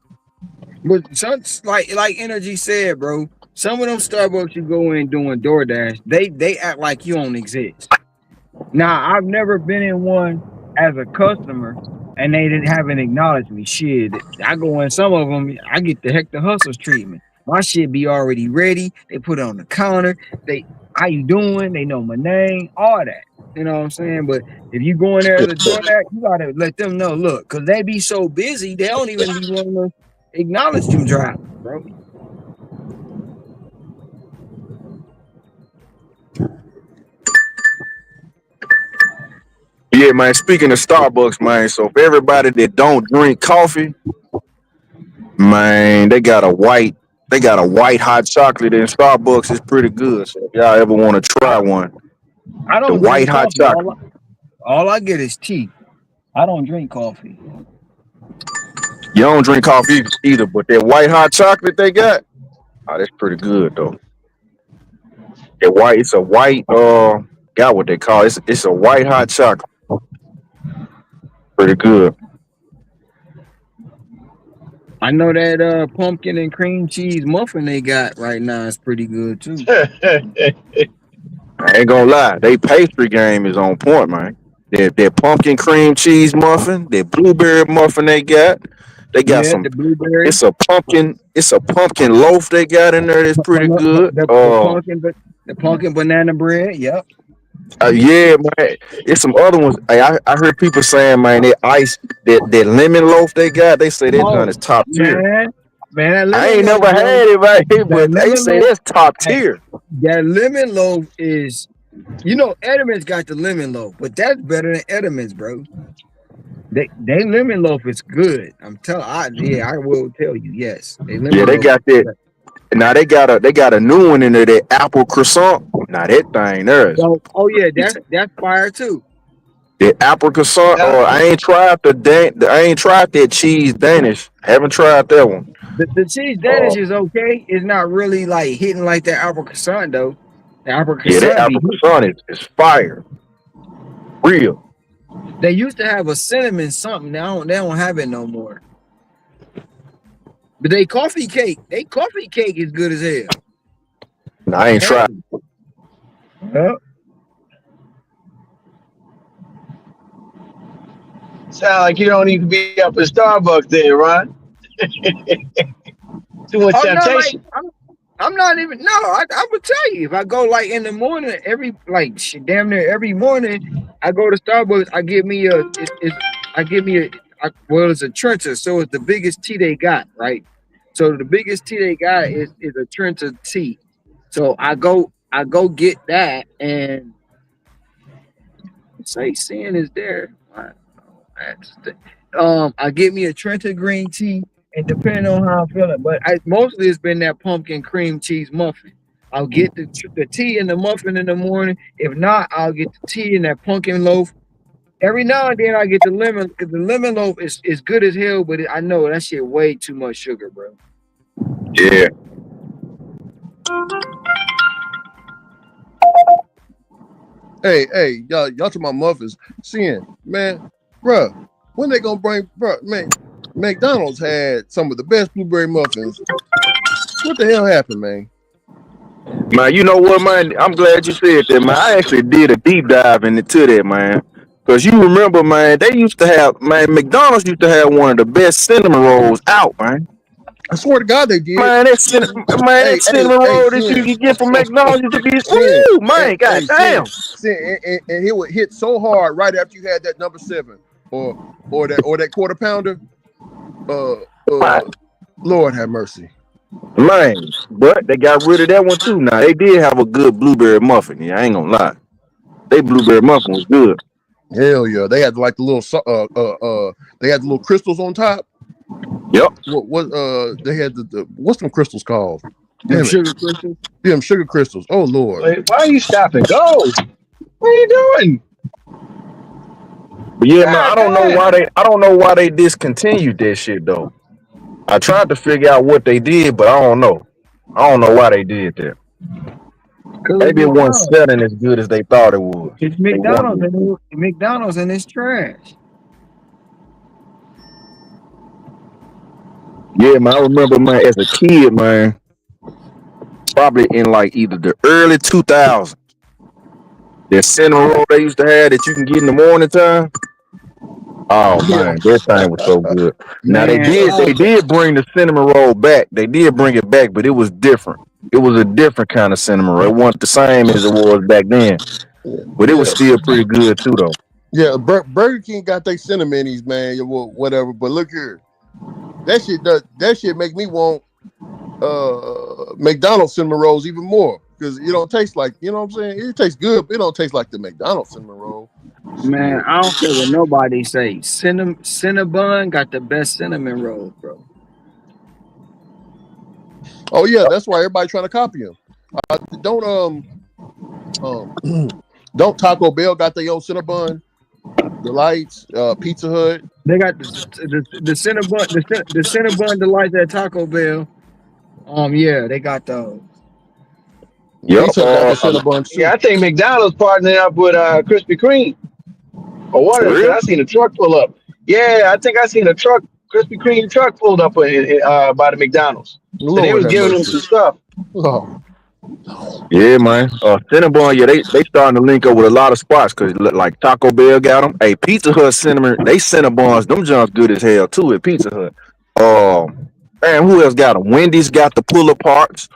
But some like Energy said, bro. Some of them Starbucks you go in doing DoorDash, they act like you don't exist. Now, I've never been in one as a customer and they haven't acknowledged me. Shit, I go in some of them, I get the Hector Hustles treatment. My shit be already ready. They put it on the counter. They, how you doing? They know my name, all that. You know what I'm saying? But if you go in there as a DoorDash, you gotta let them know. Look, because they be so busy, they don't even be wanting to acknowledge them drivers, bro. Yeah, man. Speaking of Starbucks, man. So for everybody that don't drink coffee, man, they got a white hot chocolate in Starbucks. It's pretty good. So if y'all ever want to try one, I the don't white drink hot coffee. chocolate. All I get is tea. I don't drink coffee. You don't drink coffee either, but that white hot chocolate they got, oh, that's pretty good though. That white, it's a white, got what they call it. It's a white hot chocolate. Pretty good. I know that pumpkin and cream cheese muffin they got right now is pretty good too. I ain't gonna lie, they pastry game is on point, man. That pumpkin cream cheese muffin, that blueberry muffin they got Yeah, some. the blueberry, It's a pumpkin loaf they got in there that's pretty good. the pumpkin banana bread. Yep. Yeah, man. It's some other ones. Hey, I heard people saying, man, that lemon loaf they got. They say that gun Oh is top tier. man, that I lemon ain't loaf, never bro. had it, man, That but they lemon say loaf, that's top hey, tier. that lemon loaf is, you know, Edmonds got the lemon loaf, but that's better than Edmonds, bro. They lemon loaf is good. I will tell you, yes. They Yeah, lemon they loaf got is that. good. Now they got a new one in there, that apple croissant. Now that thing there is Oh yeah, that's fire too. the apple croissant. Yeah. Or I ain't tried that cheese Danish. Haven't tried that one. The cheese Uh, Danish is okay. It's not really like hitting like that apple croissant though. The apple yeah, that croissant be apple hitting. croissant is fire, real. They used to have a cinnamon something. Now they don't have it no more. But they coffee cake is good as hell. Now, I ain't tried. Hey, yep. Sound like you don't need to be up at Starbucks there, Ron. Too much Oh no, like temptation. I'm not even. No, I would tell you if I go like in the morning, damn near every morning, I go to Starbucks. I give me a well, it's a trencher, so it's the biggest tea they got, right? So the biggest tea they got is a trencher tea. So I go get that and say sin is there. I get me a Trenton green tea, and depending on how I'm feeling, but mostly it's been that pumpkin cream cheese muffin. I'll get the tea and the muffin in the morning. If not, I'll get the tea and that pumpkin loaf. Every now and then I get the lemon because the lemon loaf is good as hell, but I know that shit way too much sugar, bro. Yeah. Hey, y'all talking about muffins? Seeing, man, bruh, when they gonna bring, bruh, man, McDonald's had some of the best blueberry muffins. What the hell happened, man? Man, you know what, man? I'm glad you said that, man. I actually did a deep dive into that, man. Cause you remember, man, they used to have, man, McDonald's used to have one of the best cinnamon rolls out, man. I swear to God, they did. Man, that cinnamon roll that you Sin, can get from McDonald's used to be, sin, ooh, man, god sin, damn. and it would hit so hard right after you had that number 7 or that quarter pounder. Lord have mercy. Man, but they got rid of that one too. Now they did have a good blueberry muffin. Yeah, I ain't gonna lie. They blueberry muffin was good. Hell yeah, they had like the little they had the little crystals on top. Yep. What they had the what's them crystals called? Them sugar crystals. Them sugar crystals. Oh Lord. Wait, why are you stopping? Go. What are you doing? But yeah, man, God damn. I don't know why they discontinued that shit though. I tried to figure out what they did, but I don't know. I don't know why they did that. Cause it's Maybe it wasn't McDonald's. selling as good as they thought it was. It's They McDonald's wanted. and McDonald's and it's trash. Yeah, man, I remember, man, as a kid, man, probably in like either the early 2000s, that cinnamon roll they used to have that you can get in the morning time. Oh Yeah. man, that thing was so good. Now Man, they did bring the cinnamon roll back. They did bring it back, but it was different. It was a different kind of cinnamon roll. It wasn't the same as it was back then, but it was Yeah. still pretty good too, though. Yeah. Burger King got their Cinnamonies, man. Whatever. But look here. That shit make me want McDonald's cinnamon rolls even more. Because it don't taste like, you know what I'm saying? It tastes good, but it don't taste like the McDonald's cinnamon roll. man, Shit. I don't care what nobody say. Cinnabon got the best cinnamon rolls, bro. Oh yeah, that's why everybody trying to copy him. Don't don't Taco Bell got their own Cinnabon, Delights, Pizza Hut. They got the Cinnabon, the Cinnabon delights at Taco Bell. Yeah, they got those. Yep. Pizza Hut got the Cinnabons Yeah, too. I think McDonald's partnering up with Krispy Kreme or one of For them. 'Cause real? I seen a truck pull up. Yeah, I think I seen a truck, Krispy Kreme truck pulled up by the McDonald's. So they Lord was have giving them mercy. some stuff. Oh, Yeah, man. Cinnabon, yeah, they starting to link up with a lot of spots because like Taco Bell got them. Hey, Pizza Hut cinnamon, they Cinnabons, them junk good as hell too at Pizza Hut. Man, who else got them? Wendy's got the pull aparts.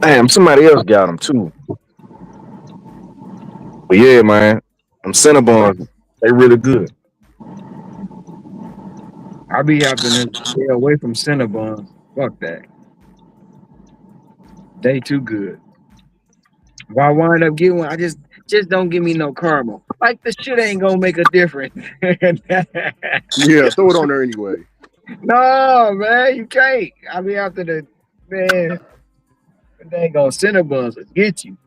Damn, somebody else got them too. But yeah, man, them Cinnabons, they really good. I be having to stay away from Cinnabons. Fuck that. They too good. Why wind up getting one? I just don't give me no caramel. Like the shit ain't gonna make a difference. yeah, throw it on there anyway. No, man, you can't. I be after the man. They ain't gonna Cinnabons will get you.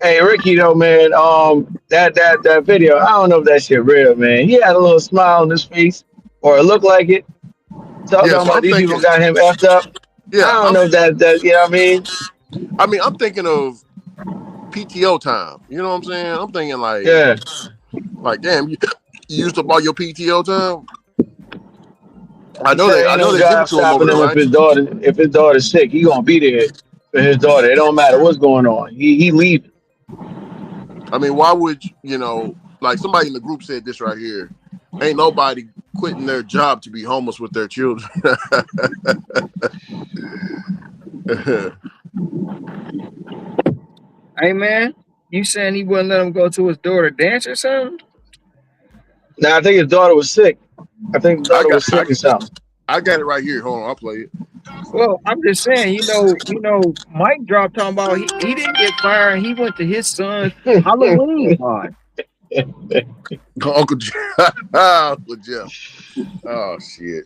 Hey Ricky though, man, that video, I don't know if that shit real, man. He had a little smile on his face, or it looked like it. Talking Yeah, so about I'm these people thinking, got him effed up. I yeah, don't know if that you know what I mean? I'm thinking of PTO time. You know what I'm saying? I'm thinking Yeah. like damn, you used up all your PTO time. He said I ain't know no they give it job to him over stopping there, him right? if his daughter's sick. He gonna be there for his daughter. It don't matter what's going on. He leaving. I mean, why would like somebody in the group said this right here? Ain't nobody quitting their job to be homeless with their children. Hey man, you saying he wouldn't let him go to his daughter dance or something? Now I think his daughter was sick. I think his I daughter got was sick or something. I got it right here. Hold on, I'll play it. Well, I'm just saying, Mike dropped talking about he didn't get fired. He went to his son's Halloween party. Uncle Jeff. Uncle Jeff. Oh shit.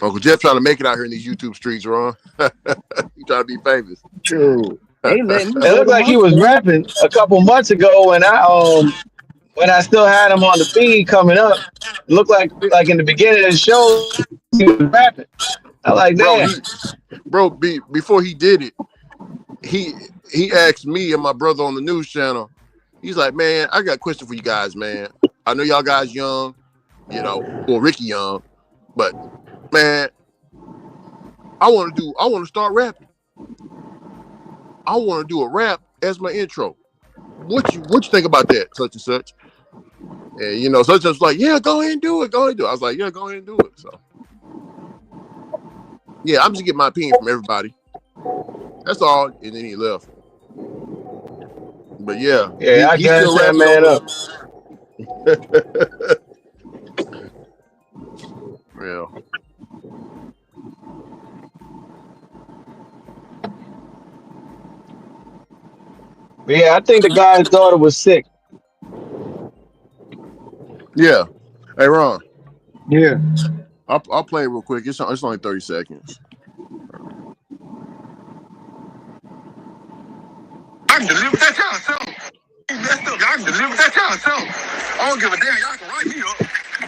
Uncle Jeff trying to make it out here in these YouTube streets, Ron. He trying to be famous. True. They letting me It go looked to like my he was son. rapping a couple months ago when I still had him on the feed coming up. It looked like in the beginning of the show he was rapping. I like bro, damn. he before he did it, he asked me and my brother on the news channel. He's like, man, I got a question for you guys, man. I know y'all guys young, well, Ricky young, but man, I want to start rapping. I want to do a rap as my intro. What you think about that, such and such? And such and such like, yeah, go ahead and do it. Go ahead and do it. I was like, yeah, go ahead and do it. So yeah, I'm just getting my opinion from everybody. That's all. And then he left. But yeah, Yeah, I he's guess still that rapping man on up. the yeah. But yeah, I think the guy's daughter was sick. Yeah. Hey Ron. Yeah. I'll play it real quick. It's only 30 seconds. I can deliver that y'all too. Messed up. Y'all can deliver that y'all too. I don't give a damn. Y'all can write me up.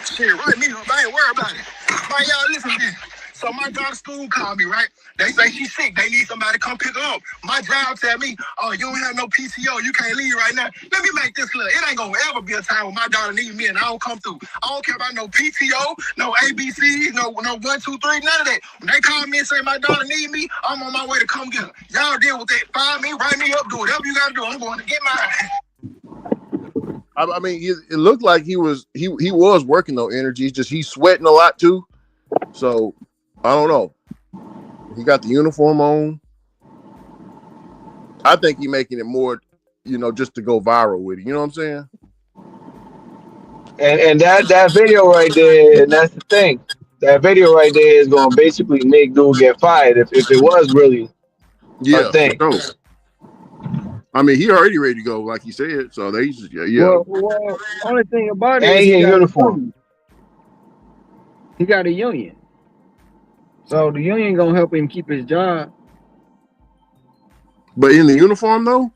Shit, write me up. I ain't worried about it. Man, y'all listen to this. So my daughter's school called me, right? They say she's sick. They need somebody to come pick her up. My job tell me, oh, you don't have no PTO. You can't leave right now. Let me make this clear. It ain't gonna ever be a time when my daughter needs me and I don't come through. I don't care about no PTO, no ABCs, no 1, 2, 3, none of that. When they call me and say my daughter need me, I'm on my way to come get her. Y'all deal with that. Find me, write me up, do whatever you gotta do. I'm going to get mine. I mean, it looked like he was working though. Energy, it's just he's sweating a lot too. So I don't know. He got the uniform on. I think he's making it more, just to go viral with it. You know what I'm saying? And that video right there, and that's the thing. That video right there is gonna basically make dude get fired if it was really a Yeah, thing. for sure. I mean, he already ready to go, like he said. So they just, Well, only thing about it And is he he in got uniform. a union. He got a union. So the union gonna help him keep his job. But in the uniform though?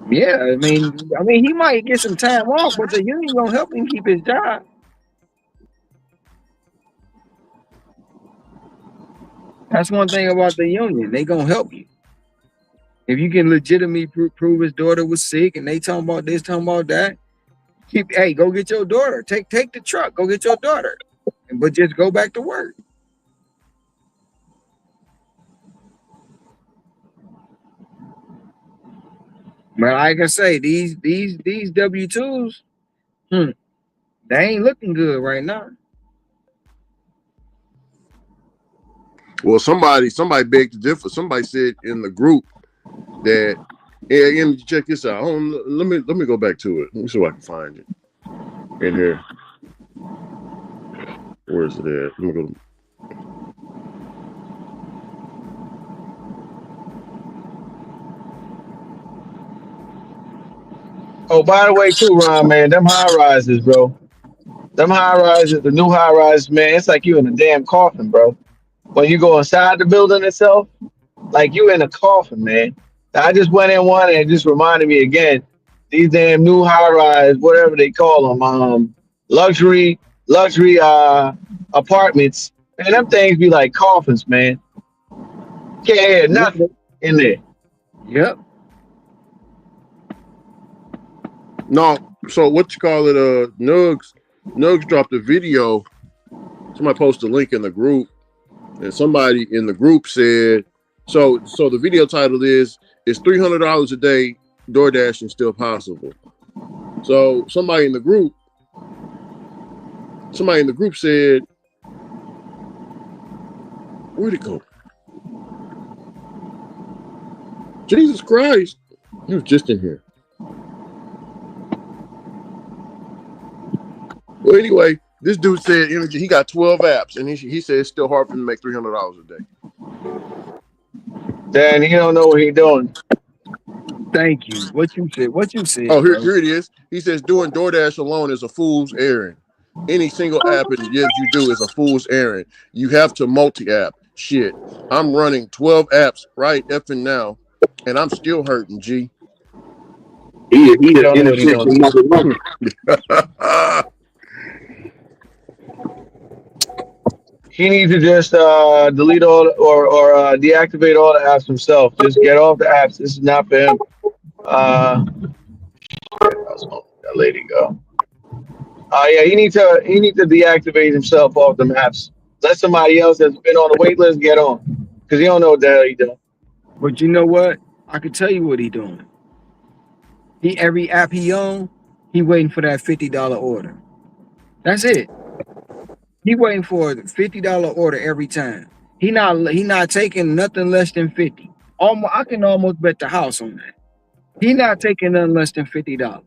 Yeah, I mean he might get some time off, but the union gonna help him keep his job. That's one thing about the union. They gonna help you. If you can legitimately prove his daughter was sick and they talking about this, talking about that, go get your daughter. Take the truck, go get your daughter. But just go back to work. But like I say, these W-2s, they ain't looking good right now. Well, somebody begged to differ. Somebody said in the group that, and check this out. Let me go back to it. Let me see if I can find it in here. Where is it at? Let me go. Oh, by the way, too, Ron, man, them high rises, bro. Them high rises, the new high rises, man, it's like you in a damn coffin, bro. When you go inside the building itself, like you in a coffin, man. I just went in one and it just reminded me again, these damn new high rise, whatever they call them, luxury apartments. Man, them things be like coffins, man. Can't hear nothing in there. Yep. No, so what you call it? Nugs dropped a video. Somebody posted a link in the group, and somebody in the group said, "So the video title is $300 a day DoorDashing still possible?" So somebody in the group said, "Where'd it go? Jesus Christ, he was just in here." Well, anyway, this dude said energy. He got 12 apps, and he said it's still hard for him to make $300 a day. Dan, he don't know what he doing. Thank you. What you said, Oh, bro. here it is. He says doing DoorDash alone is a fool's errand. Any single app and yes, you do is a fool's errand. You have to multi-app. Shit, I'm running 12 apps right effing now, and I'm still hurting. G. He don't know what he doing. He needs to just delete all or deactivate all the apps himself. Just get off the apps. This is not for him. That lady go. Yeah, he needs to deactivate himself off the apps. Let somebody else that's been on the wait list get on, because he don't know what the hell he doing. But you know what? I can tell you what he doing. Every app he on, he waiting for that $50 order. That's it. He waiting for a $50 order every time. He not taking nothing less than 50. I can almost bet the house on that. He not taking nothing less than $50.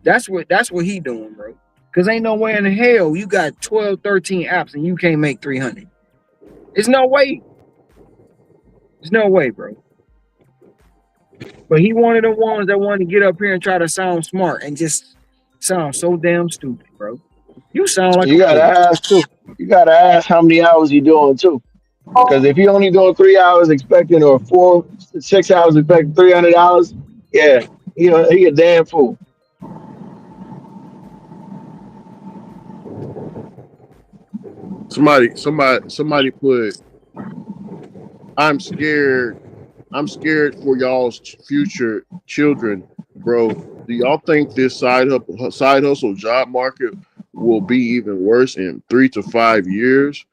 That's what he doing, bro. Cause ain't no way in hell you got 12, 13 apps and you can't make 300. There's no way. There's no way, bro. But he one of the ones that want to get up here and try to sound smart and just sound so damn stupid, bro. You sound like You a gotta fool. ask too. You gotta ask how many hours you doing too. Because if you only doing 3 hours expecting or 6 hours expecting $300, yeah, he a damn fool. Somebody put, I'm scared. I'm scared for y'all's future children, bro. Do y'all think this side hustle job market will be even worse in 3 to 5 years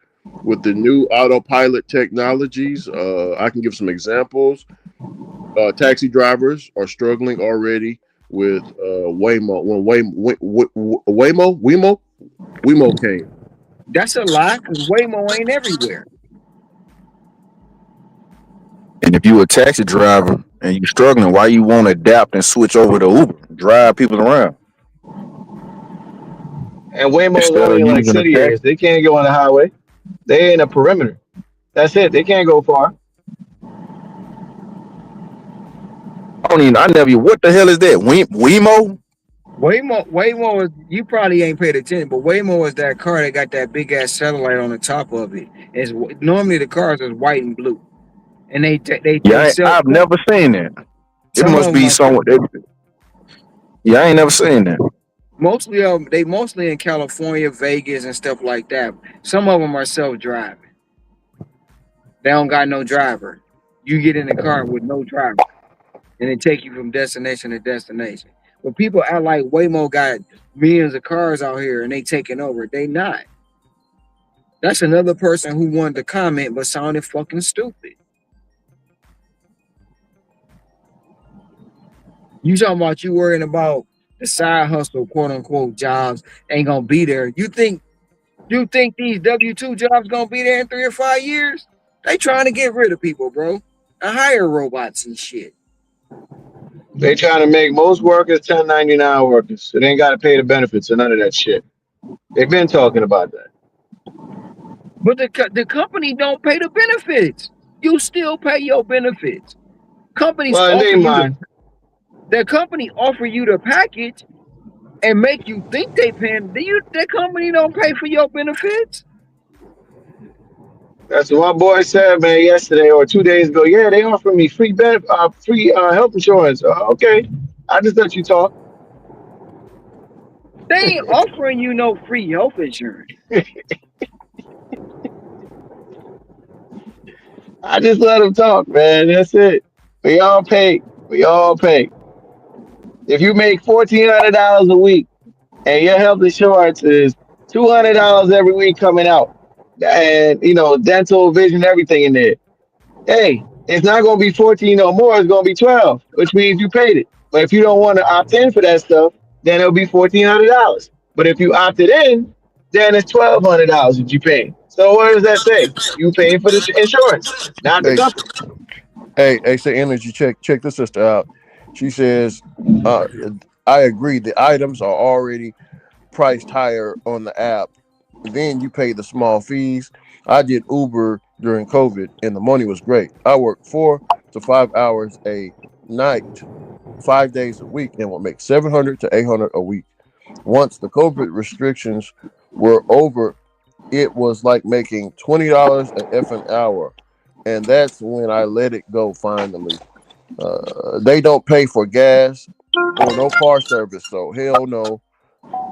with the new autopilot technologies? I can give some examples. Taxi drivers are struggling already with Waymo. When Waymo came. That's a lie, because Waymo ain't everywhere. And if you a taxi driver and you struggling, why you won't adapt and switch over to Uber, drive people around And Waymo's instead only of in like using a city taxi? areas. They can't go on the highway. They in a perimeter. That's it. They can't go far. I never. What the hell is that? Wemo? Waymo is, you probably ain't paid attention, but Waymo is that car that got that big ass satellite on the top of it. It's normally the cars is white and blue, and they Yeah, sell I've never seen that. It some of must them be are somewhere. Yeah, I ain't never seen that. they mostly in California, Vegas, and stuff like that. Some of them are self driving. They don't got no driver. You get in the car with no driver, and it take you from destination to destination. But people act like Waymo got millions of cars out here and they taking over. They not. That's another person who wanted to comment but sounded fucking stupid. You talking about you worrying about the side hustle, quote unquote, jobs ain't gonna be there. You think these W-2 jobs gonna be there in 3 or 5 years? They trying to get rid of people, bro. And hire robots and shit. They trying to make most workers 1099 workers. So they ain't got to pay the benefits or none of that shit. They've been talking about that. But the company don't pay the benefits. You still pay your benefits. Companies Well, in offer their you mind, the company offer you the package and make you think they paying. The company don't pay for your benefits. that's what my boy said, man, yesterday or 2 days ago. Yeah, they offer me free health insurance. Okay, I just let you talk. They ain't offering you no free health insurance. I just let them talk, man. That's it. We all pay. We all pay. If you make $1,400 a week and your health insurance is $200 every week coming out, and dental, vision, everything in there. Hey, it's not going to be 14 or more. It's going to be 12, which means you paid it. But if you don't want to opt in for that stuff, then it'll be $1,400. But if you opted in, then it's $1,200 that you pay. So what does that say? You paying for the insurance, not the Hey, company. hey, say energy check this sister out. She says, uh, I agree. The items are already priced higher on the app. Then you pay the small fees. I did Uber during COVID, and the money was great. I worked 4 to 5 hours a night, 5 days a week, and would make 700 to 800 a week. Once the COVID restrictions were over, it was like making $20 a effing hour, and that's when I let it go finally. They don't pay for gas or no car service, so hell no.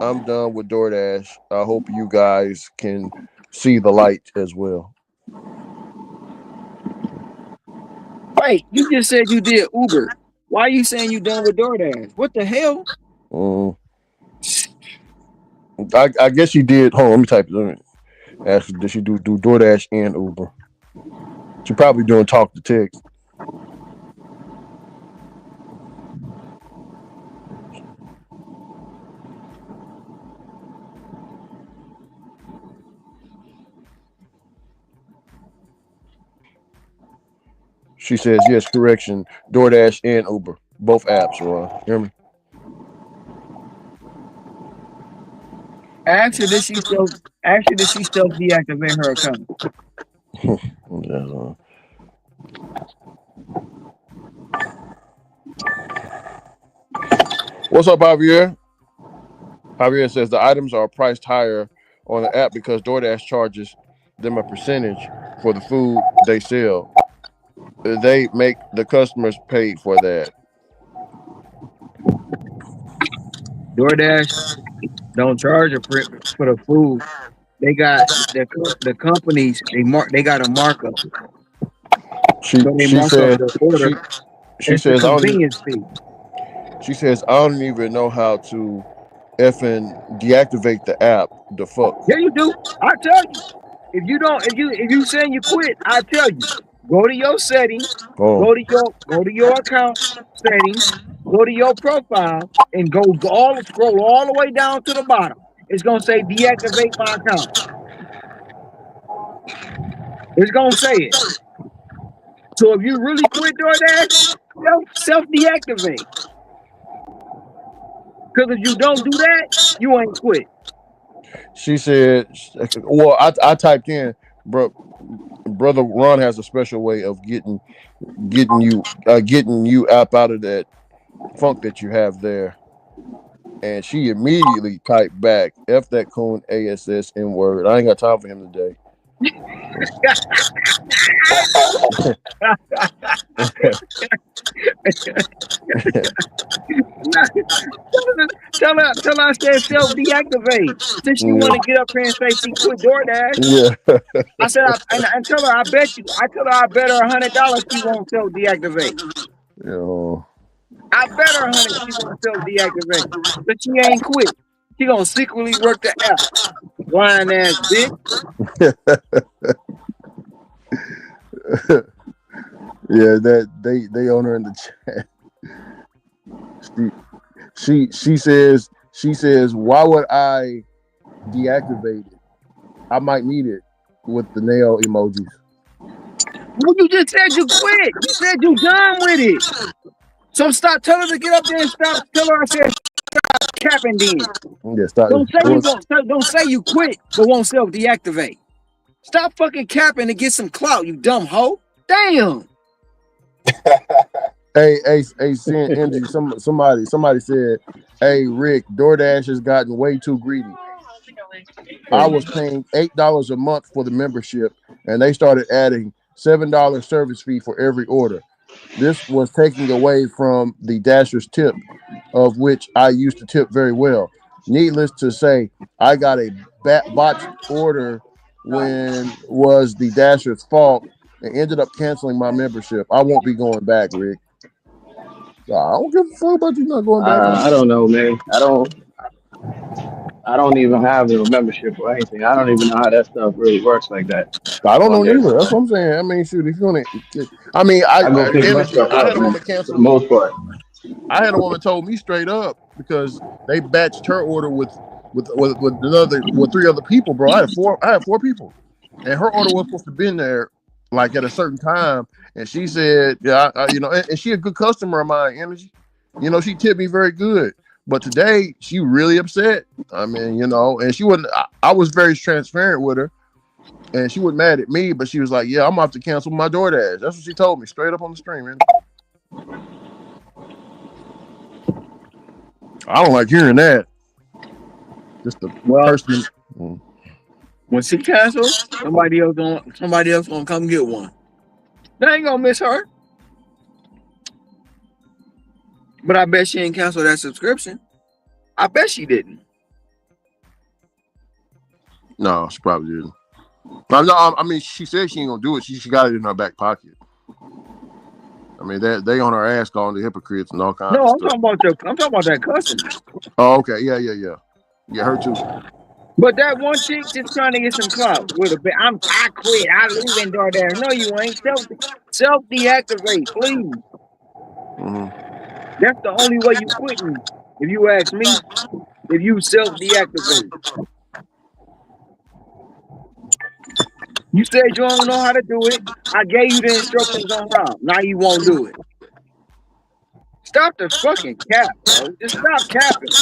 I'm done with DoorDash. I hope you guys can see the light as well. Wait, you just said you did Uber. Why are you saying you done with DoorDash? What the hell? Mm, I guess she did. Hold on, let me type it. Let me ask her, did she do DoorDash and Uber? She probably doing talk to text. She says yes. Correction. DoorDash and Uber, both apps. Ron, hear me? Ask her, did she still deactivate her account? Yes, what's up, Javier? Javier says the items are priced higher on the app because DoorDash charges them a percentage for the food they sell. They make the customers pay for that. DoorDash don't charge a for the food. They got the companies. They got a markup, She so they she mark up said the order. she It's the says I don't even, convenience fee. she says I don't even know how to effing deactivate the app. The fuck. Yeah, you do. I tell you. If you don't, if you saying you quit, I tell you. Go to your settings. Oh, Go to your account settings. Go to your profile and scroll all the way down to the bottom. It's gonna say deactivate my account. It's gonna say it. So if you really quit DoorDash, self deactivate. Because if you don't do that, you ain't quit. she said. Well, I typed in, bro. Brother Ron has a special way of getting you up out of that funk that you have there. And she immediately typed back, F that coon ASS in word. I ain't got time for him today. tell her I said self deactivate. Since she want to get up here and say she quit DoorDash. Yeah. I said and tell her I tell her I bet her $100 she won't self deactivate. You I bet her 100 she won't self deactivate. But she ain't quit. She gonna secretly work the app. Lying ass bitch. Yeah, that they own her in the chat. She says, why would I deactivate it? I might need it with the nail emojis. Well, you just said you quit. You said you done with it. So stop. Tell her to get up there and stop. Tell her I said stop capping then. Yeah, stop. Don't say you quit but won't self deactivate. Stop fucking capping to get some clout, you dumb hoe. Damn. Hey, seeing Angie, somebody said, hey Rick, DoorDash has gotten way too greedy. I was paying $8 a month for the membership, and they started adding $7 service fee for every order. This was taking away from the Dasher's tip, of which I used to tip very well. Needless to say, I got a botched order when was the Dasher's fault and ended up canceling my membership. I won't be going back, Rick. I don't give a fuck about you not going back. I don't know, man. I don't even have a membership or anything. I don't even know how that stuff really works like that. I don't On know there, neither. That's so what I'm saying. I mean, shoot, if you're gonna, I go pick my stuff I up, had a man, woman for cancel. the most part. I had a woman told me straight up because they batched her order with three other people, bro. I had four people, and her order was supposed to be in there like at a certain time, and she said, yeah, and she a good customer of mine, Energy. She tipped me very good. But today she really upset. I mean, and she wasn't. I was very transparent with her, and she wasn't mad at me. But she was like, "Yeah, I'm gonna have to cancel my DoorDash." That's what she told me straight up on the stream, man. I don't like hearing that. Just the person. When she cancels, somebody else gonna come get one. They ain't gonna miss her. But I bet she ain't canceled that subscription. I bet she didn't. No, she probably didn't. I mean, she said she ain't gonna do it. She got it in her back pocket. I mean, they on her ass calling the hypocrites and all kinds of stuff. I'm talking about that customer. Oh, okay, yeah, her too. But that one chick just trying to get some clout with a bit. I quit. I leave in DoorDash. No, you ain't. Self deactivate, please. Mm-hmm. That's the only way you quitting. If you ask me, if you self deactivate. You said you don't know how to do it. I gave you the instructions on how. Now you won't do it. Stop the fucking cap, bro. Just stop capping.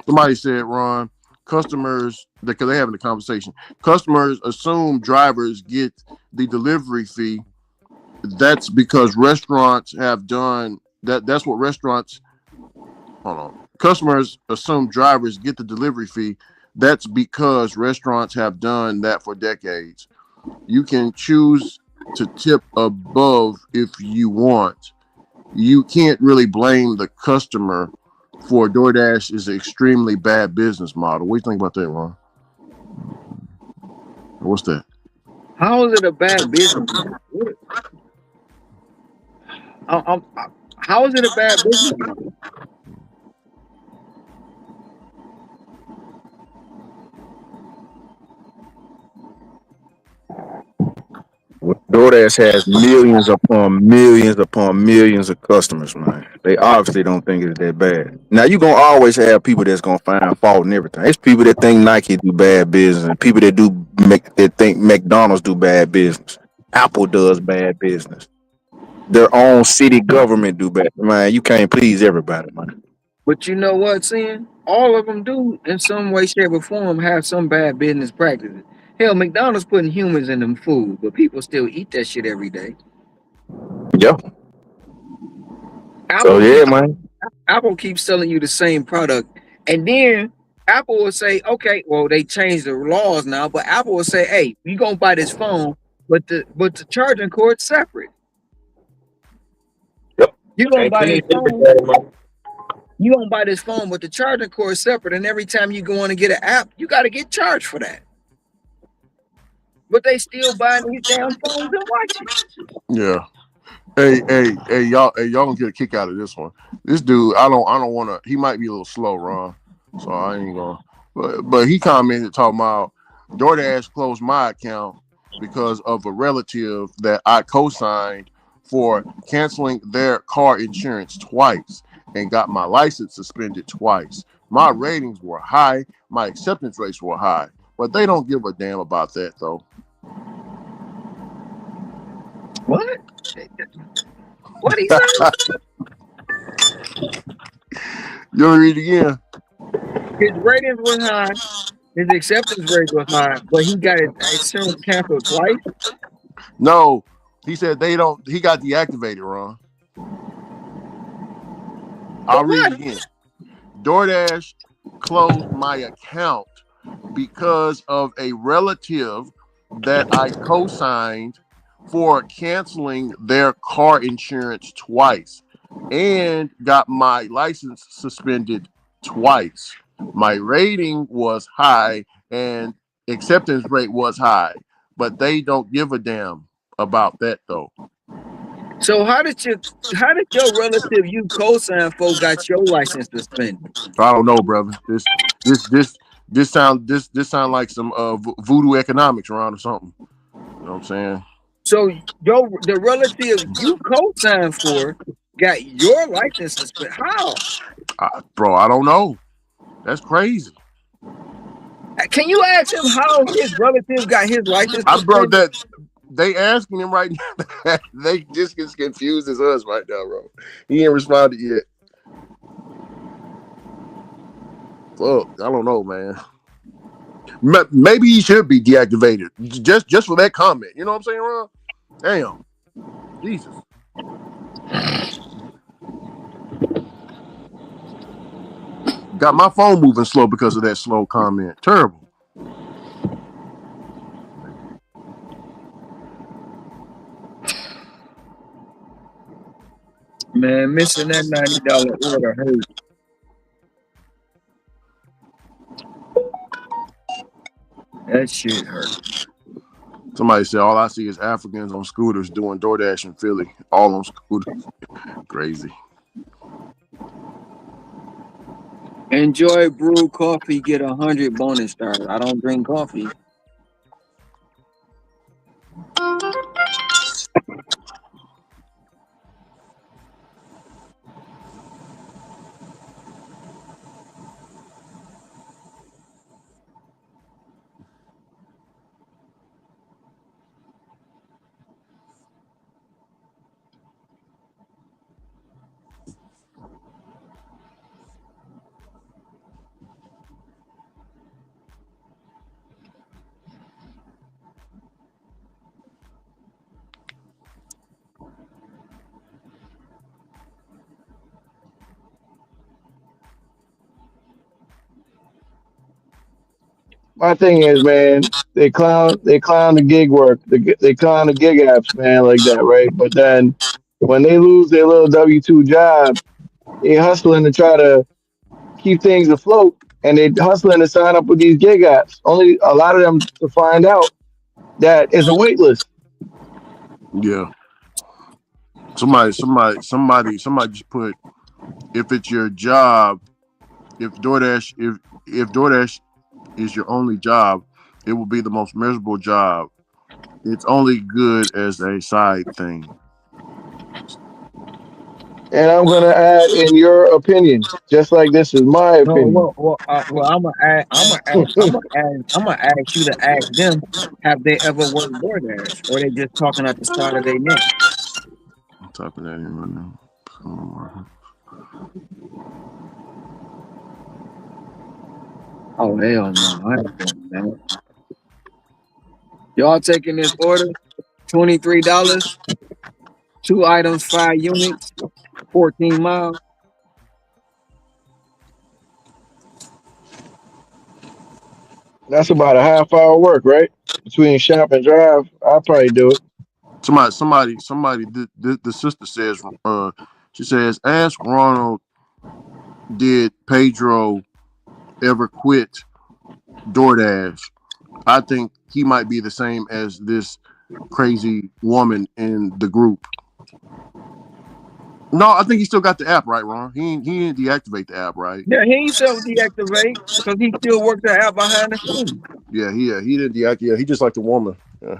Somebody said, Ron, customers, because they're having a conversation, customers assume drivers get the delivery fee. That's because restaurants have done that. That's what restaurants, hold on. Customers assume drivers get the delivery fee. That's because restaurants have done that for decades. You can choose to tip above if you want. You can't really blame the customer for DoorDash is an extremely bad business model. What do you think about that, Ron? What's that? How is it a bad business model? How is it a bad business model? DoorDash has millions upon millions of customers, man. They obviously don't think it's that bad. Now you gonna always have people that's gonna find fault in everything. It's people that think Nike do bad business, and people that think McDonald's do bad business. Apple does bad business. Their own city government do bad. Man, you can't please everybody, man. But you know what, Sin? All of them do, in some way, shape, or form, have some bad business practices. Hell, McDonald's putting humans in them food, but people still eat that shit every day. Yeah. So Apple yeah, keeps man. Apple keeps selling you the same product, and then Apple will say, "Okay, well, they changed the laws now," but Apple will say, "Hey, you gonna buy this phone, but the charging cord's separate. Yep. You gonna Can't buy this please phone." everybody, man. You gonna buy this phone, but the charging cord is separate, and every time you go on and get an app, you got to get charged for that. But they still buying these damn phones and watching. Yeah. Y'all gonna get a kick out of this one. This dude, I don't want to. He might be a little slow, Ron. So I ain't gonna. But he commented talking about DoorDash closed my account because of a relative that I co-signed for canceling their car insurance twice and got my license suspended twice. My ratings were high, my acceptance rates were high, but they don't give a damn about that though. What? What he say? You want to read it again? His ratings was high, his acceptance rate was high, but he got his insurance canceled twice. No, he said they don't. He got deactivated, Ron. I'll read it again. DoorDash closed my account because of a relative that I co-signed for canceling their car insurance twice and got my license suspended twice. My rating was high and acceptance rate was high, but they don't give a damn about that though. So how did your relative you co-sign for got your license suspended? I don't know, brother. This sound like some voodoo economics around or something. You know what I'm saying? So the relative you co-signed for got your license suspended. How? Bro, I don't know. That's crazy. Can you ask him how his relative got his license Bro, suspended? that they asking him right now. They just as confused as us right now, bro. He ain't responded yet. Fuck, I don't know, man. Maybe he should be deactivated just for that comment. You know what I'm saying, Ron? Damn, Jesus. Got my phone moving slow because of that slow comment. Terrible. Man, missing that $90 order hurt. That shit hurt. Somebody said all I see is Africans on scooters doing DoorDash in Philly, all on scooters. Crazy. Enjoy brewed coffee, get 100 bonus stars. I don't drink coffee. my thing is, man, they clown the gig work, they clown the gig apps, man, like that, right? But then when they lose their little W-2 job, they hustling to try to keep things afloat, and they hustling to sign up with these gig apps. Only a lot of them to find out that it's a wait list. Yeah. Somebody just put, if it's your job, if DoorDash is your only job, it will be the most miserable job. It's only good as a side thing. And I'm gonna add in your opinion, just like this is my No, opinion. well, I'm gonna ask you to ask them, have they ever worked DoorDash, or they just talking at the side of their neck? I'm typing that in right now. Oh hell no, I ain't doing that. Y'all taking this order? $23, 2 items, 5 units, 14 miles. That's about a half hour work, right? Between shop and drive, I'll probably do it. Somebody. The sister says, she says, ask Ronald, did Pedro ever quit DoorDash? I think he might be the same as this crazy woman in the group. No, I think he still got the app, right, Ron? He didn't deactivate the app, right? Yeah, he ain't self deactivate because he still works the app behind the scenes. Yeah, he didn't deactivate. Yeah, he just like the woman. Yeah.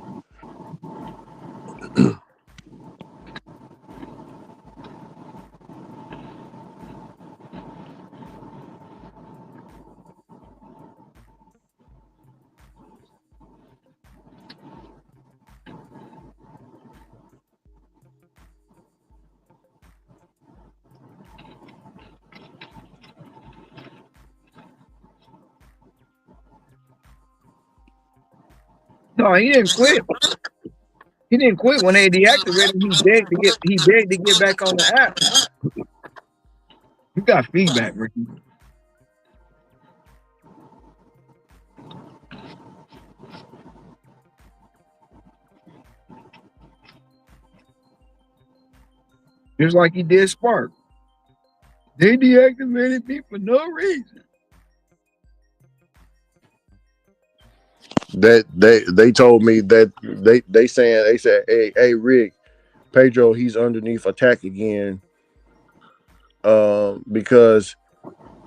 No, he didn't quit. He didn't quit when they deactivated him. He begged to get back on the app. You got feedback, Ricky. Just like he did Spark. They deactivated me for no reason. That they told me that they said, hey Rick, Pedro, he's underneath attack again. Because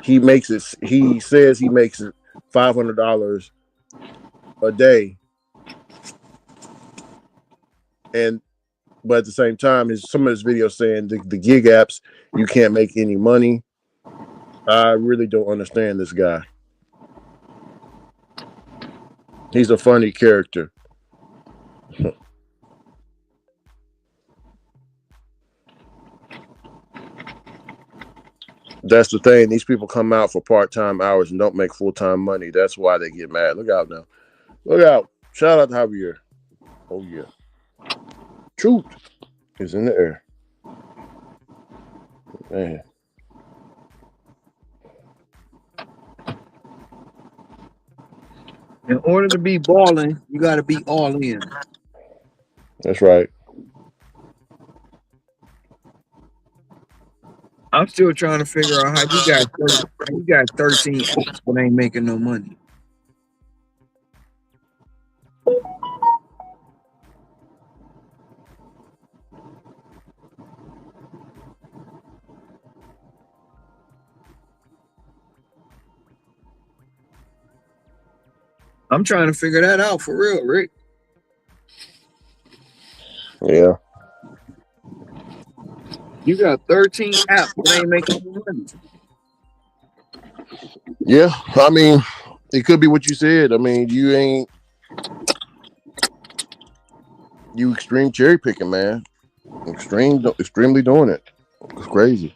he says he makes it $500 a day, and but at the same time, some of his videos saying the gig apps, you can't make any money. I really don't understand this guy. He's a funny character. That's the thing. These people come out for part-time hours and don't make full-time money. That's why they get mad. Look out now. Look out. Shout out to Javier. Oh yeah. Truth is in the air. Man. In order to be balling, you got to be all in. That's right. I'm still trying to figure out how you got 13 apps but ain't making no money. I'm trying to figure that out for real, Rick. Yeah. You got 13 apps but ain't making no money. Yeah. I mean, it could be what you said. I mean, you extreme cherry picking, man. Extremely doing it. It's crazy.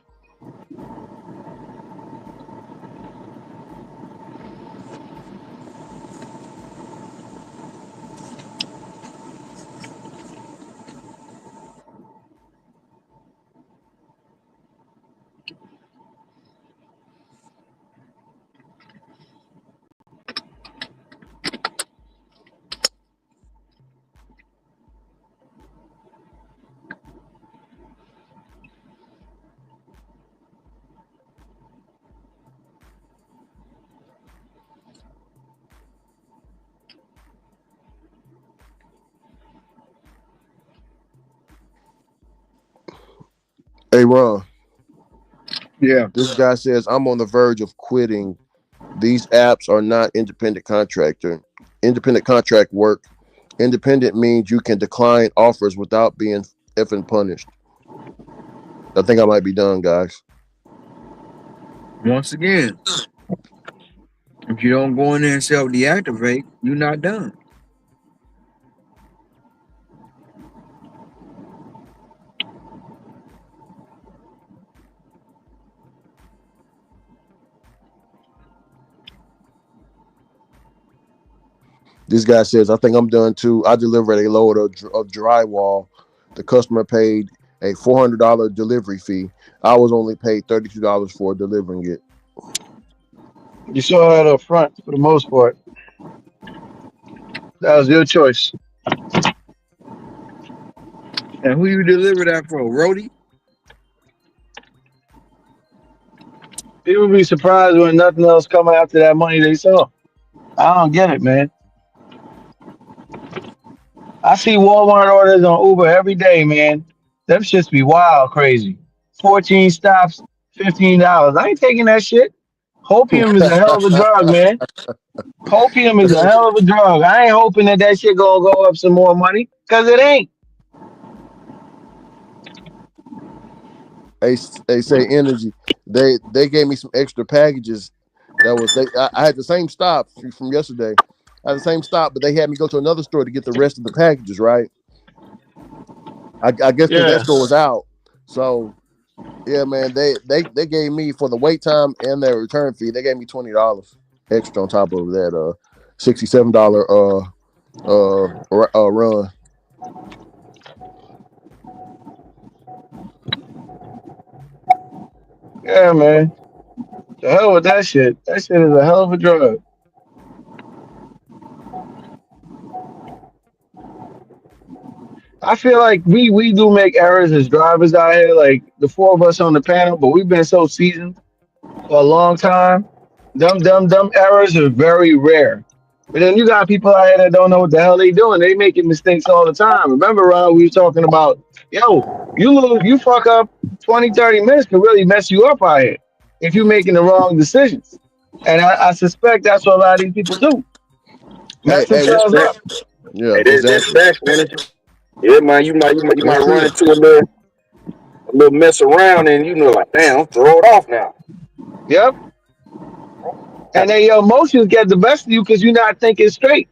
Hey, Ron. Yeah. This guy says I'm on the verge of quitting. These apps are not independent contract work. Independent means you can decline offers without being effing punished. I think I might be done, guys. Once again, if you don't go in there and self deactivate, you're not done. This guy says, I think I'm done too. I delivered a load of drywall. The customer paid a $400 delivery fee. I was only paid $32 for delivering it. You saw that up front for the most part. That was your choice. And who you deliver that for? Rody? People be surprised when nothing else come after that money they saw. I don't get it, man. I see Walmart orders on Uber every day, man. Them shits be wild crazy. 14 stops, $15. I ain't taking that shit. Hopium is a hell of a drug, man. Hopium is a hell of a drug. I ain't hoping that that shit gonna go up some more money, cause it ain't. They say energy. They gave me some extra packages. I had the same stop from yesterday. I had the same stop, but they had me go to another store to get the rest of the packages. Right? I guess because that Yeah. store was out. So yeah, man, they gave me for the wait time and their return fee. They gave me $20 extra on top of that $67 run. Yeah, man. The hell with that shit. That shit is a hell of a drug. I feel like we do make errors as drivers out here, like the four of us on the panel, but we've been so seasoned for a long time. Them errors are very rare. But then you got people out here that don't know what the hell they doing. They making mistakes all the time. Remember, Ron, we were talking about, yo, you fuck up 20, 30 minutes could really mess you up out here if you're making the wrong decisions. And I suspect that's what a lot of these people do. Hey, Mess hey, what? themselves up. Yeah, Hey, that's exactly. facts, man. Yeah, man. You That's might run true. into a little mess around, and like, damn, throw it off now. Yep. And then your emotions get the best of you because you're not thinking straight.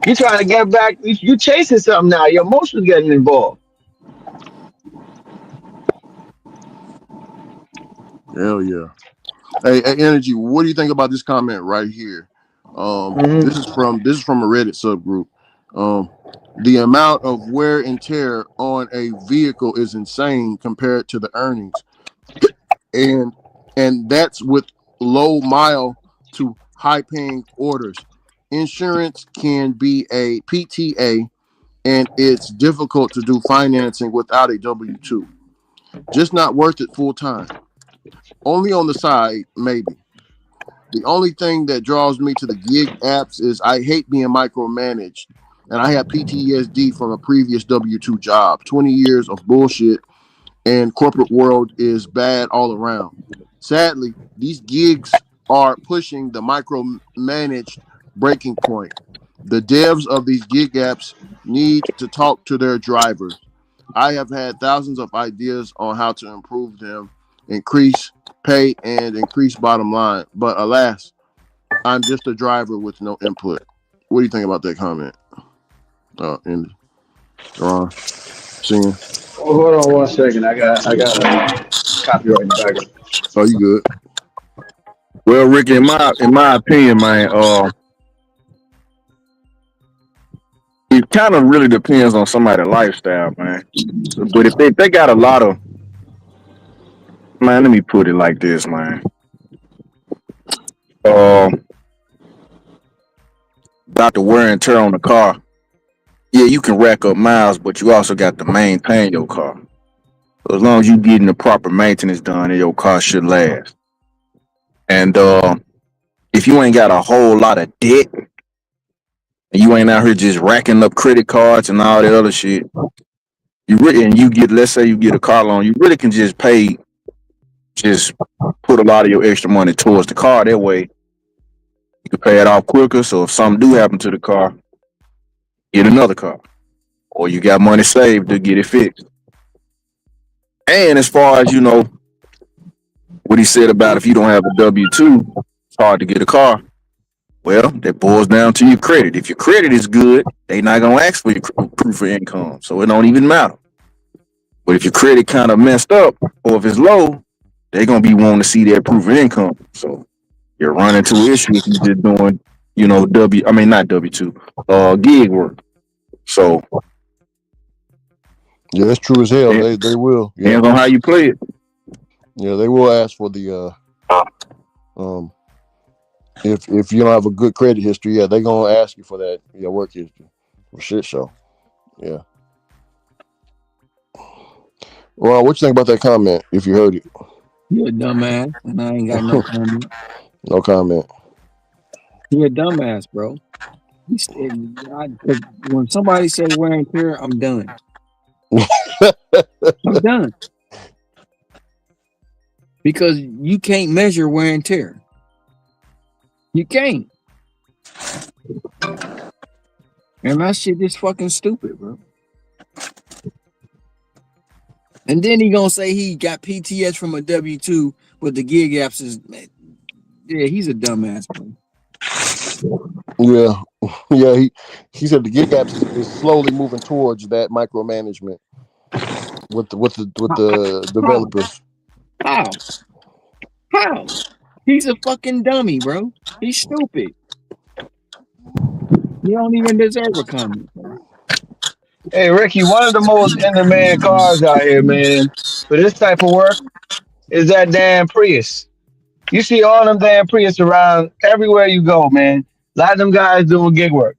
You're trying to get back. You chasing something now. Your emotions getting involved. Hell yeah. Hey, energy. What do you think about this comment right here? Hmm. This is from a Reddit subgroup. Um, the amount of wear and tear on a vehicle is insane compared to the earnings, and that's with low mile to high paying orders. Insurance can be a PTA, and it's difficult to do financing without a W-2. Just not worth it full time. Only on the side, maybe. The only thing that draws me to the gig apps is I hate being micromanaged. And I have PTSD from a previous W-2 job. 20 years of bullshit and corporate world is bad all around. Sadly, these gigs are pushing the micromanaged breaking point. The devs of these gig apps need to talk to their drivers. I have had thousands of ideas on how to improve them, increase pay, and increase bottom line. But alas, I'm just a driver with no input. What do you think about that comment? And Ron, seeing. Oh, hold on one second. I got a copyright in the background. Oh, you good? Well, Ricky, in my opinion, man, it kind of really depends on somebody's lifestyle, man. But if they got a lot of, man, let me put it like this, man. Um, about the wear and tear on the car. Yeah, you can rack up miles, but you also got to maintain your car. So as long as you getting the proper maintenance done, your car should last. And if you ain't got a whole lot of debt, and you ain't out here just racking up credit cards and all that other shit, you get, let's say you get a car loan, you really can just put a lot of your extra money towards the car. That way you can pay it off quicker. So if something do happen to the car, get another car, or you got money saved to get it fixed. And as far as what he said about if you don't have a W-2, it's hard to get a car. Well, that boils down to your credit. If your credit is good, they not gonna ask for your proof of income, so it don't even matter. But if your credit kind of messed up, or if it's low, they're gonna be wanting to see that proof of income. So you're running into an issue if you're just doing, not W-2, gig work. So Yeah, that's true as hell. They will. Yeah. Depends on how you play it. Yeah, they will ask for the if you don't have a good credit history, yeah, they're gonna ask you for that work history for shit show. Yeah. Well, what you think about that comment? If you heard it, You a dumbass, and I ain't got no comment. No comment. You a dumbass, bro. When somebody say wear and tear, I'm done. I'm done. Because you can't measure wear and tear. You can't. And that shit is fucking stupid, bro. And then he gonna say he got PTS from a W-2 with the gig absence. Yeah, he's a dumbass, bro. Yeah, yeah. He said the gig apps is slowly moving towards that micromanagement with the developers. How? He's a fucking dummy, bro. He's stupid. He don't even deserve a comment, bro. Hey, Ricky, one of the most in-demand cars out here, man, for this type of work is that damn Prius. You see all them damn Prius around everywhere you go, man. A lot of them guys doing gig work.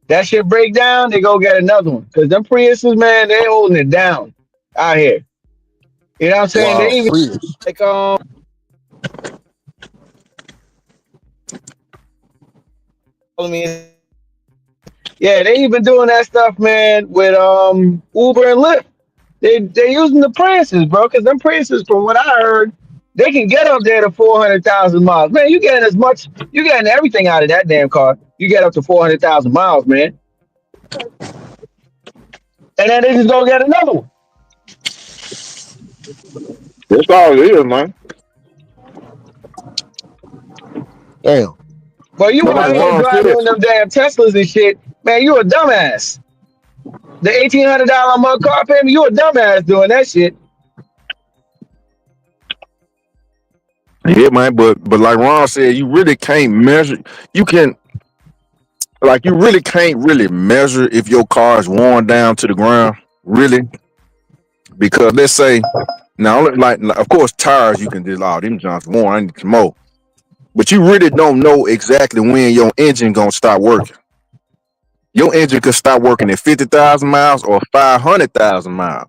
That shit break down, they go get another one. Because them Priuses, man, they holding it down out here. You know what I'm saying? Wow, They even Prius. like yeah, they even doing that stuff, man, with Uber and Lyft. They using the Priuses, bro, because them Priuses, from what I heard, they can get up there to 400,000 miles. Man, you getting everything out of that damn car. You get up to 400,000 miles, man. And then they just go get another one. That's all it is, man. Damn. But you But out like here Ron driving said, in them damn Teslas and shit, man, you a dumbass. The $1,800 a month car payment, you a dumbass doing that shit. yeah, man. But like Ron said, you really can't measure. You really can't really measure if your car is worn down to the ground, really, because let's say now, like of course, tires you can just them Johns worn. I need some more, but you really don't know exactly when your engine gonna stop working. Your engine could stop working at 50,000 miles or 500,000 miles.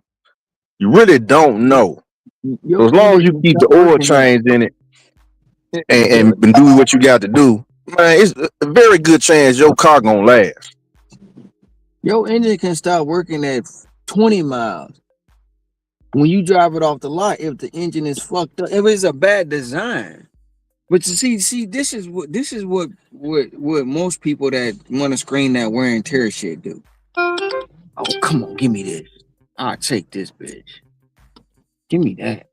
You really don't know. So Your as long as engine you can keep the stop oil working change in it at and do what you got to do, man, it's a very good chance your car gonna last. your engine can stop working at 20 miles. When you drive it off the lot, if the engine is fucked up, if it's a bad design. But you see, this is what most people that want to screen that wear and tear shit do. Oh, come on, give me this. I'll take this bitch. Give me that.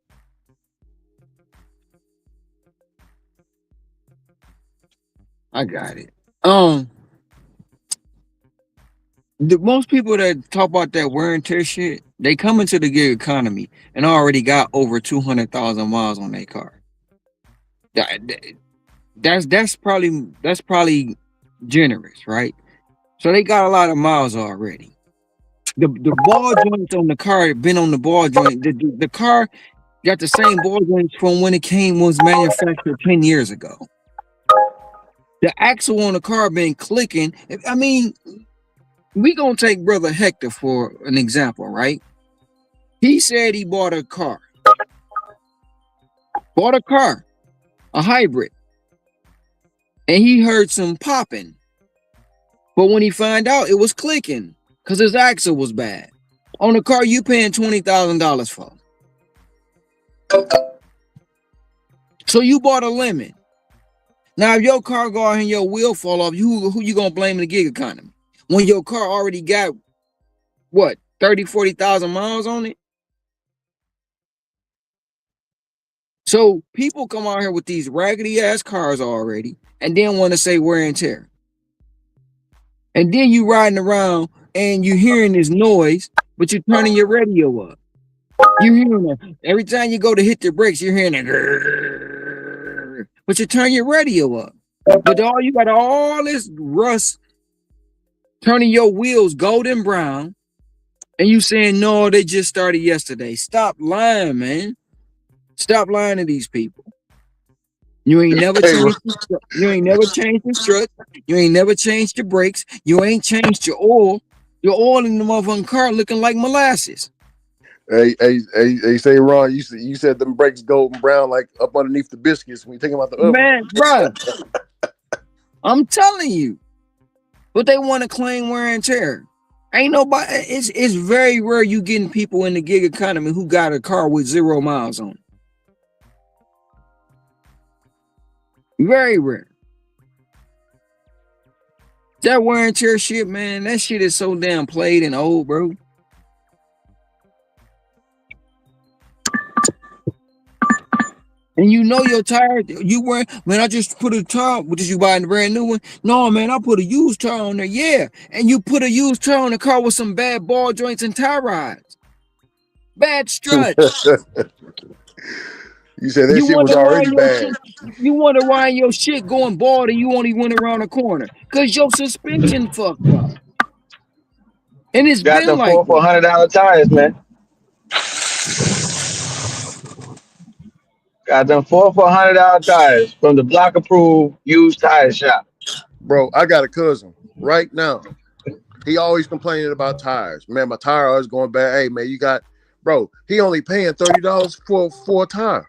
I got it. Most people that talk about that wear and tear shit, they come into the gig economy and already got over 200,000 miles on their car. That's probably generous, right? So they got a lot of miles already. The ball joints on the car been on the ball joint. The car got the same ball joints from when it was manufactured 10 years ago. The axle on the car been clicking. I mean, we gonna take Brother Hector for an example, right? He said he bought a car, a hybrid, and he heard some popping. But when he found out, it was clicking because his axle was bad. on a car you paying $20,000 for. So you bought a lemon. Now, if your car go out and your wheel fall off, who you gonna blame in the gig economy? When your car already got, what, 30, 40,000 miles on it? So people come out here with these raggedy ass cars already and then want to say wear and tear. And then you riding around and you hearing this noise, but you're turning your radio up. You hearing it. Every time you go to hit the brakes, you're hearing it. Grrr, but you turn your radio up. But you got all this rust turning your wheels golden brown, and you saying no, they just started yesterday. Stop lying, man. Stop lying to these people. You ain't never changed. You ain't never changed the strut. You ain't never changed your brakes. You ain't changed your oil. Your oil in the motherfucking car looking like molasses. Hey, say Ron, you said them brakes golden brown like up underneath the biscuits when you think about the oven. Man, bruh, I'm telling you. But they want to claim wear and tear. Ain't nobody. It's very rare you getting people in the gig economy who got a car with 0 miles on it. Very rare. That wear and tear shit, man, that shit is so damn played and old, bro. And you know your tire, you wear, man, I just put a tire, what did you buy a brand new one? No, man, I put a used tire on there. Yeah. And you put a used tire on the car with some bad ball joints and tie rods. Bad struts. You said that shit was already bad. You wonder why your shit going bald and you only went around a corner. Cause your suspension fucked up. And it's Got been them like for $100 tires, man. Got them for $100 tires from the block approved used tire shop. Bro, I got a cousin right now. He always complaining about tires. Man, my tire always going bad. Hey, man, he only paying $30 for a tire.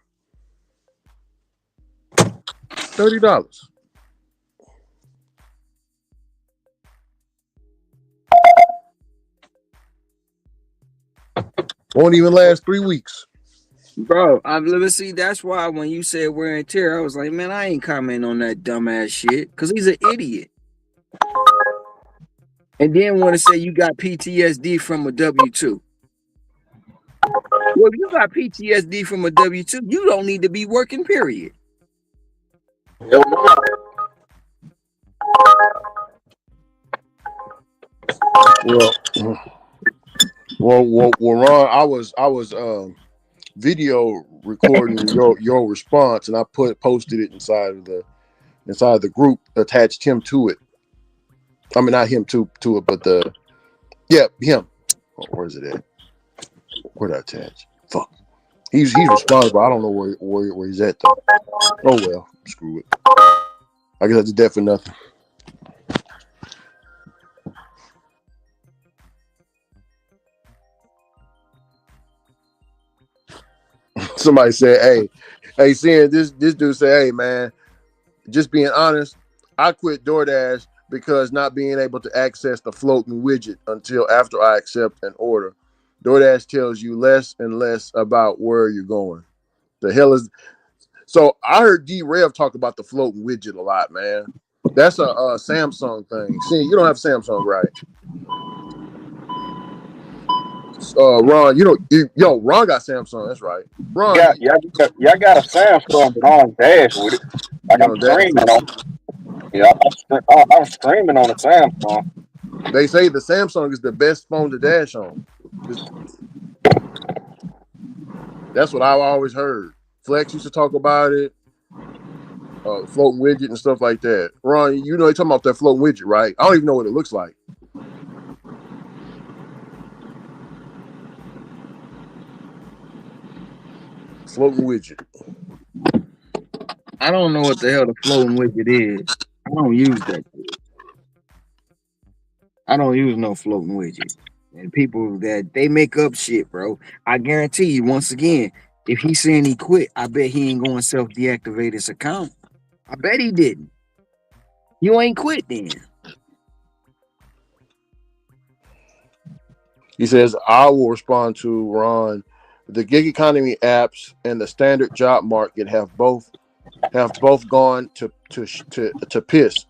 $30. Won't even last 3 weeks. Bro, see, that's why when you said wear and tear, I was like, man, I ain't commenting on that dumbass shit. Because he's an idiot. And then want to say you got PTSD from a W-2. Well, if you got PTSD from a W-2, you don't need to be working, period. Well, Ron, I was video recording your response, and I posted it inside the group, attached him to it. I mean, not him to it, but him. Oh, where's it at? Where'd I attach? Fuck. He's responsible. I don't know where he's at though. Oh well, screw it. I guess I did that for nothing. Somebody said, hey, seeing this dude say, hey man, just being honest, I quit DoorDash because not being able to access the floating widget until after I accept an order. DoorDash tells you less and less about where you're going. The hell is so I heard D-Rev talk about the floating widget a lot, man. That's a Samsung thing. See, you don't have Samsung, right? Ron, Ron got Samsung. That's right. Ron, y'all got a Samsung, but I don't dash with it. Like I'm streaming on. Yeah, I'm streaming on the Samsung. They say the Samsung is the best phone to dash on. That's what I've always heard. Flex used to talk about it. Floating widget and stuff like that. Ron, you know you're talking about that floating widget, right? I don't even know what it looks like. Floating widget. I don't know what the hell the floating widget is. I don't use that shit. I don't use no floating widget. And people that they make up shit, bro. I guarantee you, once again, if he's saying he quit, I bet he ain't going to self-deactivate his account. I bet he didn't. You ain't quit then. He says, I will respond to Ron. The gig economy apps and the standard job market have both gone to piss.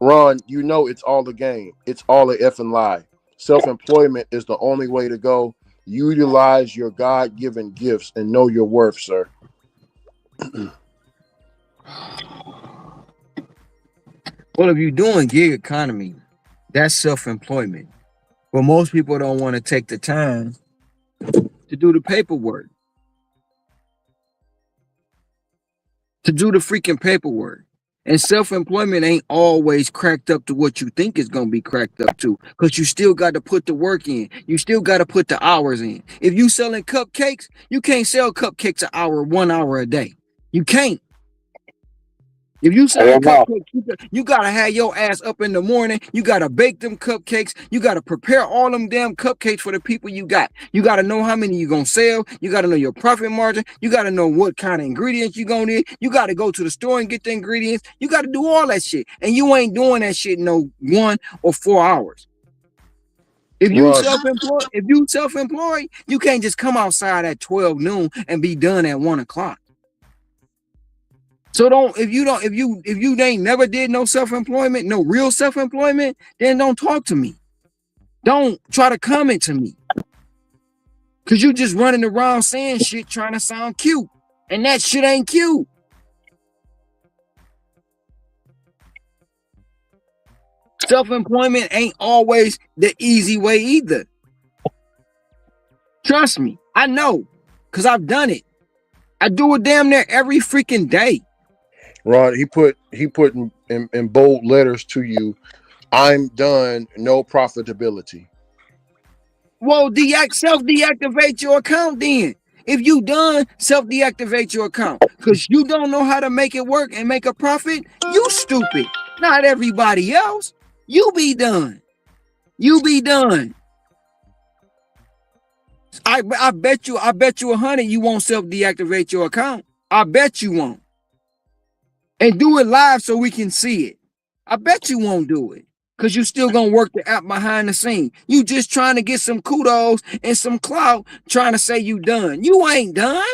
Ron, you know it's all a game. It's all a effing lie. Self-employment is the only way to go. Utilize your God-given gifts and know your worth, sir. Well, if you're doing gig economy, that's self-employment. But most people don't want to take the time to do the paperwork. To do the freaking paperwork. And self-employment ain't always cracked up to what you think it's going to be cracked up to, because you still got to put the work in. You still got to put the hours in. If you selling cupcakes, you can't sell cupcakes 1 hour a day. You can't. If you selling cupcakes, you got to have your ass up in the morning. You got to bake them cupcakes. You got to prepare all them damn cupcakes for the people you got. You got to know how many you going to sell. You got to know your profit margin. You got to know what kind of ingredients you going to need. You got to go to the store and get the ingredients. You got to do all that shit. And you ain't doing that shit no 1 or 4 hours. If you self-employed, you can't just come outside at 12 noon and be done at 1 o'clock. So if you ain't never did no self-employment, no real self-employment, then don't talk to me. Don't try to comment to me. Cause you just running around saying shit trying to sound cute. And that shit ain't cute. Self-employment ain't always the easy way either. Trust me, I know, cause I've done it. I do it damn near every freaking day. Ron, he put in bold letters to you, I'm done, no profitability. Well, self-deactivate your account then. If you done, self-deactivate your account. Because you don't know how to make it work and make a profit, you stupid. Not everybody else. You be done. You be done. I bet you 100 you won't self-deactivate your account. I bet you won't. And do it live so we can see it. I bet you won't do it. Because you still gonna work the app behind the scene. You just trying to get some kudos and some clout, trying to say you done. You ain't done.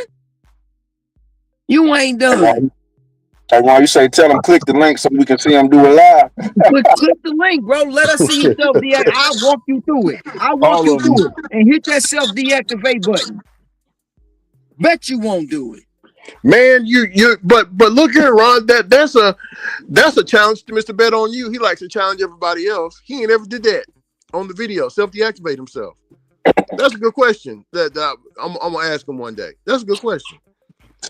You ain't done. That's why you say tell them click the link so we can see them do it live. Click the link, bro. Let us see you self-deactivate. I'll walk you through it. I'll walk you through it. And hit that self-deactivate button. Bet you won't do it. Man, but look here, Ron. That's a challenge to Mr. Bet on You. He likes to challenge everybody else. He ain't ever did that on the video. Self-deactivate himself. That's a good question. That I'm gonna ask him one day. That's a good question.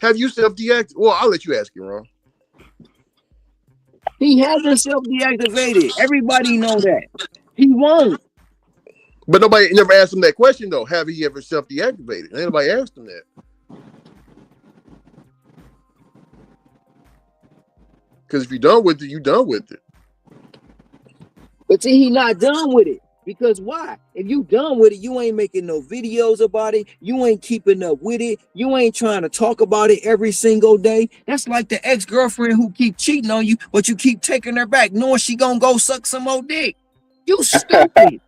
Have you self-deactivated? Well, I'll let you ask him, Ron. He hasn't self-deactivated. Everybody know that. He won't. But nobody never asked him that question though. Have he ever self-deactivated? Nobody asked him that. Because if you're done with it, you're done with it. But see, he not done with it. Because why? If you done with it, you ain't making no videos about it. You ain't keeping up with it. You ain't trying to talk about it every single day. That's like the ex-girlfriend who keep cheating on you, but you keep taking her back, knowing she gonna go suck some more dick. You stupid.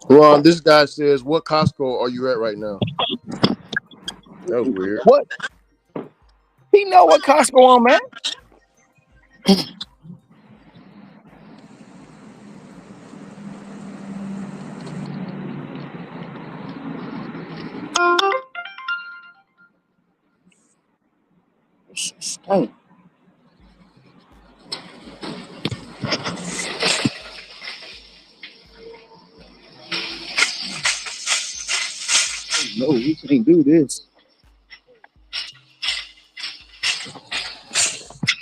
Ron, this guy says, what Costco are you at right now? That was weird. What? He know what Costco I'm at. Oh. No, we can't do this.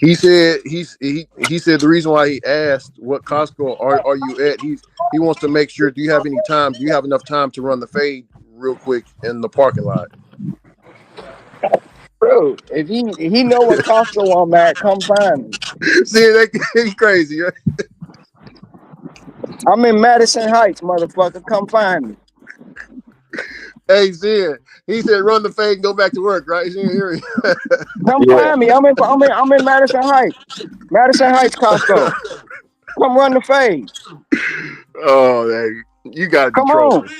He said he said the reason why he asked what Costco are you at, he wants to make sure, do you have enough time to run the fade real quick in the parking lot? Bro, if he know what Costco I'm at, come find me. See, that crazy, right? I'm in Madison Heights, motherfucker. Come find me. Hey, Zen, he said run the fade and go back to work, right? Zen, here Come find me. I'm in Madison Heights. Madison Heights Costco. Come run the fade. Oh, man, you gotta be Come trolling. on.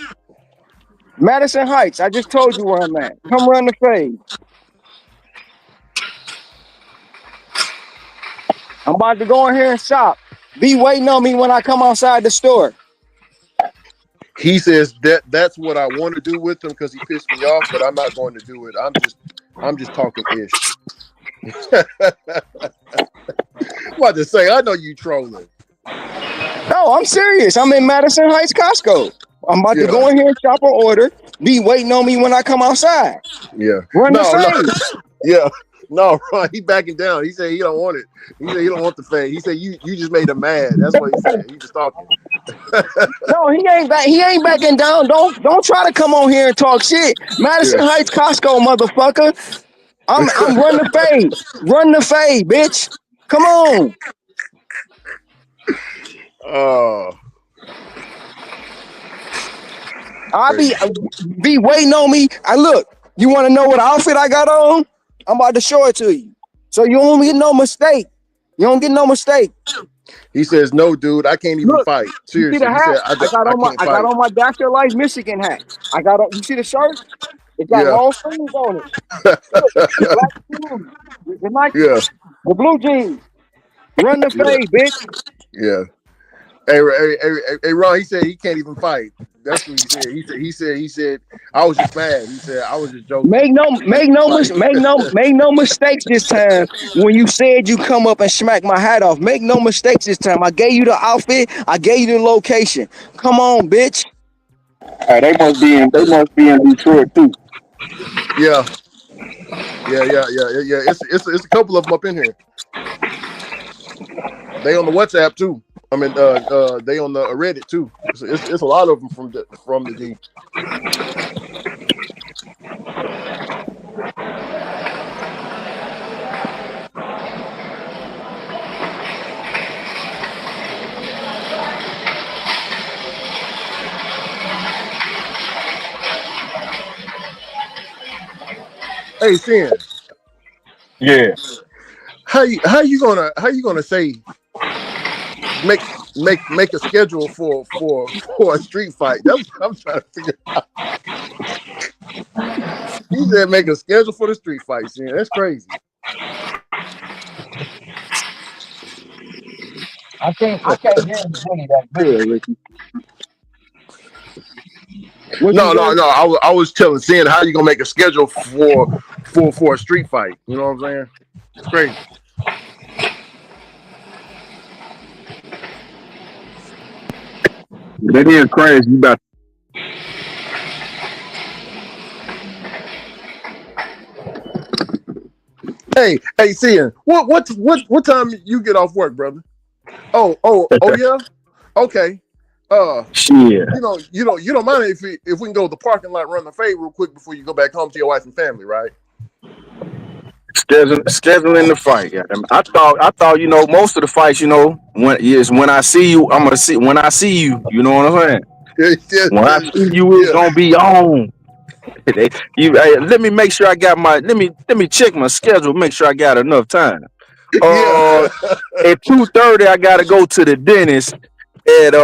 Madison Heights. I just told you where I'm at. Come run the fade. I'm about to go in here and shop. Be waiting on me when I come outside the store. He says that's what I want to do with him because he pissed me off, but I'm not going to do it. I'm just talking ish. What to say? I know you trolling. No, I'm serious. I'm in Madison Heights Costco. I'm about to go in here and shop an order. Be waiting on me when I come outside. Yeah. Run the No. fade. Yeah. No, Ron, he backing down. He said he don't want it. He said he don't want the fade. He said you just made him mad. That's what he said. He just talking. No, he ain't back. He ain't backing down. Don't try to come on here and talk shit. Madison Heights Costco, motherfucker. I'm run the fade. Run the fade, bitch. Come on. Oh. I be waiting on me. Look, you want to know what outfit I got on? I'm about to show it to you. So you don't get no mistake. You don't get no mistake. He says, no, dude, I can't even Look, fight. you see the Seriously. He hat? said, I got I on can't fight. my Dasher Life Michigan hat. I got on. You see the shirt? It got Yeah. long sleeves on it. Look, black shoes, the Nike, Yeah. the blue jeans. Run the fade, bitch. Yeah. Hey, Ron, he said he can't even fight. That's what he said. He said, I was just mad. He said, I was just joking. Make no mistakes this time. When you said you come up and smack my hat off, make no mistakes this time. I gave you the outfit. I gave you the location. Come on, bitch. They must be in Detroit too. Yeah. Yeah. It's a couple of them up in here. They on the WhatsApp too. I mean, they on the Reddit too. It's a lot of them from the D. Hey, Sin. Yeah. How you gonna say make a schedule for a street fight? That's what I'm trying to figure out. He said make a schedule for the street fight, Sin. That's crazy. I can't get anybody that good, Ricky. No. I was telling Sin how you gonna make a schedule for a street fight. You know what I'm saying? It's crazy. That is crazy. You about Hey, Sin. What time you get off work, brother? Oh yeah. Okay. shit. You don't mind if we can go to the parking lot, run the fade real quick before you go back home to your wife and family, right? Scheduling the fight. Yeah. I thought most of the fights, when I see you, I'm gonna see when I see you. You know what I'm saying? When I see you, it's gonna be on. Let me make sure I got let me check my schedule, make sure I got enough time. Yeah. At 2:30 I gotta go to the dentist. At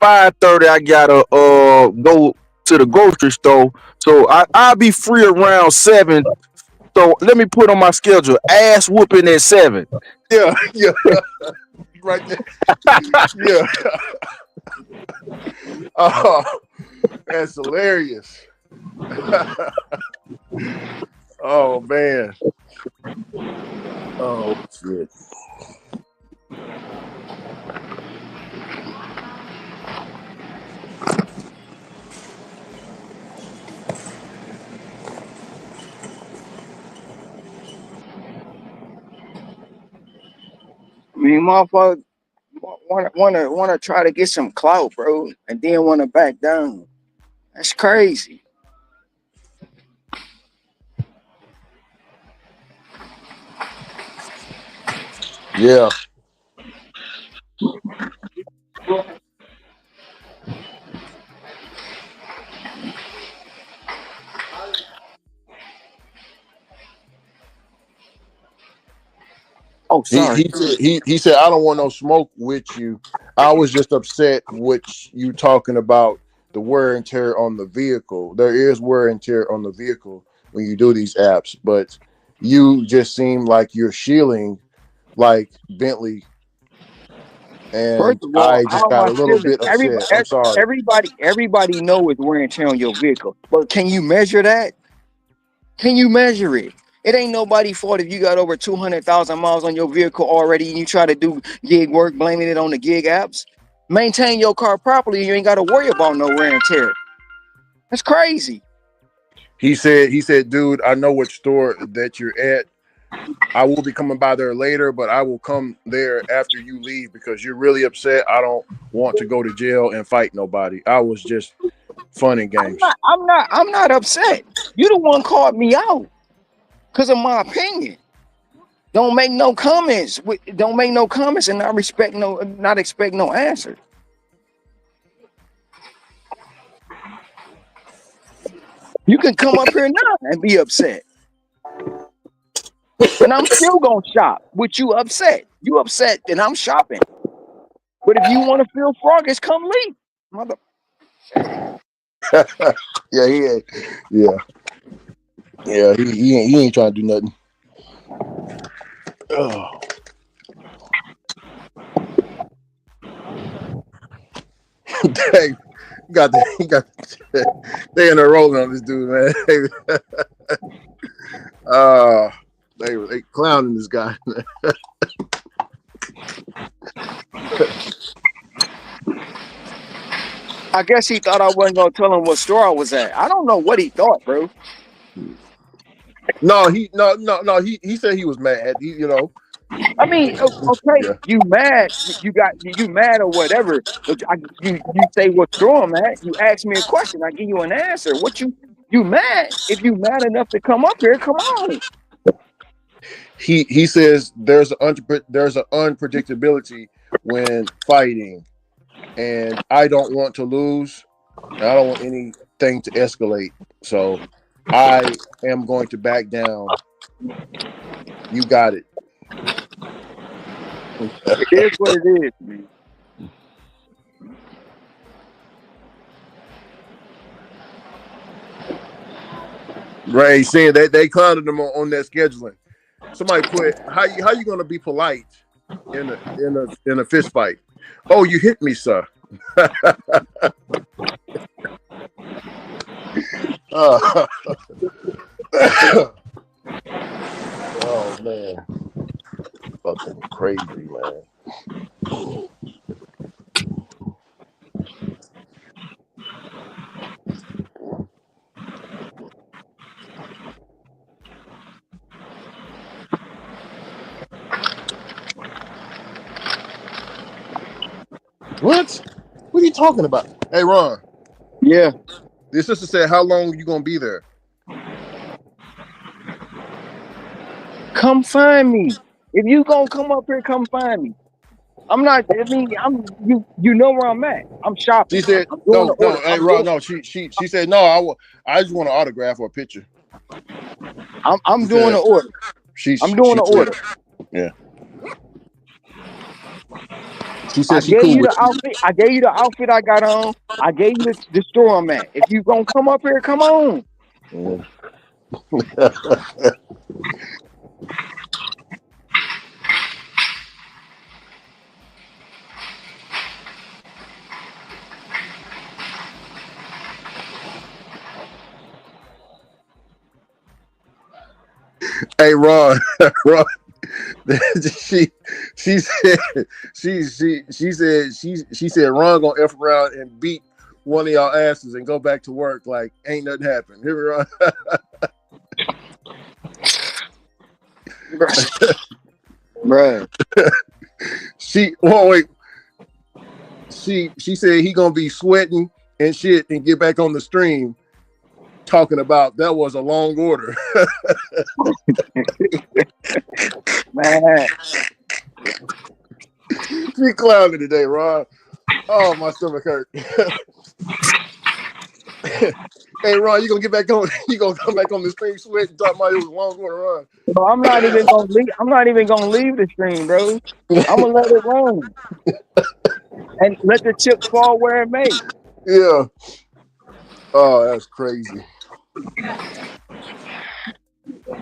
5:30 I gotta go to the grocery store. So I'll be free around 7. So let me put on my schedule ass whooping at 7. Yeah. Right there. Yeah. Oh, that's hilarious. Oh man. Oh shit. I mean, motherfucker wanna try to get some clout, bro, and then wanna back down. That's crazy. Yeah. Oh, sorry. He said I don't want no smoke with you. I was just upset with you talking about the wear and tear on the vehicle. There is wear and tear on the vehicle when you do these apps, but you just seem like you're shielding like Bentley, First and of all, I just how am got I a little feeling? bit upset. I'm sorry. Everybody know it's wear and tear on your vehicle, but can you measure that? Can you measure it? It ain't nobody fault if you got over 200,000 miles on your vehicle already and you try to do gig work, blaming it on the gig apps. Maintain your car properly, you ain't got to worry about no wear and tear. That's crazy. He said, dude, I know which store that you're at. I will be coming by there later, but I will come there after you leave because you're really upset. I don't want to go to jail and fight nobody. I was just fun and games. I'm not upset. You the one called me out because of my opinion. Don't make no comments. Don't make no comments and not expect no answer. You can come up here now and be upset. And I'm still gonna shop with you upset. You upset and I'm shopping. But if you want to feel froggish, come leave. Mother. Yeah. He ain't trying to do nothing. Oh. Dang, he got they in a rolling on this dude, man. They clowning this guy. I guess he thought I wasn't gonna tell him what store I was at. I don't know what he thought, bro. No, he said he was mad. I mean, okay, Yeah. you mad, you mad or whatever, but you say what store I'm at. You ask me a question, I give you an answer. What you mad? If you mad enough to come up here, come on. He says there's an unpredictability when fighting, and I don't want to lose. I don't want anything to escalate, so I am going to back down. You got it. It is what it is, man. Ray saying that they clowned him on that scheduling. Somebody put how you gonna be polite in a fist fight? Oh, you hit me, sir. Oh man, fucking crazy, man. What? What are you talking about? Hey, Ron. Yeah. Your sister said, "How long are you gonna be there?" Come find me. If you gonna come up here, come find me. I'm not. I mean, you know where I'm at. I'm shopping. She said, I'm doing "No, the no, order. hey, Ron, no." She said, "No, I just want an autograph or a picture." I'm She doing said, the order. I'm doing the order. Yeah. She I said she gave cool you with the outfit. I gave you the outfit I got on. I gave you the store I'm at. If you gonna come up here, come on. you. Hey, Ron, Ron. she said she said Ron gonna F around and beat one of y'all asses and go back to work like ain't nothing happened. Here we are. Bruh. She said he gonna be sweating and shit and get back on the stream talking about that was a long order. Man. She clowning today, Ron. Oh, my stomach hurt. Hey, Ron, you gonna get back on? You gonna come back on the stream sweat and talk about it was a long quarter run? So I'm not even gonna leave. I'm not even gonna leave the stream, bro. I'm gonna let it run and let the chips fall where it may. Yeah. Oh, that's crazy.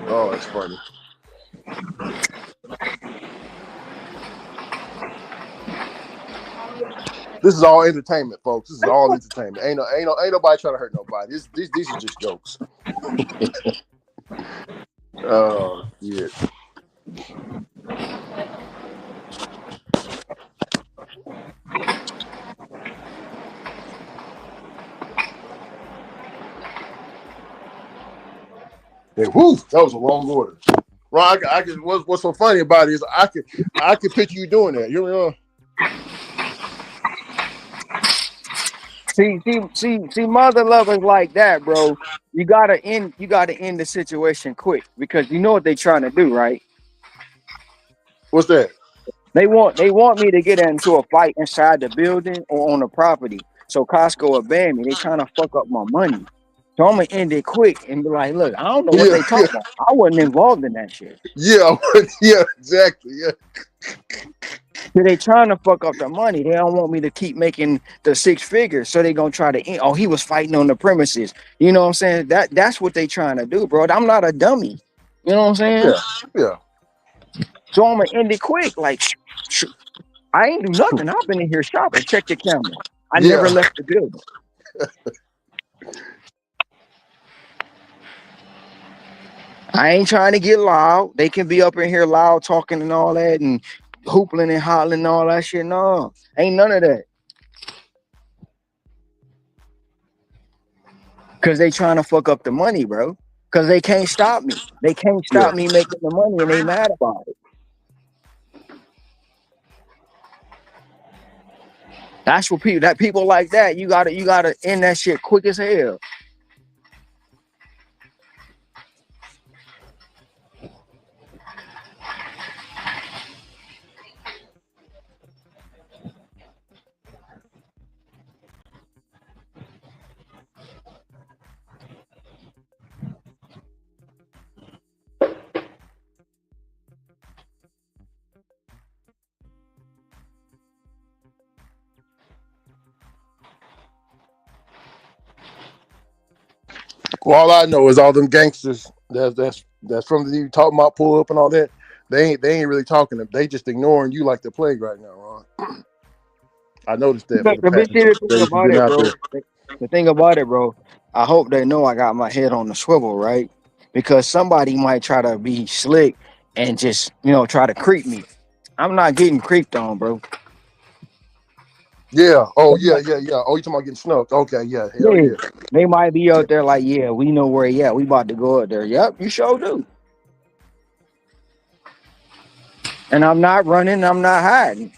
Oh, that's funny. This is all entertainment, folks. This is all entertainment. Ain't nobody trying to hurt nobody. These are just jokes. Oh shit. Hey, whew, that was a long order. Ron, what's so funny about it is I could picture you doing that. You know. See, mother lovers like that, bro. You gotta end the situation quick because you know what they trying to do, right? What's that? They want me to get into a fight inside the building or on the property. So Costco will ban me. They trying to fuck up my money. So I'm gonna end it quick and be like, look, I don't know what they talking about. I wasn't involved in that shit. Yeah, yeah, exactly. Yeah. So they trying to fuck up the money. They don't want me to keep making the 6 figures. So they gonna try to end. Oh, he was fighting on the premises. You know what I'm saying? That's what they trying to do, bro. I'm not a dummy. You know what I'm saying? Yeah, yeah. So I'm gonna end it quick. Like I ain't do nothing. I've been in here shopping. Check the camera. I never Yeah. left the building. I ain't trying to get loud. They can be up in here loud talking and all that and hoopling and hollering and all that shit. No, ain't none of that. Cause they trying to fuck up the money, bro. Cause they can't stop me. They can't stop me making the money and they mad about it. That's what people like that. You gotta end that shit quick as hell. Well, all I know is all them gangsters that's from the you talking about pull up and all that. They ain't really talking. They just ignoring you like the plague right now, Ron. I noticed that for the past The thing days you've about been it, out bro. there. The thing about it, bro. I hope they know I got my head on the swivel, right? Because somebody might try to be slick and just try to creep me. I'm not getting creeped on, bro. Yeah. Oh yeah, yeah, yeah. Oh, you talking about getting snuck? Okay, yeah. Hell Yeah, yeah. they might be out there like, yeah, we know where he at. We about to go out there. Yep, you sure do. And I'm not running. I'm not hiding.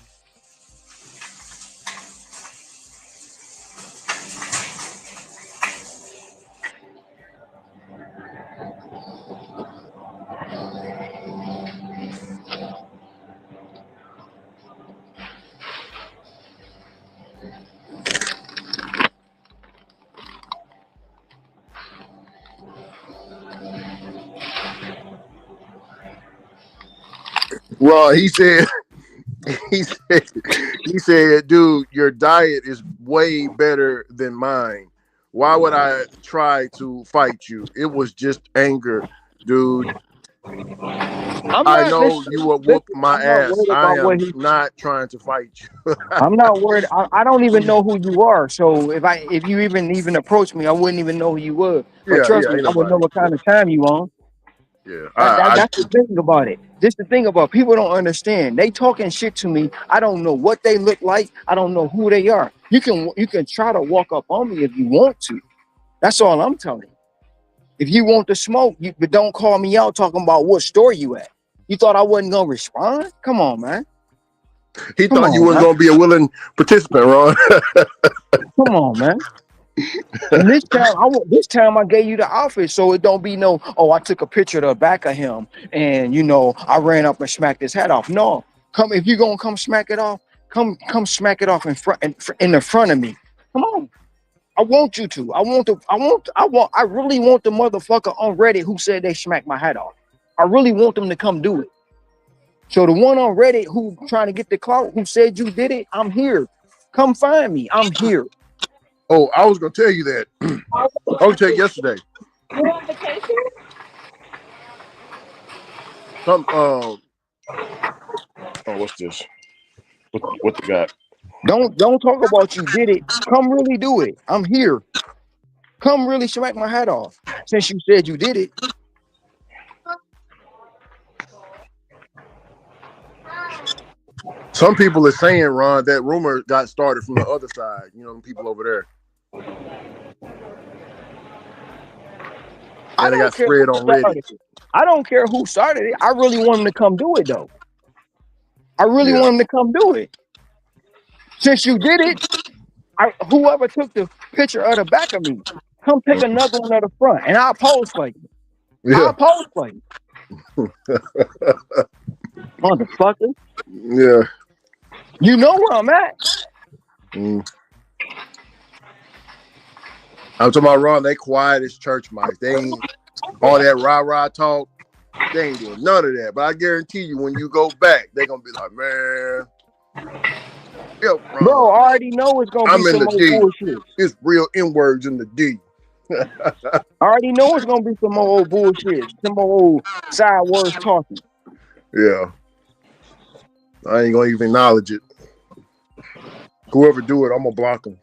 Well, he said, he said, he said, dude, your diet is way better than mine. Why would I try to fight you? It was just anger, dude. I'm I not know you will whoop listen, my I'm not ass. worried I about what am he. not trying to fight you. I'm not worried. I don't even know who you are. So if you even approach me, I wouldn't even know who you were. But Yeah, trust yeah, me, ain't I would know nobody. what kind of time you on. Yeah, That's the thing about it. This the thing about people don't understand. They talking shit to me. I don't know what they look like. I don't know who they are. You can try to walk up on me if you want to. That's all I'm telling you. If you want to smoke, but don't call me out talking about what store you at. You thought I wasn't gonna respond? Come on, man. He Come thought you on, wasn't man. gonna be a willing participant, Ron. Come on, man. And this time I gave you the outfit, so it don't be no. Oh, I took a picture of the back of him, and I ran up and smacked his hat off. No, come if you gonna come smack it off, come smack it off in front in the front of me. Come on. I want you to. I really want the motherfucker on Reddit who said they smacked my hat off. I really want them to come do it. So the one on Reddit who trying to get the clout, who said you did it, I'm here. Come find me. I'm here. Oh, I was gonna tell you that. I was tell you yesterday. You're on vacation? Some oh, what's this? What they got? Don't talk about you did it. Come really do it. I'm here. Come really smack my hat off. Since you said you did it. Some people are saying, Ron, that rumor got started from the other side. You know, the people over there. And it got spread on Reddit. I don't care who started it. I really want him to come do it though. I really want him to come do it. Since you did it, whoever took the picture of the back of me, come take another one at the front, and I'll pose for you. Yeah. I'll pose for you. Motherfucker. Yeah. You know where I'm at. I'm talking about, Ron, they quiet as church mice. They ain't all that rah-rah talk. They ain't doing none of that. But I guarantee you, when you go back, they're going to be like, man. Yo, Ron, bro, I already know it's going to be some more bullshit. It's real N-words in the D. I already know it's going to be some more old bullshit. Some more old side words talking. Yeah. I ain't going to even acknowledge it. Whoever do it, I'm going to block them.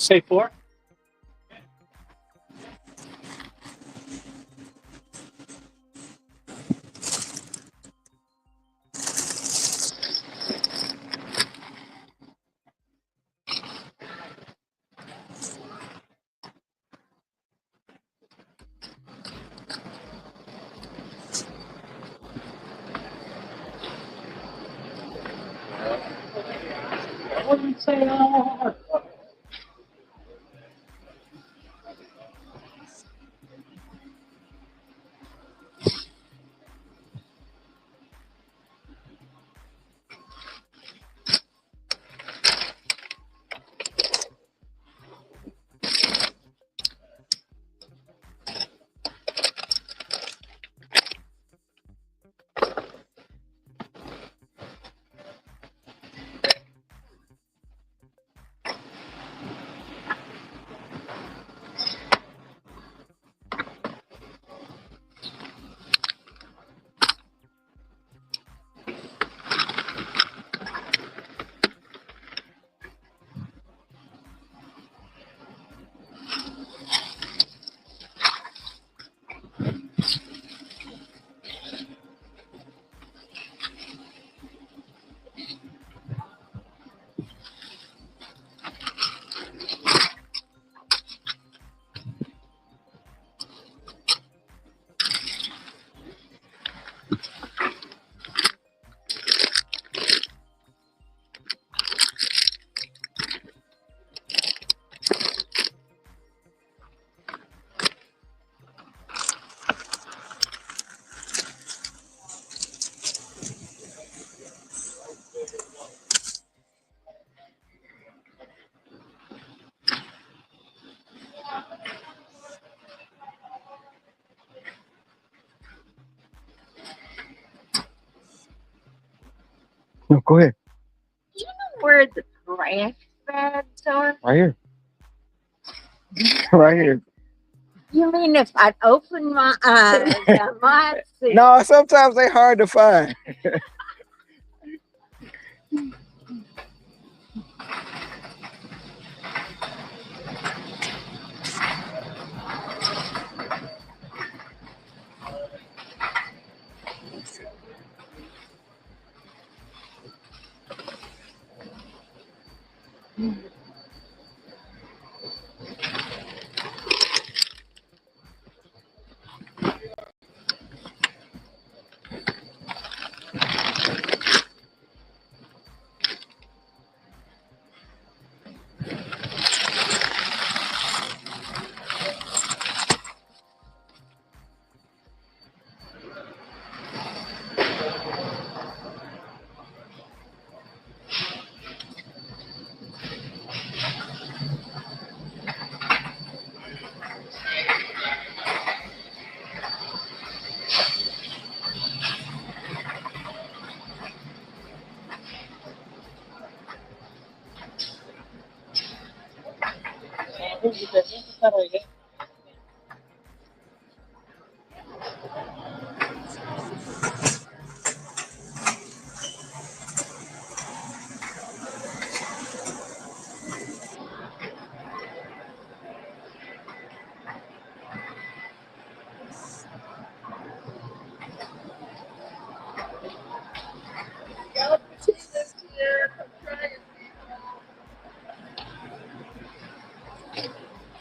Say 4. I wouldn't say no. No, go ahead. Do you know where the trash bags are? Right here. Right here. You mean if I open my eyes, I might see? No, sometimes they hard to find.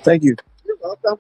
Thank you. You're welcome.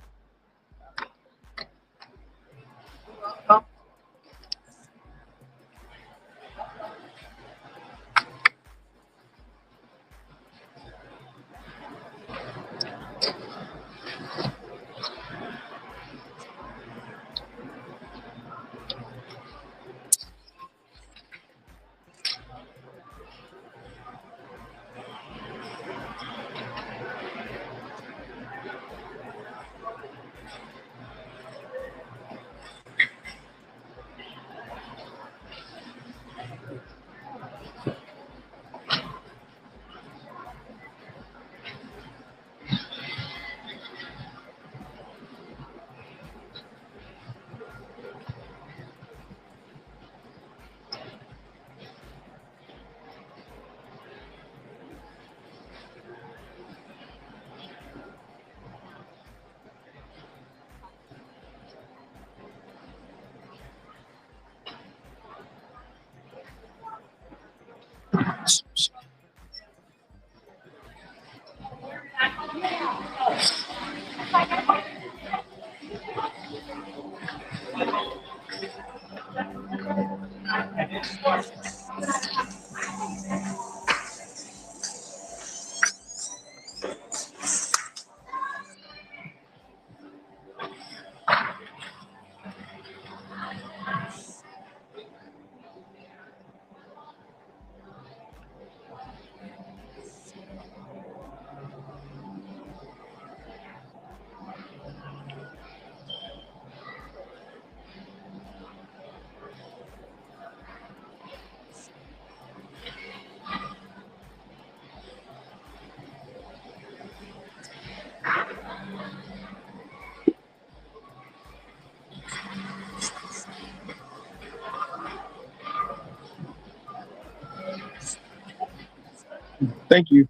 Thank you.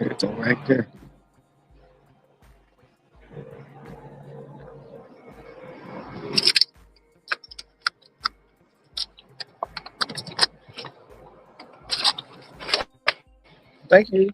It's all right there. Thank you.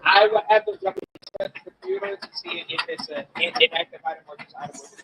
I will have to jump into the computer to see if it's an inactive item or just out of order.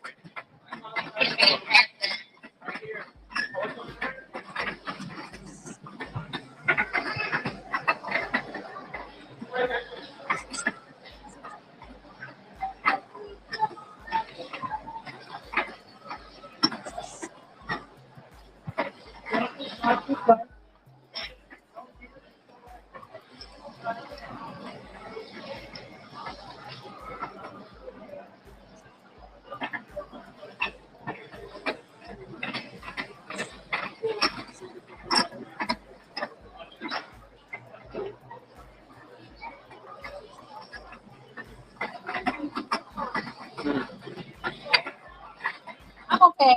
I'm okay.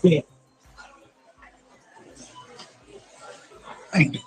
Yeah. Thank you.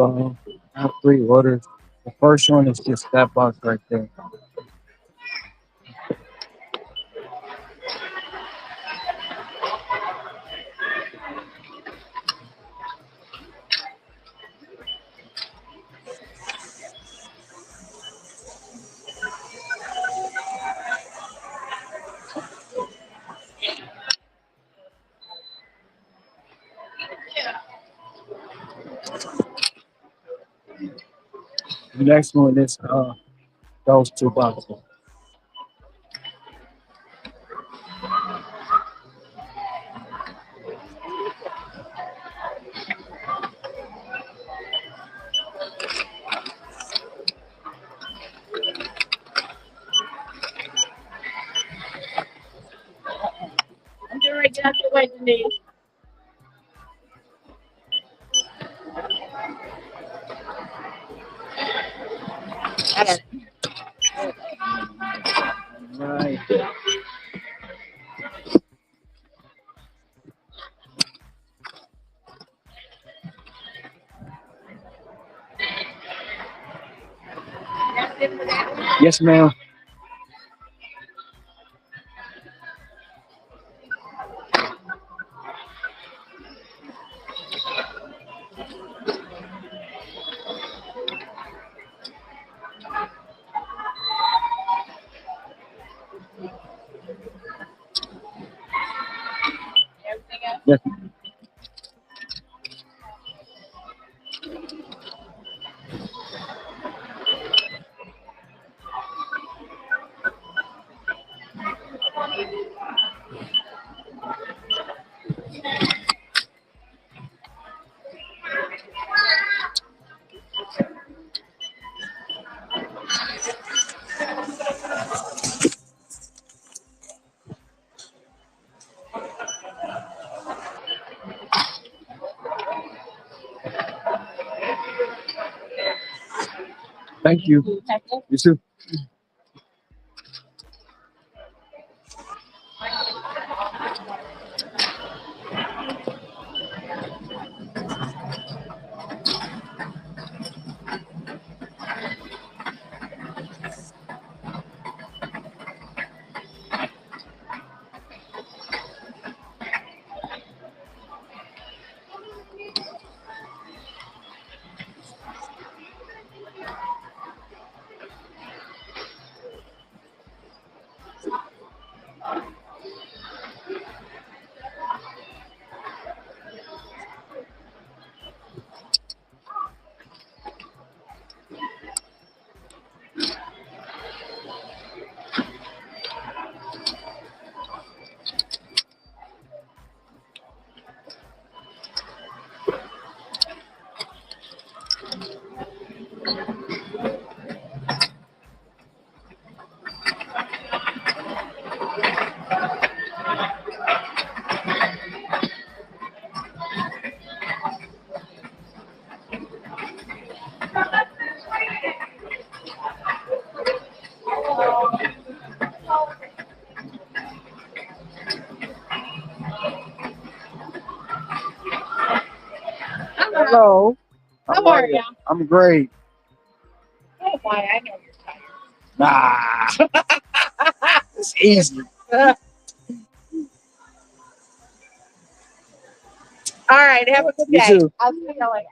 I have 3 orders. The first one is just that box right there. The next one is those 2 boxes. I'm getting ready to get out your way, Denise. Right. Yes, ma'am. Yes. Thank you. You too. Hello. How are you? I'm great. Oh my, I know you're tired. Nah, it's easy. All right, have a good You day. too. I'll see you later.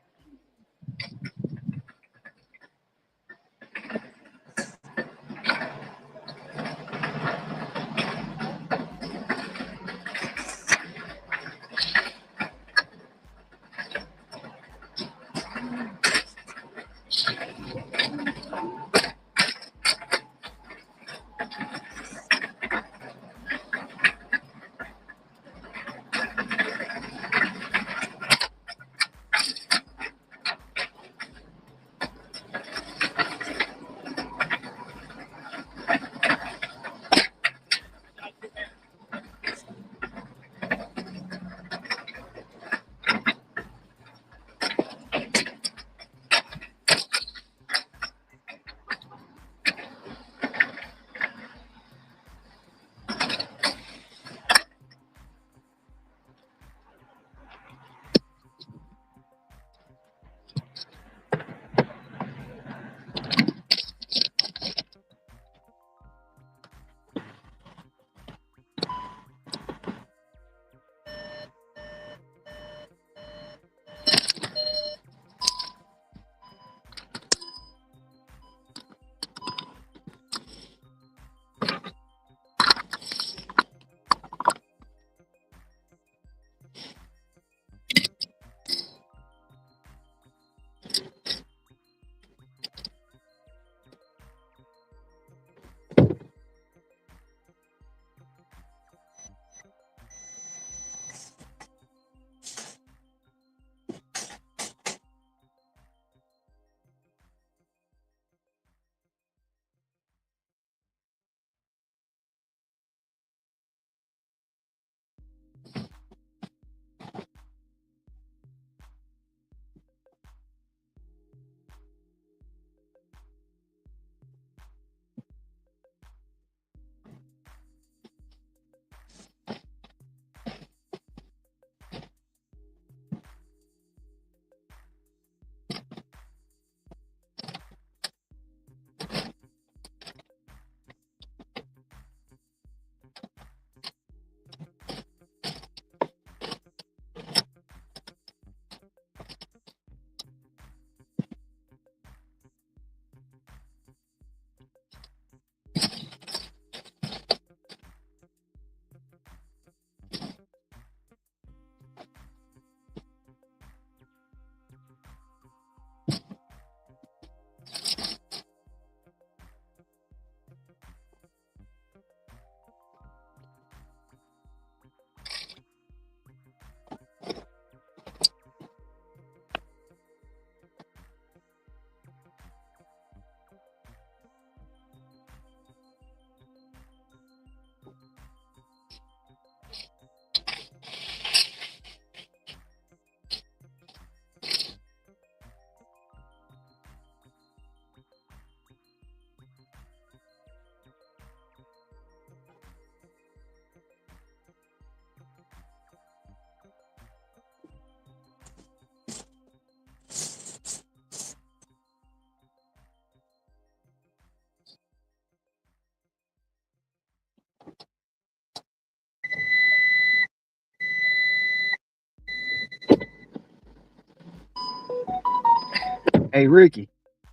Hey, Ricky,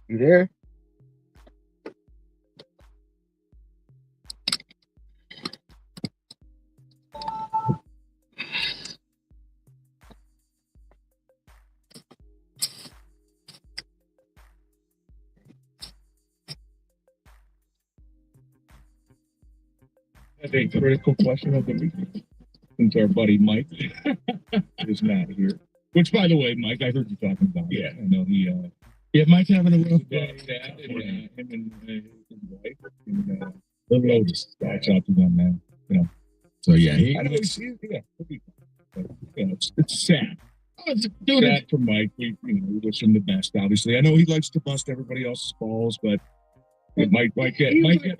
you there? That's a critical question of the week. Since our buddy Mike is not here. Which, by the way, Mike, I heard you talking about. Yeah, I know he. Yeah, Mike's having a rough day. Him and his wife. And, little Otis. Watch out to them, man. You know. So yeah, I know he'll be fine. But, you know, it's sad. It's sad for Mike. We wish him the best. Obviously, I know he likes to bust everybody else's balls, but it might get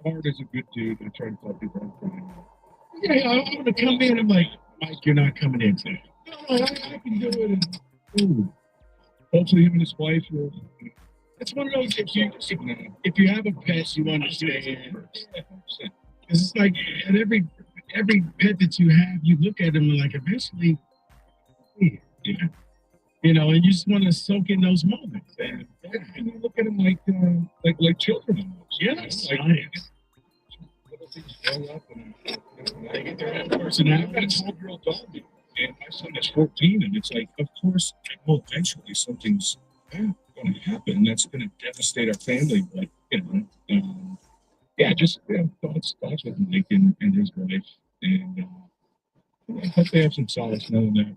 hard as a good dude to try to tell people. Yeah, I'm going to come in. I'm like, Mike, you're not coming in today. No, I can do it. And, hopefully, him and his wife will. It's one of those, if you have a pet, you understand. Because it's like, at every pet that you have, you look at them and like, eventually, yeah. You know, and you just want to soak in those moments. And you look at them like children almost. Yes. You know? Like, things grow up and they get their own personality. I've got a 12-year-old dog, and my son is 14, and it's like, of course, eventually something's going to happen that's going to devastate our family. But thoughts with Mike and his wife, and I hope they have some solace knowing that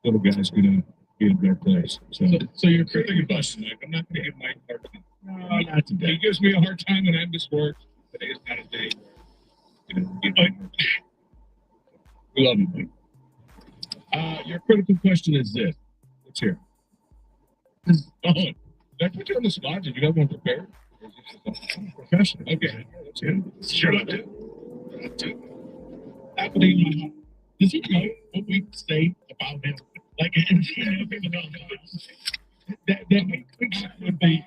little guy's going to be in a better place. So you're critically busting, Mike. I'm not going to give Mike a hard time. No, not today. He gives me a hard time when I'm just work. Today is not a day where, we love you, Mike. Your critical question is this. Let's hear it. Did I put you on the spot? Did you have one prepared? Professional. Okay. Let's hear it. Sure, I do. Happening. Does he know what we say about him? Like, people don't know. That would be.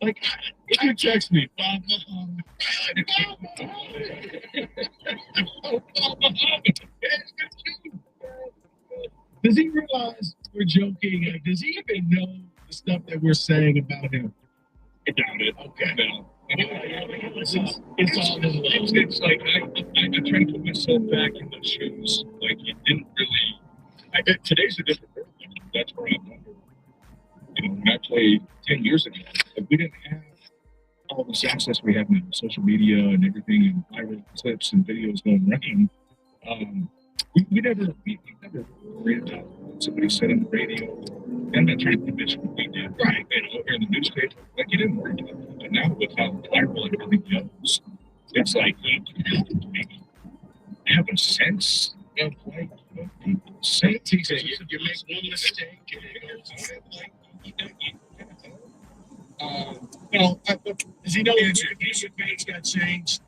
Like, if you text me, Bob Muhammad. Does he realize we're joking? Like, does he even know the stuff that we're saying about him? I doubt it. Okay. No. It's all in love. It's like I try to put myself back in those shoes. Like, you didn't really. Today's a different world. That's where I'm under. When I played 10 years ago, we didn't have all this access we have now, social media and everything, and viral clips and videos going around. We never worried about what somebody said on the radio. I'm not trying to convince what we did, right? Or in the newspaper, like, you didn't worry about it. But now with how viral everything goes, it's like have a sense of like what people say. You make one mistake and it goes like. Does he know his page got changed?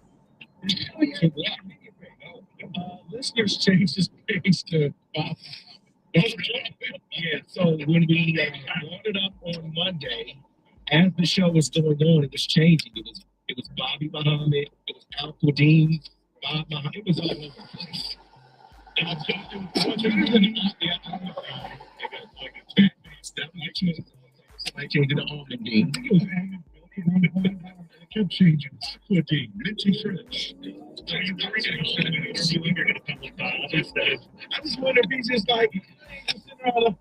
Listeners changed his page to Bob. Yeah, so when we brought it up on Monday, as the show was going on, it was changing. It was Bobby Muhammad, it was Al Qudeen, Bob Muhammad, it was all over the place. Somebody changed it to Almond Dean. It kept changing. Qudeen, Minty Fresh. I just wonder if he's just like, I know,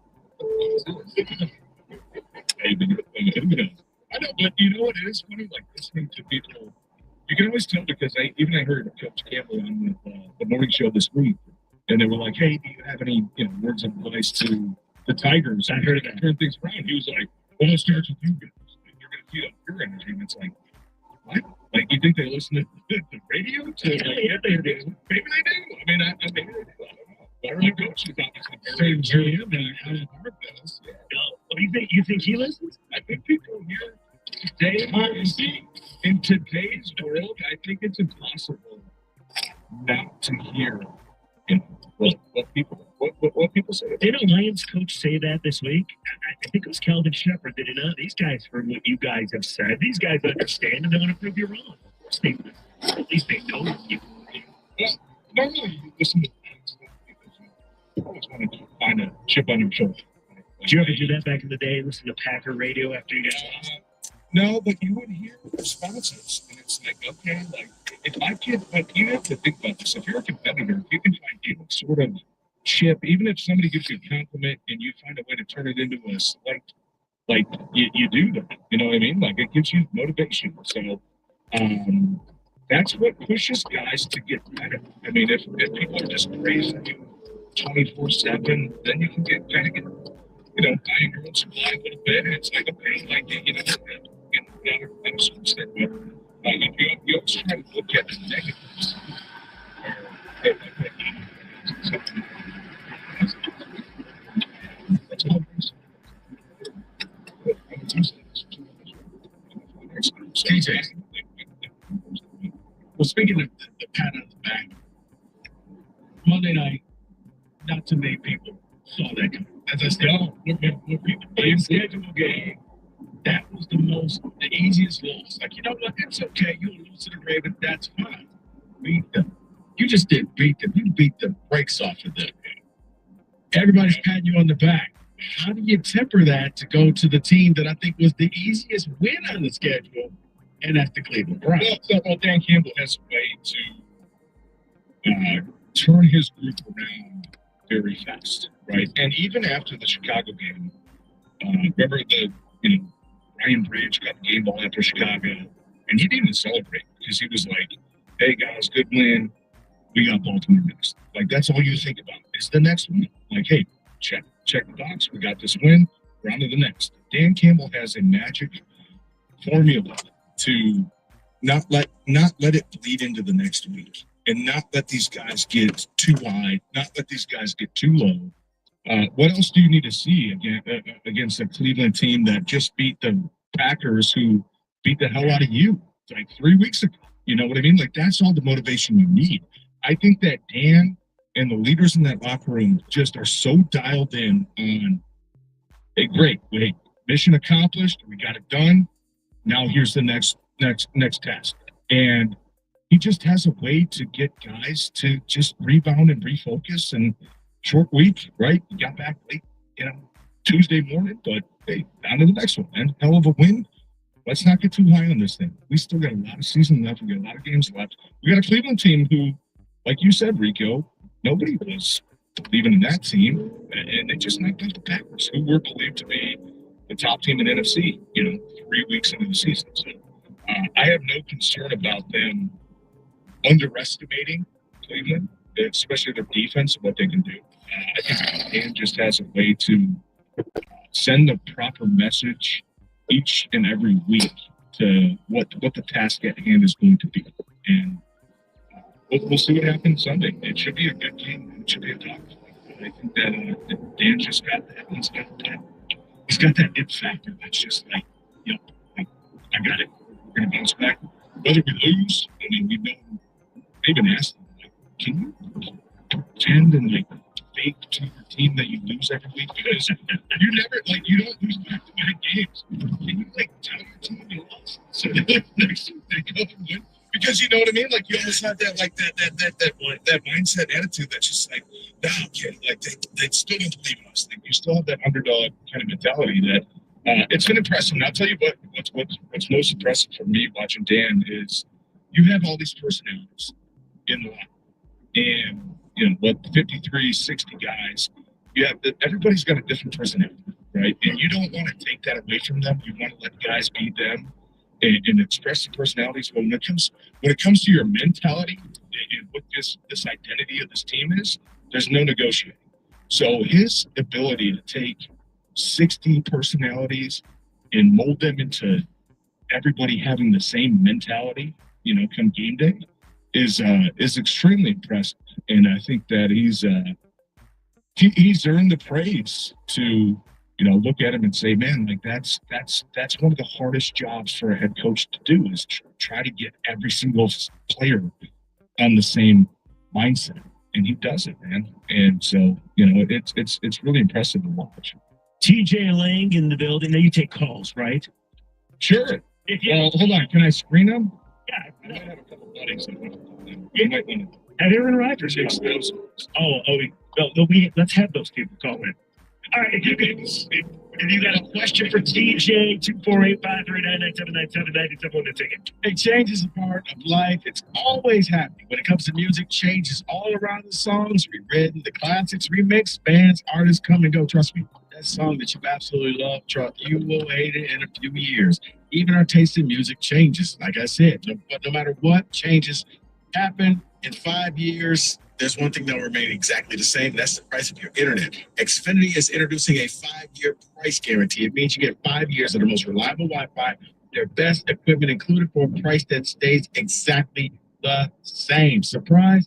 but you know what? It is funny, like listening to people. You can always tell because I heard Coach Campbell on the morning show this week, and they were like, "Hey, do you have any words of advice to the Tigers?" I heard that turn things around. He was like, "Well, it starts with you guys. You're going to feed up your energy." And it's like, what? Like, you think they listen to the radio? Yeah, they do. Maybe they do. I mean, maybe they do. I don't know. But our coach is obviously very GM and Alan Hart does. You think he listens? I think people here today, in today's world, I think it's impossible not to hear what people say. Did a Lions coach say that this week? I think it was Calvin Shepard. Did it not? These guys, from what you guys have said, these guys understand and they want to prove you wrong. At least they know you. Well, normally you listen to things because you always want to find a chip on your shoulder. Did you ever do that back in the day? Listen to Packer radio after you guys lost? No, but you would hear responses, and it's like, okay, like if I could, like you have to think about this. If you're a competitor, if you can find any sort of chip, even if somebody gives you a compliment and you find a way to turn it into a select, like you do that. You know what I mean? Like it gives you motivation. So that's what pushes guys to get better. I mean, if people are just praising you 24/7, then you can get kind of get, buying your own supply a little bit. And it's like, okay, like I'm so sick, but you always try to look at the negatives. That's all it is. TJ. Well, speaking of the pat on the back, Monday night, not too many people saw that coming. As I said, more people. But in scheduled game, that was the easiest loss. Like, you know what? It's okay. You'll lose to the Ravens. That's fine. Beat them. You just didn't beat them. You beat the brakes off of them. Everybody's patting you on the back. How do you temper that to go to the team that I think was the easiest win on the schedule, and that's the Cleveland Browns? Well, Dan Campbell has a way to turn his group around very fast, right? And even after the Chicago game, remember Ryan Bridge got the game ball after Chicago, and he didn't even celebrate because he was like, "Hey guys, good win. We got Baltimore next." Like that's all you think about is the next one. Like, hey, check the box. We got this win. We're on to the next. Dan Campbell has a magic formula to not let it bleed into the next week, and not let these guys get too high, not let these guys get too low. What else do you need to see against a Cleveland team that just beat the Packers, who beat the hell out of you like 3 weeks ago? You know what I mean? Like that's all the motivation you need. I think that Dan and the leaders in that locker room just are so dialed in on, hey, great, wait, mission accomplished, we got it done. Now here's the next task. And he just has a way to get guys to just rebound and refocus. And short week, right? You got back late, Tuesday morning, but hey, on to the next one, man. Hell of a win. Let's not get too high on this thing. We still got a lot of season left. We got a lot of games left. We got a Cleveland team who, like you said, Rico, nobody was believing in that team, and they just knocked out the Packers, who were believed to be the top team in NFC, 3 weeks into the season. So I have no concern about them underestimating Cleveland, especially their defense and what they can do. I think Dan just has a way to send the proper message each and every week to what the task at hand is going to be. And we'll see what happens Sunday. It should be a good game. It should be a tough one. I think that Dan just got that. He's got that it factor that's just like, I got it. We're going to bounce back. Whether we lose, I mean, we know, they've been asked them, like, can you pretend and fake to your team that you lose every week? Because you never, you don't lose back-to-back games. Can you, tell your team you lost? So next week they go and win? Because you know what I mean? You almost have that, that mindset attitude that's just nah, okay, they still don't believe in us. You still have that underdog kind of mentality that it's been impressive. And I'll tell you what's most impressive for me watching Dan is you have all these personalities in the line. And, 53, 60 guys, everybody's got a different personality, right? And you don't want to take that away from them. You want to let guys be them and express the personalities. But when it comes to your mentality and what this identity of this team is, there's no negotiating. So his ability to take 60 personalities and mold them into everybody having the same mentality, come game day, is extremely impressive. And I think that he's earned the praise to look at him and say, man, that's one of the hardest jobs for a head coach to do is try to get every single player on the same mindset, and he does it, man. And so it's really impressive to watch. TJ Lang in the building. Now you take calls, right? Sure. Well, hold on. Can I screen them? Yeah. I might have a couple buddies that want to call them. You might want to. Have Aaron Rodgers. Let's have those people call in. All right, if you got a question for TJ, 248-539-9797, the ticket. Hey, change is a part of life. It's always happening. When it comes to music, change is all around the songs, rewritten, the classics, remixed, bands, artists come and go. Trust me, that song that you absolutely love, you will hate it in a few years. Even our taste in music changes. Like I said, no matter what, changes happen in 5 years. There's one thing that will remain exactly the same. That's the price of your internet. Xfinity is introducing a 5-year price guarantee. It means you get 5 years of the most reliable Wi-Fi, their best equipment included for a price that stays exactly the same. Surprise?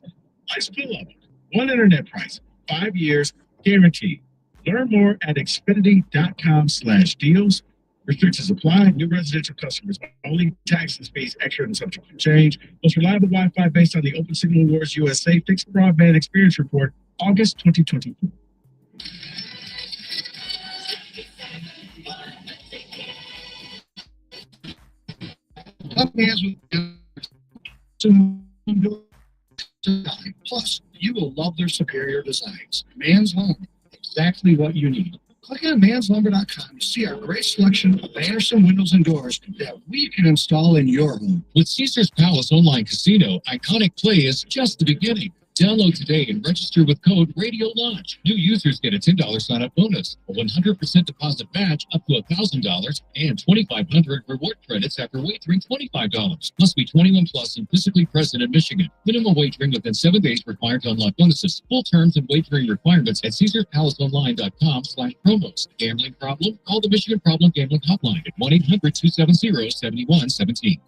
Life's full of it. One internet price, 5 years guaranteed. Learn more at xfinity.com/deals. Restrictions apply. New residential customers only. Taxes, fees, extra, and subject to change. Most reliable Wi-Fi based on the Open Signal Awards USA Fixed Broadband Experience Report, August 2024. Plus, you will love their superior designs. Man's Home, exactly what you need. Click on manslumber.com to see our great selection of Anderson windows and doors that we can install in your home. With Caesar's Palace Online Casino, iconic play is just the beginning. Download today and register with code RadioLaunch. New users get a $10 sign-up bonus, a 100% deposit match up to $1,000, and 2,500 reward credits after wagering $25. Must be 21 plus and physically present in Michigan. Minimum wagering within 7 days required to unlock bonuses. Full terms and wagering requirements at CaesarsPalaceOnline.com/promos. Gambling problem? Call the Michigan Problem Gambling Hotline at 1-800-270-7117.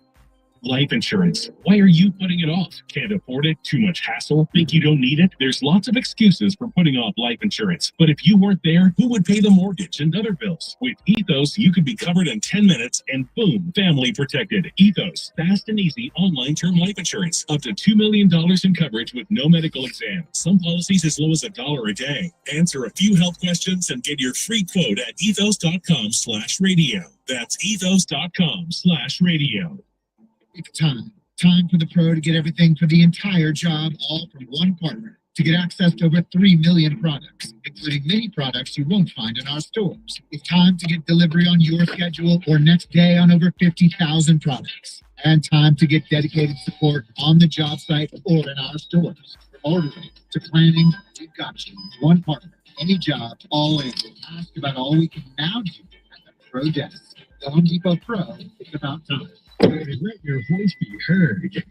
Life insurance. Why are you putting it off? Can't afford it? Too much hassle? Think you don't need it? There's lots of excuses for putting off life insurance. But if you weren't there, who would pay the mortgage and other bills? With Ethos, you could be covered in 10 minutes and boom, family protected. Ethos, fast and easy online term life insurance. Up to $2 million in coverage with no medical exam. Some policies as low as $1 a day. Answer a few health questions and get your free quote at ethos.com/radio. That's ethos.com/radio. It's time for the pro to get everything for the entire job, all from one partner, to get access to over 3 million products, including many products you won't find in our stores. It's time to get delivery on your schedule or next day on over 50,000 products. And time to get dedicated support on the job site or in our stores. From ordering to planning, we've got you. One partner, any job, all in. Ask about all we can now do at the Pro Desk. The Home Depot Pro, it's about time. Let your voice be heard.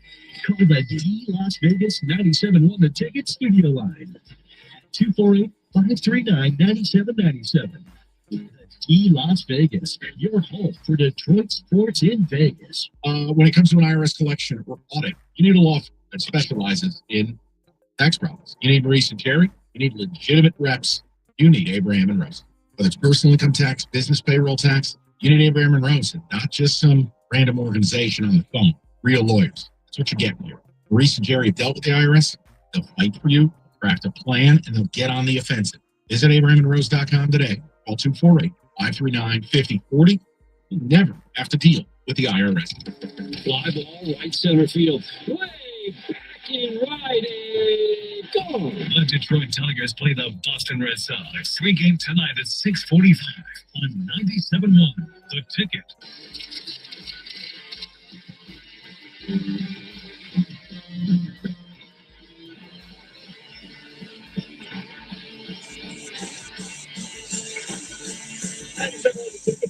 Call the D Las Vegas 97.1 The Ticket Studio line. 248-539-9797. The D Las Vegas, your home for Detroit sports in Vegas. When it comes to an IRS collection or audit, you need a law firm that specializes in tax problems. You need Maurice and Terry. You need legitimate reps. You need Abraham and Rose. Whether it's personal income tax, business payroll tax, you need Abraham and Rose, and not just some random organization on the phone. Real lawyers. That's what you're getting here. Maurice and Jerry have dealt with the IRS. They'll fight for you, craft a plan, and they'll get on the offensive. Visit AbrahamandRose.com today. Call 248-539-5040. You never have to deal with the IRS. Fly ball, right center field. Way back in riding. Go! The Detroit Tigers play the Boston Red Sox. 3-game tonight at 6:45 on 97.1 The Ticket.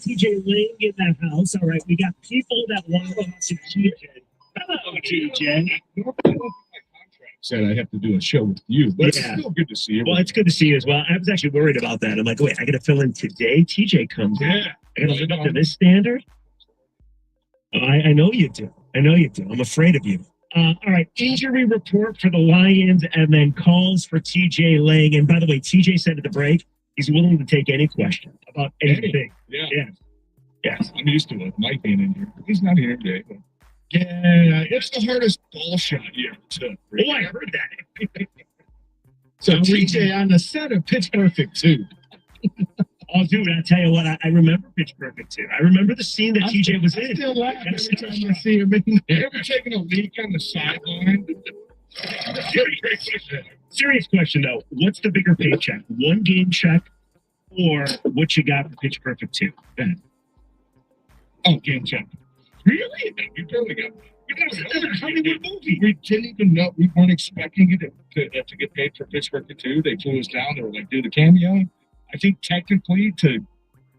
TJ Lang in the house. All right, we got people that want to watch TJ. Hello, TJ. Said I have to do a show with you, but it's still good to see you. Well, it's good to see you as well. I was actually worried about that. I'm like, wait, I got to fill in today. TJ comes in. I got to live up to this standard. I know you do. I know you do. I'm afraid of you. All right, injury report for the Lions and then calls for TJ Lang. And by the way, TJ said at the break, he's willing to take any question about anything. Yes. I'm used to it. Mike being in here. He's not here today. But yeah, it's the hardest ball shot you ever took. Oh, I heard that. So TJ on the set of Pitch Perfect 2. Oh, dude, I tell you what, I remember Pitch Perfect 2. I remember the scene that TJ was in. I still laugh every time I see him in there. Ever taking a leak on the sideline? Serious question, though. What's the bigger paycheck? One game check or what you got for Pitch Perfect 2? Ben. Oh, game changer. Really? We barely got. Hollywood movie. We didn't even know. We weren't expecting it to get paid for Pitch Perfect 2. They flew us down. They were like, "Do the cameo." I think technically to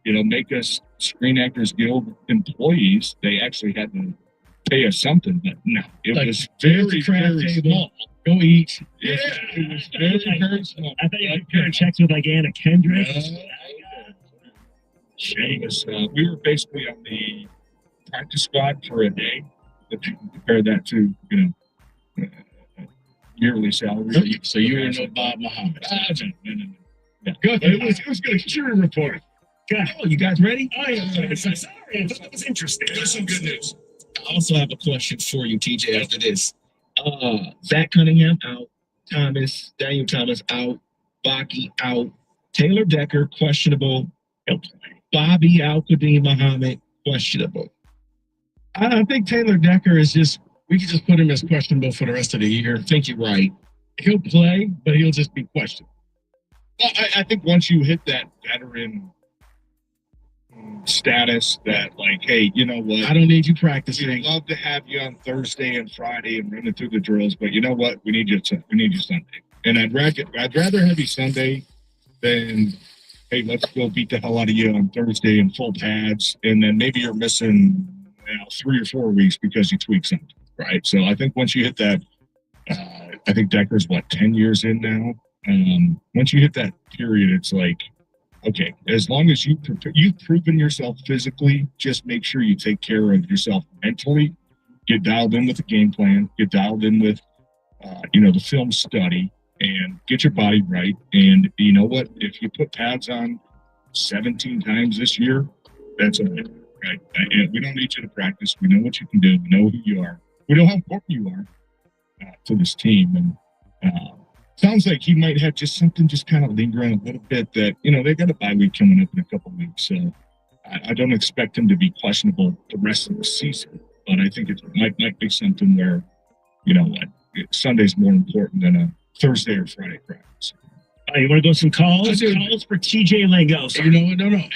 make us Screen Actors Guild employees, they actually had to pay us something, but no, it was very, very small. Go eat. Yeah, it was very, very small. I thought you could compare checks with like Anna Kendrick. Seamus, we were basically on the practice squad for a day. If you compare that to yearly salary. So you were no Bob Muhammad. No. Yeah. Good. It was good. Jury report. God, you guys ready? Oh, yeah. Sorry, I thought that was interesting. There's some good news. I also have a question for you, TJ, after this. Zach Cunningham out. Daniel Thomas out. Baki out. Taylor Decker, questionable. Bobby Al-Qadim Muhammad, questionable. I think Taylor Decker is we can just put him as questionable for the rest of the year. I think you're right. He'll play, but he'll just be questionable. Well, I think once you hit that veteran status that hey, you know what? I don't need you practicing. We'd love to have you on Thursday and Friday and running through the drills, but you know what? We need you Sunday. And I'd rather have you Sunday than hey, let's go beat the hell out of you on Thursday in full pads, and then maybe you're missing 3 or 4 weeks because you tweak something, right? So I think once you hit that, I think Decker's 10 years in now. Once you hit that period, it's like, okay, as long as you've proven yourself physically, just make sure you take care of yourself mentally. Get dialed in with the game plan. Get dialed in with, the film study, and get your body right. And you know what? If you put pads on 17 times this year, that's okay, right? And we don't need you to practice. We know what you can do. We know who you are. We know how important you are to this team. And sounds like he might have just something just kind of lingering a little bit that, they got a bye week coming up in a couple of weeks. So I don't expect him to be questionable the rest of the season. But I think it might be something where, Sunday's more important than a Thursday or Friday practice. You want to go some calls? Calls for TJ Lego. So no.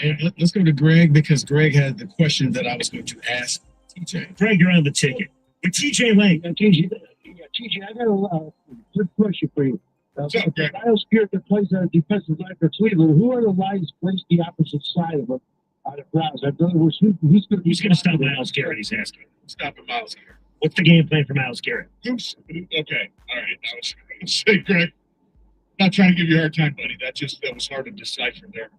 And let's go to Greg, because Greg had the question that I was going to ask TJ. Greg, you're on the ticket. With TJ Lego. TJ, I got a good question for you. Miles Garrett that plays defensive line for Cleveland. Who are the lines placed the opposite side of him on the Browns? In other words, who's going to stop Miles Garrett? He's asking. Stopping Miles Garrett. What's the game plan for Miles Garrett? Okay, all right. I was going to say, Greg, not trying to give you a hard time, buddy. That was hard to decipher there.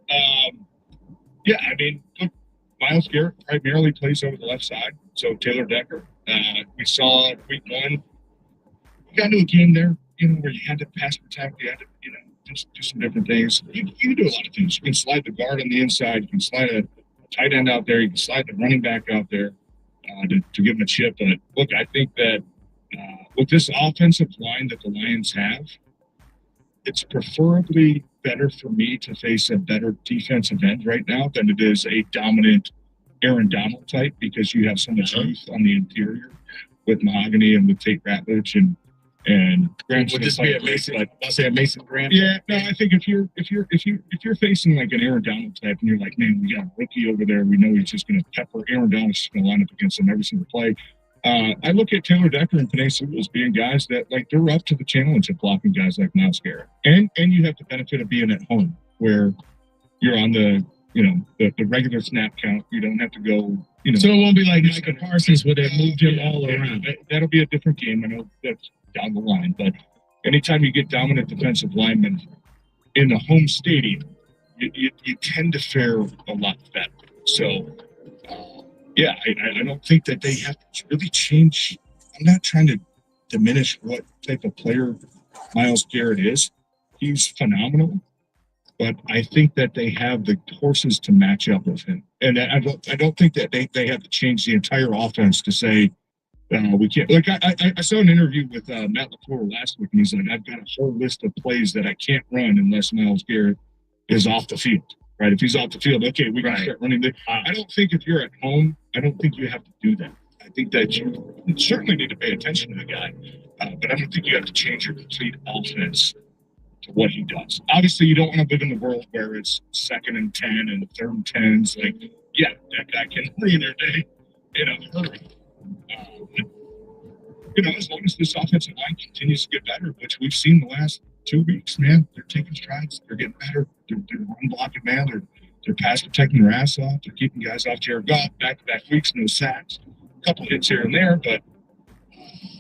Look, Miles Garrett primarily plays over the left side. So Taylor Decker, we saw week 1. We got into a game there, where you had to pass protect, you had to, do some different things. You do a lot of things. You can slide the guard on the inside. You can slide a tight end out there. You can slide the running back out there to give him a chip. But look, I think that with this offensive line that the Lions have, it's preferably better for me to face a better defensive end right now than it is a dominant Aaron Donald type, because you have so much youth on the interior with Mahogany and with Tate Ratledge and Grant. Would this be a Mason Grant? Yeah, no, I think if you're facing like an Aaron Donald type and you're like, man, we got a rookie over there, we know he's just going to pepper. Aaron Donald's just going to line up against him every single play. I look at Taylor Decker and Panay Sewell as being guys that they're up to the challenge of blocking guys like Miles Garrett, and you have the benefit of being at home where you're on the regular snap count. You don't have to go. So it won't be like Micah Parsons where they moved him all around. That'll be a different game. I know that's down the line, but anytime you get dominant defensive linemen in the home stadium, you tend to fare a lot better. So, I don't think that they have to really change. I'm not trying to diminish what type of player Miles Garrett is. He's phenomenal, but I think that they have the horses to match up with him. And I don't think that they have to change the entire offense to say, we can't. Like I saw an interview with Matt LaFleur last week, and he's like, I've got a whole list of plays that I can't run unless Miles Garrett is off the field. Right? If he's off the field, okay, we can start running. I don't think if you're at home, I don't think you have to do that. I think that you certainly need to pay attention to the guy, but I don't think you have to change your complete offense to what he does. Obviously, you don't want to live in the world where it's 2nd and 10 and 3rd and 10s. Like, yeah, that guy can ruin their day in a hurry. As long as this offensive line continues to get better, which we've seen the last 2 weeks, man, they're taking strides. They're getting better. They're run blocking, man. They're pass protecting their ass off. They're keeping guys off Jared Goff. Back-to-back weeks, no sacks. A couple hits here and there, but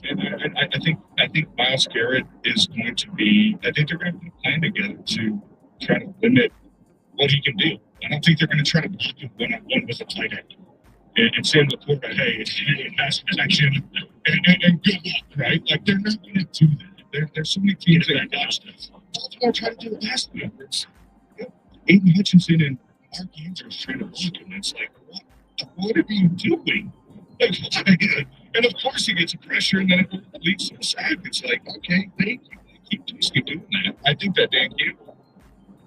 I think Myles Garrett is going to be. I think they're going to put a plan together to try to limit what he can do. I don't think they're going to try to block him one-on-one with a tight end and say to the quarterback, "Hey, it's pass protection and good luck," right? Like they're not going to do that. There's so many teams that watch this. Baltimore tried to do it last week. Aiden Hutchinson and Mark Andrews trying to block him. It's like, what are you doing? And of course he gets a pressure, and then it leads to a sack. It's like, okay, thank you. Keep doing that. I think that Dan Campbell,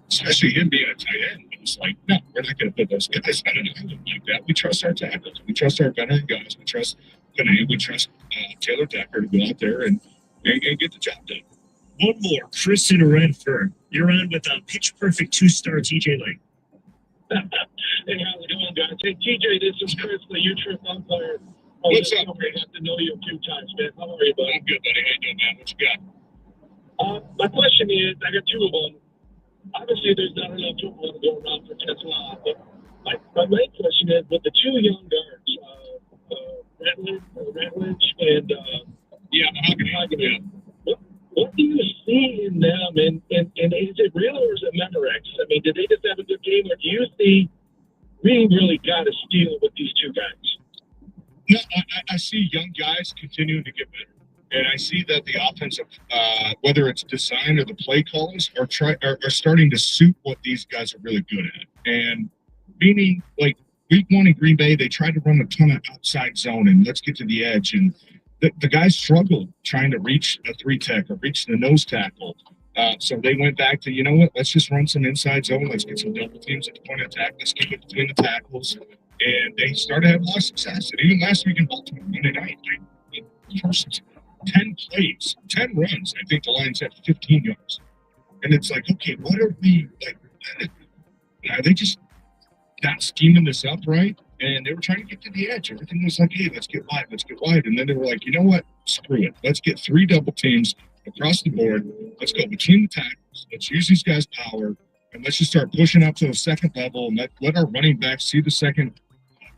especially him being a tight end, it's like, no, we're not going to put those guys on an island like that. We trust our tackles. We trust our veteran guys. We trust Panay. We trust Taylor Decker to go out there and get the job done. One more, Chris in Redford. You're on with a pitch perfect 2-star TJ Lane. Hey, how's it going, guys? Hey, TJ, this is Chris, the U-Trip umpire. What's up, Chris? I got to know you a few times, man. How are you, buddy? I'm good, buddy. How you doing, man? What you got? My question is, I got two of them. Obviously, there's not enough football to go around for Tesla. But my main question is, with the two young guards, Ratledge and Mahogany. What do you see in them? And is it real or is it Memorex? I mean, did they just have a good game, or do you see we really got to steal with these two guys? No, I see young guys continuing to get better. And I see that the offensive, whether it's design or the play calls, are starting to suit what these guys are really good at. And meaning, like, week 1 in Green Bay, they tried to run a ton of outside zone and let's get to the edge. And the guys struggled trying to reach a 3-tech or reach the nose tackle. So they went back to, you know what, let's just run some inside zone. Let's get some double teams at the point of attack. Let's keep it between the tackles. And they started to have a lot of success. And even last week in Baltimore, Monday night, first 10 plays, 10 runs, I think the Lions had 15 yards. And it's like, okay, what are we, like, are they just not scheming this up right? And they were trying to get to the edge. Everything was like, hey, let's get wide. And then they were like, you know what? Screw it. Let's get 3 double teams across the board. Let's go between the tackles. Let's use these guys' power. And let's just start pushing up to the second level and let our running backs see the second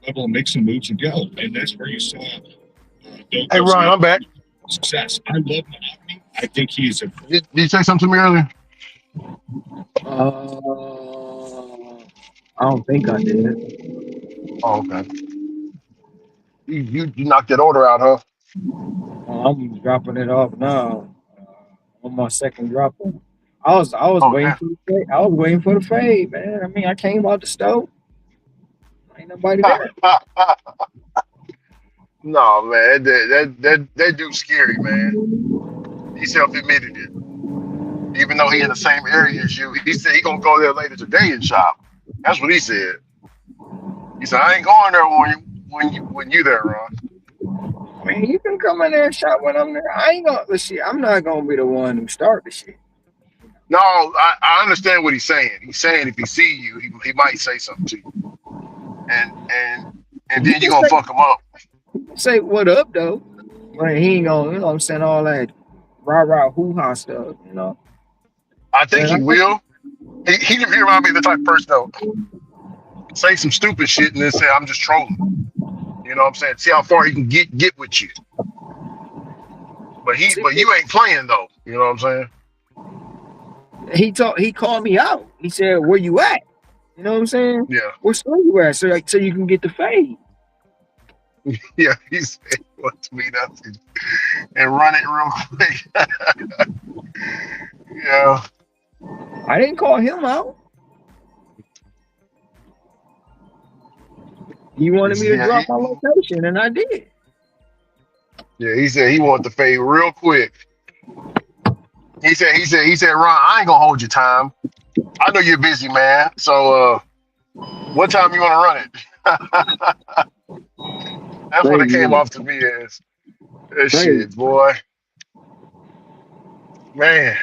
level and make some moves and go. And that's where you saw Hey, Ron, I'm back. Success. I love Mahogany. I think he's a. Did you say something to me earlier? I don't think I did. Oh, okay. You knocked that order out, huh? I'm dropping it off now. On my second drop. I was waiting for the fade. I was waiting for the fade, man. I mean, I came out the stove. Ain't nobody there. No, man, that dude's scary, man. He self-admitted it. Even though he in the same area as you, he said he gonna go there later today and shop. That's what he said. He said, I ain't going there when you there, Ron. Man, you can come in there and shop when I'm there. I'm not gonna be the one who start the shit. No, I understand what he's saying. He's saying if he see you, he might say something to you. And then you gonna fuck him up. Say what up though. But he ain't gonna, I'm saying, all that rah hoo-ha stuff, I think he will. He remind me of the type of person though. Say some stupid shit and then say I'm just trolling. You know what I'm saying? See how far he can get with you. But you ain't playing though. You know what I'm saying? He called me out. He said, "Where you at?" You know what I'm saying? Yeah. Where you at? So you can get the fade. Yeah, he said he wants to meet us and run it real quick. Yeah. I didn't call him out. He wanted me to drop my location, and I did. Yeah, he said he wanted to fade real quick. He said, Ron, I ain't gonna hold your time. I know you're busy, man. So what time you wanna run it? That's what it came off to me as. That shit, boy. Man.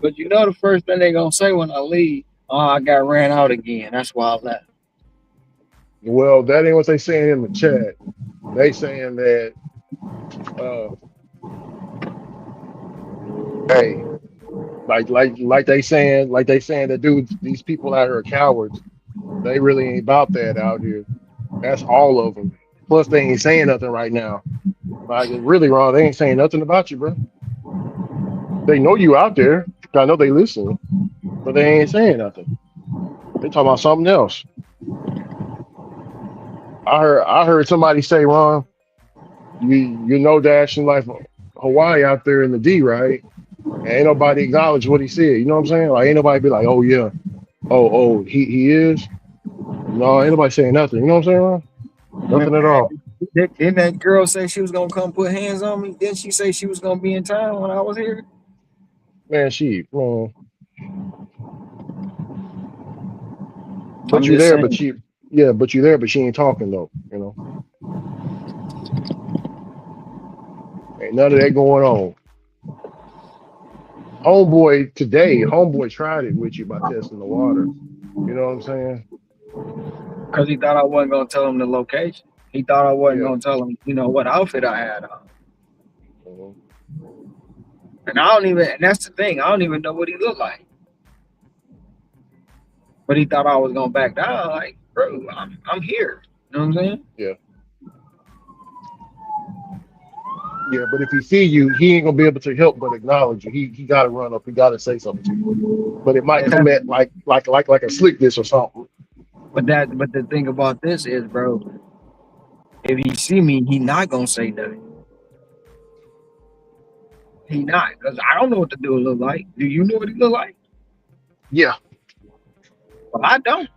But you know the first thing they gonna say when I leave, oh, I got ran out again. That's why I left. Well, that ain't what they saying in the chat. They saying that, uh, hey, like they saying that dudes, these people out here are cowards. They really ain't about that out here. That's all of them. Plus, they ain't saying nothing right now. Like it's really wrong. They ain't saying nothing about you, bro. They know you out there. I know they listen, but they ain't saying nothing. They talking about something else. I heard somebody say, Ron, you know dashing like Hawaii out there in the D, right? And ain't nobody acknowledge what he said. You know what I'm saying? Like ain't nobody be like, oh yeah, he is. No, ain't nobody saying nothing. You know what I'm saying, Ron? Man, Nothing at all. didn't that girl say she was gonna come put hands on me? Didn't she say she was gonna be in town when I was here? Man, but I'm you just there, saying. but you there, but she ain't talking though. You know, ain't none of that going on. Homeboy tried it with you by testing the water. You know what I'm saying? Because he thought I wasn't gonna tell him the location. He thought I wasn't Yeah. gonna tell him, what outfit I had on. Mhm. And I don't even. And that's the thing. I don't even know what he looked like. But he thought I was gonna back down. Like, bro, I'm here. You know what I'm saying? Yeah. Yeah, but if he see you, he ain't gonna be able to help but acknowledge you. He gotta run up. He gotta say something to you. But it might And come that's, at like a slick diss or something. but the thing about this is, bro, if he see me, he not gonna say nothing. He not, because I don't know what the dude look like. Do you know what he look like? Yeah. Well, I don't.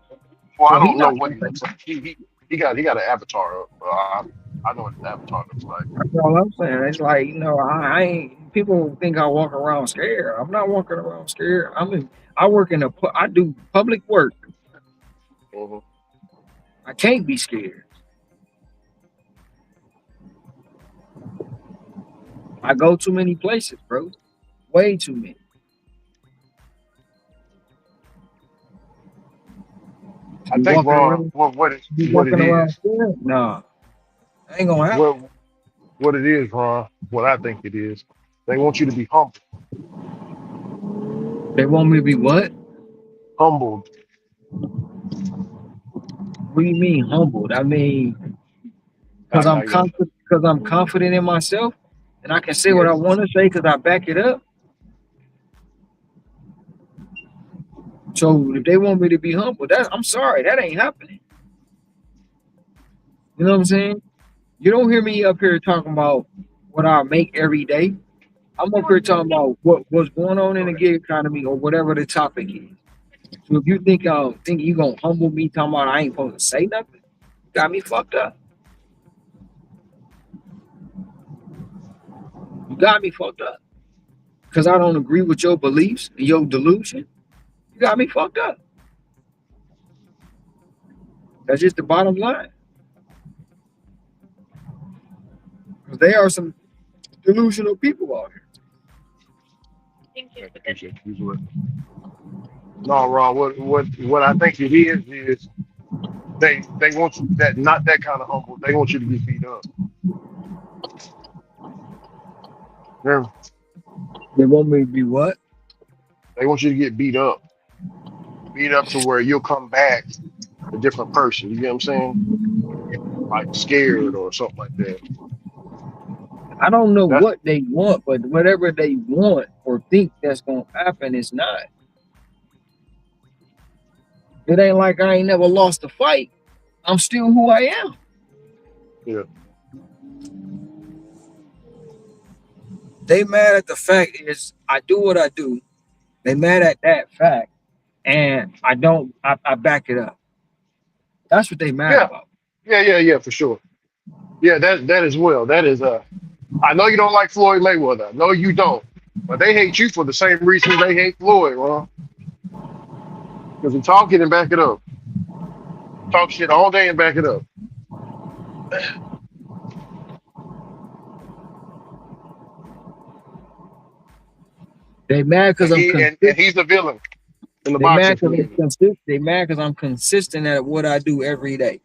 Well, I So he don't know not what gonna he say looks nothing. like. He got an avatar up. I know what his avatar looks like. That's all I'm saying. It's like, I ain't. People think I walk around scared. I'm not walking around scared. I work I do public work. Mhm. I can't be scared. I go too many places, bro. Way too many. To I be think walking Ron, around, what it is, scared? Nah, ain't gonna happen. what what it is, Ron, what I think it is. They want you to be They want me to be what? humbled. What do you mean humbled? I mean, because Like I'm like uh, confident. Because I'm confident in myself, and I can say what I yes, want to say because I back it up. So if they want me to be humble, I'm sorry, that ain't happening. You know what I'm saying? You don't hear me up here talking about what I make every day. I'm up here talking about what's going on in the gig economy or whatever the topic is. So if you think you gonna humble me talking about I ain't supposed to say nothing, you got me fucked up. You got me fucked up. Cause I don't agree with your beliefs and your delusion. You got me fucked up. That's just the bottom line. Cause there are some delusional people out here. usually. No, Ron, what I think it is they want you that not that kind of humble. They want you to get beat up. Yeah. They want me to be what? They want you to get beat up to where you'll come back a different person. You get what I'm saying? Like scared or something like that. I don't know That's what they want, but whatever they want or think that's gonna happen is not. It ain't like I ain't never lost a fight. I'm still who I am. yeah. They mad at the fact is I do what I do. They mad at that fact, and I don't. I back it up. That's what they mad Yeah. about. Yeah, for sure. Yeah, that as well. That is I know you don't like Floyd Mayweather. No, you don't. But they hate you for the same reason they hate Floyd, Ron. Because he talk it and back it up. Talk shit all day and back it up. They mad because I'm consistent. And he's the villain in the They boxing mad because I'm community. consistent. They mad because I'm consistent at what I do every day.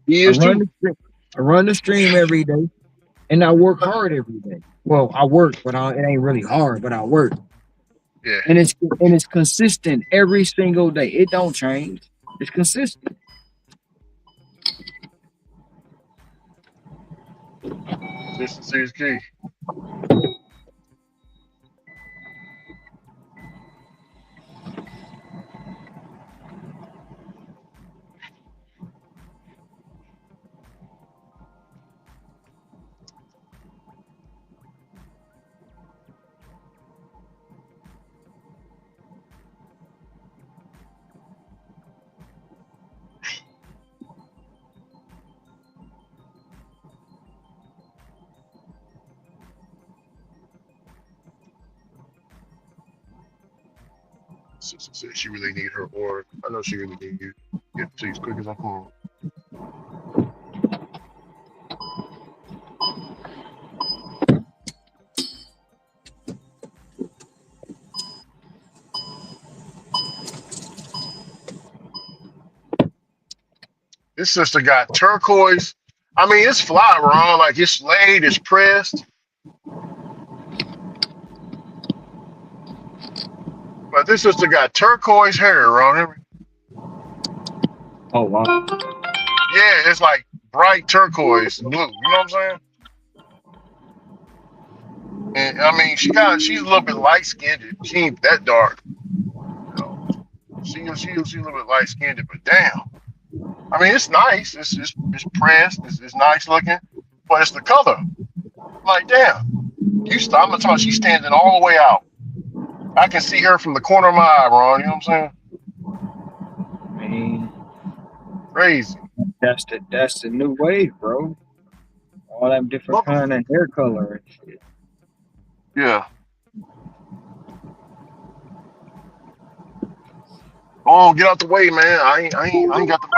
He is too. I run the stream every day, and I work hard every day. Well, I work, but it ain't really hard. But I work, Yeah. and it's consistent every single day. It don't change. It's consistent. Consistency is key. Sister said she really need her org. I know she really need you. Get it to you as quick as I can. This sister got turquoise. I mean, it's fly, Ron. Like it's laid, it's pressed. But this sister got turquoise hair, Ron. Oh wow. Yeah, it's like bright turquoise blue. You know what I'm saying? And I mean, she's a little bit light skinned. She ain't that dark. You know, she's a little bit light skinned, but damn. I mean, it's nice. It's pressed. It's nice looking, but it's the color. Like, damn. I'm gonna talk. She's standing all the way out. I can see her from the corner of my eye, Ron. You know what I'm saying? I mean, crazy. That's the new wave, bro. All them different kind of hair color and shit. Yeah. Oh, get out the way, man. I ain't got the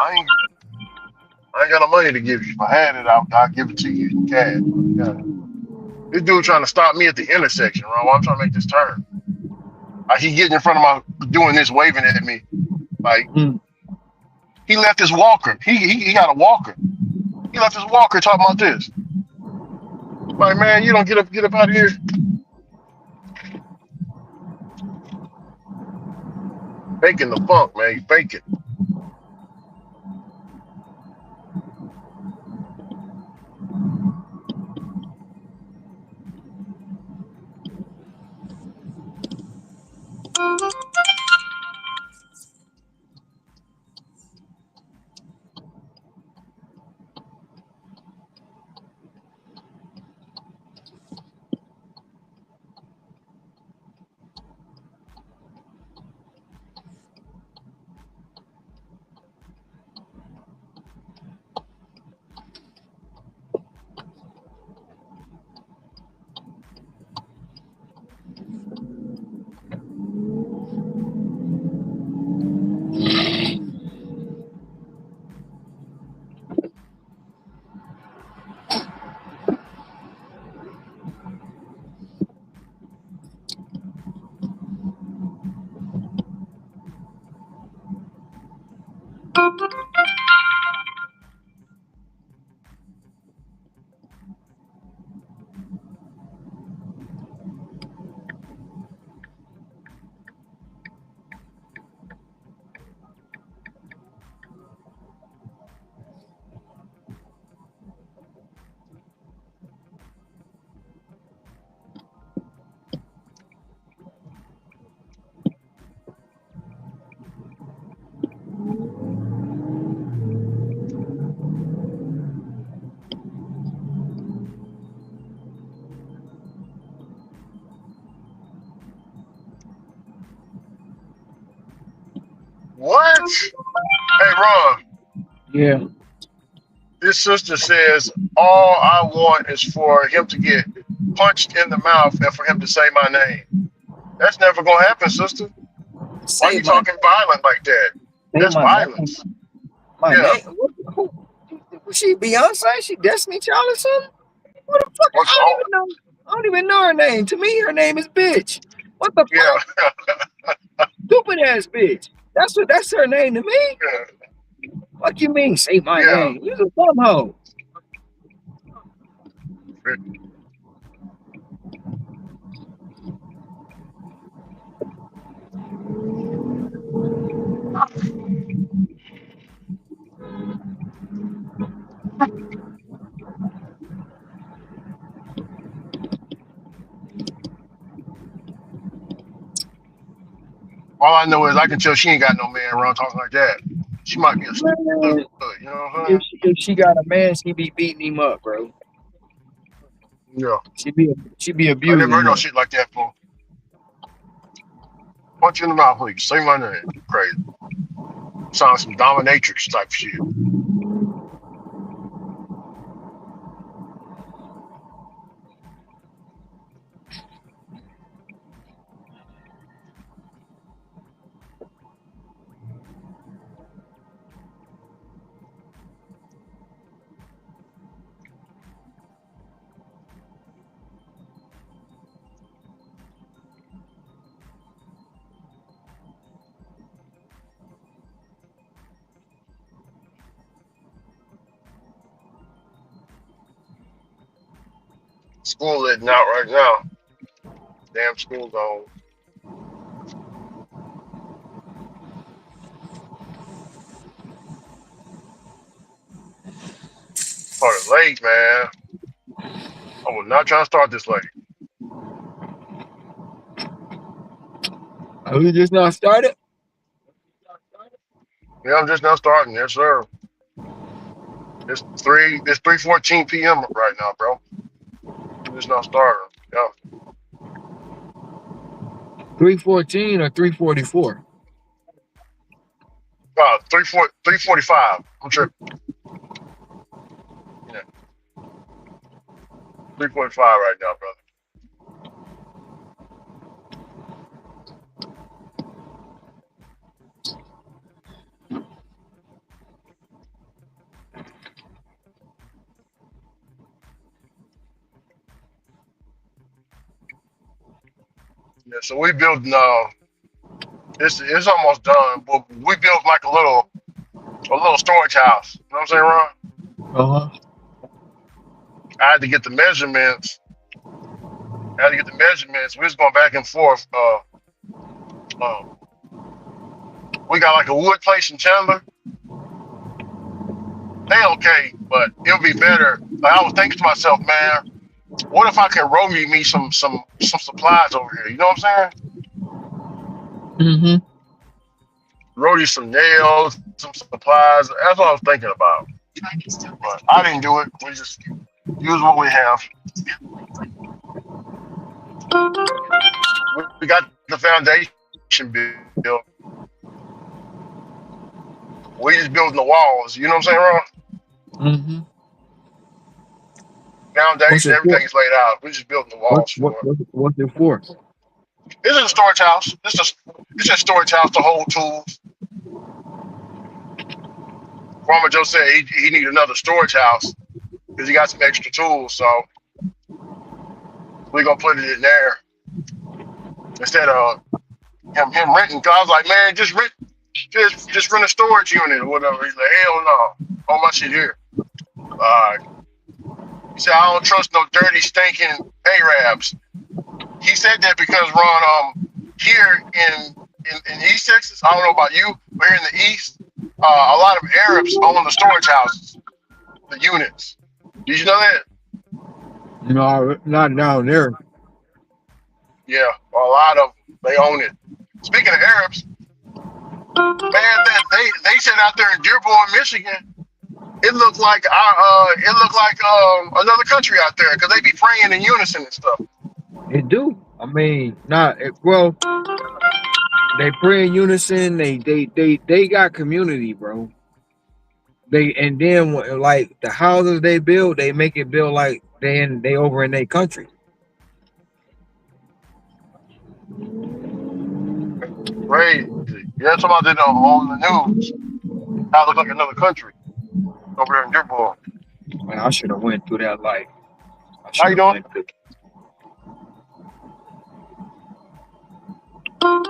money to give you. If I had it, I'll give it to you in cash. Yeah. This dude trying to stop me at the intersection, Ron. While I'm trying to make this turn. He getting in front of my, doing this, waving at me. Like, he left his walker. He got a walker. He left his walker talking about this. Like, man, you don't get up out of here. Faking the funk, man. You fake it. What? Hey, Ron. Yeah. This sister says, all I want is for him to get punched in the mouth and for him to say my name. That's never going to happen, sister. Why are you talking violent like that? That's violence. My name? Was she Beyonce? She Destiny Child or something? What the fuck? I don't even know her name. To me, her name is Bitch. What the Yeah. fuck? Stupid ass bitch. That's her name to me. What you mean? Say my Yeah. name. You a dumb hoe. All I know is I can tell she ain't got no man around talking like that. She might be a stud, Man, you know what I'm saying? if she got a man, she be beating him up, bro. Yeah. She be I never abusing heard no him. shit like that before. Punch you in the mouth, please. Say my name. Crazy. Sounds some dominatrix type shit. School letting out right now. Damn school gone. Started late, man. I was not trying to start this late. Oh, you just not started? Yeah, I'm just now starting. Yes, sir. It's 3:14 p.m. right now, bro. I'm just now starting. Yeah. 314 or 344? 3:45. I'm tripping. Yeah. 3:45 right now, brother. Yeah, so we building it's almost done, but we built like a little storage house. You know what I'm saying, Ron? Uh-huh. I had to get the measurements. We was going back and forth. We got like a wood place in Chandler. They okay, but it'll be better. Like I was thinking to myself, man, what if I can roll me some supplies over here? You know what I'm saying? Mm-hmm. Roll you some nails, some supplies. That's what I was thinking about. But I didn't do it. We just use what we have. We got the foundation built. We just building the walls. You know what I'm saying, Ron? Mm-hmm. What's Foundation, it for? everything is laid out. We just building the walls for it. What's it for? This is a storage house. It's a storage house to hold tools. Farmer Joe said he need another storage house because he got some extra tools. So we're gonna put it in there instead of him renting. Cause I was like, man, just rent a storage unit or whatever. He's like, hell no, all my shit here. He said, I don't trust no dirty, stinking Arabs. He said that because Ron, here in East Texas, I don't know about you, but here in the East, a lot of Arabs own the storage houses, the units. Did you know that? No, not down there. Yeah, a lot of them, they own it. Speaking of Arabs, man, they said out there in Dearborn, Michigan, it looked like another country out there because they be praying in unison and stuff. It do. I mean, well, they pray in unison. They got community, bro. And then like the houses they build, they make it build like they over in their country. Crazy. Yeah, somebody did on the news. That looked like another country over there in Dearborn. Man, I should have went through that life. How you doing? Would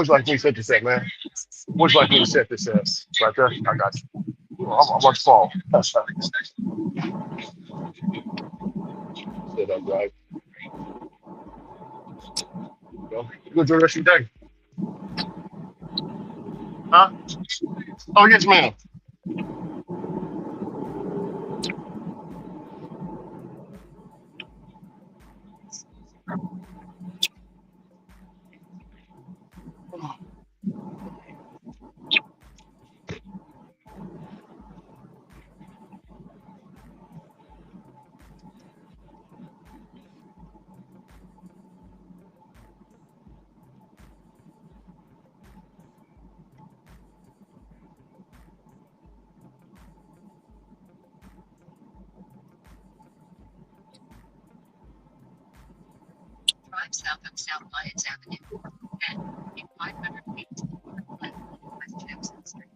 you like me to set this up, man? Would you like me to set this up? Right there? I got you. I'm about to fall. Set up, right? Go. You enjoy the rest of your day. Huh? Oh, yes, ma'am. Drive south of South Lyons Avenue. And in 500 feet, left West Jackson Street.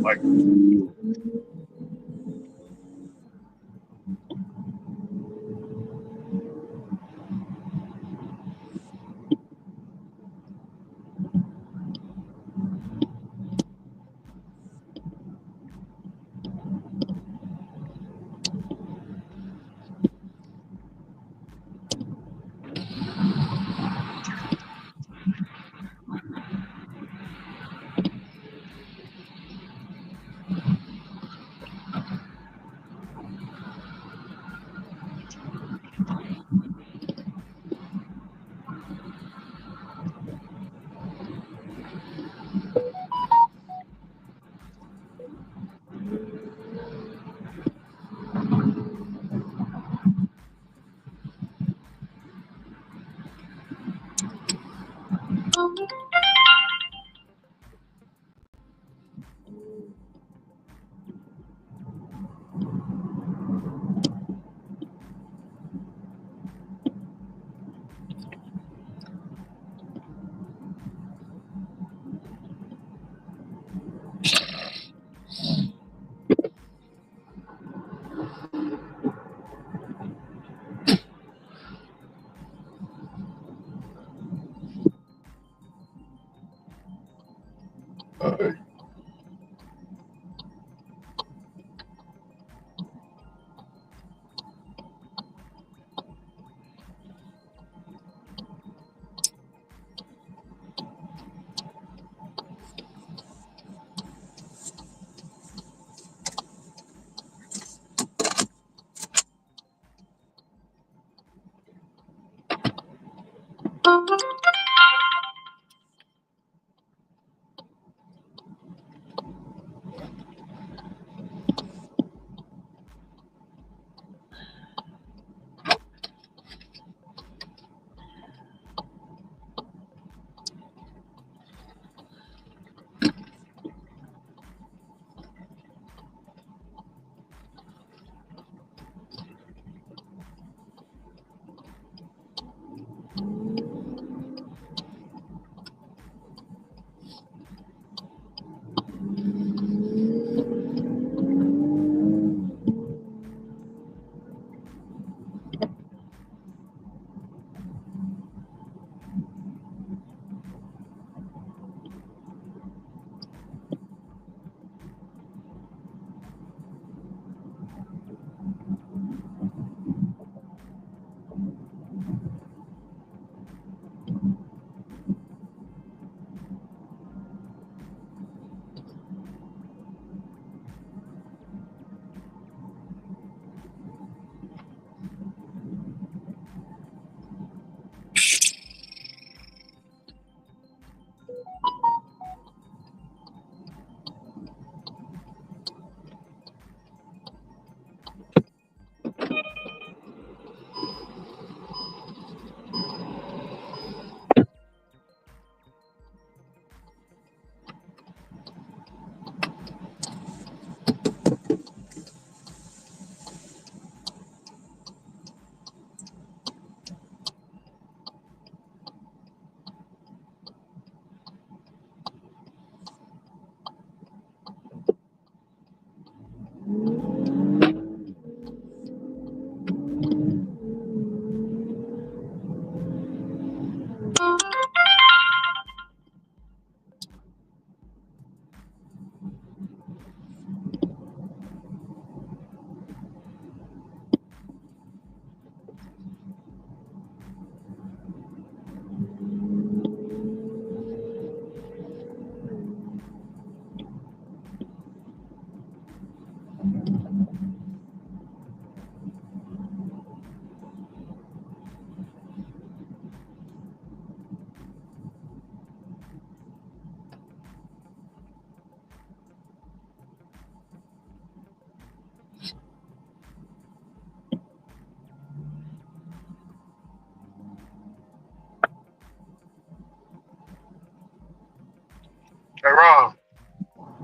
Like,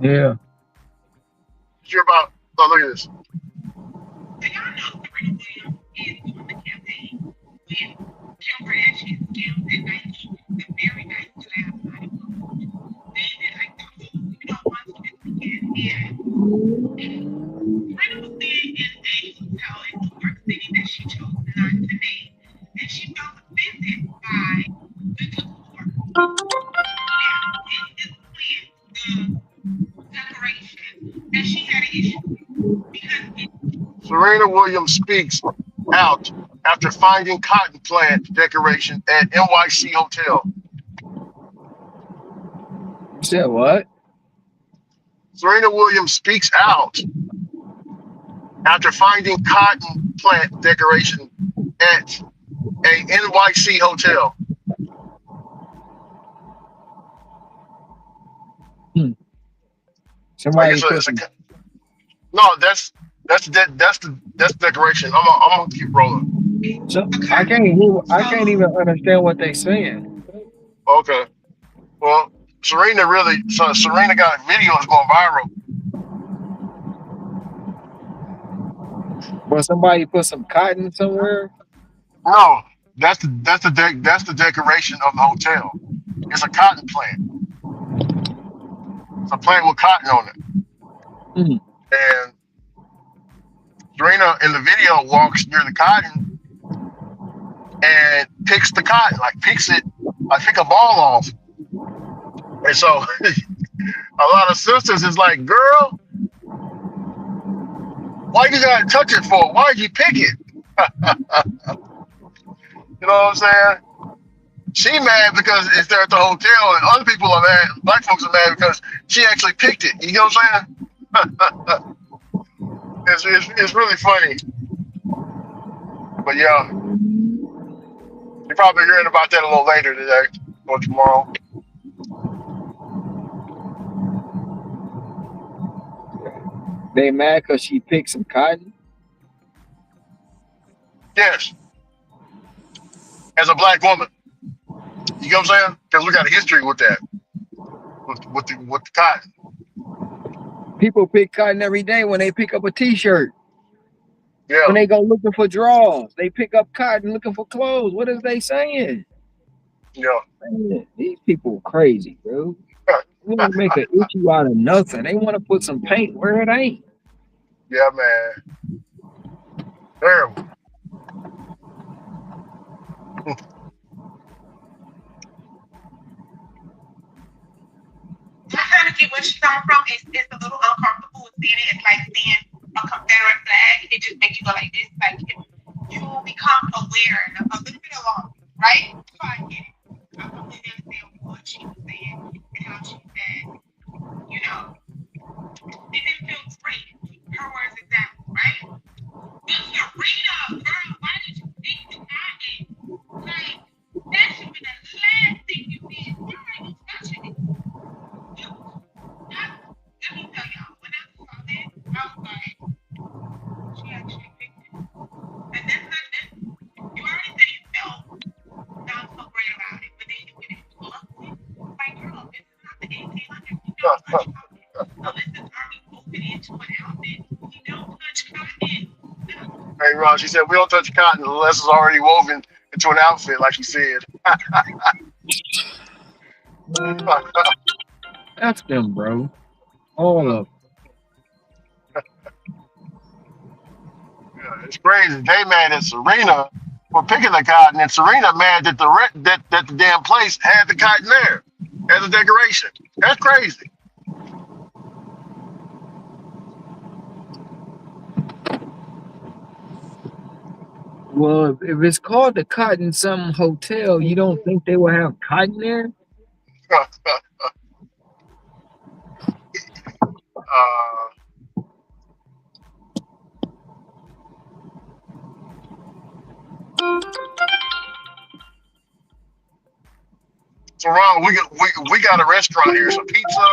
Yeah. Did you hear about? Oh, look at this. Serena Williams speaks out after finding cotton plant decoration at NYC hotel. You said what? Serena Williams speaks out after finding cotton plant decoration at a NYC hotel. Somebody Like put it's a some. no. That's the decoration. I'm gonna keep rolling. So I can't even understand what they saying. Okay. Well, Serena got videos going viral. But somebody put some cotton somewhere. No, that's the decoration of the hotel. It's a cotton plant. It's a plant with cotton on it. And Serena in the video walks near the cotton and picks the cotton, like picks it, like pick a ball off. And so a lot of sisters is like, girl, why you gotta touch it for? Why'd you pick it? You know what I'm saying? She mad because it's there at the hotel, and other people are mad. Black folks are mad because she actually picked it. You know what I'm saying? It's really funny. But yeah, you're probably hearing about that a little later today or tomorrow. They mad because she picked some cotton. Yes, as a black woman. You know what I'm saying? Because we got a history with that, with the cotton. People pick cotton every day when they pick up a T-shirt. Yeah. When they go looking for drawers, they pick up cotton looking for clothes. What is they saying? Yeah. Man, these people crazy, bro. They want to make an issue out of nothing. They want to put some paint where it ain't. Yeah, man. Terrible. I kind of get where she's coming from. It's a little uncomfortable seeing it. It's like seeing a Confederate flag. It just makes you go like this. Like you become aware and a little bit alarmed, right? So I get it. I completely understand what she was saying and how she said, you know, it didn't feel great. Her words exactly, right? Serena, girl, why did you think the cotton? Like that should be the last thing you did. Why are you touching it? Let me tell y'all, when I saw that, I was like, she actually picked it. And that's not this. You already said you felt not so great about it, but then you get into it. Like, girl, this is not the 1800s. You don't touch cotton. Unless it's already woven into an outfit. You don't touch cotton. Hey, Ron, she said we don't touch cotton unless it's already woven into an outfit, like she said. That's them, bro. All of them. Yeah, it's crazy. They mad at Serena for picking the cotton, and Serena mad that that the damn place had the cotton there as a decoration. That's crazy. Well, if it's called the Cotton Some Hotel, you don't think they will have cotton there? So Ron, we got a restaurant here. It's a pizza.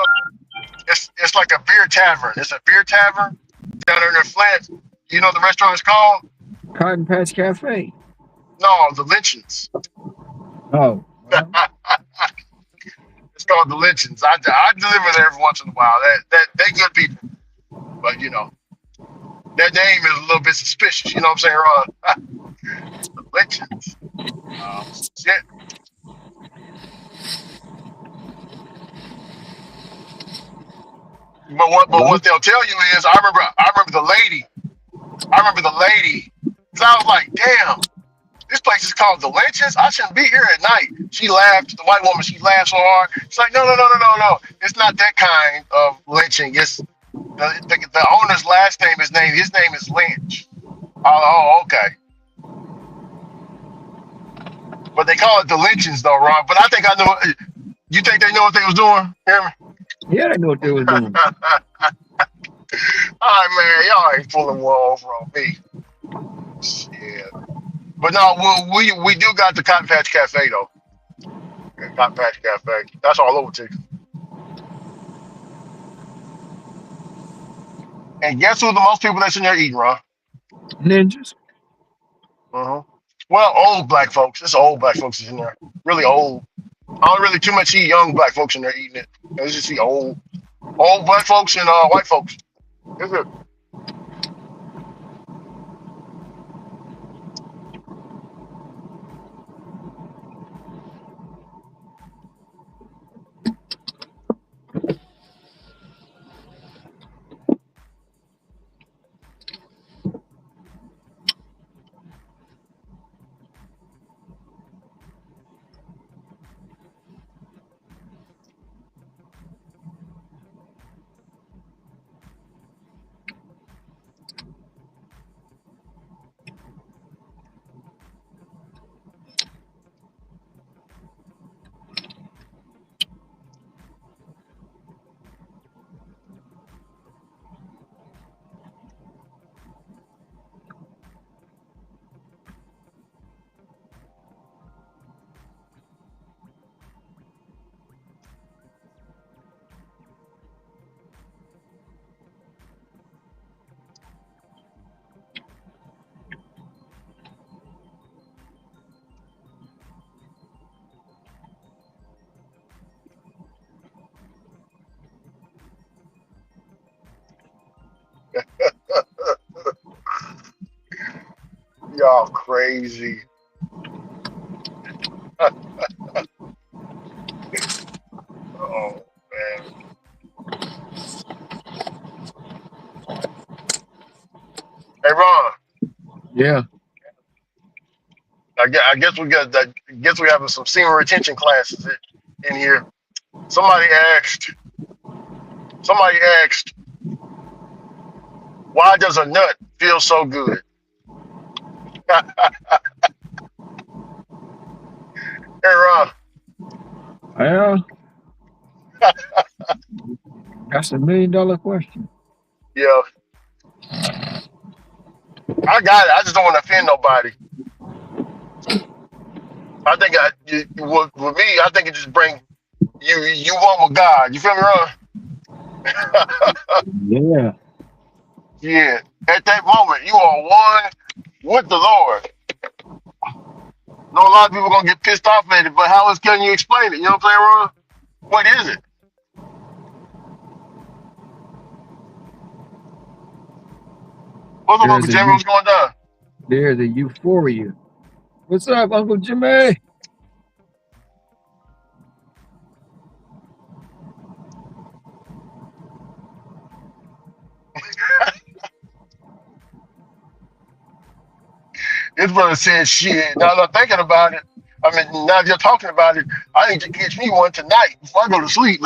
It's like a beer tavern. It's a beer tavern down there in the flat. You know what the restaurant is called? Cotton Patch Cafe. No, the Lynchings. Oh. It's called the lynchings. I deliver there every once in a while. They good people, but you know that name is a little bit suspicious. You know what I'm saying, Ron? The lynchings. Shit. But Hello? what they'll tell you is, I remember the lady. I remember the lady. Cause I was like, damn, this place is called the Lynchings. I shouldn't be here at night. She laughed. The white woman. She laughed so hard. It's like, no. It's not that kind of lynching. It's the owner's last name. His name is Lynch. Oh, okay. But they call it the Lynchings though, Ron. But I think I know. You think they know what they was doing? Hear me? Yeah, I know what they was doing. All right, man. Y'all ain't pulling one over on me. Shit. But no, we do got the Cotton Patch Cafe though. Yeah, Cotton Patch Cafe. That's all over Texas. And guess who the most people that's in there eating, Ron? Ninjas. Uh-huh. Well, old black folks. It's old black folks that's in there. Really old. I don't really too much see young black folks in there eating it. I just see old black folks and white folks. It's good. Y'all crazy. Oh man. Hey Ron, Yeah. I guess we got that. Guess we having some senior retention classes in here. Somebody asked. Somebody asked, why does a nut feel so good? Hey Ron. Yeah. That's $1 million question. Yeah, I got it. I just don't want to offend nobody. I think with me, I think it just bring you one with God. You feel me, Ron? Yeah. Yeah. At that moment, you are one with the Lord. Know a lot of people gonna get pissed off at it, but how else can you explain it? You know what I'm saying, Ron? What is it? What's up, There's Uncle a Jimmy? What's going on? there's a euphoria. What's up, Uncle Jimmy? This brother said, shit. Now that I'm thinking about it, I mean, now that you're talking about it, I need to catch me one tonight before I go to sleep.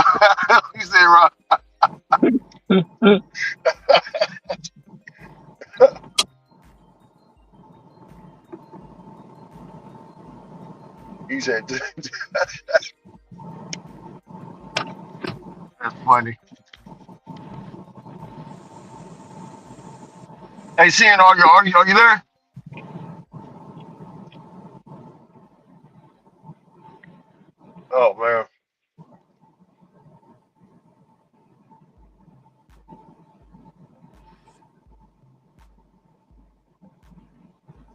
He said, Ron. He said, that's funny. Hey, seeing, are you there? Oh, man.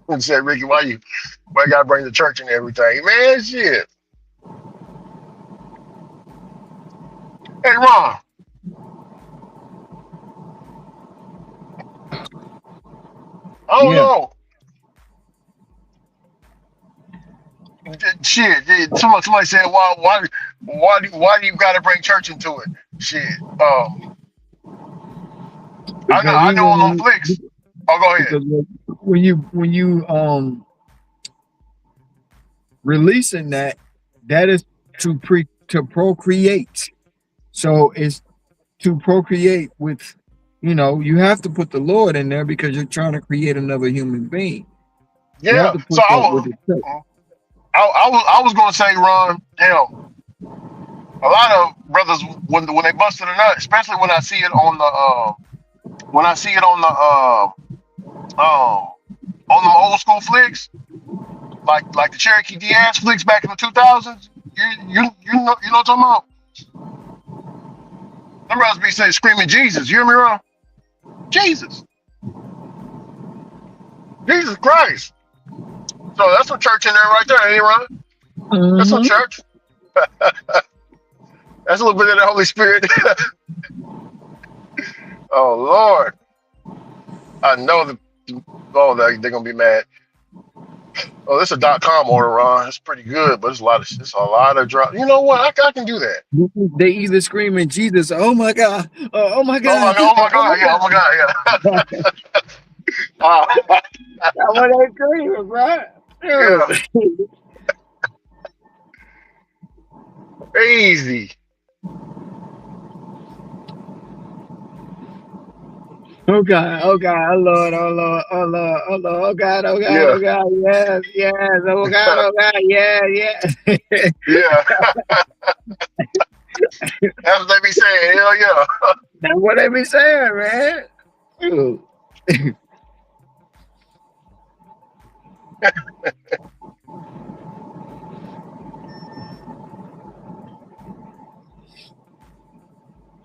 He said, Ricky, why you gotta bring the church and everything? Man, shit. Hey, Ron. I don't Yeah, know. Shit. Somebody said, why do you got to bring church into it? Shit. because I know even on them when flicks. Oh, go ahead. because when you releasing that is to procreate. So it's to procreate with, you have to put the Lord in there because you're trying to create another human being. You have Yeah. to So put that with the church. I was gonna say, Ron. Hell, a lot of brothers when they busted a nut, especially when I see it on the when I see it on them old school flicks, like the Cherokee Diaz flicks back in the 2000s. You know what I'm talking about? Them brothers be saying screaming Jesus. You hear me, Ron? Jesus, Jesus Christ. So that's some church in there right there, ain't it, Ron? That's some Mm-hmm. church. That's a little bit of the Holy Spirit. Oh Lord, I know the. Oh, they're gonna be mad. Oh, this is a .com order, Ron. It's pretty good, but it's a lot of drop. You know what? I can do that. They either screaming Jesus, oh my God, oh my Oh my God, god! Oh my oh my god! Yeah! Oh my God. god! Yeah! That's what they screaming, bro. Yeah! Dude. Crazy. Oh God, oh God, oh Lord, oh Lord, oh Lord, oh Lord, oh God, oh God, Yeah. oh God, yes, yes, oh God, yeah, yeah. Yeah. That's what they be saying. Hell yeah. That's what they be saying, man. Dude.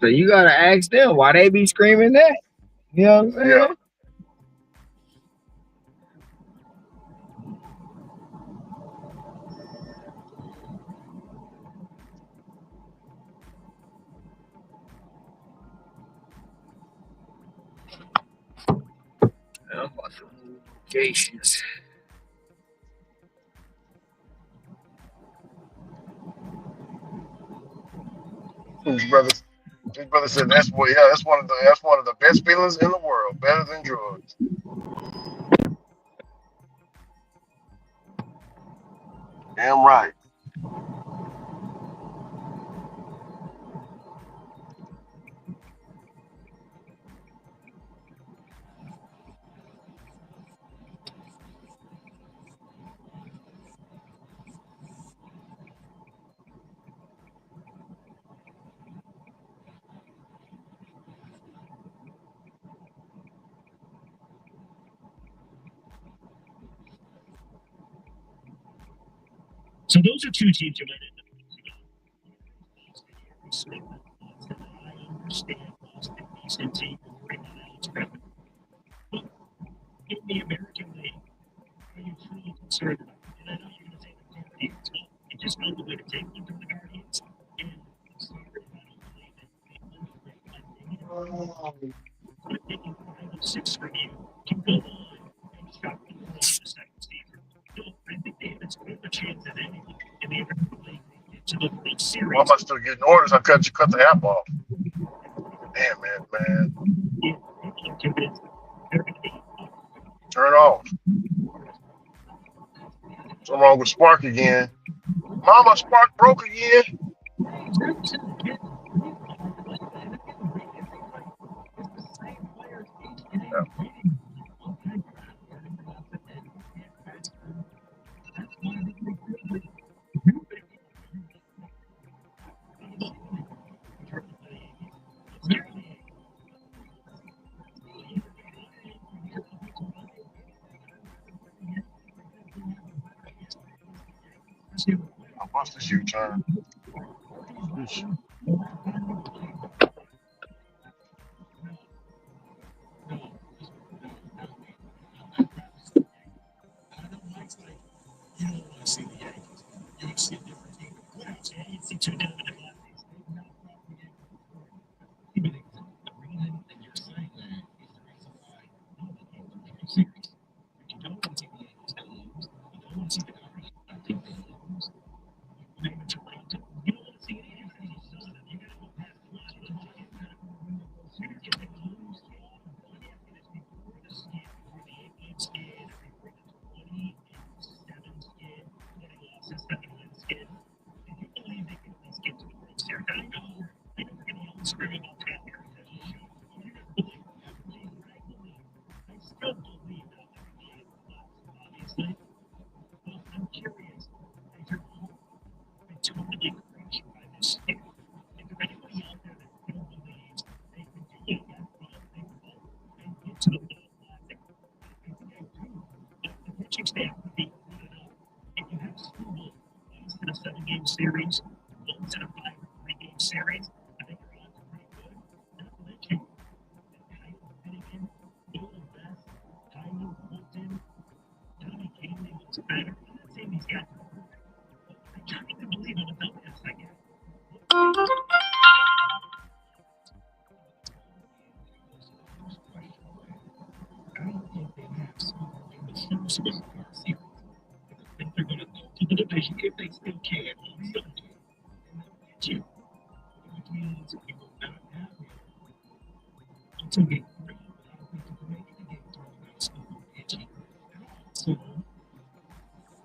So you gotta ask them why they be screaming that. You know what I'm Yeah. saying? I'm about to move locations. His brother said that's one of the best feelings in the world. Better than drugs. Damn right. So those are two teams you might end up with. I understand Boston needs to take worry about Alex Griffin. But in the American League, are you truly concerned about it? And I know you're going to say the Guardians, but it just found a way to take one from the Guardians. And I'm sorry, but I don't believe that they underrate but taking 5 of 6 from you can go on and shock the world in the second season. So I think they have as good a chance as anyone in the American League to the World Well, I'm Series. about to still getting orders. I cut the app off. Damn it, man. I'm convinced they're going to be Turn it off. Something wrong with Spark again. Mama, Spark broke again. I must this U-turn. You don't want to see the Yankees. You want to see a different team. Playoffs. see two dominant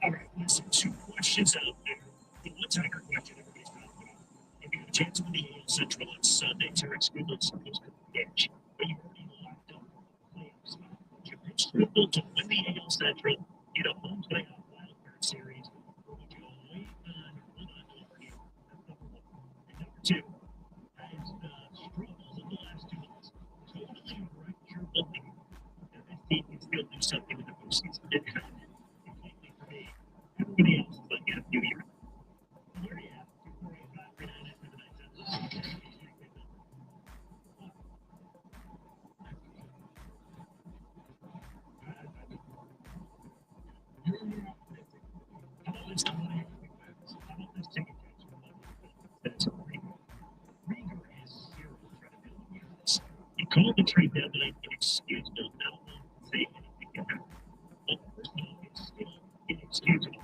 All right, listen, 2 questions out there. The one tiger question everybody's got to put on. If you have a chance to win the AL Central on Sunday, Terry Scribbles supposed to pitch, but you already locked up the playoff spot. Would you pitch Scribble to win the AL Central, get a home playoff wildcard series, or would you wait on or hold on to Artie? That's number one. And number two, as struggles in the last 2 months totally wrecked your belief that this team can still do something in the postseason. It hasn't completely for me. Everybody else is like, yeah, New Year. Where are you at? 249. That's a Rieger has zero credibility on this. He called the trade deadline inexcusable. Now won't say anything different. But first of all, it's still inexcusable.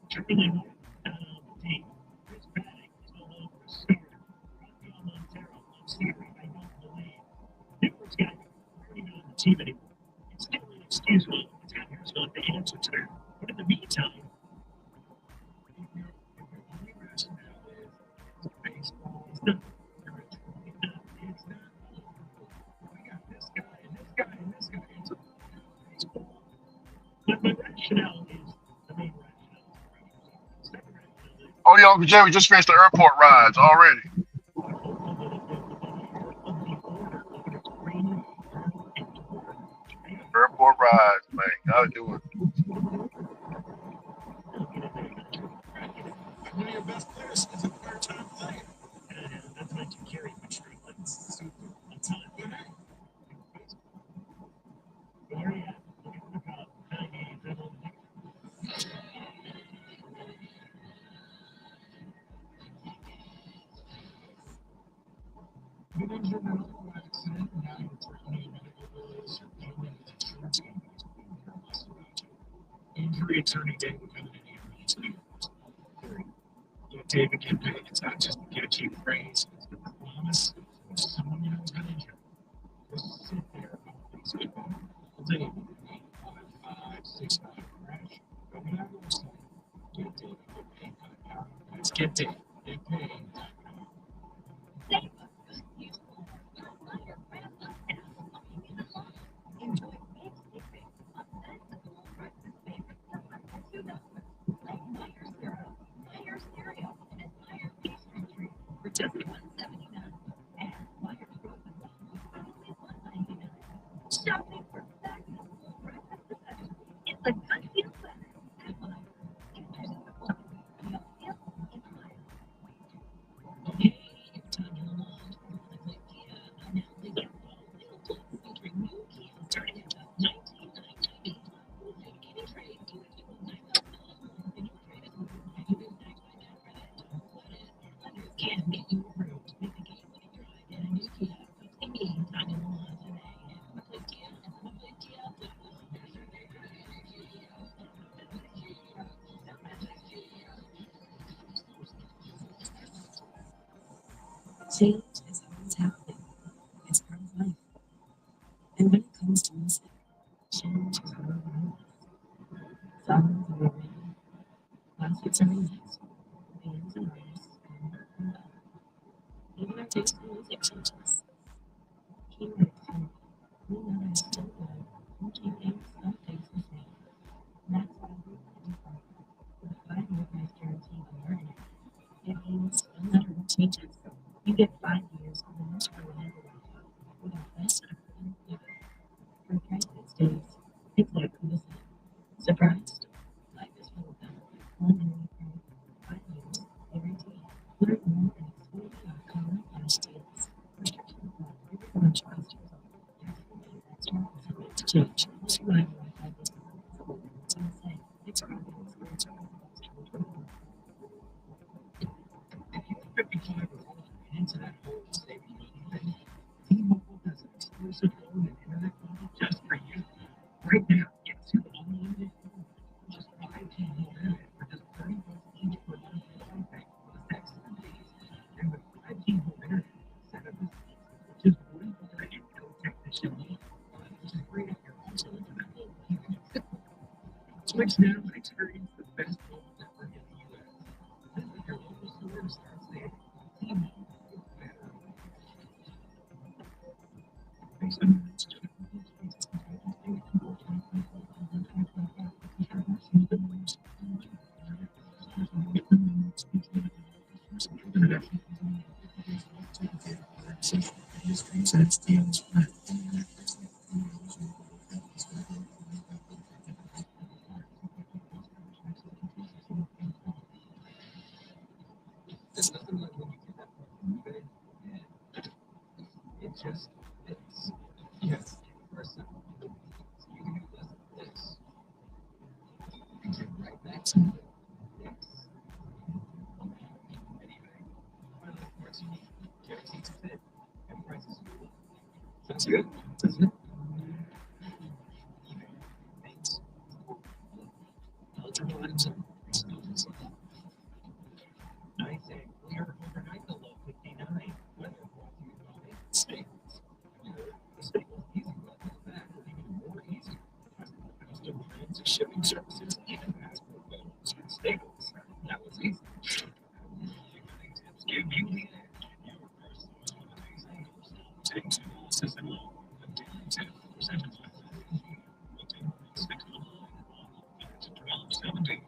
Charlie Morton not on the team. Chris Paddock is no longer a starter. Rafael Montero on Siri, I don't believe. Numerous guys already not on the team anymore. It's still inexcusable. It's got here's not the answer to that. But in the meantime, if your only rationale is baseball, it's not. It's not. We got this guy and this guy and this guy. It's baseball. But my rationale is the main rationale. Oh, yeah, Uncle Jay, we just finished the airport rides already. Airport rides, man. Gotta do it. One of your best players is a third-time player. That's meant to carry my streak. Let's super on time. But hey, where are you at? Looking for the cup. 9 games. That's all the you injured in an auto accident, and now you're threatening medical bills or payment with insurance companies who care less about you. Injury attorney David Kennedy needs to be very. David can pay. It's not just a catchy phrase. It's the promise of someone you know has been injured. Just sit there and please get better. I'll take 85565 crash. Go get out of the site. Get David. Get paid. Let's get David. Get paid. Change is always happening. It's part of life. And when it comes to music, change is part of life. Songs are rewritten, classics are remixed, bands and artists come and go. Even our taste in music changes. Key words come. We know it's still good. We keep things, some things the same. That's why we put it from with a 5-year price guarantee on your internet. It means no matter what changes, you get 5 years of the most reliable Wi-Fi with our best equipment ever. For a price that stays exactly the same. Surprised? Life is full of them. One internet plan, 5 years, guarantee. Learn more and explore.com flash deals. Restrictions apply. Every launch customers only. Maximum internet storage is subject to change. Most reliable Wi-Fi business is on the site. It's a broadband experience over the next 2024. If you're 55 or older and into that whole saving money thing, T-Mobile has an exclusive phone and internet bundle just for you. Right now, get 2 unlimited phone plus 5G home internet for just $30 each per month prepaid plus text and fees. And with 5G home internet, set up as just one phone and no technician needed, which is great if you're also into that whole TV. Switch now and experience the best mobile network in the U.S. Visit your local store to start saving. T-Mobile. Based on minutes, there's nothing like when you get that from eBay. It just fits. Yes, for a second. So you can do less of this and get right back to it. Yes. Anyway, I like parts you need. Guaranteed to fit. And prices are low. Sounds good, doesn't it? eBay. Thanks. Eligible items and exclusions. I say clear overnight the low 59. Weather brought to you by Staples. The Staples Easy Button is back with even more easy. Custom plans and shipping services, even passport photos. Staples. That was easy. Shipping tips give you the edge in your personal holiday sales. Take 2 system loan. A daily tip for 7.5. Waiting 6 online. To 12.70.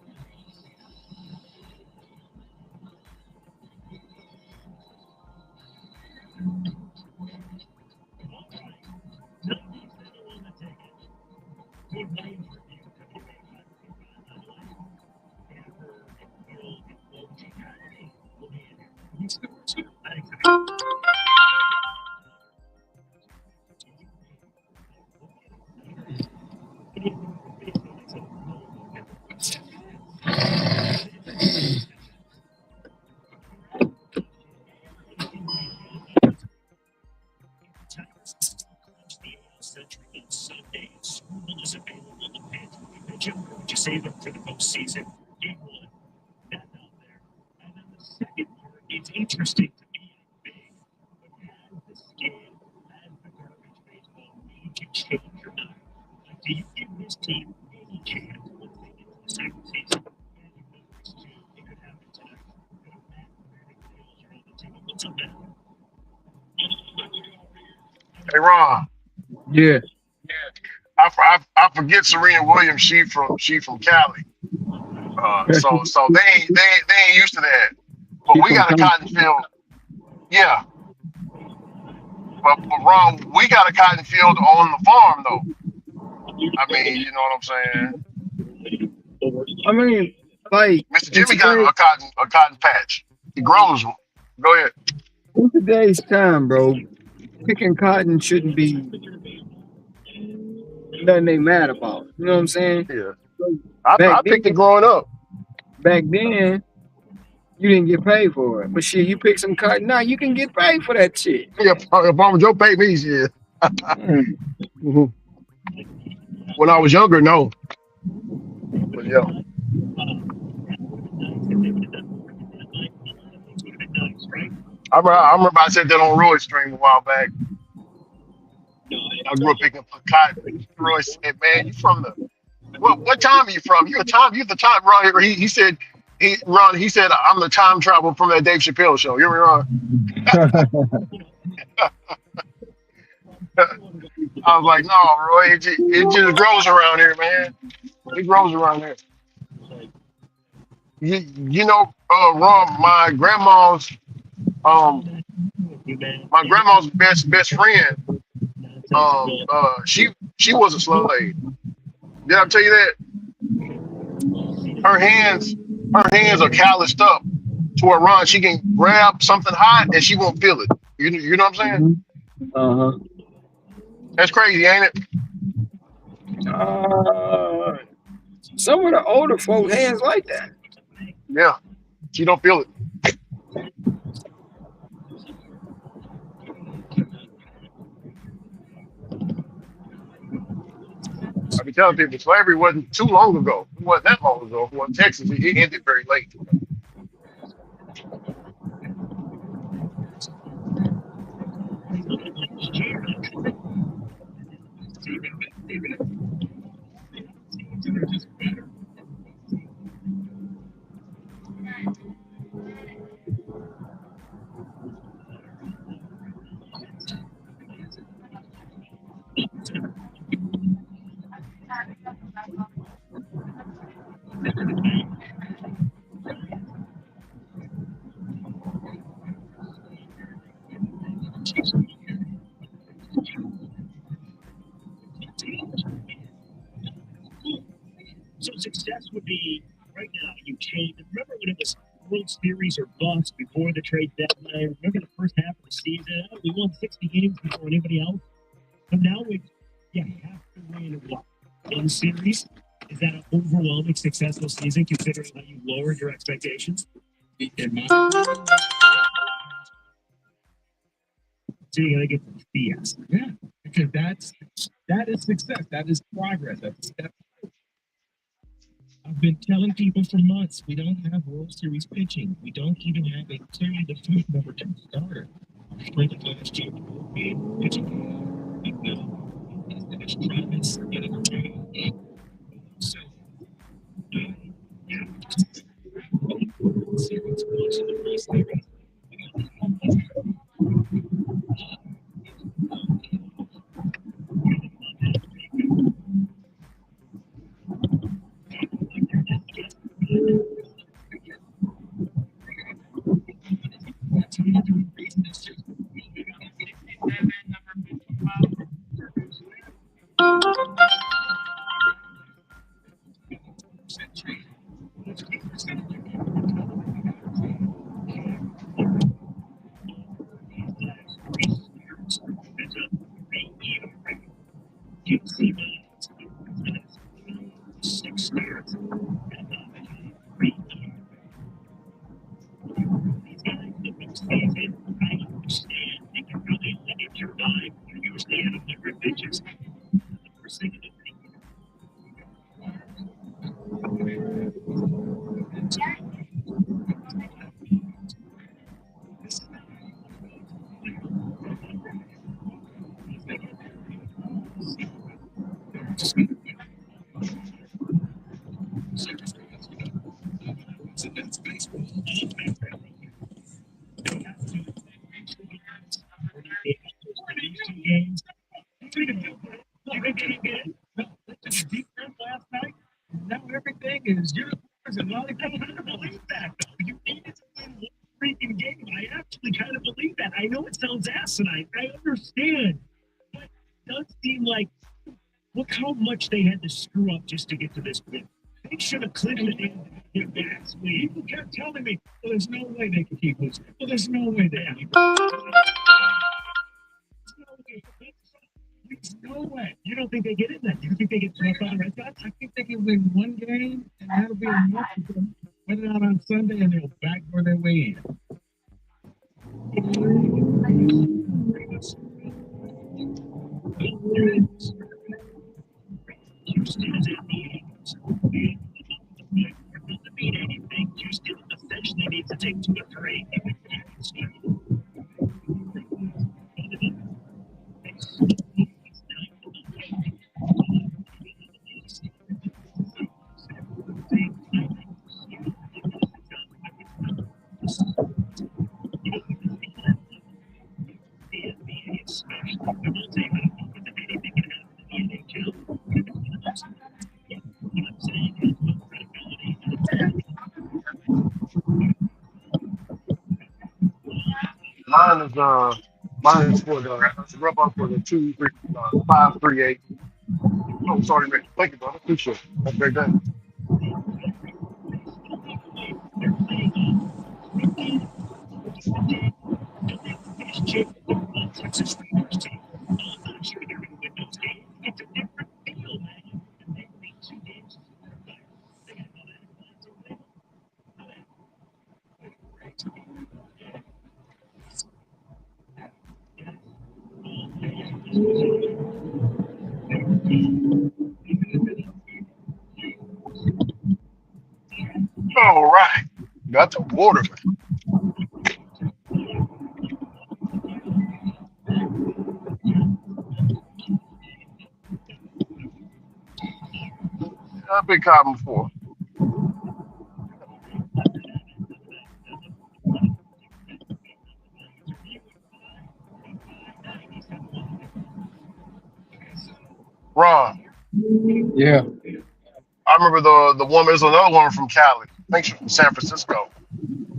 Sunday, school is available to pay to save up for the postseason. Game 1, that's out there. And then the second part, it's interesting to be big, but has the scale, has the garbage baseball made you change your mind? Like, do you give this team any chance once they get to the second season? And you know it's true, it could happen tonight. Go to Matt, you're on the team. What's up, Matt? Hey Ron, Yeah. I forget Serena Williams. She from Cali. So they ain't used to that. But She we from got a cotton Compton. field. Yeah. But Ron, we got a cotton field on the farm though. I mean, you know what I'm saying? I mean, like Mr. in Jimmy got today, a cotton patch. He grows them. Go ahead. in today's time, bro, picking cotton shouldn't be nothing they mad about. You know what I'm saying? Yeah. Back I then, picked it growing up. you didn't get paid for it. But shit, you pick some cotton now, you can get paid for that shit. Yeah, Farmer Joe paid me shit. Mm. When I was younger, no. But yeah. I remember I said that on Roy's stream a while back. I grew up picking up cotton. Roy said, "Man, you from the what time are you from? You the time Ron." He said he said I'm the time travel from that Dave Chappelle show. You hear me, Ron? I was like, "No, Roy, it just grows around here, man. It grows around here." Ron, my grandma's best friend, she was a slave. Did I tell you that? Her hands, her hands are calloused up to where Ron, she can grab something hot and she won't feel it. You know what I'm saying? Uh-huh. That's crazy, ain't it? Some of the older folk hands like that. Yeah, she don't feel it. I be telling people slavery wasn't too long ago. It wasn't that long ago. Well, in Texas, it ended very late. So success would be right now. You change. Remember when it was World Series or bust before the trade deadline? Remember the first half of the season? Oh, we won 60 games before anybody else. But now we, you have to win what? One series. Is that an overwhelming successful season considering how you lowered your expectations? In my so you gotta get the BS. Yeah, because that is success. That is progress. That's a step. I've been telling people for months we don't have World Series pitching. We don't even have a clearly defined number 2 starter. Strength of last year, pitching. Travis getting so series watching the first series. Games. Last night. Now everything is unicorns and lollipops. I kind of believe that, though. You needed to win one freaking game. I actually kind of believe that. I know it sounds asinine. I understand. But it does seem like, look how much they had to screw up just to get to this win. They should have clinched it in their backs. People kept telling me, well, there's no way they can keep losing. Well, there's no way they can. There's no way. You don't think they get in that? You think they get swept by the Red Sox? I think they can win one game, and that'll be enough to win it out on Sunday, and they'll backdoor their way in. Houston essentially needs to take 2 or 3. Mine is mine is for the rub off for the 538. Oh, sorry, man. Thank you, brother. Appreciate it. Have a great day. All right. Got the water, man. I've been caught before. Ron, Yeah. I remember the woman. There's another woman from Cali. I think she's from San Francisco.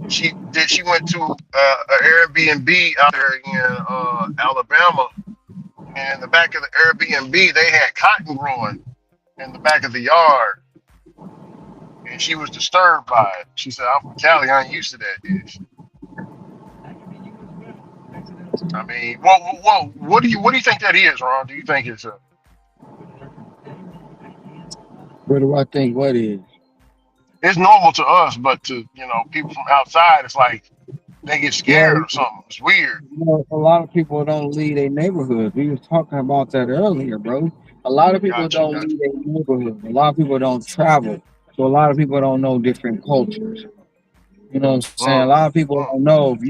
She went to an Airbnb out there in Alabama, and in the back of the Airbnb they had cotton growing in the back of the yard, and she was disturbed by it. She said, "I'm from Cali. I ain't used to that ish." I mean, what do you think that is, Ron? Do you think it's What do I think? What is? it's normal to us, but to people from outside, it's like they get Well, scared or something. It's weird. a lot of people don't leave their neighborhood. We was talking about that earlier, bro. A lot of people Gotcha, don't gotcha. leave their neighborhood. A lot of people don't travel. So a lot of people don't know different cultures. You know what I'm saying? A Mm, lot of people mm. don't know if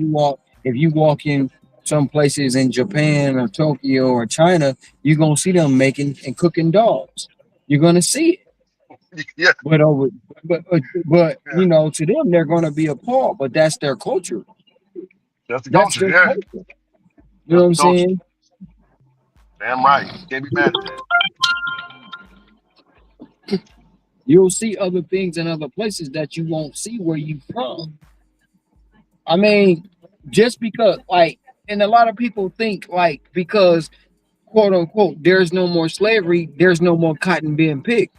you walk in some places in Japan or Tokyo or China, you're gonna see them making and cooking dogs. You're gonna see it. Yeah, But over but yeah. to them they're gonna be appalled, but that's their culture. That's the That's culture. their Yeah, culture. You know that's what the I'm culture. saying? Damn right. Can't be mad at that. You'll see other things in other places that you won't see where you from. I mean, just because and a lot of people think because quote unquote there's no more slavery, there's no more cotton being picked.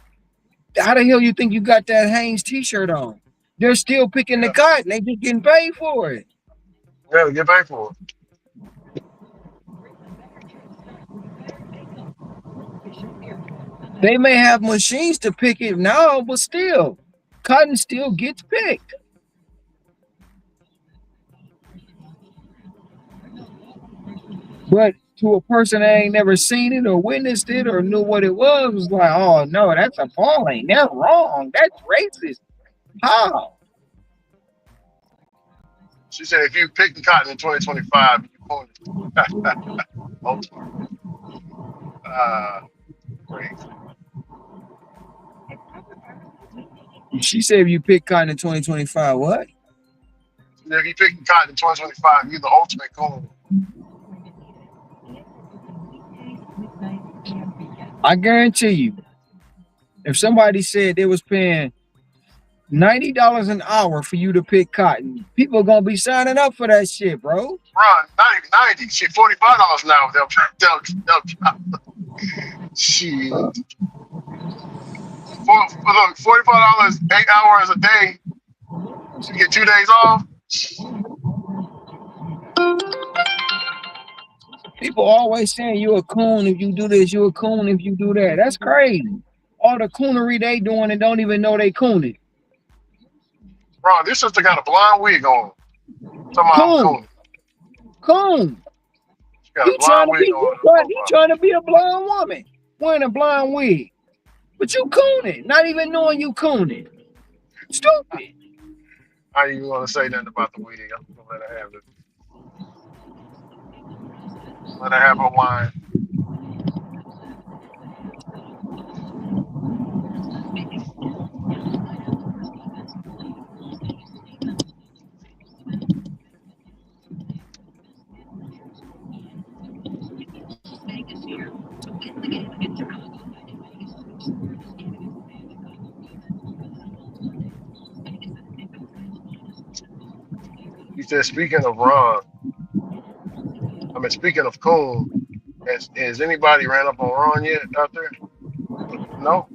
How the hell you think you got that Hanes t-shirt on? They're still picking the Yeah, cotton, they just getting paid for it. yeah. Get paid for it. They may have machines to pick it now, but still, cotton still gets picked. But to a person that ain't never seen it or witnessed it or knew what it was like, oh no, that's appalling. That's wrong. That's racist. How? She said, if you pick the cotton in 2025, you own it. Ultimate. Crazy. She said if you pick cotton in 2025, what? If you pick the cotton in 2025, you're the ultimate coon. I guarantee you, if somebody said they was paying $90 an hour for you to pick cotton, people are gonna be signing up for that shit, bro. Ron, not even 90. Shit, $45 now. They'll shit. Look, $45, 8 hours a day. So you get 2 days off. People always saying you a coon if you do this, you a coon if you do that. That's crazy. All the coonery they doing and don't even know they cooning. Ron, this sister got a blonde wig on. Talking about I'm Coon, coon. coon. She got a You trying blonde to wig be on in the you profile. trying to be a blonde woman wearing a blonde wig, but you cooning, not even knowing you cooning. Stupid. I ain't even want to say nothing about the wig. I'm gonna let her have it. Let her have her wine. He said, speaking of Ron. mean, speaking of coon, has anybody ran up on Ron yet out there? No.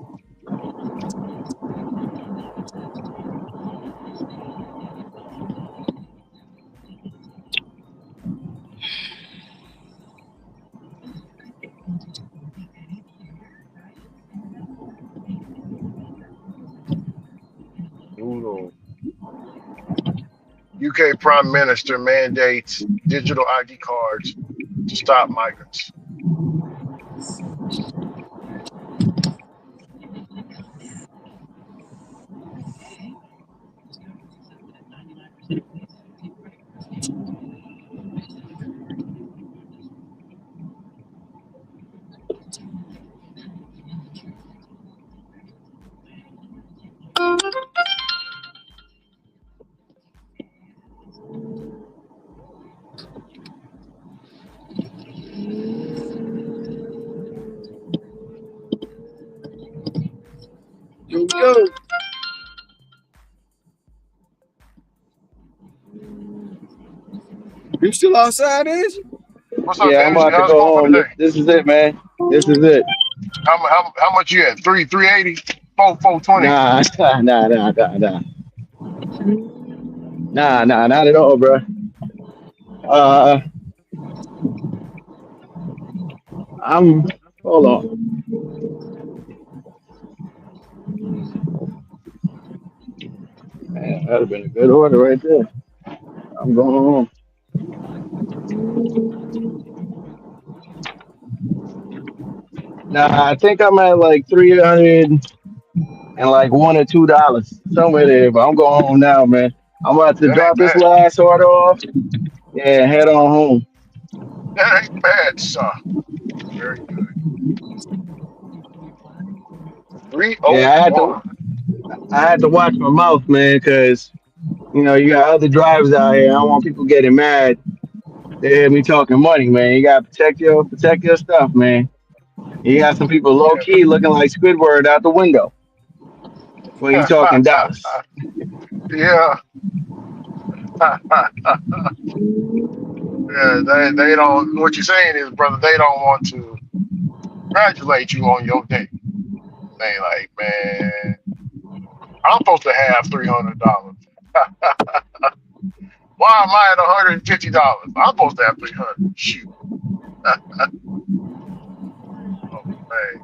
Noodle. UK Prime Minister mandates digital ID cards to stop migrants. Yo. You still outside, is you? What's up, Yeah, I'm energy? about to How's it go going for home. today? This is it, man. This is it. How much you at? 380? 420? Nah, nah, not at all, bro. Uh, I'm. Hold on. Man, that'd have been a good order right there. I'm going home. Nah, I think I'm at like 300 and like $1 or $2 somewhere there. But I'm going home now, man. I'm about to That ain't drop this bad. last order off. Yeah, head on home. That ain't bad, sir. Very good. Yeah, 301. I had to watch my mouth, man, because you got other drivers out here. I don't want people getting mad. They hear me talking money, man. You gotta protect your stuff, man. You got some people low key looking like Squidward out the window when you talking dollars. Yeah. Yeah, they don't. What you're saying is, brother, they don't want to congratulate you on your day. They like, man, I'm supposed to have $300. Why am I at $150? I'm supposed to have 300. Shoot. Oh man.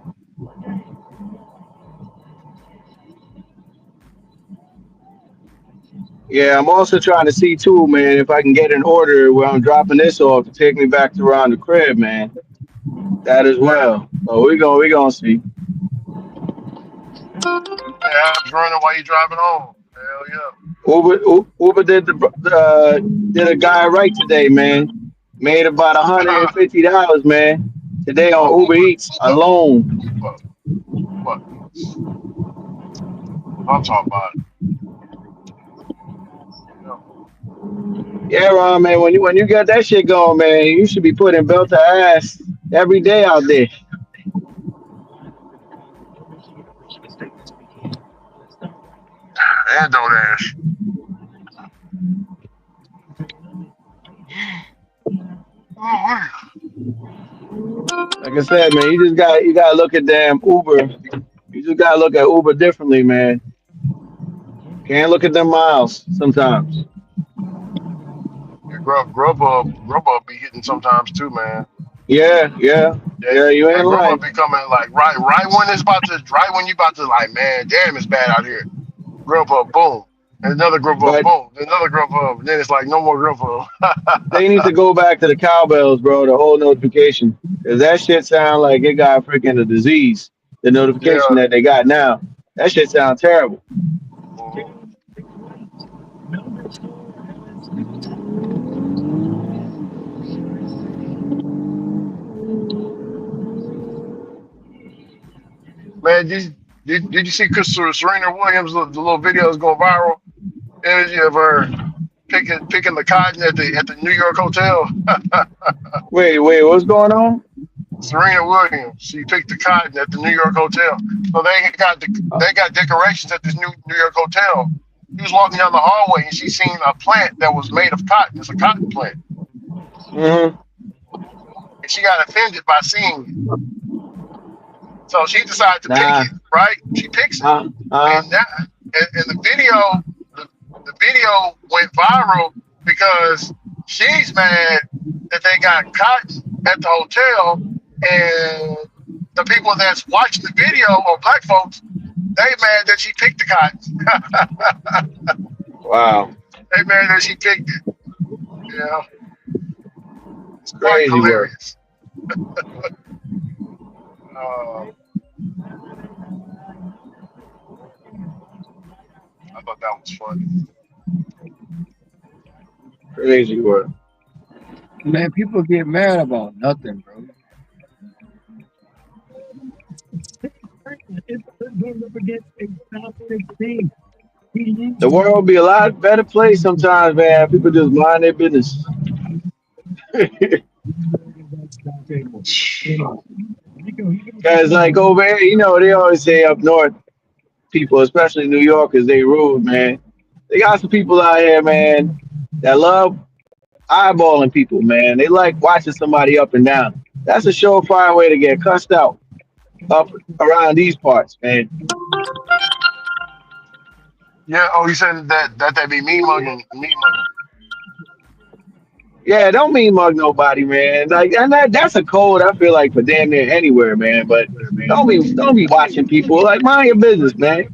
Yeah, I'm also trying to see too, man, if I can get an order where I'm dropping this off to take me back to around the crib, man. That as Yeah. well. So we gonna see. Apps running while you driving home. Hell yeah. Uber did a guy right today, man. Made about $150, man. Today on Uber Eats alone. Uber. I'm talking about. Yeah. Yeah, Ron, man. When you got that shit going, man, you should be putting belt to ass every day out there. And DoorDash. Oh, Like I said, man, you gotta look at damn Uber. You just gotta look at Uber differently, man. Can't look at them miles sometimes. yeah, Grubhub be hitting sometimes too, man. Yeah. You That ain't Grubhub lying. be coming like right when you about to like, man, damn, it's bad out here. Grubhub, boom, and another Grubhub, But boom, another Grubhub, and then it's like no more Grubhub. they need to go back to the cowbells, bro. The whole notification, cause that shit sound like it got freaking a disease. The notification Yeah. that they got now, that shit sound terrible. Mhm. Man, did you see Serena Williams the little videos going viral? Energy of her picking the cotton at the New York hotel. Wait, what's going on? Serena Williams, she picked the cotton at the New York hotel. So they got decorations at this New York hotel. She was walking down the hallway and she seen a plant that was made of cotton. It's a cotton plant. Mm-hmm. and she got offended by seeing it. So she decided to pick Nah. it, right? She picks it, Uh, uh, and the the video went viral because she's mad that they got cotton at the hotel, and the people that's watching the video or black folks, they mad that she picked the cotton. wow. They mad that she picked it. Yeah, it's quite Crazy work. hilarious. Uh, I thought that was funny. Crazy work. Man, people get mad about nothing, bro. The world would be a lot better place sometimes, man. People just mind their business. Cause like over here, you know, they always say up north, people, especially New Yorkers, they rude, man. They got some people out here, man, that love eyeballing people, man. They like watching somebody up and down. That's a surefire way to get cussed out up around these parts, man. Yeah. Oh, you said that they be mean mugging, mean mugging. Yeah, don't mean mug nobody, man. Like, and that's a code I feel like for damn near anywhere, man. But don't be watching people. Like, mind your business, man.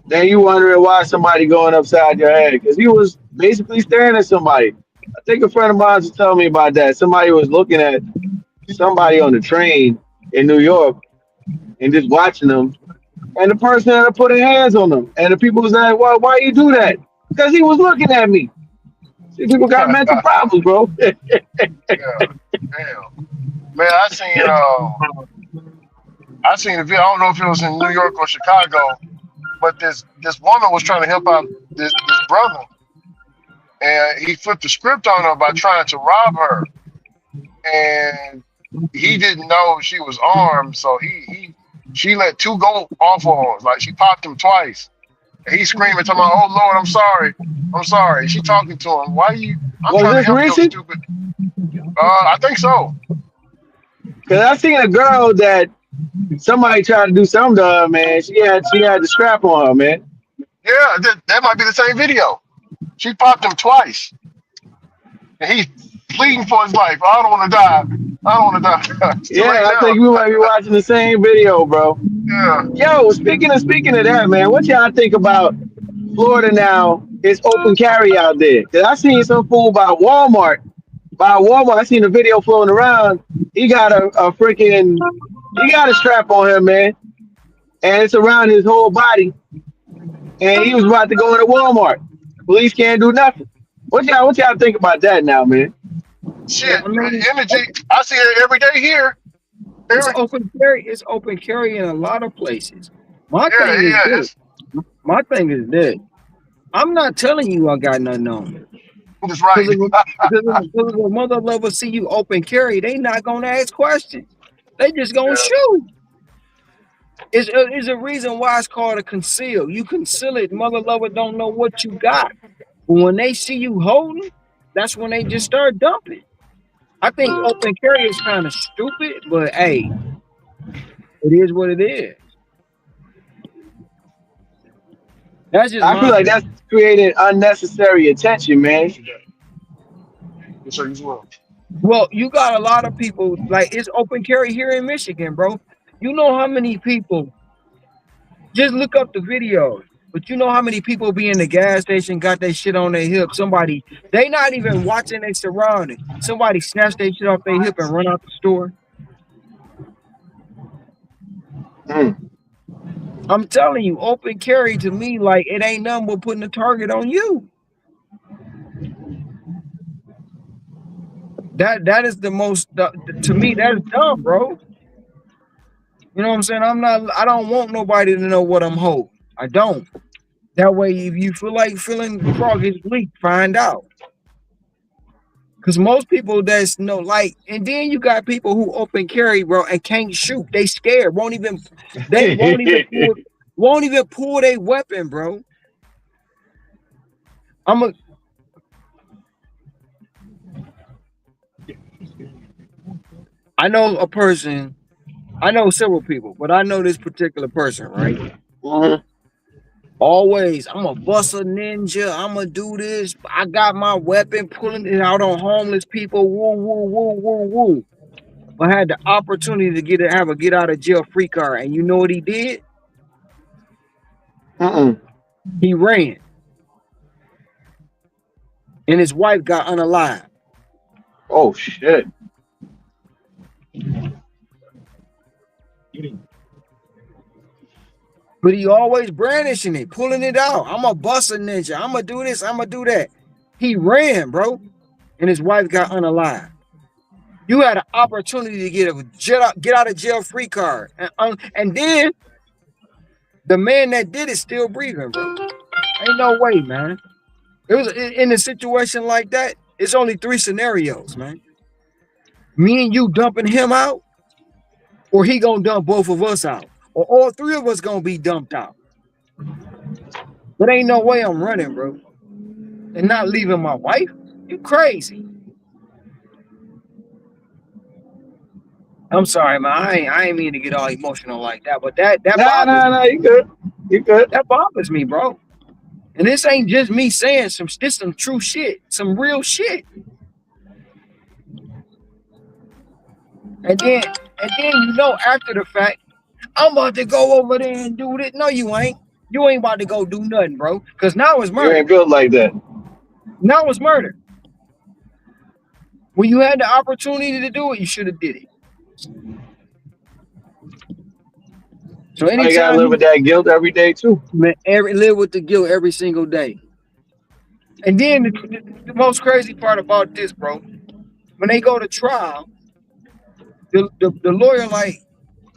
Then you wondering why somebody going upside your head because he was basically staring at somebody. I think a friend of mine was telling me about that. Somebody was looking at somebody on the train in New York and just watching them, and the person ended up putting hands on them, and the people was like, "Well, why you do that?" Because he was looking at me. See, people got mental problems, bro. Yeah. Damn. Man, I seen a video. I don't know if it was in New York or Chicago, but this woman was trying to help out this brother, and he flipped the script on her by trying to rob her, and he didn't know she was armed, so she let two go off on him, like she popped him twice, and he's screaming, talking about, "Oh Lord, I'm sorry." She talking to him, "Why you? I'm Was trying to this help your recent? stupid." I think so. Because I seen a girl that somebody tried to do something to her, man. She had the strap on her, man. Yeah, that might be the same video. She popped him twice, and he's pleading for his life. I don't want to die. I don't want to die. It's too late Yeah, I now. think we might be watching the same video, bro. Yeah. Yo, speaking of that, man, what y'all think about Florida now? It's open carry out there. Cause I seen some fool by Walmart. I seen a video floating around. He got he got a strap on him, man, and it's around his whole body. And he was about to go into Walmart. Police can't do nothing. What y'all think about that now, man? Shit, I mean, energy. I see it every day here. it's open carry. It's open carry in a lot of places. My thing is Yeah. this. My thing is this. I'm not telling you I got nothing on me. That's right. Because if a mother lover see you open carry, they not gonna ask questions. They just gonna Yeah. shoot. Is a reason why it's called a conceal. You conceal it. Mother lover don't know what you got. But when they see you holding, that's when they just start dumping. I think open carry is kind of stupid, but hey, it is what it is. That's just I my feel like opinion. that's creating unnecessary attention, man. So you will. Well, you got a lot of people like it's open carry here in Michigan, bro. You know how many people just look up the videos, but you know how many people be in the gas station, got their shit on their hip. Somebody they not even watching their surroundings. Somebody snatch their shit off their hip and run out the store. Mm. I'm telling you, open carry to me, like it ain't nothing but putting a target on you. That is the most to me, that's dumb, bro. You know what I'm saying? I don't want nobody to know what I'm holding. I don't. That way, if you feel like feeling froggy leak, find out. Because most people that's like, and then you got people who open carry, bro, and can't shoot. They scared. They won't even pull their weapon, bro. I know a person, I know several people, but I know this particular person, right? Always, I'm a bust a ninja. I'm gonna do this. I got my weapon, pulling it out on homeless people. Woo, woo, woo, woo, woo. But had the opportunity to have a get out of jail free card, and you know what he did? He ran, and his wife got unalive. Oh shit. But he always brandishing it, pulling it out. I'm a bust a ninja. I'm gonna do this. I'm gonna do that. He ran, bro, and his wife got unalive. You had an opportunity to get out of jail free card, and then the man that did it still breathing, bro. Ain't no way, man. It was in a situation like that. It's only 3 scenarios, man. Me and you dumping him out, or he gonna dump both of us out, or all 3 of us gonna be dumped out. But ain't no way I'm running, bro, and not leaving my wife. You crazy? I'm sorry, man. I ain't mean to get all emotional like that, but that bothers me. Nah, you good. You good. That bothers me, bro. And this ain't just me saying some true shit, some real shit. And then you know, after the fact, I'm about to go over there and do this. No, you ain't. You ain't about to go do nothing, bro. Because now it's You murder. ain't built like that. Now it's murder. When you had the opportunity to do it, you should have did it. So Why you gotta anytime live with that guilt every day too? live with the guilt every single day. And then the most crazy part about this, bro, when they go to trial, the lawyer like,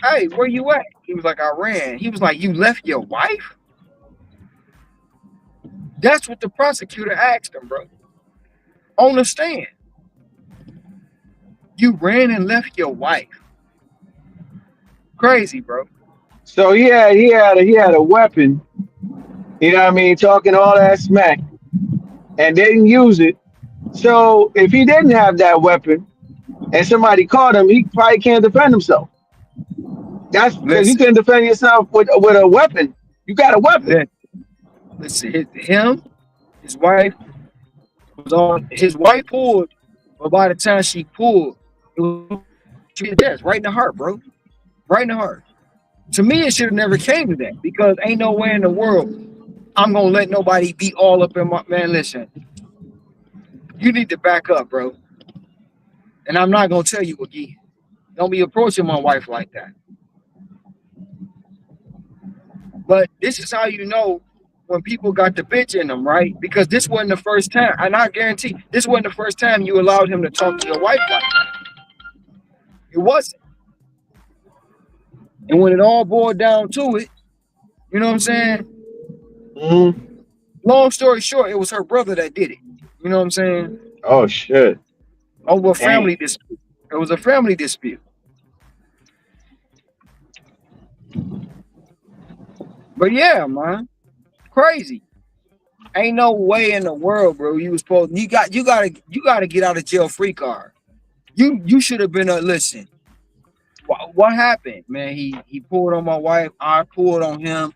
hey, where you at? He was like, I ran. He was like, you left your wife? That's what the prosecutor asked him, bro. On the stand. You ran and left your wife. Crazy, bro. So he had a weapon, you know what I mean, talking all that smack and didn't use it. So if he didn't have that weapon and somebody caught him, he probably can't defend himself. That's because you Listen, can defend yourself with a weapon. You got a weapon. listen, his wife was on, his wife pulled, but by the time she pulled, it was death, right in the heart, bro. Right in the heart. To me, it should have never came to that because ain't no way in the world I'm gonna let nobody be all up in my man. Listen, you need to back up, bro. And I'm not gonna tell you again. Don't be approaching my wife like that. But this is how you know when people got the bitch in them, right? Because this wasn't the first time, and I guarantee this wasn't the first time you allowed him to talk to your wife like that. It wasn't. And when it all boiled down to it, you know what I'm saying? Long story short, it was her brother that did it. You know what I'm saying? Oh shit. Over a family Dang. dispute. It was a family dispute. But yeah, man, crazy. Ain't no way in the world, bro. You was supposed you gotta get out of jail free card. You should have been a listen. What happened, man? He pulled on my wife. I pulled on him.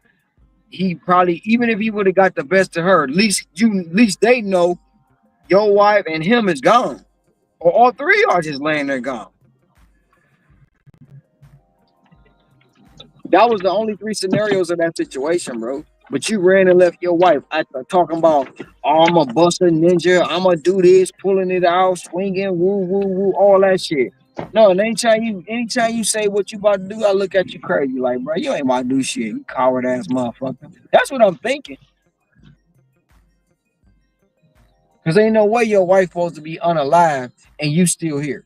He probably, even if he would have got the best of her, at least they know your wife and him is gone, or all 3 are just laying there gone. That was the only 3 scenarios of that situation, bro. But you ran and left your wife after talking about, oh, I'm a buster ninja, I'm gonna do this, pulling it out, swinging, woo, woo, woo, all that shit. No, and anytime you say what you about to do, I look at you crazy, like, bro, you ain't about to do shit, you coward ass motherfucker. That's what I'm thinking. Cause ain't no way your wife supposed to be unalive and you still here.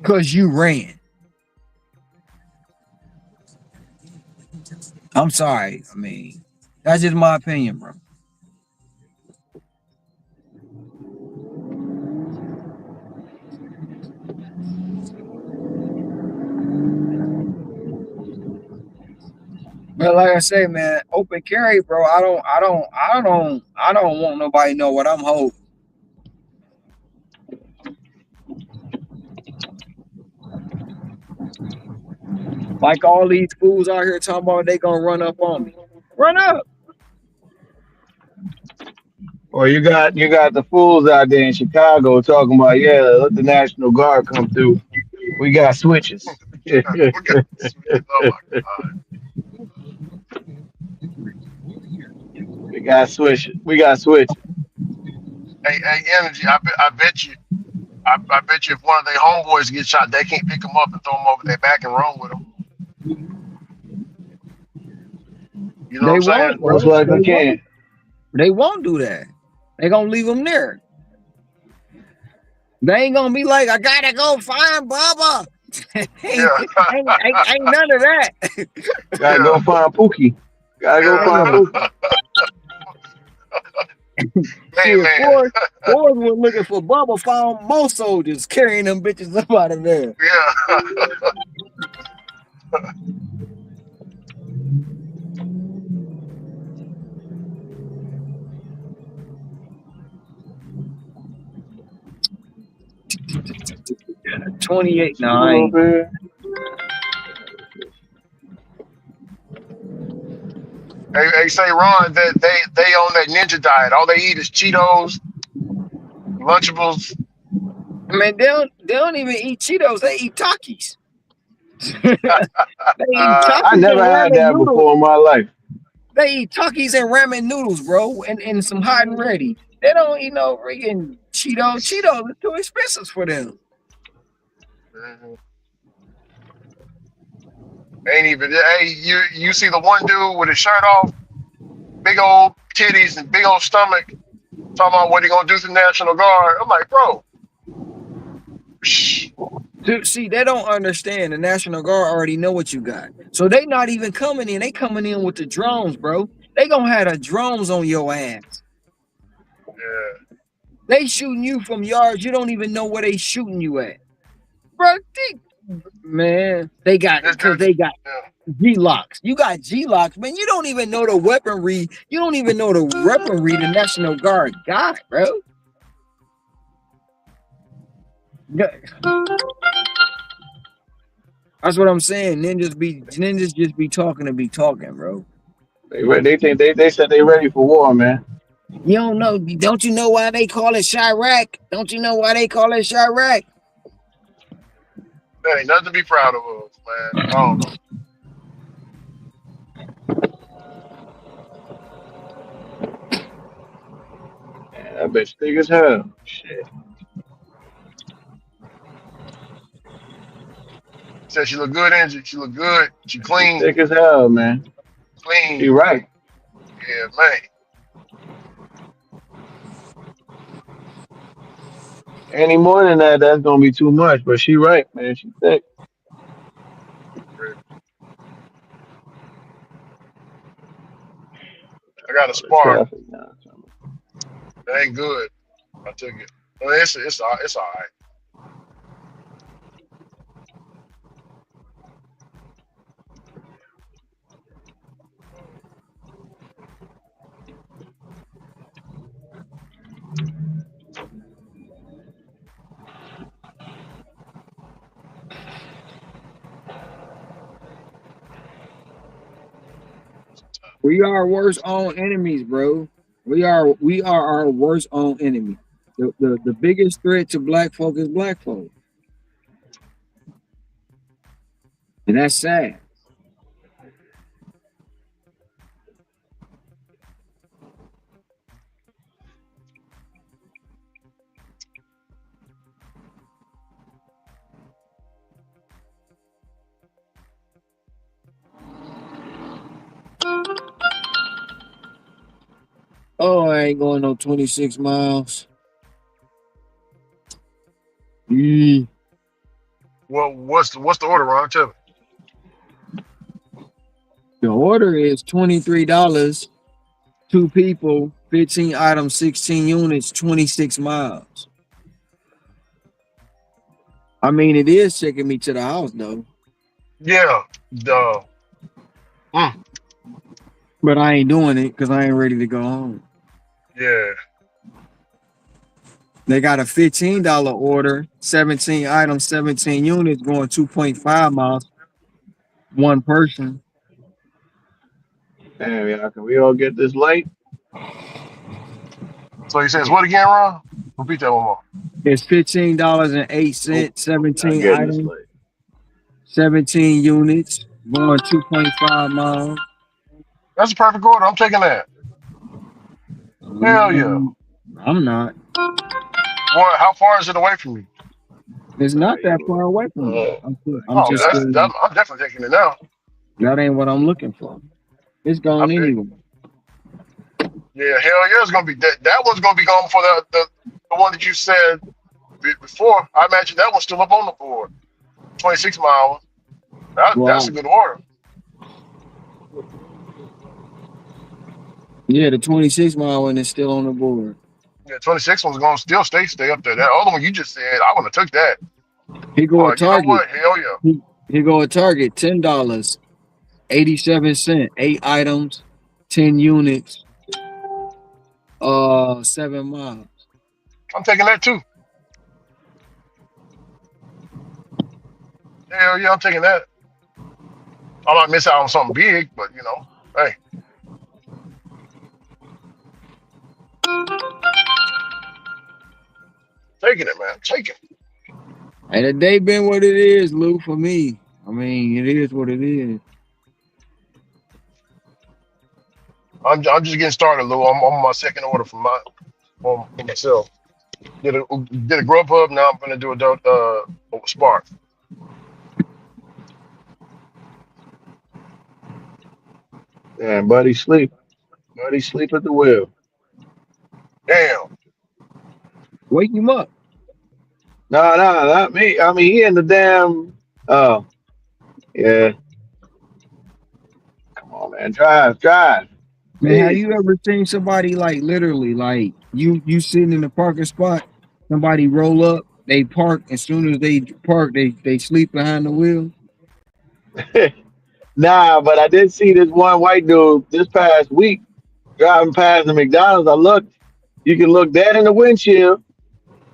Cause you ran. I'm sorry. I mean, that's just my opinion, bro. But like I say, man, open carry, bro. I don't want nobody to know what I'm holding. Like all these fools out here talking about they gonna run up on me. Run up. Or you got the fools out there in Chicago talking about, yeah, let the National Guard come through. We got switches. We Oh my God. got switches. We got switches. Hey, energy. I bet you. I bet you if one of their homeboys gets shot, they can't pick them up and throw them over their back and run with them. You know what They I'm saying? won't, Most bro. likely can. They won't do that. They gonna leave them there. They ain't gonna be like, I gotta go find Bubba. ain't none of that. Gotta go find Pookie. Gotta go find Pookie. Shit, Ford was looking for Bubba, found more soldiers carrying them bitches up out of there. Yeah. 28-9. Hey, say Ron, that they on that ninja diet. All they eat is Cheetos, Lunchables. I mean, they don't even eat Cheetos. They eat Takis. They eat I Takis never and had ramen that noodles. before in my life. They eat Takis and ramen noodles, bro, and some hot and ready. They don't eat no freaking Cheetos. Cheetos are too expensive for them. Ain't even. Hey, you see the one dude with his shirt off, big old titties and big old stomach, talking about what he gonna do to the National Guard. I'm like, bro. Dude, see, they don't understand. The National Guard already know what you got. So they not even coming in. They coming in with the drones, bro. They gonna have the drones on your ass. Yeah. They shooting you from yards. You don't even know where they shooting you at. Bro, man, they got G-locks. You got G-locks, man. You don't even know the weaponry. You don't even know the weaponry the National Guard got, bro. That's what I'm saying. Ninjas just be talking, bro. They think they said they ready for war, man. You don't know? Don't you know why they call it Chirac? Don't you know why they call it Chirac? That ain't nothing to be proud of us, man. I don't know. Man, that bitch thick as hell. Shit. Said she look good, Angie. She look good. She She clean. thick as hell, man. She Clean. right. Yeah, man. Any more than that, that's gonna be too much. But she right, man. She thick. I got a All the spark. traffic now. That ain't good. I took it. Well, it's all right. We are our worst own enemies, bro. We are our worst own enemy. The biggest threat to black folk is black folk. And that's sad. Oh, I ain't going no 26 miles. Well, what's the order, Ron? Tell me. The order is $23, 2 people, 15 items, 16 units, 26 miles. I mean, it is taking me to the house, though. Yeah. Duh. But I ain't doing it because I ain't ready to go home. Yeah. They got a $15 order, 17 items, 17 units, going 2.5 miles. One person. Damn, y'all, can we all get this light? So he says what again, Ron? Repeat that one more. It's $15.08, Hope y'all 17 getting this items, light. 17 units, going 2.5 miles. That's a perfect order. I'm taking that. Hell yeah. I'm not. Boy, how far is it away from you? It's not that far away from me. I'm Oh, just I'm definitely taking it now. that ain't what I'm looking for. It's I gone feel you. anyway. Yeah, hell yeah, it's gonna be that one's gonna be gone before the one that you said before. I imagine that one's still up on the board. 26 miles. That's Wow. a good order. Yeah, the 26-mile one is still on the board. Yeah, 26 one's gonna still stay up there. That other one you just said, I would have took that. He go at But you know Target. what? Hell yeah. He go at Target, $10, 87 cents, 8 items, 10 units, 7 miles. I'm taking that too. Hell yeah, I'm taking that. I might miss out on something big, but hey, taking it, man. Taking it. And the day been what it is, Lou, for me. I mean, it is what it is. I'm just getting started, Lou. I'm on my second order for myself. Did a Grubhub. Now I'm gonna do a Spark. Damn, buddy, sleep. Buddy, sleep at the wheel. Damn. Wake him up. No, no, not me. I mean, he in the damn. Oh, yeah. Come on, man. Drive, drive. Man, have you Jesus. ever seen somebody like literally like you sitting in the parking spot, somebody roll up, they park, as soon as they park, they sleep behind the wheel? Nah, but I did see this one white dude this past week driving past the McDonald's. I looked. You can look dead in the windshield,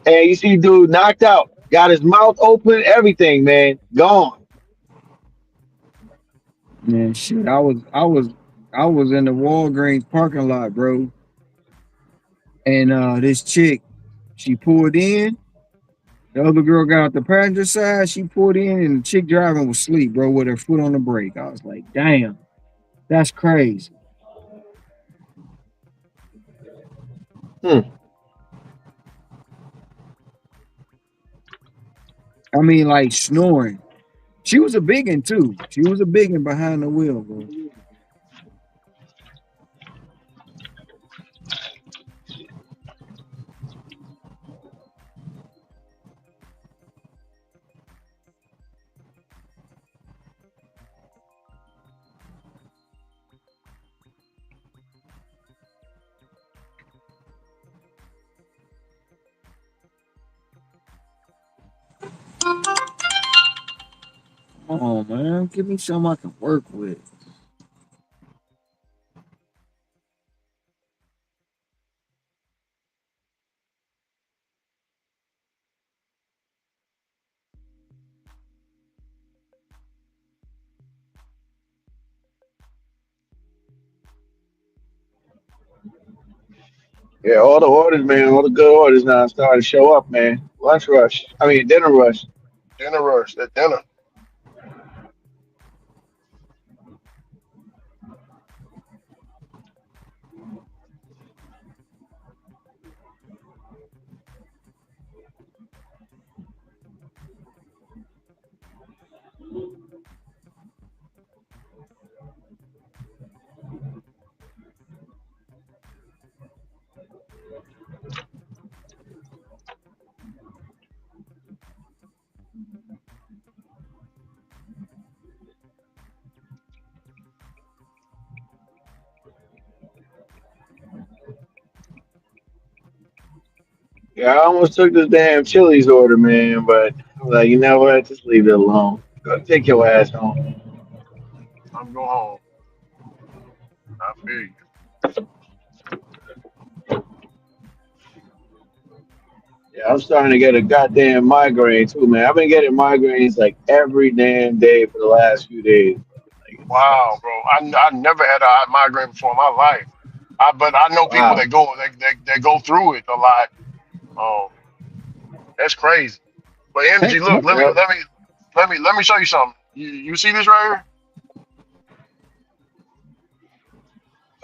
and you see dude knocked out, got his mouth open, everything, man, gone. Man, shit, I was in the Walgreens parking lot, bro. And this chick, she pulled in. The other girl got out the passenger side. She pulled in, and the chick driving was asleep, bro, with her foot on the brake. I was like, damn, that's crazy. Hmm. I mean, like snoring. She was a biggin too. She was a biggin behind the wheel, bro. Oh man, give me something I can work with. Yeah, all the orders, man, all the good orders now starting to show up, man. Lunch rush. I mean, dinner rush. Dinner rush. That dinner. Yeah, I almost took this damn Chili's order, man, but I was like, you know what? Just leave it alone. Go take your ass home. I'm going home. I feel you. Yeah, I'm starting to get a goddamn migraine too, man. I've been getting migraines like every damn day for the last few days. Like, it Wow, sucks. bro. I never had a migraine before in my life. But I know people Wow. that go through it a lot. Um, that's crazy. But Hey, energy, look, Yep. let me show you something. You see this right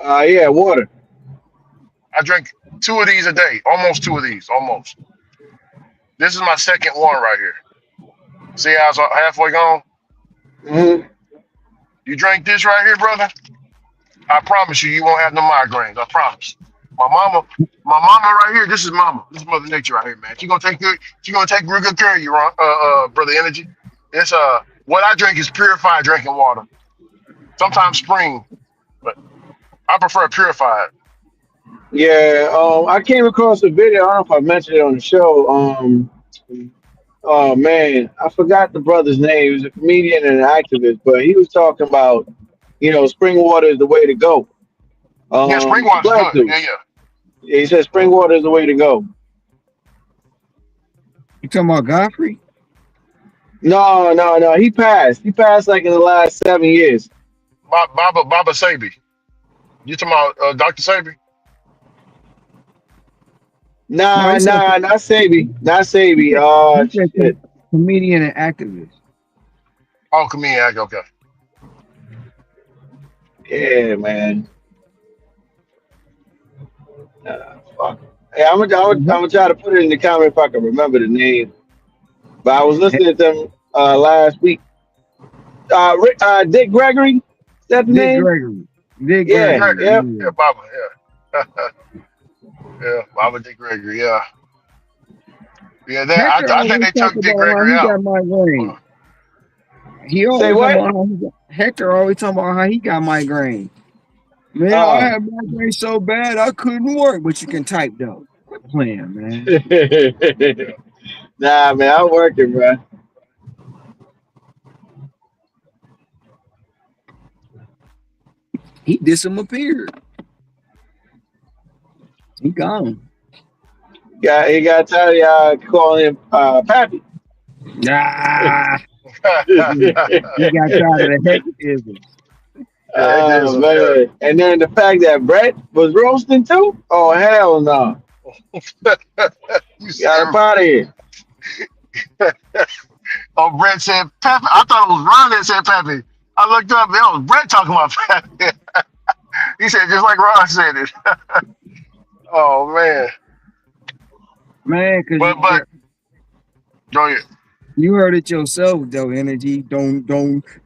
here? Yeah, water. I drink two of these a day, almost two of these, almost. This is my second one right here. See how it's halfway gone? Hmm. You drink this right here, brother. I promise you, you won't have no migraines. I promise. My mama, my mama right here. This is mama. This is Mother Nature right here, man. She gonna take good. She gonna take real good care of you, brother Energy. It's what I drink is purified drinking water. Sometimes spring, but I prefer purified. Yeah, I came across a video. I don't know if I mentioned it on the show. Oh man, I forgot the brother's name. He was a comedian and an activist, but he was talking about, spring water is the way to go. Yeah, spring It's a water's black good. dude. Yeah, yeah. He said spring Mhm. water is the way to go. you talking about Godfrey? No, no, no. He passed. He passed like in the last 7 years. Baba Sabi. You talking about Dr. Sabi? No, Nah, he said nah, not Sabi. Not he Sabi. said, he said Shit. comedian and activist. Oh, comedian. Okay. Yeah, man. Fuck. Hey, I'm Mhm. gonna try to put it in the comment if I can remember the name. But I was Hey, listening to them last week. Dick Gregory. Is that the Dick name? Gregory. Dick Dick Yeah. Gregory. Gregory. Yep. Yeah. Yeah, Baba. Yeah. Yeah, Baba Dick Gregory. Yeah. Yeah, Hector I think always they talk took Dick about how Gregory he out. got migraine. He Say always talk what? about how Hector always talk about how he got migraine. Man, I Oh. had migraine so bad I couldn't work, but you can type though. Quit playing, man. Nah, man, I'm working, bro. He disappeared. He gone. He got tired of y'all calling him Pappy. Ah, he got tired of Oh the Hectorism. Heck man. And then the fact that Brett was roasting too? Oh hell no. yeah. You Got up serious? out of here. Oh, Brett said Pepe. I thought it was Ron that said Pepe. I looked up, it was Brett talking about Pepe. He said just like Ron said it. Oh man. Man, cause But go ahead. you heard it yourself though, energy. Don't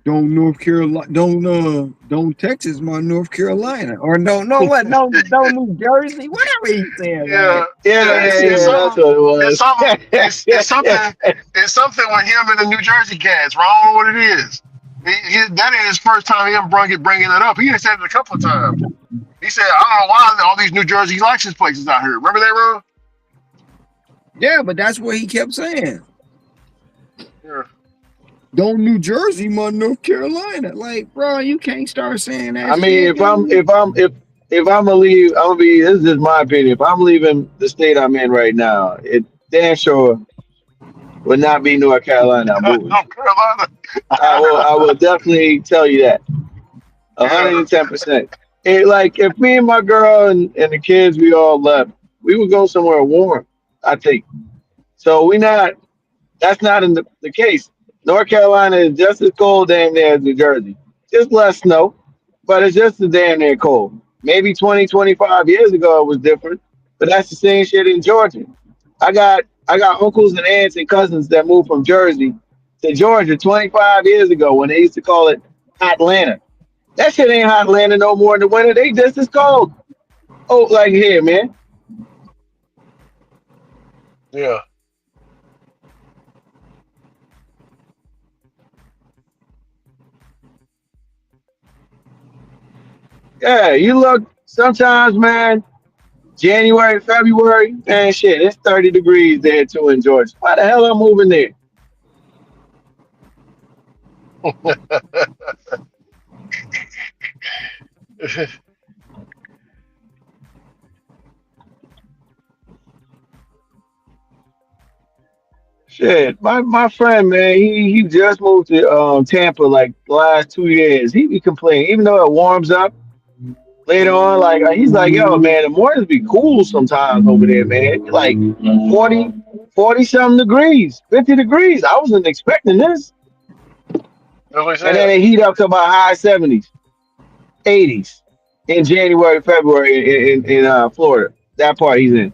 North Carolina don't Texas my North Carolina. Or no what? No New Jersey. Whatever he's saying, Yeah, man. Yeah, yeah. That yeah, shit yeah. That's what it It's was. something. It's something with him and the New Jersey cats. I don't know what it is. That ain't his first time he ever bringing it up. He had said it a couple of times. He said, I don't know why all these New Jersey license places out here. Remember that, Ron? yeah, but that's what he kept saying. Yeah. Don't New Jersey my North Carolina. Like, bro, you can't start saying that I mean, shit, dude. if I'm gonna leave, I'm gonna be. This is just my opinion. If I'm leaving the state I'm in right now, it damn sure would not be North Carolina. I'm moving North to. Carolina. I will definitely tell you that. Yeah. 110%. Like if me and my girl and the kids we all left, we would go somewhere warm. I think. So we not. That's not in the case. North Carolina is just as cold damn near as New Jersey. Just less snow, but it's just as damn near cold. Maybe 20, 25 years ago it was different, but that's the same shit in Georgia. I got uncles and aunts and cousins that moved from Jersey to Georgia 25 years ago when they used to call it Atlanta. That shit ain't Atlanta no more in the winter. They just as cold. Oh, like here, man. Yeah. Yeah, you look sometimes, man. January, February, man, shit, it's 30 degrees there too in Georgia. Why the hell I'm moving there? Shit, my friend, man, he just moved to Tampa like the last 2 years. He be complaining, even though it warms up later on. Like he's like, yo, man, the mornings be cool sometimes over there, man. Like 40, 40 something degrees, 50 degrees. I wasn't expecting this, That's what he and then said. it heat up to about high 70s, 80s in January, February in Florida. That part he's in.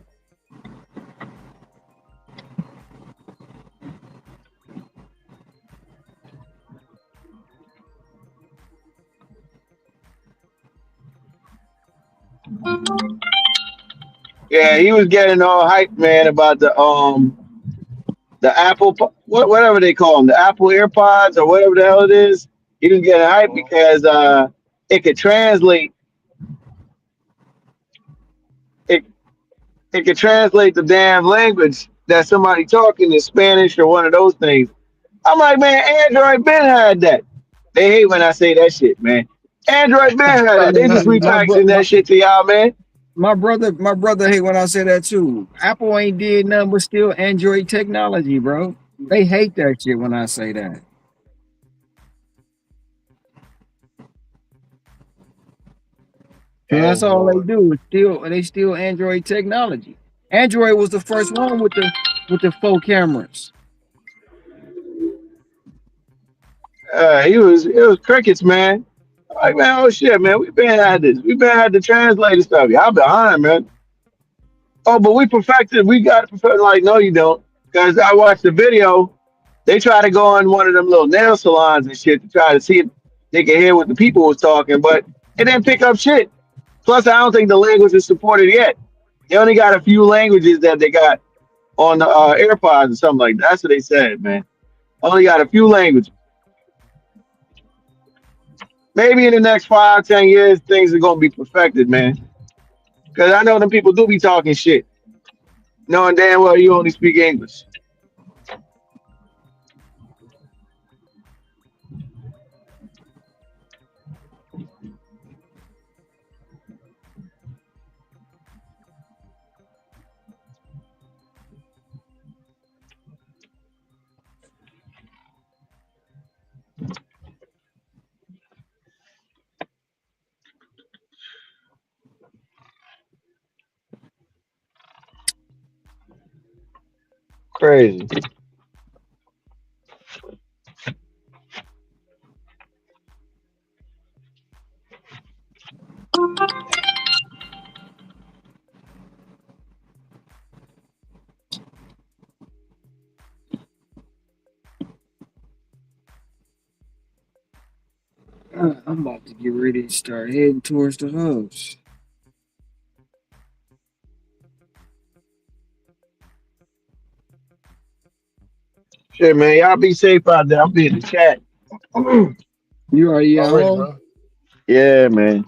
Yeah, he was getting all hyped, man, about the Apple, whatever they call them, the Apple AirPods or whatever the hell it is. He was getting hyped because it could translate it. It could translate the damn language that somebody talking in Spanish or one of those things. I'm like, man, Android been had that. They hate when I say that shit, man. Android been had that. They just my bro, repackaging my, that shit to y'all, man. my brother hate when I say that too. Apple ain't did nothing but still Android technology, bro. They hate that shit when I say that. So that's all they Android. do. Is still Android technology. Android was the first one with the 4 cameras. It was crickets, man. I'm like, man, oh shit, man, we been had this. We been had the translator stuff. Y'all behind, man. Oh, but we perfected. We got it perfected. Like, no, you don't. Because I watched the video. They try to go in one of them little nail salons and shit to try to see if they can hear what the people was talking, but it didn't pick up shit. Plus, I don't think the language is supported yet. They only got a few languages that they got on the AirPods or something like that. That's what they said, man. Only got a few languages. Maybe in the next 5, 10 years, things are gonna be perfected, man. Because I know them people do be talking shit, knowing damn well you only speak English. Crazy. I'm about to get ready to start heading towards the house. Shit, man, y'all be safe out there. I'll be in the chat. You already at Already, home? bro. Yeah, man.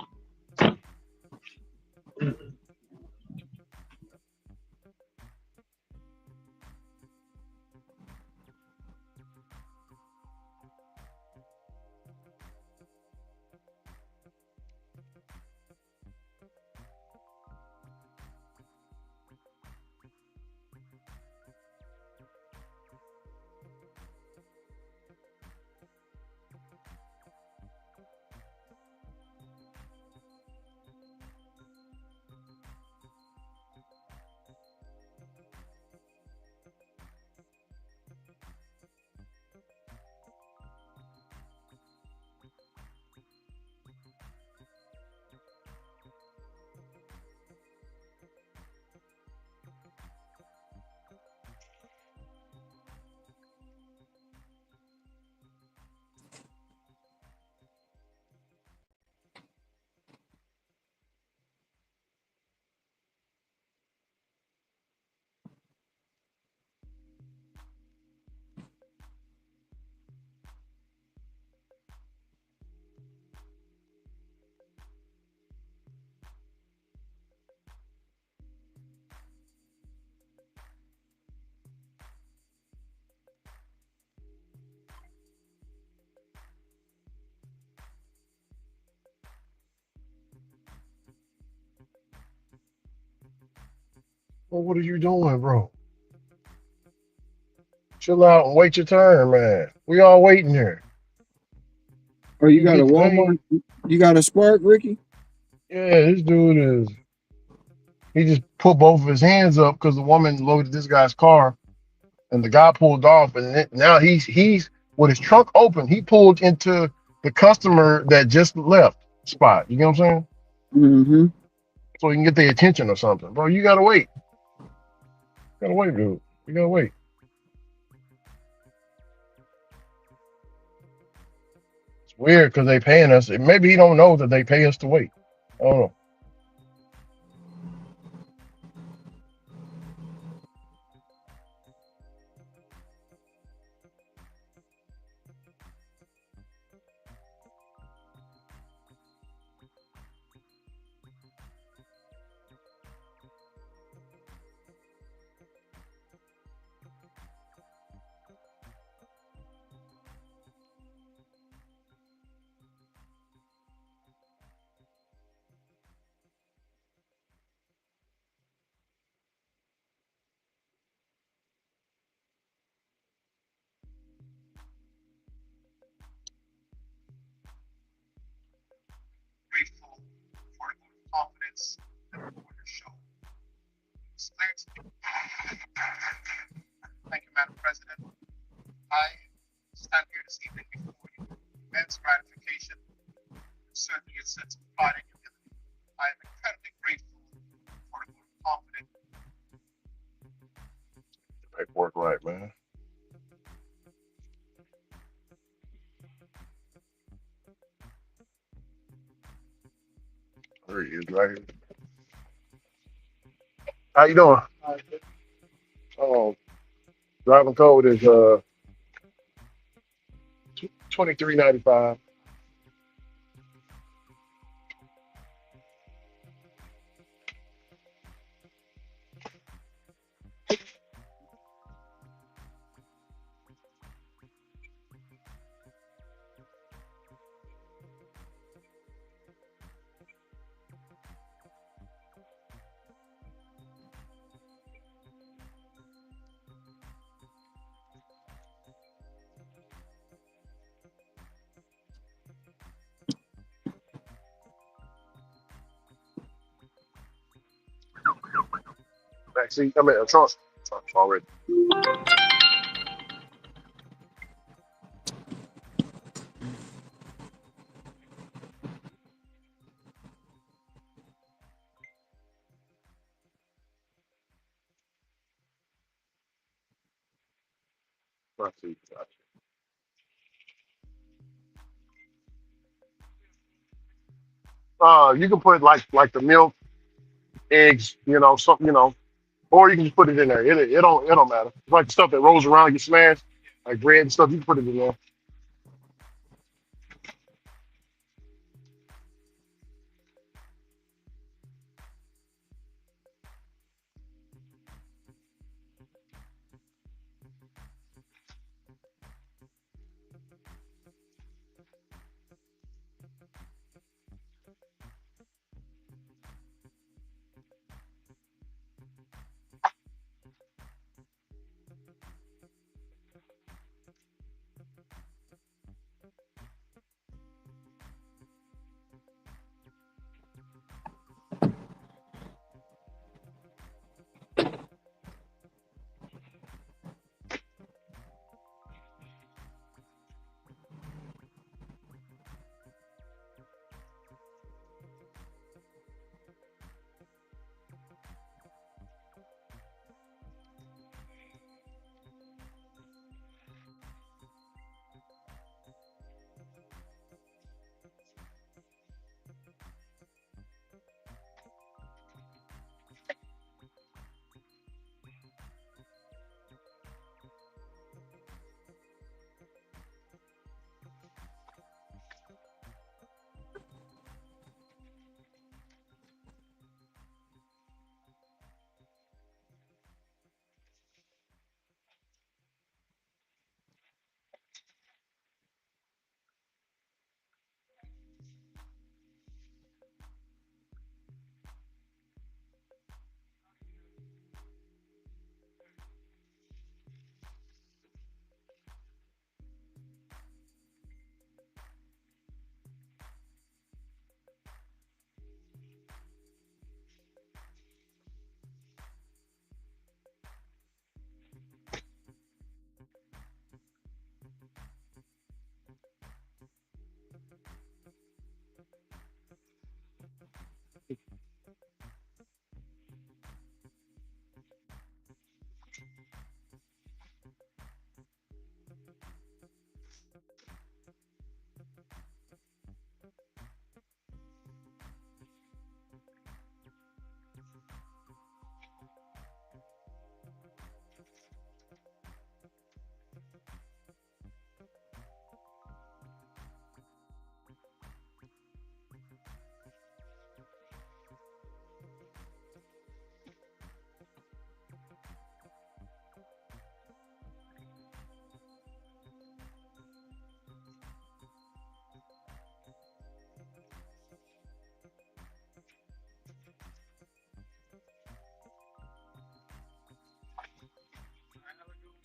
Well, what are you doing, bro? Chill out and wait your turn, man. We all waiting here. Oh, you You got a get to pay. Walmart? You got a Spark, Ricky? Yeah, this dude is. He just put both of his hands up because the woman loaded this guy's car, and the guy pulled off, and now he's with his trunk open. He pulled into the customer that just left spot. You know what I'm saying? Mm-hmm. So he can get their attention or something, bro. You gotta wait. Gotta wait, dude. You gotta wait. It's weird because they paying us. Maybe he don't know that they pay us to wait. I don't know. Grateful for the confidence that the warriors show. It's clear to me. Thank you, Madam President. I stand here this evening before you. Immense gratification and certainly a sense of pride and humility. I am incredibly grateful for the confidence. Paperwork right, man. There he is, right here. How you doing? Oh, driving code is 2395. Back seat. I mean, a trunk. Trunk's already. Front seat. Gotcha. You can put like the milk, eggs, something, or you can just put it in there. It don't matter. It's like stuff that rolls around, get smashed, like bread and stuff. You can put it in there.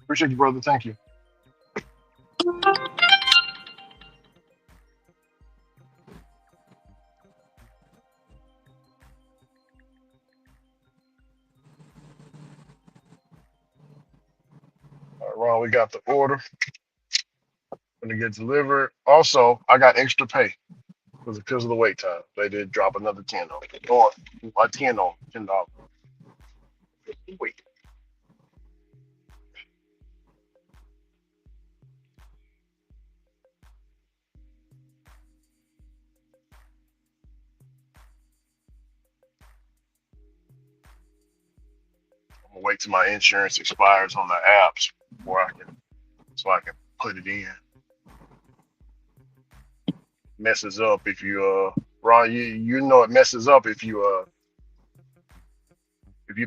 Appreciate you, brother. Thank you. All right, Ron, we got the order when it gets delivered. Also, I got extra pay because of the wait time. They did drop another 10 on it. Or a 10 on $10. Wait. I'm gonna wait till my insurance expires on the apps before I can put it in. Messes up if you Ron, you know it messes up if you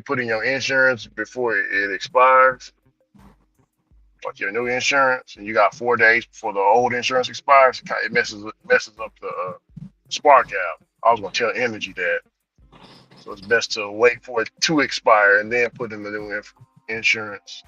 put in your insurance before it expires, like your new insurance, and you got 4 days before the old insurance expires. It messes up the Spark app. I was gonna tell Energy that, so it's best to wait for it to expire and then put in the new insurance.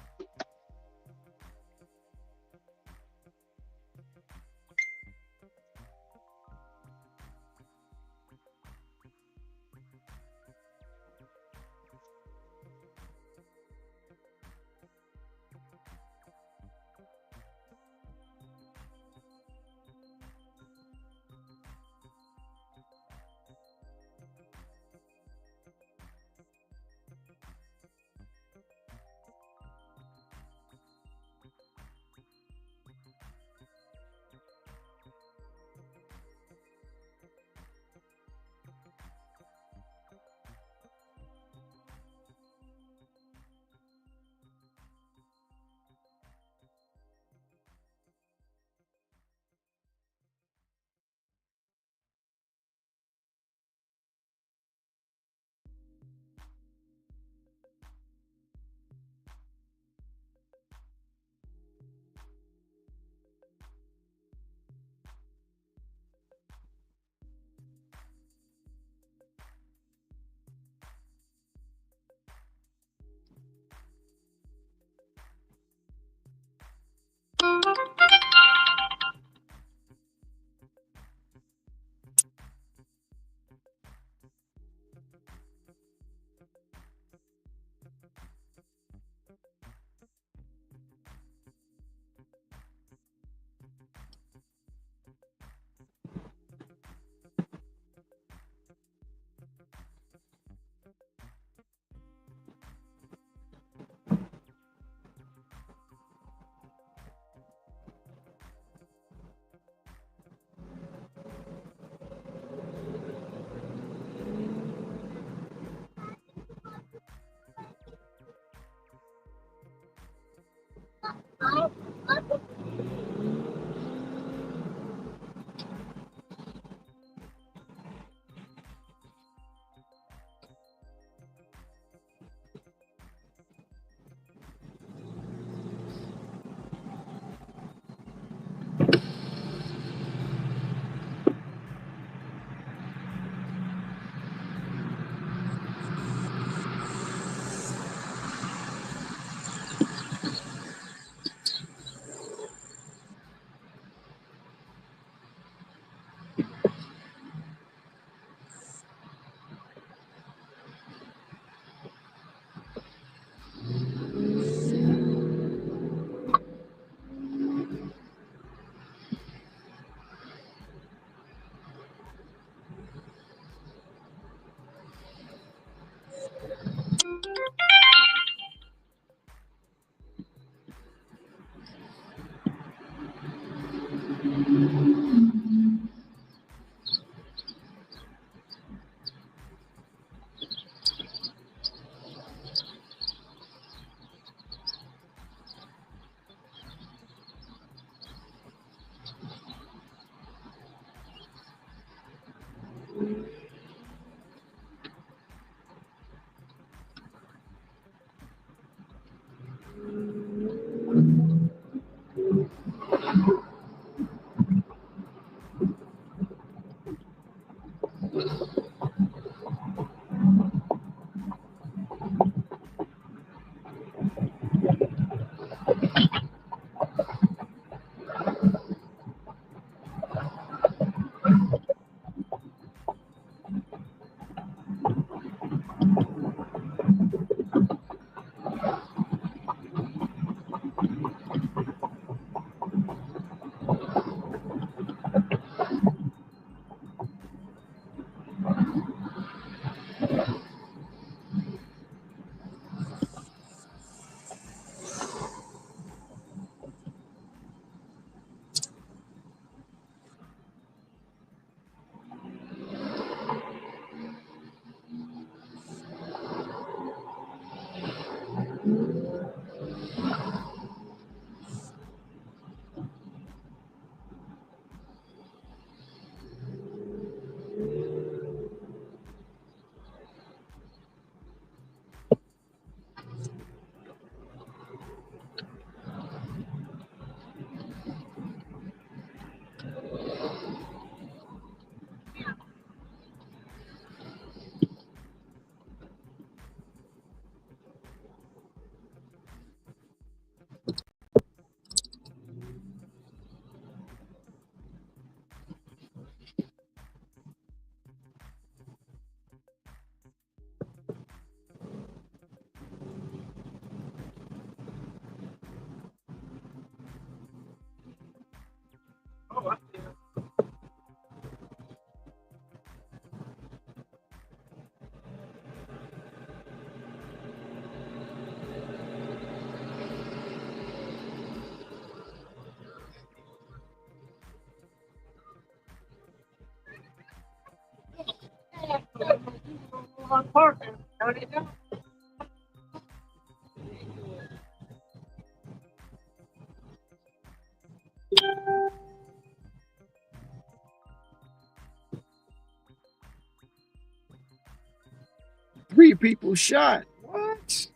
3 people shot. What?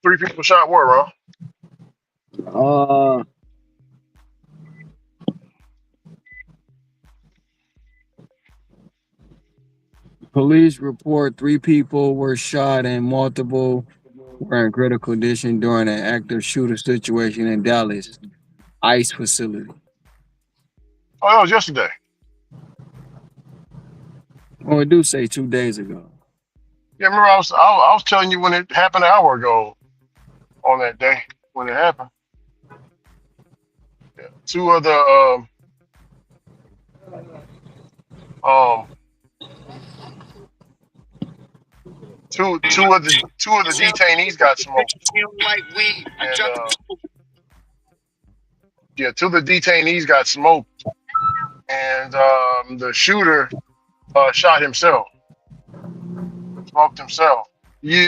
Three people shot where, Ron? Uh, police report 3 people were shot and multiple were in critical condition during an active shooter situation in Dallas ICE facility. Oh, that was yesterday. Oh, it do say 2 days ago. Yeah, remember I was telling you when it happened an hour ago on that day when it happened. Yeah. Two of the um two of the detainees got smoked, and yeah, two of the detainees got smoked, and the shooter shot himself, smoked himself.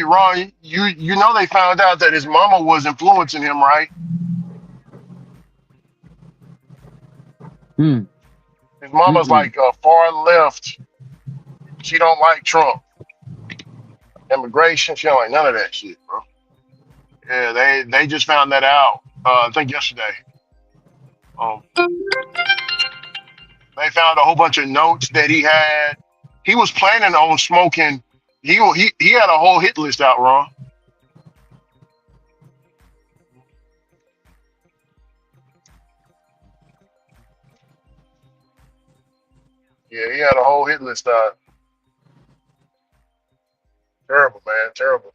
Ron, you know they found out that his mama was influencing him, right? Hmm. His mama's Mm-mm. like far left. She don't like Trump. Immigration, she don't like none of that shit, bro. Yeah, they just found that out. I think yesterday. Um, they found a whole bunch of notes that he had. He was planning on smoking. He had a whole hit list out, Ron. Yeah, he had a whole hit list out. Terrible, man. Terrible.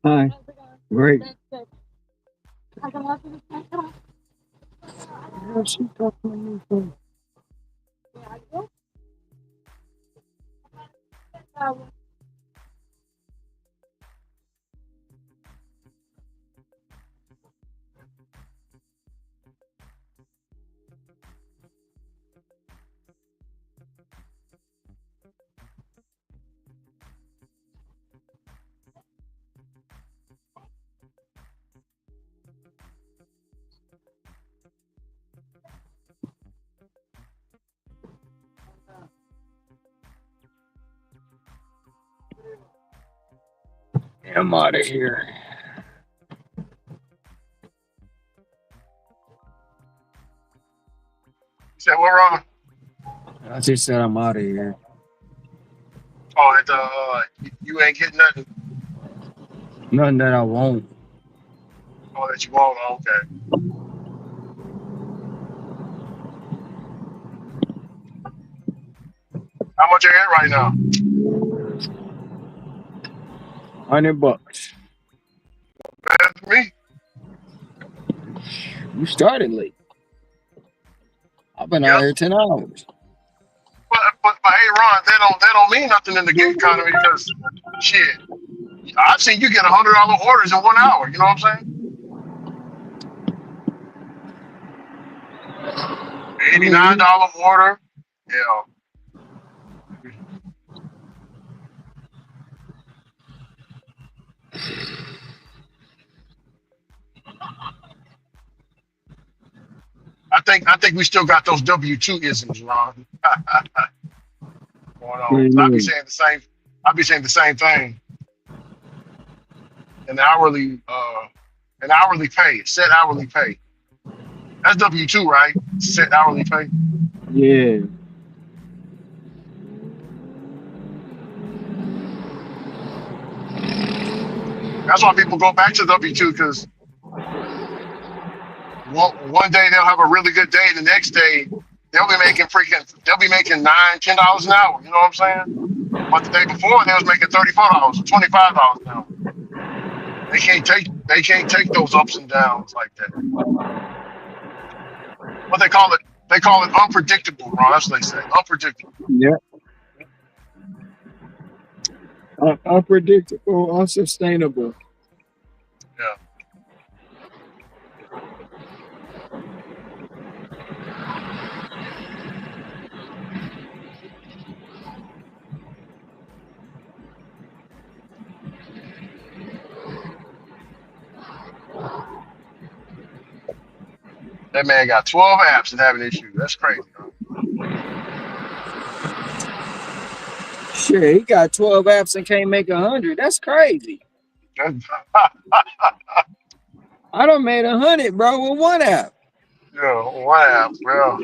Hi. Great. I'm out of here. Said what wrong? I just said I'm out of here. Oh, you ain't getting nothing. Nothing that I won't. Oh, that you won't. Oh, okay. How much you in right now? $100. Better than me. You started late. I've been out Yep. here 10 hours. But hey, Ron, that don't mean nothing in the gig economy because shit, I've seen you get $100 orders in 1 hour. You know what I'm saying? I mean, $89 order. Yeah. I think we still got those W-2 isms, Ron. Going on. So I'll be saying the same thing. An hourly pay, set hourly pay. That's W-2, right? Set hourly pay. yeah. That's why people go back to W-2 because one day they'll have a really good day, the next day they'll be making $9, $10 an hour. You know what I'm saying? But the day before they was making $34 or $25 an hour. They can't take those ups and downs like that. What they call it unpredictable, Ron. That's what they say. Unpredictable. Yeah. Unpredictable, unsustainable. Yeah. That man got 12 apps and having issues. That's crazy, Shit, he got 12 apps and can't make 100. That's crazy. bro. I done made 100, bro, with one app. Yeah, one app, bro.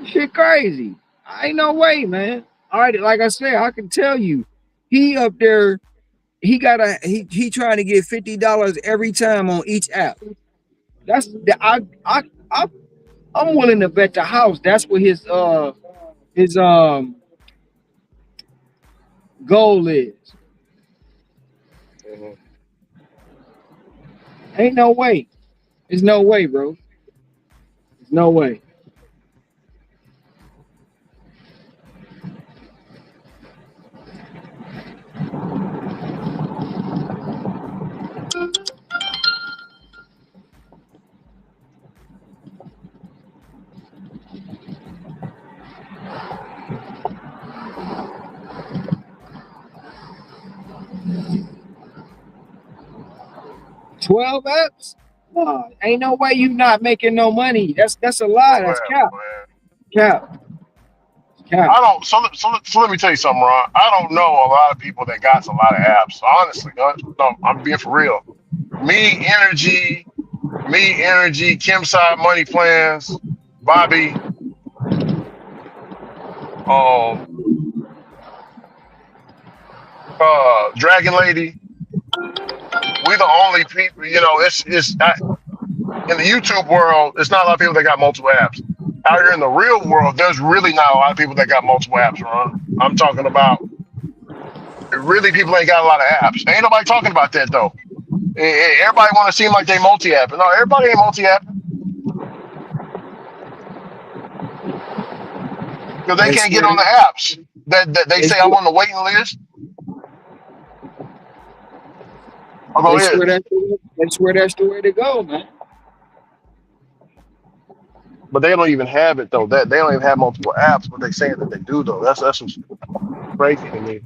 Shit crazy. Ain't no way, man. All right, like I said, I can tell you, he up there, he trying to get $50 every time on each app. That's the I'm willing to bet the house that's what his goal is. Mhm. Ain't no way. There's no way, bro. There's no way. $12 apps? No, ain't no way you not making no money. That's a lie. That's Whatever, cap. man. Cap. I Cap. don't. So let me tell you something, Ron. I don't know a lot of people that got a lot of apps. Honestly, no, I'm being for real. Me energy, Kim side money plans, Bobby, um, Dragon Lady. We the only people. In the YouTube world, it's not a lot of people that got multiple apps. Out here in the real world, there's really not a lot of people that got multiple apps, Ron. I'm talking about really people ain't got a lot of apps. Ain't nobody talking about that though. Everybody want to seem like they multi-app. No, everybody ain't multi-app because they They can't get swear on the that apps that they they say I'm swear, on the waiting list. I'll they go ahead. swear that's the way to go, man. But they don't even have it though. That they don't even have multiple apps, but they saying that they do though. That's what's crazy to me.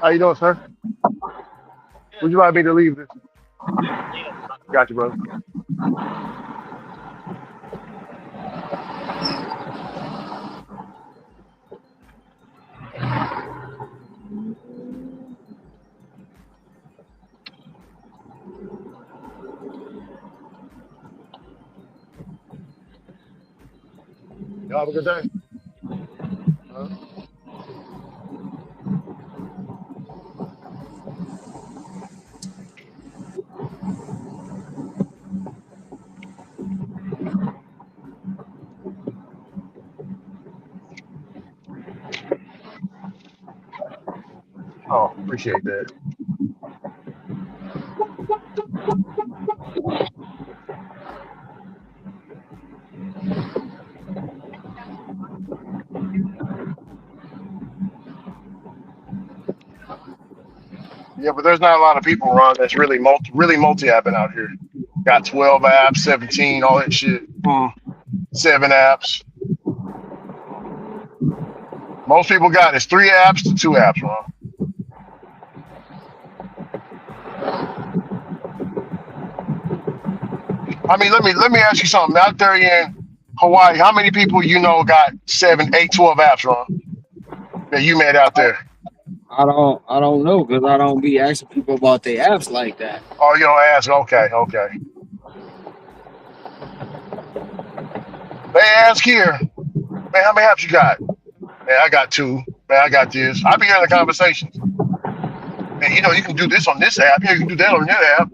How you doing, sir? Would you like me to leave this? Got you, brother. Y'all have a good day. Oh, appreciate that. Yeah, but there's not a lot of people, Ron, that's really multi-apping out here. Got 12 apps, 17, all that shit. 7 apps. Most people got is 3 apps to 2 apps, Ron. I mean, let me ask you something. Out there in Hawaii, how many people you know got 7, 8, 12 apps, Ron? That you met out there? I don't know because I don't be asking people about their apps like that. Oh, you don't ask? Okay. They ask here, man, how many apps you got? Man, I got 2. Man, I got this. I be hearing the conversations. Man, you can do this on this app. You can do that on that app.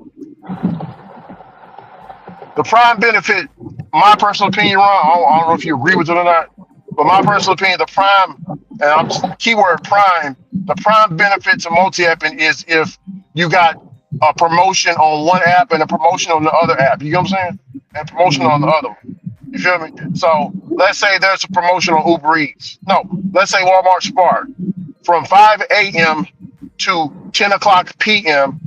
The prime benefit my personal opinion, Ron, I don't know if you agree with it or not, but my personal opinion, the prime, and I'm keyword prime, the prime benefit to multi-apping is if you got a promotion on one app and a promotion on the other app. You know what I'm saying? And promotion on the other one. You feel me? So let's say there's a promotion on Uber Eats. No, let's say Walmart Spark from 5 a.m. to 10 o'clock p.m.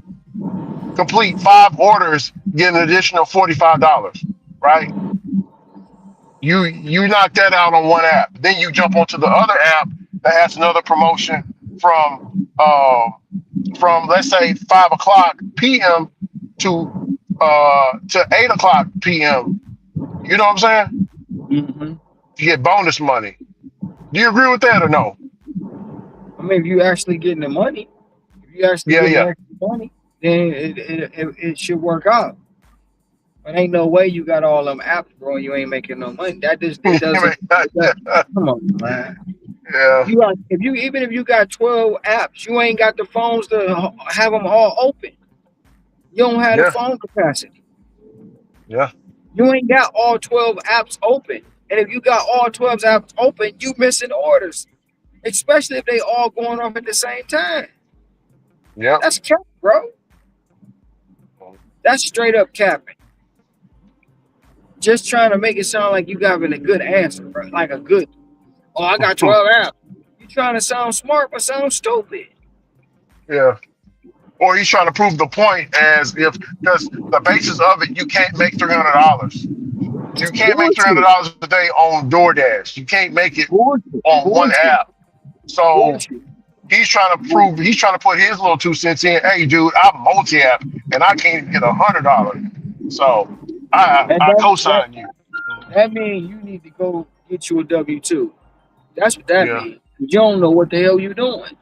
Complete 5 orders, get an additional $45. Right? You knock that out on one app. Then you jump onto the other app that has another promotion from let's say 5 o'clock p.m. to 8 o'clock p.m. You know what I'm saying? Mm-hmm. You get bonus money. Do you agree with that or no? I mean, if you actually getting the money, if you actually getting the extra money, then it should work out. But ain't no way you got all them apps, bro. And you ain't making no money. That just it doesn't. Come on, man. Yeah. You got even if you got 12 apps, you ain't got the phones to have them all open. You don't have the phone capacity. Yeah. You ain't got all 12 apps open. And if you got all 12 apps open, you missing orders. Especially if they all going off at the same time. Yeah. That's cap, bro. That's straight up capping. Just trying to make it sound like you got a good answer, bro. Like a good, oh, I got 12 apps. You trying to sound smart, but sound stupid. Yeah. Or he's trying to prove the point as if, because the basis of it, you can't make $300. You can't make $300 a day on DoorDash. You can't make it on one app. So he's trying to put his little 2 cents in. Hey, dude, I'm multi-app and I can't even get $100. So I co-sign you. That means you need to go get you a W-2. That's what that Yeah. means. You don't know what the hell you're doing.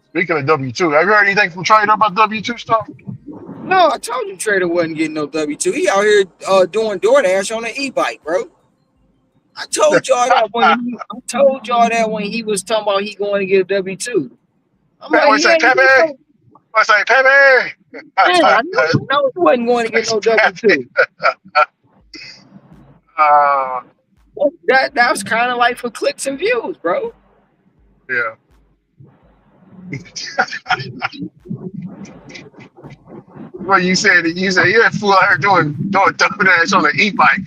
Speaking of W-2, have you heard anything from Trader about W-2 stuff? No, I told you Trader wasn't getting no W-2. He out here doing DoorDash on an e-bike, bro. I told y'all that when he was talking about he going to get a W-2. I'm like, What's that, Pepe? What's that, Pepe? I know he wasn't going to get no W-2. That was kind of like for clicks and views, bro. Yeah. Well, you said you're a fool out here doing DoorDash on an e-bike,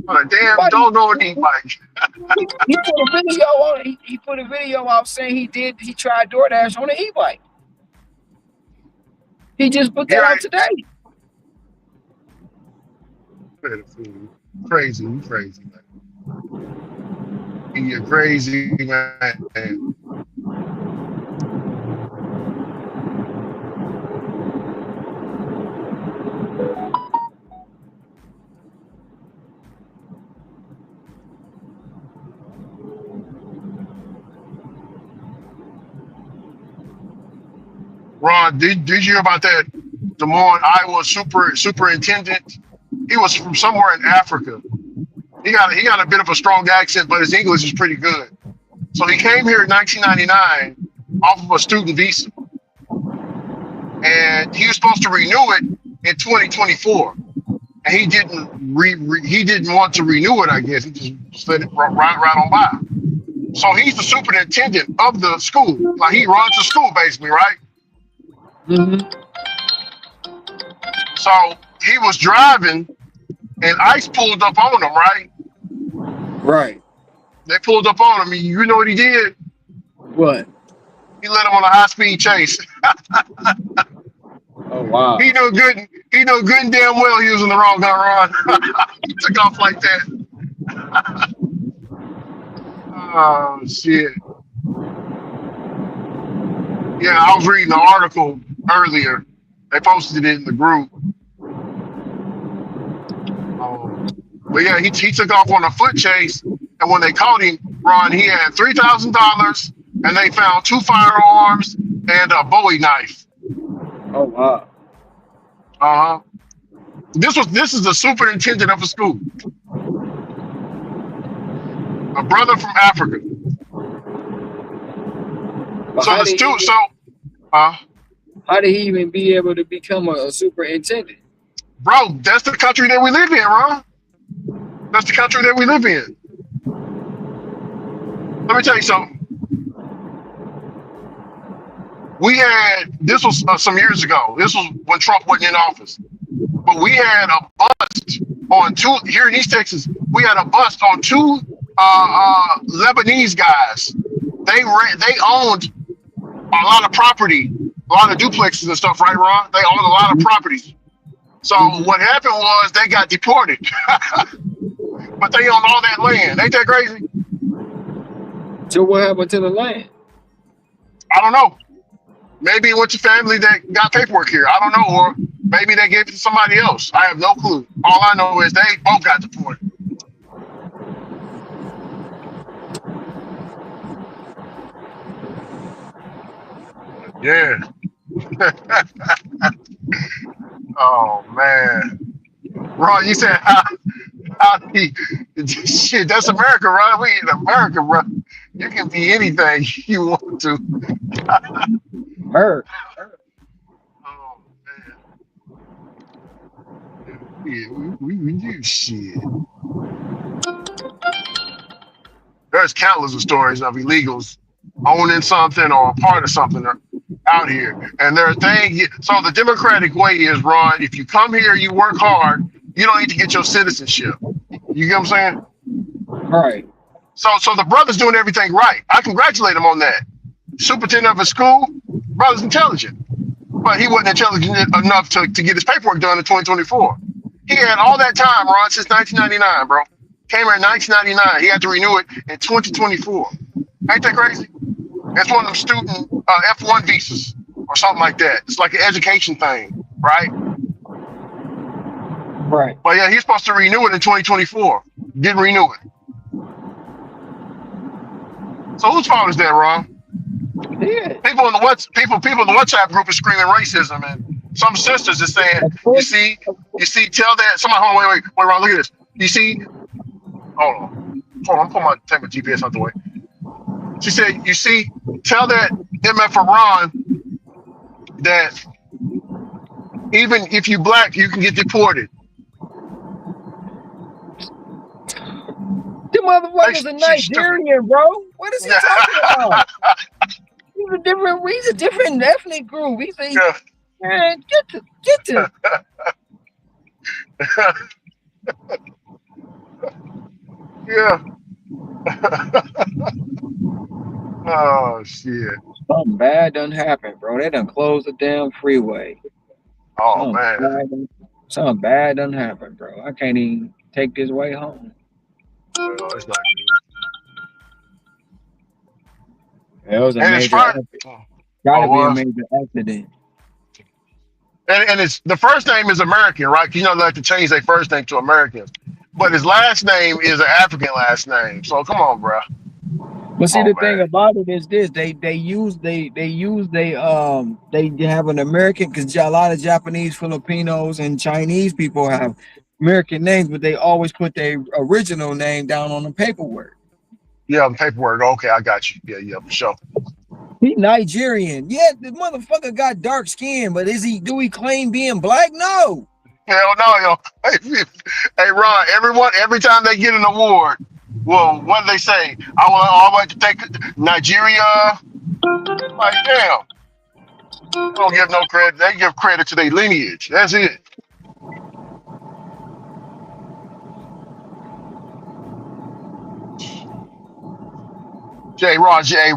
on a damn doggone e-bike. He put a video on. He put a video out saying he tried DoorDash on an e-bike. He just put that out today. Crazy, you crazy, man. You're crazy, man. Ron, did you hear about that Des Moines, Iowa superintendent? He was from somewhere in Africa. He got a bit of a strong accent, but his English is pretty good. So he came here in 1999 off of a student visa, and he was supposed to renew it in 2024, and he didn't want to renew it. I guess he just let it right on by. So he's the superintendent of the school. Like he runs the school basically, right? Mm-hmm. So he was driving, and ICE pulled up on him, right? Right. They pulled up on him. You know what he did? What? He led him on a high-speed chase. Oh wow. He knew good and damn well he was in the wrong gun, Ron. He took off like that. Oh shit. Yeah, I was reading the article earlier. They posted it in the group. But yeah, he took off on a foot chase, and when they caught him, Ron, he had $3,000, and they found 2 firearms and a Bowie knife. Oh wow. This is the superintendent of a school, a brother from Africa. But So there's two. How did he even be able to become a superintendent? Bro, that's the country that we live in, Ron. That's the country that we live in. Let me tell you something. We had this was some years ago. This was when Trump wasn't in office. But we had a bust on two here in East Texas. We had a bust on two Lebanese guys. They owned a lot of property, a lot of duplexes and stuff, right, Ron? They owned a lot of properties. So what happened was they got deported, but they owned all that land. Ain't that crazy? So what happened to the land? I don't know. Maybe it went to family that got paperwork here. I don't know, or maybe they gave it to somebody else. I have no clue. All I know is they both got deported. Yeah. Oh man, Ron, you said how he shit. That's America, Ron. We in America, bro. You can be anything you want to. Her. Oh man, we do shit. There's countless of stories of illegals owning something or a part of something out here. And there are things. So the democratic way is, Ron, if you come here, you work hard, you don't need to get your citizenship. You get what I'm saying? Right. So the brother's doing everything right. I congratulate him on that. Superintendent of his school, brother's intelligent. But he wasn't intelligent enough to get his paperwork done in 2024. He had all that time, Ron, since 1999, bro. Came here in 1999. He had to renew it in 2024. Ain't that crazy? It's one of them student F1 visas or something like that. It's like an education thing, right? Right. But yeah, he's supposed to renew it in 2024. Didn't renew it. So whose fault is that, Ron? Yeah. People in the WhatsApp group are screaming racism, and some sisters are saying, you see, tell that somebody. Hold on, wait, Ron, look at this. You see, hold on, I'm putting take my GPS out the way. She said, you see, tell that MF Ron that even if you black, you can get deported. The motherfucker's a Nigerian, bro. What is he talking about? He's a different ethnic group. He's a man, get to Yeah. Oh shit. Something bad done happened, bro. They done closed the damn freeway. Oh man. Something bad done happened, bro. I can't even take this way home. Well, it's not good. It was a And major gotta be a major accident. And it's the first name is American, right? You know they like to change their first name to American. But his last name is an African last name. So come on, bro. But see, the thing about it is this: they have an American, because a lot of Japanese, Filipinos, and Chinese people have American names, but they always put their original name down on the paperwork. Yeah, the paperwork. Okay, I got you. Yeah, for sure. He Nigerian. Yeah, the motherfucker got dark skin, but do he claim being black? No. Hell no, yo. Hey, Ron, every time they get an award, well, what do they say? I want to take Nigeria. Like, damn. They don't give no credit. They give credit to their lineage. That's it.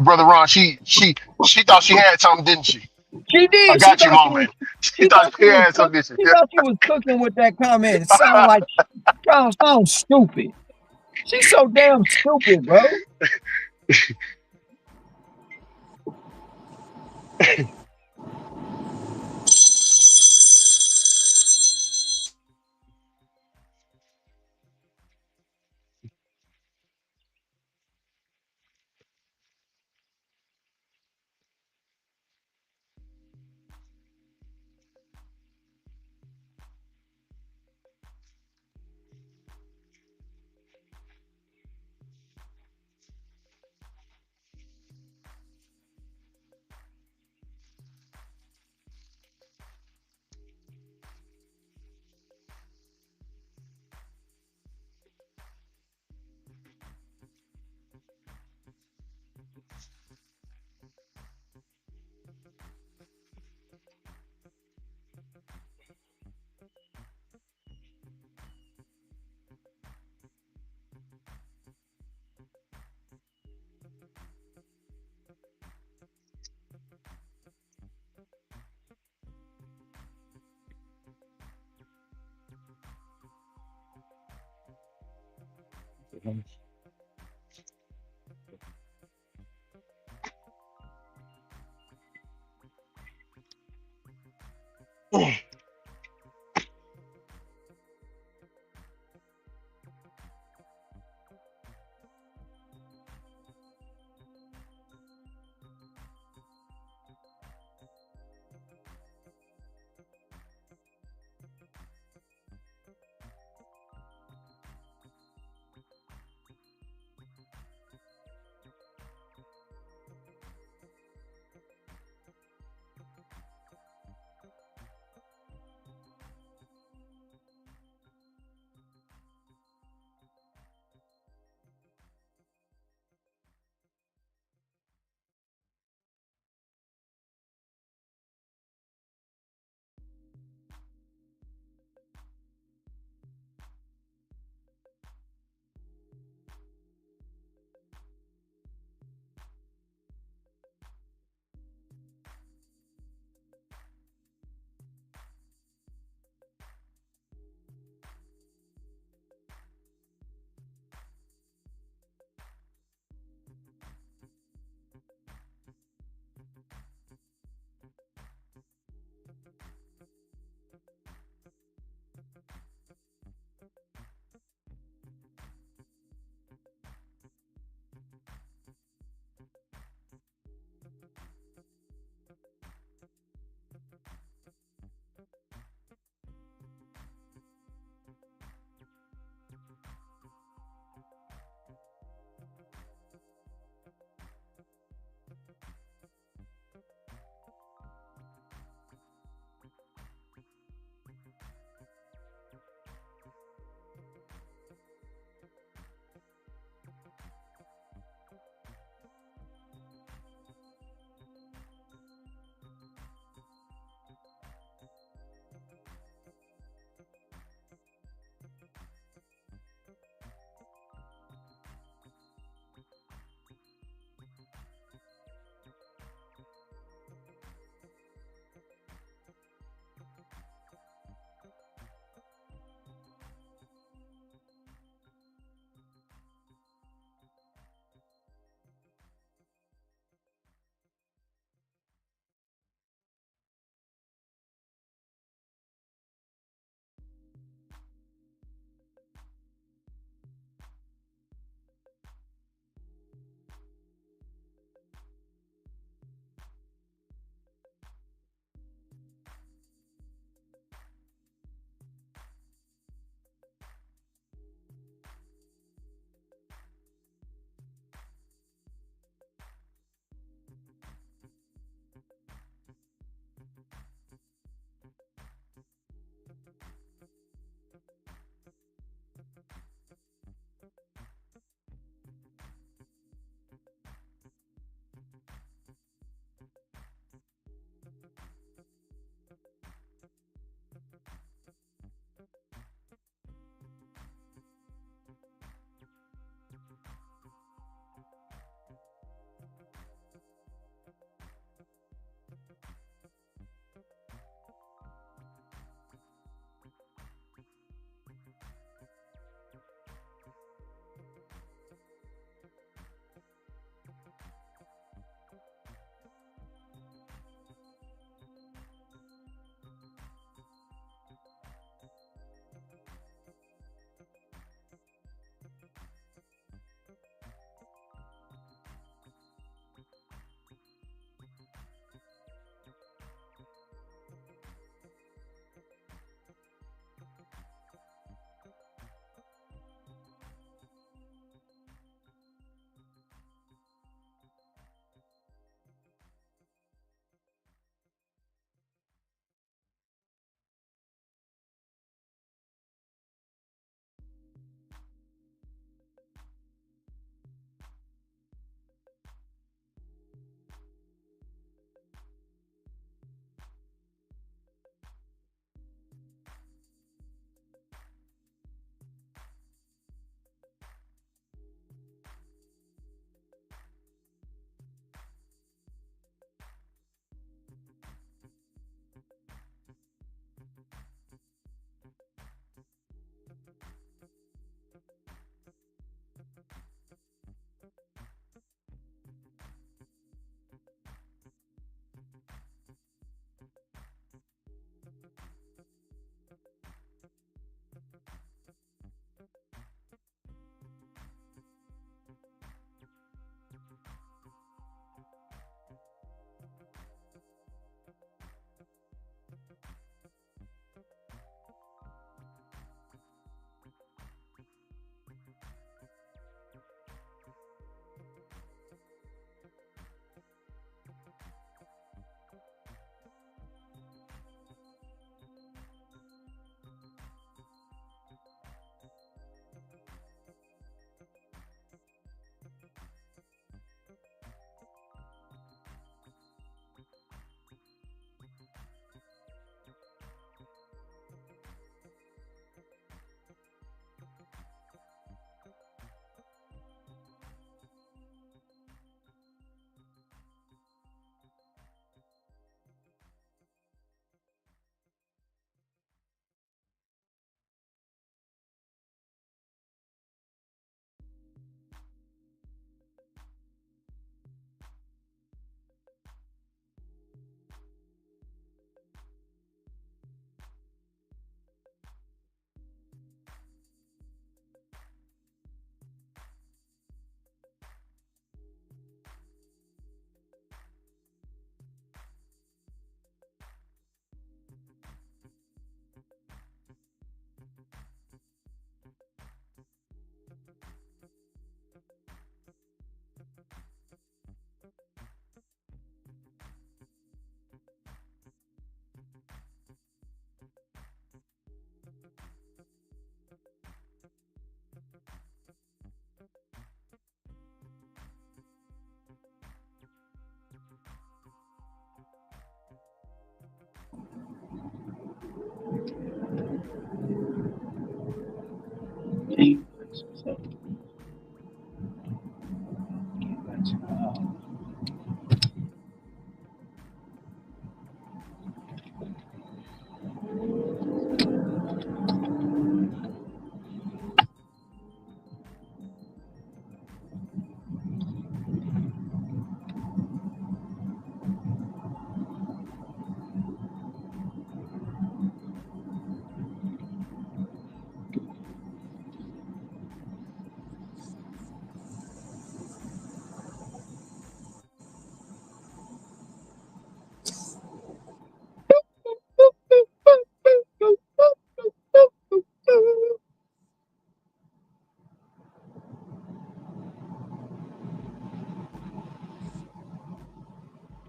Brother Ron, she thought she had something, didn't she? She did. I got you, moment. She thought she had something, didn't she? She thought she was cooking with that comment. It sounds stupid. She's so damn stupid, bro.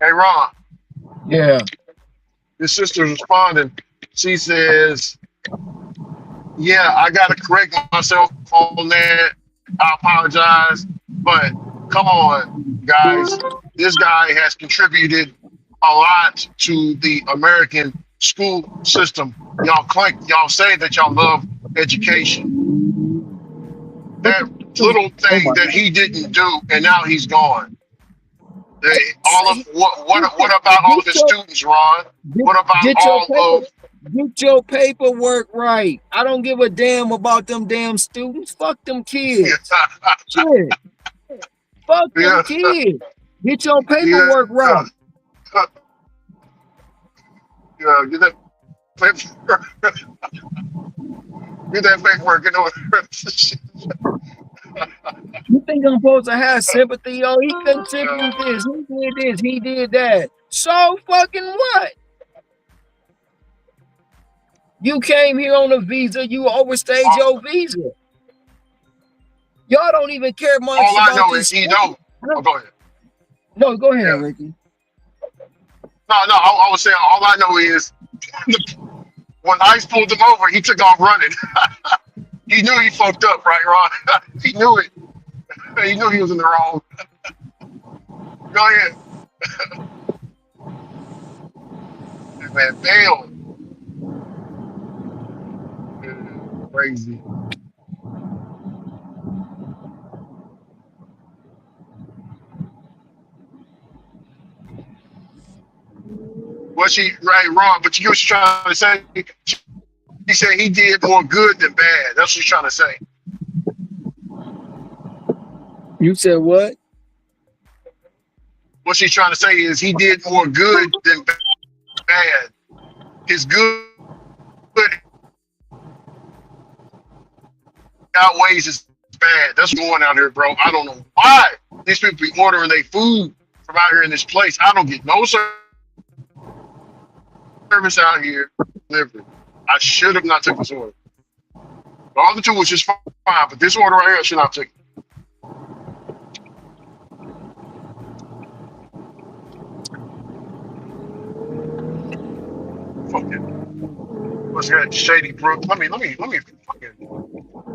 Hey, Ron, Yeah. his sister's responding. She says, yeah, I got to correct myself on that. I apologize. But come on, guys. This guy has contributed a lot to the American school system. Y'all say that y'all love education. Look That at little oh thing my that he didn't do, and now he's gone. All of God. what about all of his students, Ron? What about Get your all paper, of get your paperwork right. I don't give a damn about them damn students. Fuck them kids. Shit. Fuck them yeah, kids. Get your yeah, paperwork right. yeah, get that paperwork, get that paperwork in order. You think I'm supposed to have sympathy? Oh, he contributed this, he did this, he did that. So fucking what? You came here on a visa, you overstayed your visa. Y'all don't even care much All I about know is this. he know. Oh, go ahead. No, go ahead, Yeah. Ricky. No, I was saying all I know is when ICE pulled him over, he took off running. He knew he fucked up, right, Ron? He knew it. He knew he was in the wrong. Go ahead. That man bailed. Yeah, crazy. Was she right, wrong? But you get what she's trying to say. He said he did more good than bad. That's what she's trying to say. You said what? What she's trying to say is he did more good than bad. His good outweighs his bad. That's what's going out here, bro. I don't know why these people be ordering their food from out here in this place. I don't get no service out here. Delivery. I should have not took this order. The other two was just fine, but this order right here, I should not take. Fucking what's that shady brook? Let me fucking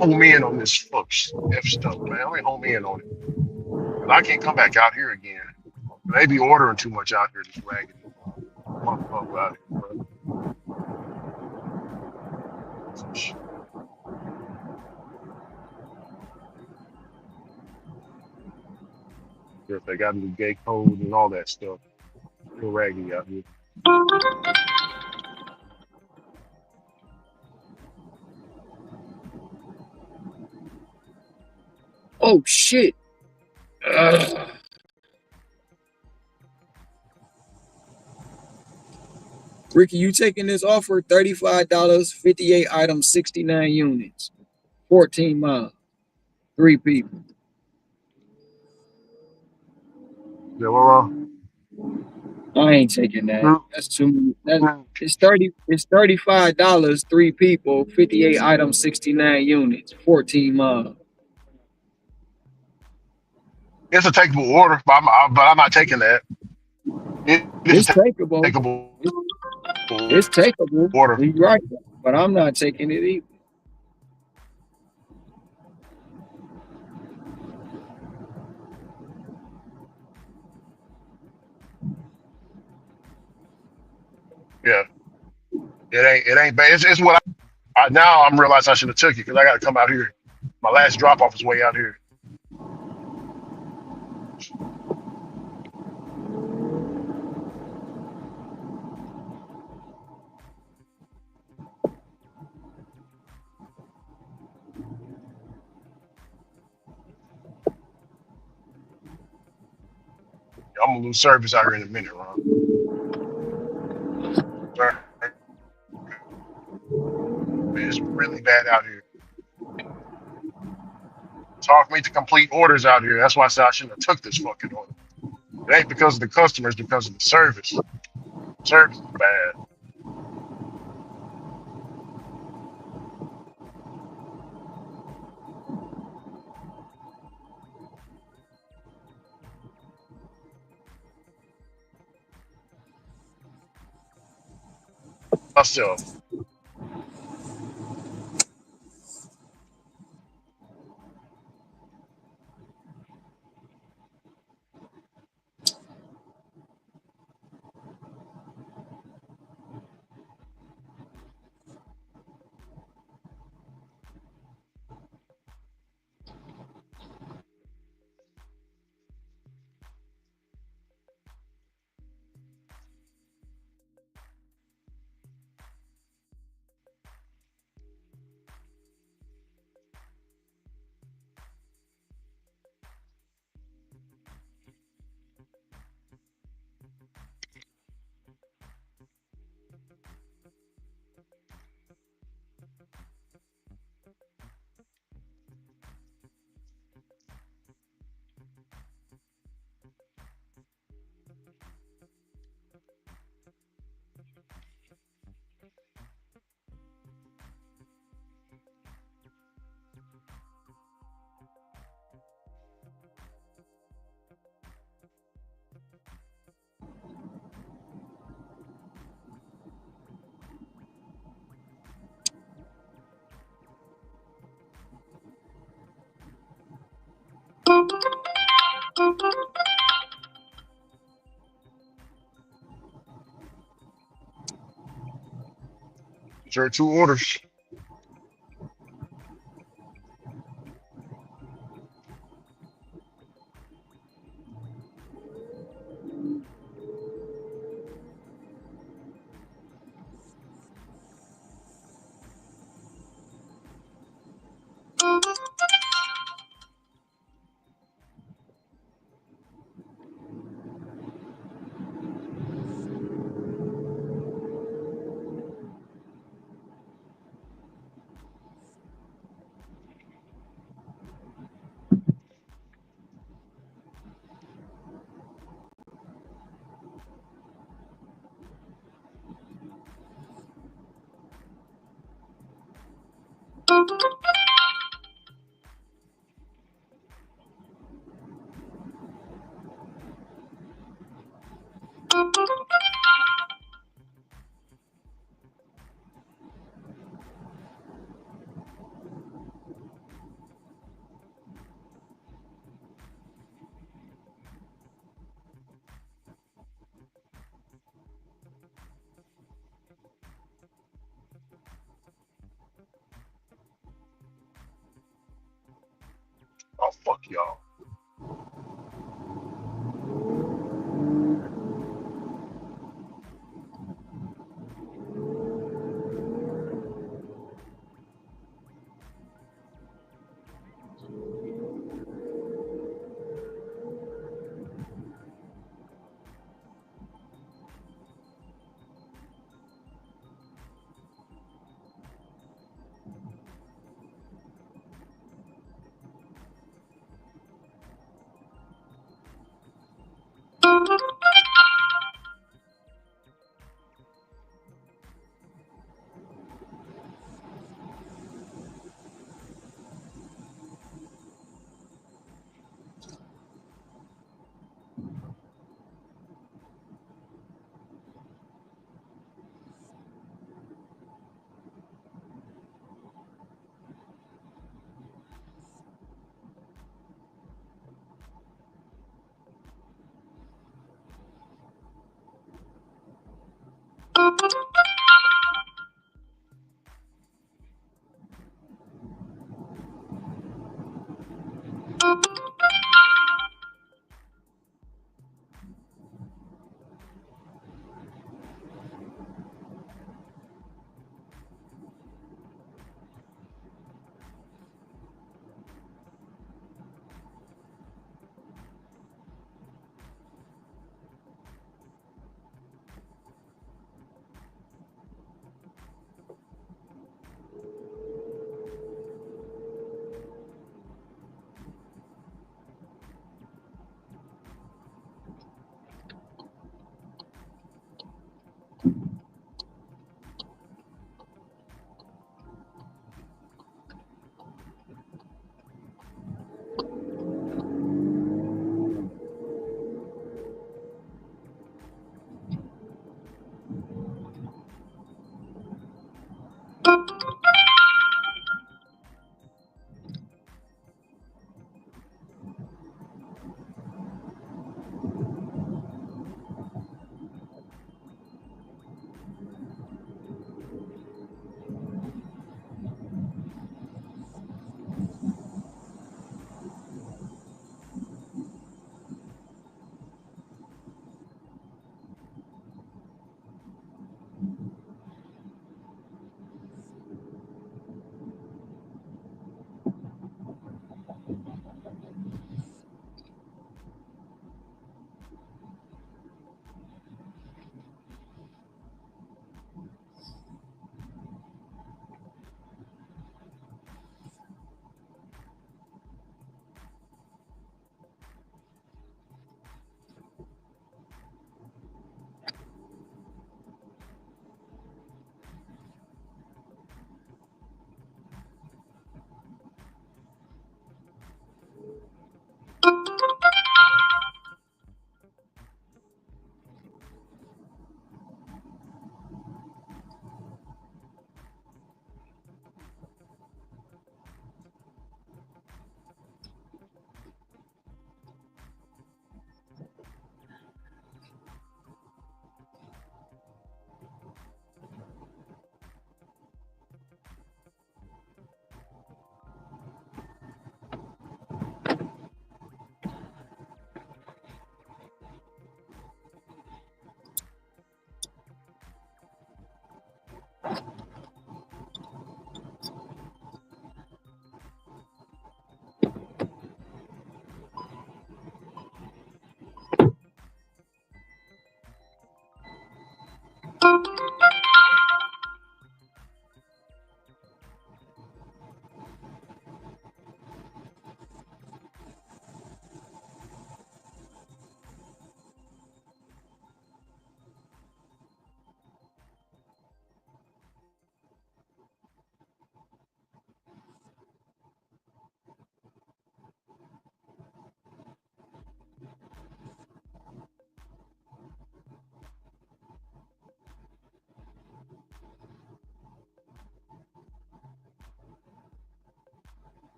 home in on this fuck F stuff, man. Let me home in on it. Cause I can't come back out here again. They be ordering too much out here, this raggedy motherfucker out here, bro. If they got a new gay code and all that stuff. Real raggedy out here. Oh shit. Ricky, you taking this offer? $35, 58 items, 69 units, 14 miles, 3 people. Yeah, well, I ain't taking that. That's too it's $35, 3 people, 58 items, 69 units, 14 miles. it's a takeable order, but I'm not taking that. It is It's a takeable. takeable It's takeable. order. You're right, but I'm not taking it either. Yeah, it ain't bad. It's what now I'm realizing I should have took it because I got to come out here. My last drop off is way out here. I'm gonna lose service out here in a minute, Ron. Sorry. It's really bad out here. It's hard for me to complete orders out here. That's why I said I shouldn't have took this fucking order. It ain't because of the customers, because of the service. Service is bad. myself. Sure, 2 orders. Oh, fuck y'all.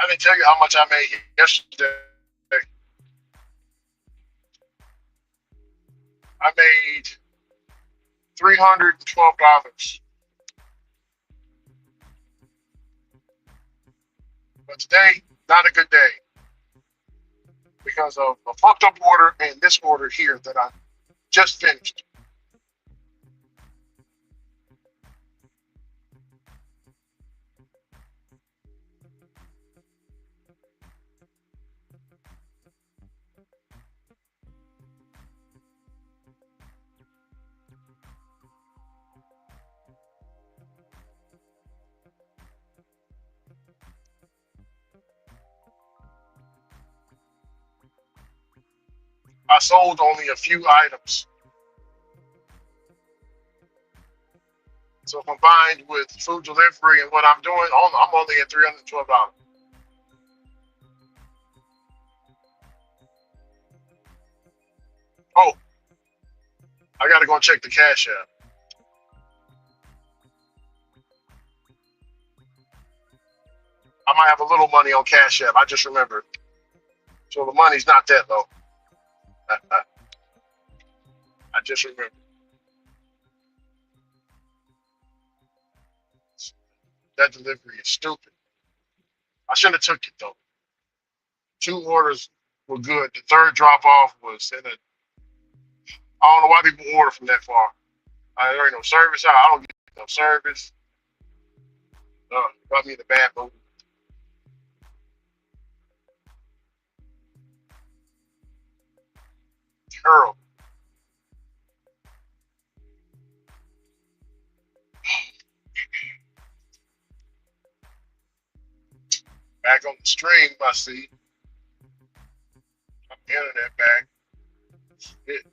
I didn't tell you how much I made yesterday. I made $312. But today, not a good day because of a fucked up order and this order here that I just finished. I sold only a few items. So combined with food delivery and what I'm doing, I'm only at $312. Oh, I gotta go and check the cash app. I might have a little money on Cash App. I just remembered. So the money's not that low. I just remembered. That delivery is stupid. I shouldn't have took it though. 2 orders were good. The third drop off was in a. I don't know why people order from that far. There ain't no service out. I don't get no service. Got me in a bad mood. Terrible. Back on the stream, I see. I'm internet back. Shit.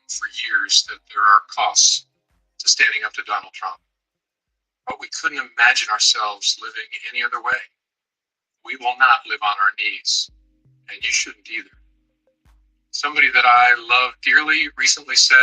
For years. years that there are costs to standing up to Donald Trump. But we couldn't imagine ourselves living any other way. We will not live on our knees, and you shouldn't either. Somebody that I love dearly recently said,